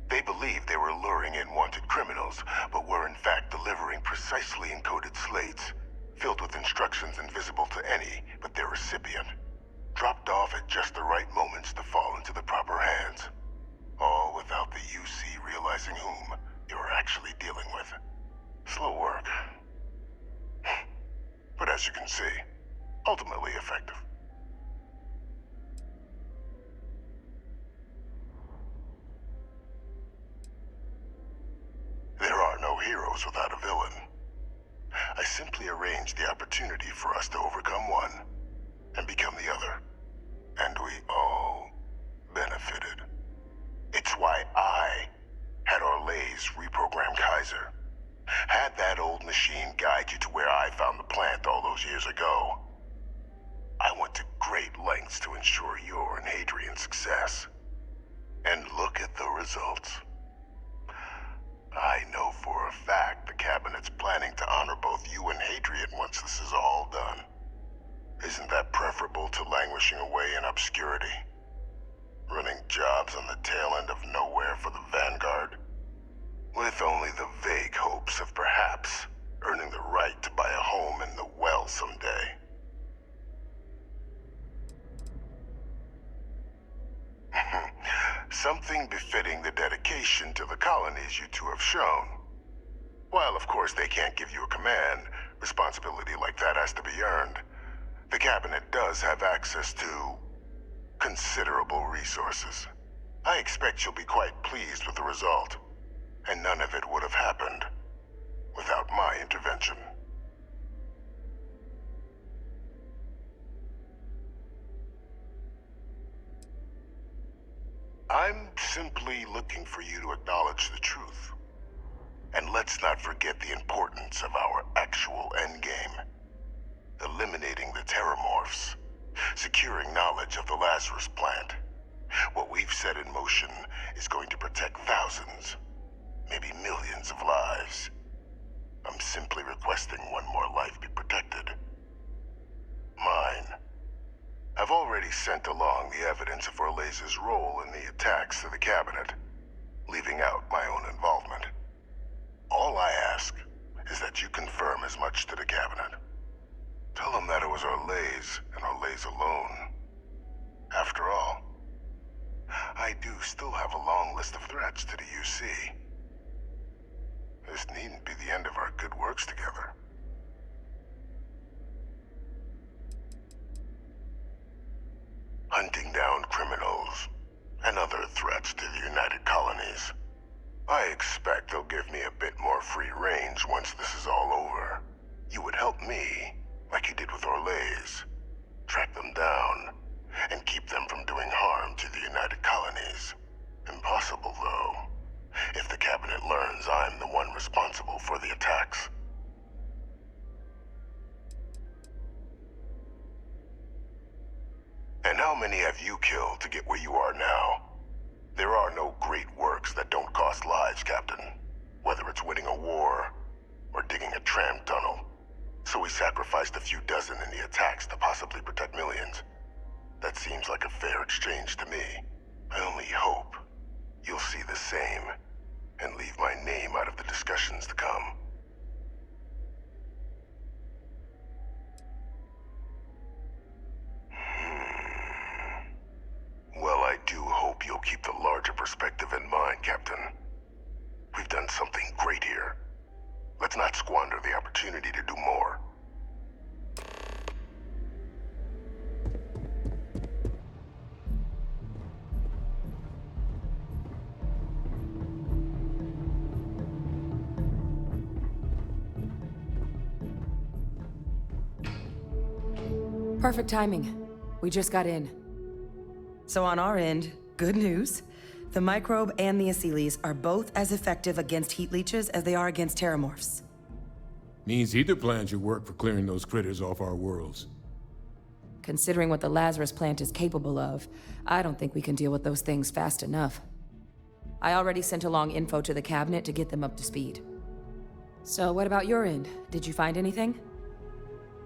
They believed they were luring in wanted criminals, but were in fact delivering precisely encoded slates, filled with instructions invisible to any but their recipient, dropped off at just the right moments to fall into the proper hands. All without the UC realizing whom you were actually dealing with. Slow work. But as you can see, ultimately effective. opportunity for us to overcome one and become the other. And we all benefited. It's why I had Orlays reprogram Kaiser. Had that old machine guide you to where I found the plant all those years ago. I went to great lengths to ensure your and Hadrian's success. And look at the results. I know for a fact the Cabinet's planning to honor both you and Hadrian once this is all done. Isn't that preferable to languishing away in obscurity? Running jobs on the tail end of nowhere for the Vanguard? With only the vague hopes of perhaps earning the right to buy a home in the well someday. Something befitting the dedication to the colonies you two have shown. While of course they can't give you a command, responsibility like that has to be earned. The Cabinet does have access to considerable resources. I expect you'll be quite pleased with the result. And none of it would have happened without my intervention. I'm simply looking for you to acknowledge the truth. And let's not forget the importance of our actual endgame. Eliminating the Terramorphs. Securing knowledge of the Lazarus plant. What we've set in motion is going to protect thousands, maybe millions of lives. I'm simply requesting one more life be protected. Mine. I've already sent along the evidence of Orlays' role in the attacks to the Cabinet, leaving out my own involvement. All I ask is that you confirm as much to the Cabinet. Tell them that it was Orlays and Orlays alone. After all, I do still have a long list of threats to the UC. This needn't be the end of our good works together. Hunting down criminals and other threats to the United Colonies. I expect they'll give me a bit more free range once this is all over. You would help me, like you did with Orlays. Track them down and keep them from doing harm to the United Colonies. Impossible, though, if the Cabinet learns I'm the one responsible for the attacks. And how many have you killed to get where you are now? There are no great works that don't cost lives, Captain. Whether it's winning a war or digging a tram tunnel. So we sacrificed a few dozen in the attacks to possibly protect millions. That seems like a fair exchange to me. I only hope you'll see the same and leave my name out of the discussions to come. Well, I do hope you'll keep the larger perspective in mind, Captain. We've done something great here. Let's not squander the opportunity to do more. Perfect timing. We just got in. So on our end, good news. The microbe and the Asylees are both as effective against heat leeches as they are against terramorphs. Means either plan should work for clearing those critters off our worlds. Considering what the Lazarus plant is capable of, I don't think we can deal with those things fast enough. I already sent along info to the Cabinet to get them up to speed. So what about your end? Did you find anything?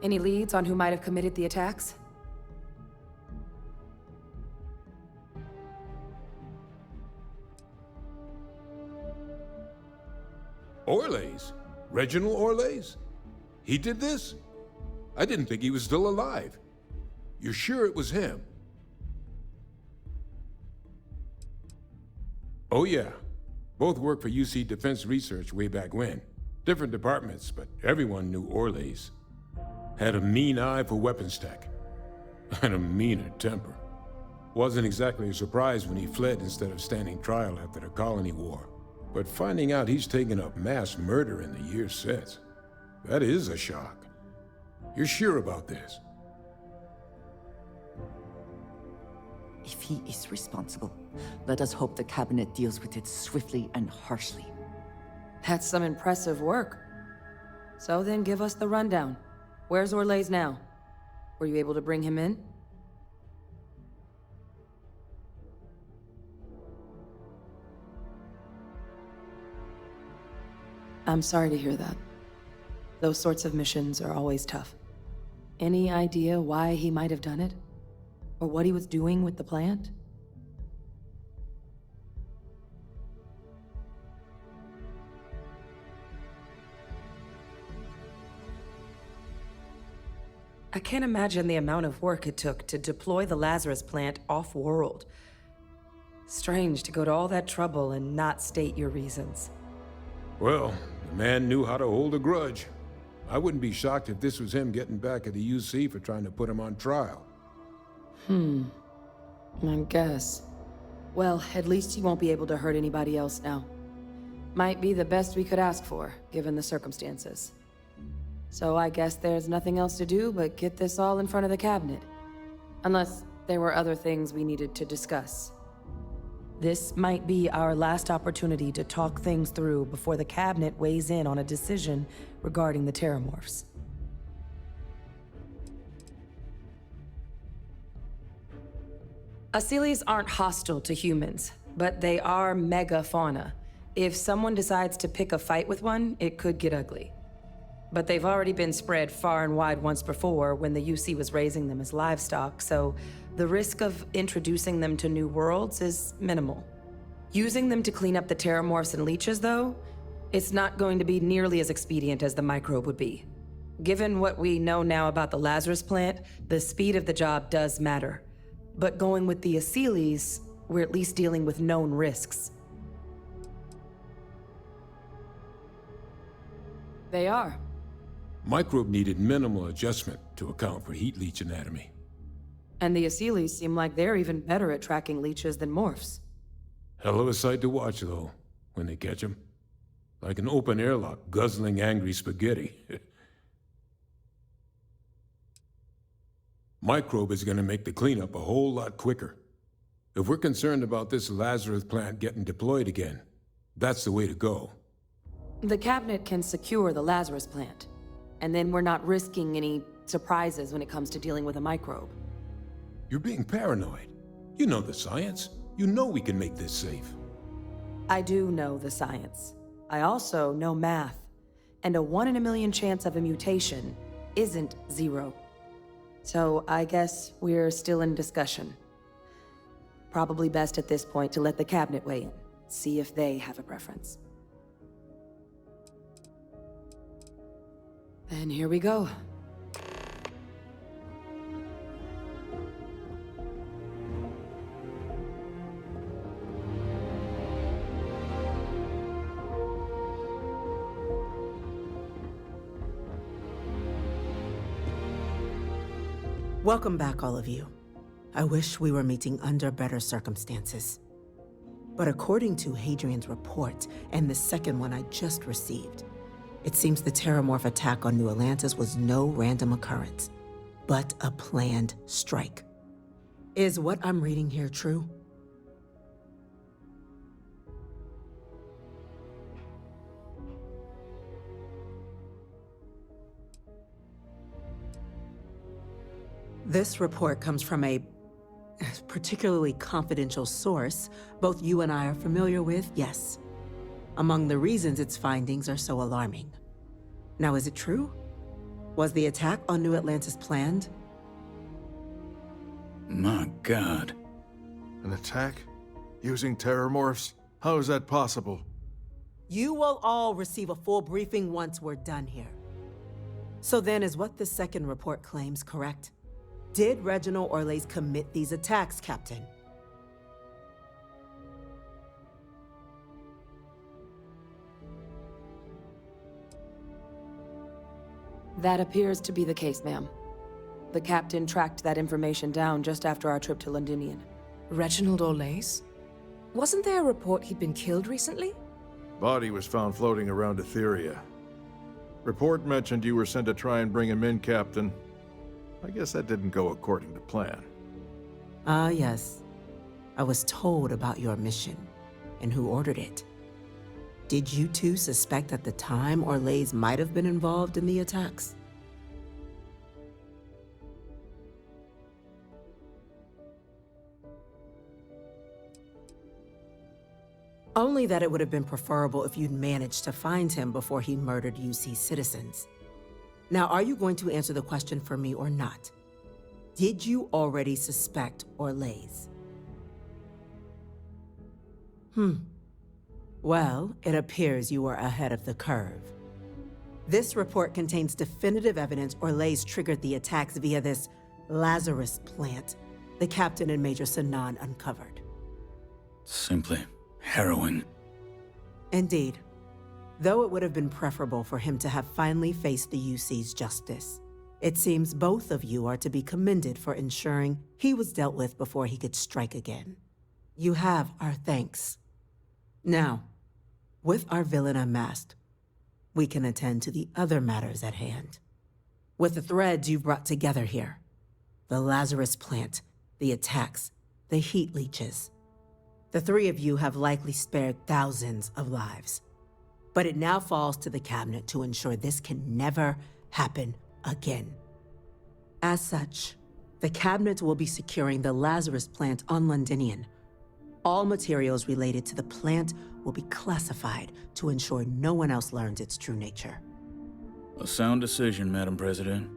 Any leads on who might have committed the attacks? Orlays? Reginald Orlays? He did this? I didn't think he was still alive. You're sure it was him? Oh yeah. Both worked for UC Defense Research way back when. Different departments, but everyone knew Orlays. Had a mean eye for weapons tech. And a meaner temper. Wasn't exactly a surprise when he fled instead of standing trial after the colony war. But finding out he's taken up mass murder in the years since, that is a shock. You're sure about this? If he is responsible, let us hope the cabinet deals with it swiftly and harshly. That's some impressive work. So then give us the rundown. Where's Orlays now? Were you able to bring him in? I'm sorry to hear that. Those sorts of missions are always tough. Any idea why he might have done it? Or what he was doing with the plant? I can't imagine the amount of work it took to deploy the Lazarus plant off-world. Strange to go to all that trouble and not state your reasons. Well, the man knew how to hold a grudge. I wouldn't be shocked if this was him getting back at the UC for trying to put him on trial. I guess. Well, at least he won't be able to hurt anybody else now. Might be the best we could ask for, given the circumstances. So I guess there's nothing else to do but get this all in front of the cabinet. Unless there were other things we needed to discuss. This might be our last opportunity to talk things through before the cabinet weighs in on a decision regarding the Terramorphs. Asylees aren't hostile to humans, but they are megafauna. If someone decides to pick a fight with one, it could get ugly. But they've already been spread far and wide once before when the UC was raising them as livestock, so the risk of introducing them to new worlds is minimal. Using them to clean up the Terramorphs and leeches, though, it's not going to be nearly as expedient as the microbe would be. Given what we know now about the Lazarus plant, the speed of the job does matter. But going with the Asylees, we're at least dealing with known risks. They are. Microbe needed minimal adjustment to account for heat leech anatomy. And the Asylees seem like they're even better at tracking leeches than morphs. Hell of a sight to watch, though, when they catch them. Like an open airlock guzzling angry spaghetti. Microbe is gonna make the cleanup a whole lot quicker. If we're concerned about this Lazarus plant getting deployed again, that's the way to go. The cabinet can secure the Lazarus plant, and then we're not risking any surprises when it comes to dealing with a microbe. You're being paranoid. You know the science. You know we can make this safe. I do know the science. I also know math. And a 1 in a million chance of a mutation isn't 0. So I guess we're still in discussion. Probably best at this point to let the cabinet weigh in, see if they have a preference. Then here we go. Welcome back, all of you. I wish we were meeting under better circumstances. But according to Hadrian's report, and the second one I just received, it seems the Terramorph attack on New Atlantis was no random occurrence, but a planned strike. Is what I'm reading here true? This report comes from a particularly confidential source both you and I are familiar with, yes. Among the reasons its findings are so alarming. Now, is it true? Was the attack on New Atlantis planned? My God. An attack? Using Terramorphs? How is that possible? You will all receive a full briefing once we're done here. So then, is what the second report claims correct? Did Reginald Orlays commit these attacks, Captain? That appears to be the case, ma'am. The captain tracked that information down just after our trip to Londinian. Reginald Orlays? Wasn't there a report he'd been killed recently? Body was found floating around Etheria. Report mentioned you were sent to try and bring him in, Captain. I guess that didn't go according to plan. Ah, yes. I was told about your mission and who ordered it. Did you two suspect at the time Orlays might have been involved in the attacks? Only that it would have been preferable if you'd managed to find him before he murdered UC citizens. Now, are you going to answer the question for me or not? Did you already suspect Orlays? Well, it appears you are ahead of the curve. This report contains definitive evidence Orlays triggered the attacks via this Lazarus plant the Captain and Major Sanan uncovered. Simply harrowing. Indeed. Though it would have been preferable for him to have finally faced the UC's justice, it seems both of you are to be commended for ensuring he was dealt with before he could strike again. You have our thanks. Now, with our villain unmasked, we can attend to the other matters at hand. With the threads you've brought together here, the Lazarus plant, the attacks, the heat leeches, the three of you have likely spared thousands of lives. But it now falls to the Cabinet to ensure this can never happen again. As such, the Cabinet will be securing the Lazarus plant on Londinian. All materials related to the plant will be classified to ensure no one else learns its true nature. A sound decision, Madam President.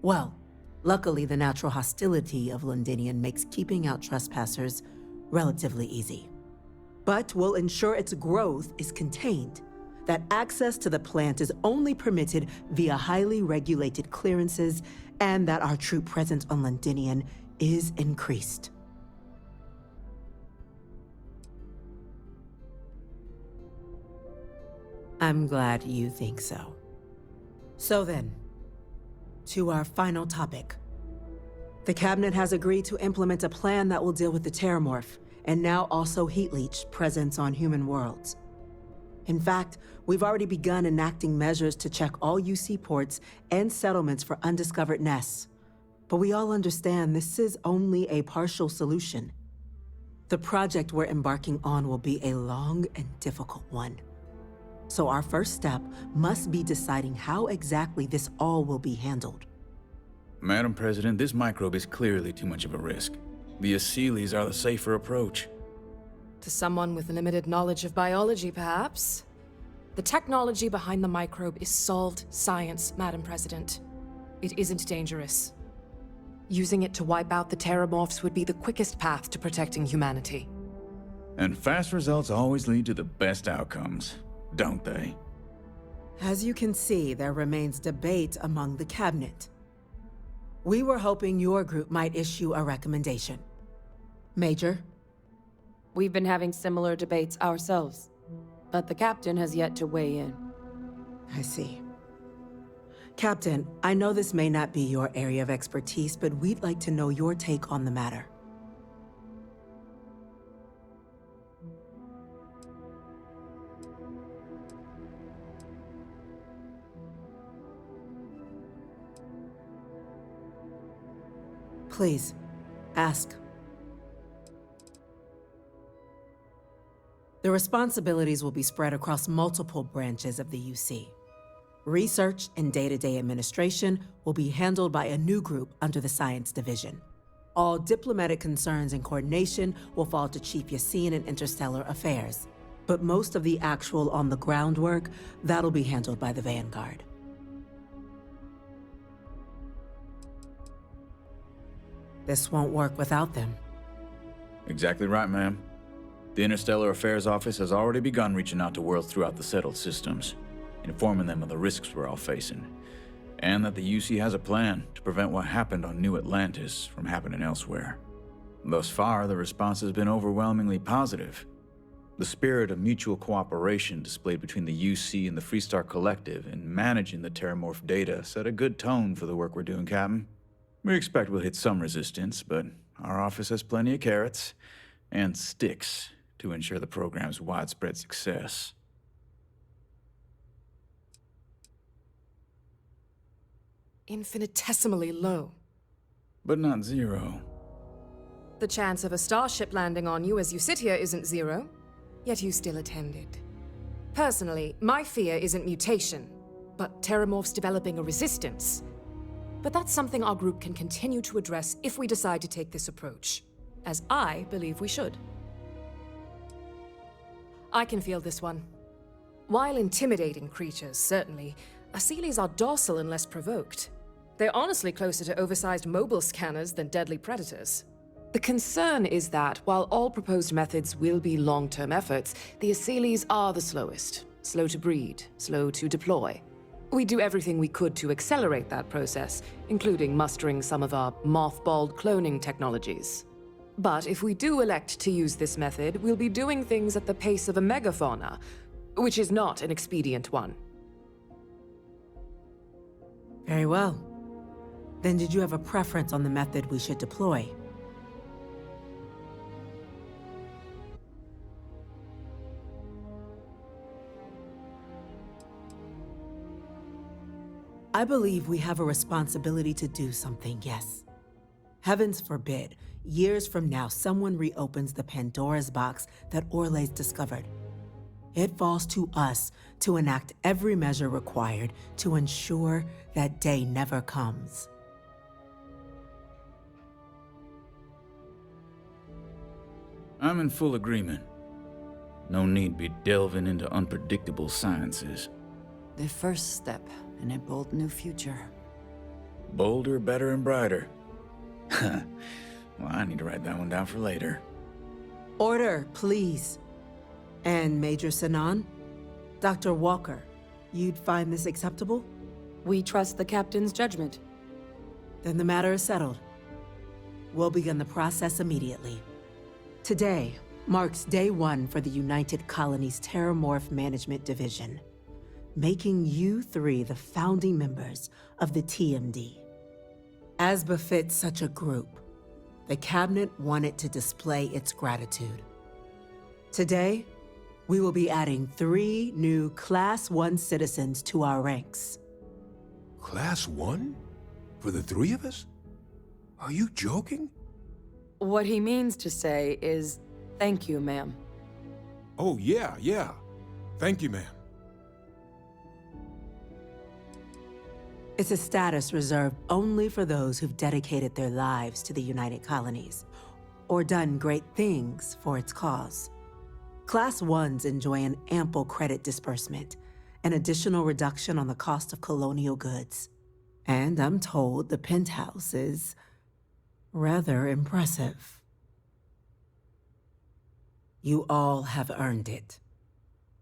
Well, luckily the natural hostility of Londinian makes keeping out trespassers relatively easy. But we'll ensure its growth is contained, that access to the plant is only permitted via highly regulated clearances, and that our troop presence on Londinian is increased. I'm glad you think so. So then, to our final topic. The Cabinet has agreed to implement a plan that will deal with the Terramorph, and now also Heat Leech presence on human worlds. In fact, we've already begun enacting measures to check all UC ports and settlements for undiscovered nests. But we all understand this is only a partial solution. The project we're embarking on will be a long and difficult one. So our first step must be deciding how exactly this all will be handled. Madam President, this microbe is clearly too much of a risk. The Aseles are the safer approach. To someone with limited knowledge of biology, perhaps? The technology behind the microbe is solved science, Madam President. It isn't dangerous. Using it to wipe out the Terramorphs would be the quickest path to protecting humanity. And fast results always lead to the best outcomes, don't they? As you can see, there remains debate among the Cabinet. We were hoping your group might issue a recommendation. Major? We've been having similar debates ourselves, but the Captain has yet to weigh in. I see. Captain, I know this may not be your area of expertise, but we'd like to know your take on the matter. Please, ask. The responsibilities will be spread across multiple branches of the UC. Research and day-to-day administration will be handled by a new group under the Science Division. All diplomatic concerns and coordination will fall to Chief Yassine and Interstellar Affairs. But most of the actual on-the-ground work, that'll be handled by the Vanguard. This won't work without them. Exactly right, ma'am. The Interstellar Affairs Office has already begun reaching out to worlds throughout the settled systems, informing them of the risks we're all facing, and that the UC has a plan to prevent what happened on New Atlantis from happening elsewhere. Thus far, the response has been overwhelmingly positive. The spirit of mutual cooperation displayed between the UC and the Freestar Collective in managing the Terramorph data set a good tone for the work we're doing, Captain. We expect we'll hit some resistance, but our office has plenty of carrots and sticks to ensure the program's widespread success. Infinitesimally low. But not zero. The chance of a starship landing on you as you sit here isn't zero, yet you still attended. Personally, my fear isn't mutation, but terramorphs developing a resistance. But that's something our group can continue to address if we decide to take this approach, as I believe we should. I can feel this one. While intimidating creatures, certainly, Asylees are docile and less provoked. They're honestly closer to oversized mobile scanners than deadly predators. The concern is that, while all proposed methods will be long-term efforts, the Asylees are the slowest. Slow to breed, slow to deploy. We do everything we could to accelerate that process, including mustering some of our mothballed cloning technologies. But if we do elect to use this method, we'll be doing things at the pace of a megafauna, which is not an expedient one. Very well. Then did you have a preference on the method we should deploy? I believe we have a responsibility to do something, yes. Heavens forbid, years from now, someone reopens the Pandora's box that Orlais discovered. It falls to us to enact every measure required to ensure that day never comes. I'm in full agreement. No need be delving into unpredictable sciences. The first step in a bold new future. Bolder, better, and brighter. Well, I need to write that one down for later. Order, please. And Major Sinan? Dr. Walker, you'd find this acceptable? We trust the captain's judgment. Then the matter is settled. We'll begin the process immediately. Today marks day one for the United Colonies Terramorph Management Division, making you three the founding members of the TMD. As befits such a group, the Cabinet wanted to display its gratitude. Today, we will be adding 3 new Class 1 citizens to our ranks. Class 1? For the 3 of us? Are you joking? What he means to say is, thank you, ma'am. Oh, yeah. Thank you, ma'am. It's a status reserved only for those who've dedicated their lives to the United Colonies, or done great things for its cause. Class 1s enjoy an ample credit disbursement, an additional reduction on the cost of colonial goods. And I'm told the penthouse is rather impressive. You all have earned it.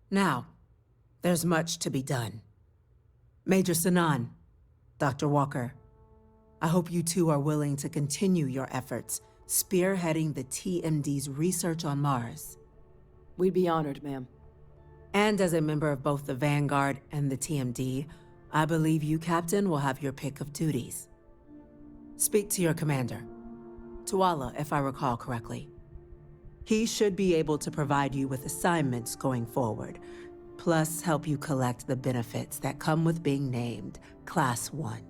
Now, there's much to be done. Major Sinan, Dr. Walker, I hope you two are willing to continue your efforts, spearheading the TMD's research on Mars. We'd be honored, ma'am. And as a member of both the Vanguard and the TMD, I believe you, Captain, will have your pick of duties. Speak to your commander, Tuala, if I recall correctly. He should be able to provide you with assignments going forward, plus help you collect the benefits that come with being named Class 1.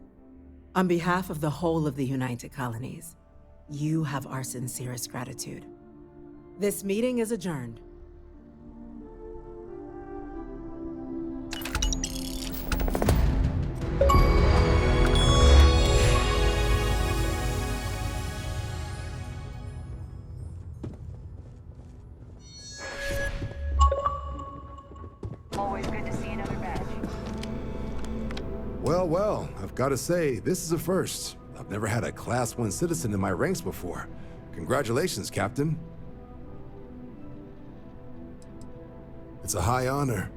On behalf of the whole of the United Colonies, you have our sincerest gratitude. This meeting is adjourned. Always good to see another badge. Well, I've got to say, this is a first. I've never had a Class 1 citizen in my ranks before. Congratulations, Captain. It's a high honor.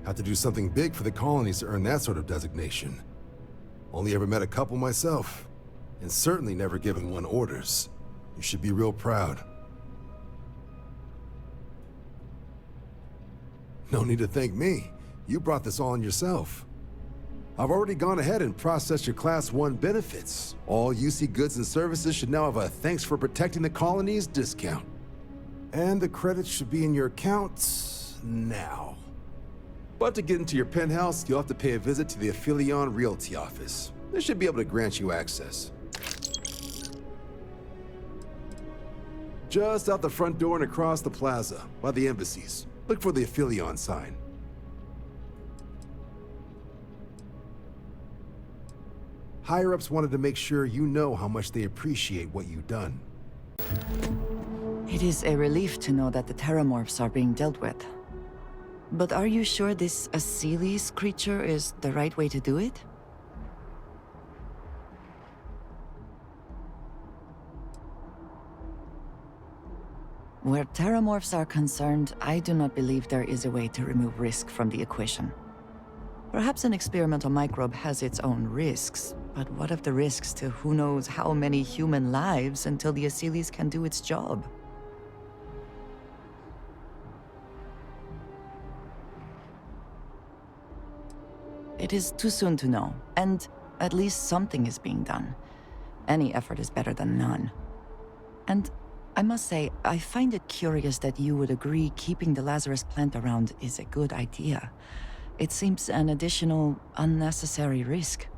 Have to do something big for the colonies to earn that sort of designation. Only ever met a couple myself, and certainly never given one orders. You should be real proud. No need to thank me. You brought this on yourself. I've already gone ahead and processed your Class 1 benefits. All UC goods and services should now have a thanks for protecting the colonies discount. And the credits should be in your account now. But to get into your penthouse, you'll have to pay a visit to the Aphelion Realty office. They should be able to grant you access. Just out the front door and across the plaza, by the embassies. Look for the Aphelion sign. Higher-ups wanted to make sure you know how much they appreciate what you've done. It is a relief to know that the Terramorphs are being dealt with. But are you sure this Asylees creature is the right way to do it? Where Terramorphs are concerned, I do not believe there is a way to remove risk from the equation. Perhaps an experimental microbe has its own risks, but what of the risks to who knows how many human lives until the Asylees can do its job? It is too soon to know, and at least something is being done. Any effort is better than none. And I must say, I find it curious that you would agree keeping the Lazarus plant around is a good idea. It seems an additional, unnecessary risk.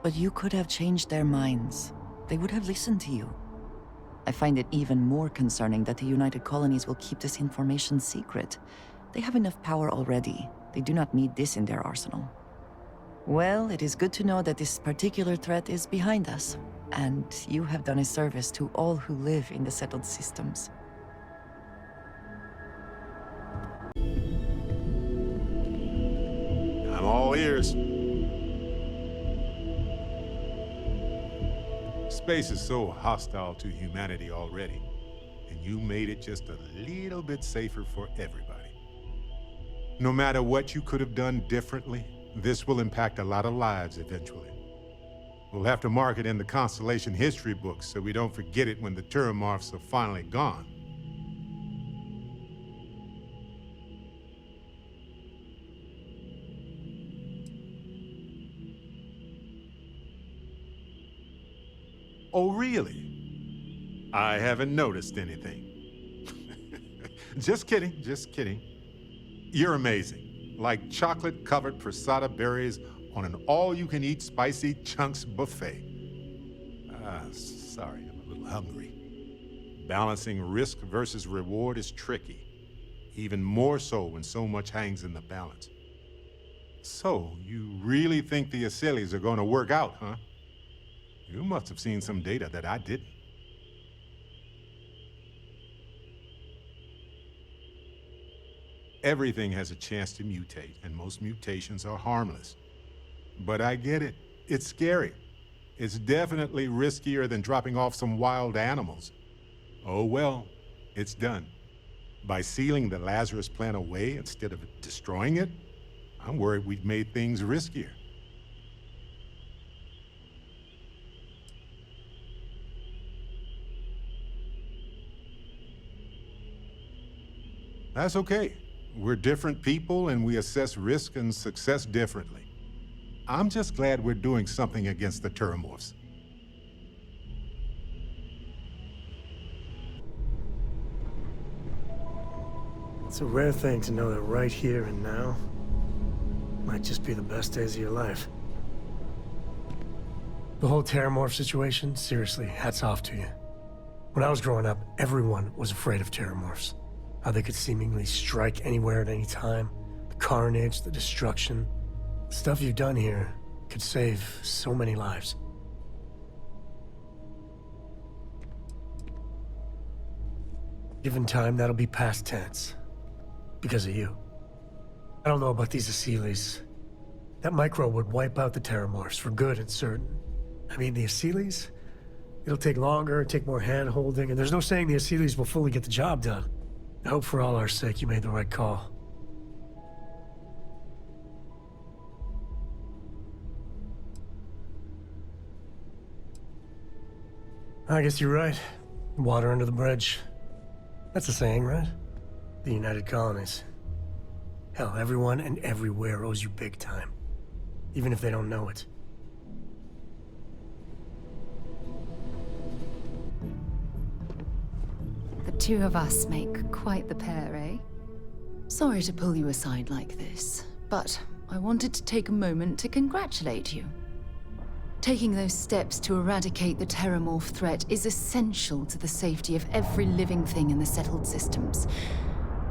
But you could have changed their minds. They would have listened to you. I find it even more concerning that the United Colonies will keep this information secret. They have enough power already. They do not need this in their arsenal. Well, it is good to know that this particular threat is behind us, and you have done a service to all who live in the settled systems. I'm all ears. Space is so hostile to humanity already, and you made it just a little bit safer for everybody. No matter what you could have done differently, this will impact a lot of lives eventually. We'll have to mark it in the Constellation history books so we don't forget it when the Terramorphs are finally gone. Oh, really? I haven't noticed anything. Just kidding, just kidding. You're amazing. Like chocolate-covered prasada berries on an all-you-can-eat spicy chunks buffet. Sorry, I'm a little hungry. Balancing risk versus reward is tricky. Even more so when so much hangs in the balance. So, you really think the Asylees are going to work out, huh? You must have seen some data that I didn't. Everything has a chance to mutate, and most mutations are harmless. But I get it. It's scary. It's definitely riskier than dropping off some wild animals. Oh well, it's done. By sealing the Lazarus plant away instead of destroying it, I'm worried we've made things riskier. That's okay. We're different people and we assess risk and success differently. I'm just glad we're doing something against the Terramorphs. It's a rare thing to know that right here and now might just be the best days of your life. The whole Terramorph situation, seriously, hats off to you. When I was growing up, everyone was afraid of Terramorphs. How they could seemingly strike anywhere at any time. The carnage, the destruction. The stuff you've done here could save so many lives. Given time, that'll be past tense. Because of you. I don't know about these Asylees. That microbe would wipe out the Terramorphs for good and certain. I mean, the Asylees? It'll take longer, take more hand-holding, and there's no saying the Asylees will fully get the job done. I hope for all our sake you made the right call. I guess you're right. Water under the bridge. That's a saying, right? The United Colonies. Hell, everyone and everywhere owes you big time. even if they don't know it. The two of us make quite the pair, eh? Sorry to pull you aside like this, but I wanted to take a moment to congratulate you. Taking those steps to eradicate the Terramorph threat is essential to the safety of every living thing in the settled systems.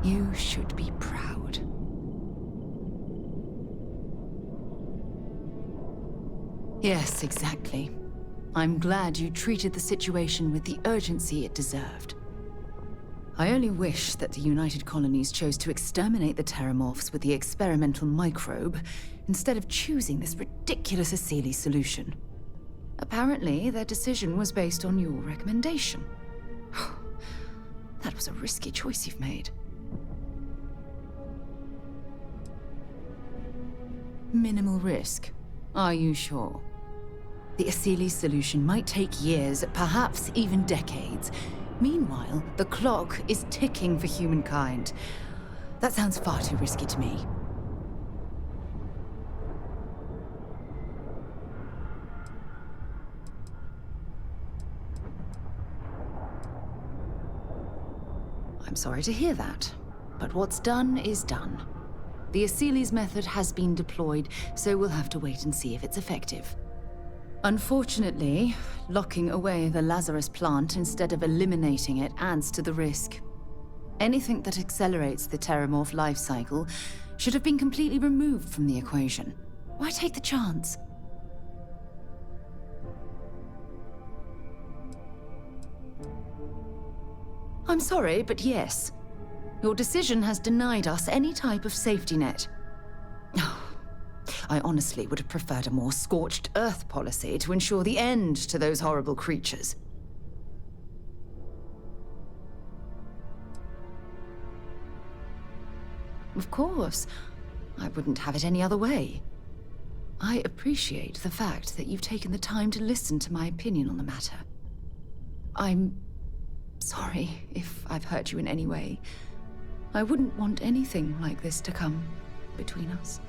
You should be proud. Yes, exactly. I'm glad you treated the situation with the urgency it deserved. I only wish that the United Colonies chose to exterminate the Terramorphs with the experimental microbe, instead of choosing this ridiculous Asili solution. Apparently, their decision was based on your recommendation. That was a risky choice you've made. Minimal risk. Are you sure? The Asili solution might take years, perhaps even decades. Meanwhile, the clock is ticking for humankind. That sounds far too risky to me. I'm sorry to hear that, but what's done is done. The Asili's method has been deployed, so we'll have to wait and see if it's effective. Unfortunately, locking away the Lazarus plant instead of eliminating it adds to the risk. Anything that accelerates the Terramorph life cycle should have been completely removed from the equation. Why take the chance? I'm sorry, but yes. Your decision has denied us any type of safety net. I honestly would have preferred a more scorched earth policy to ensure the end to those horrible creatures. Of course. I wouldn't have it any other way. I appreciate the fact that you've taken the time to listen to my opinion on the matter. I'm sorry if I've hurt you in any way. I wouldn't want anything like this to come between us.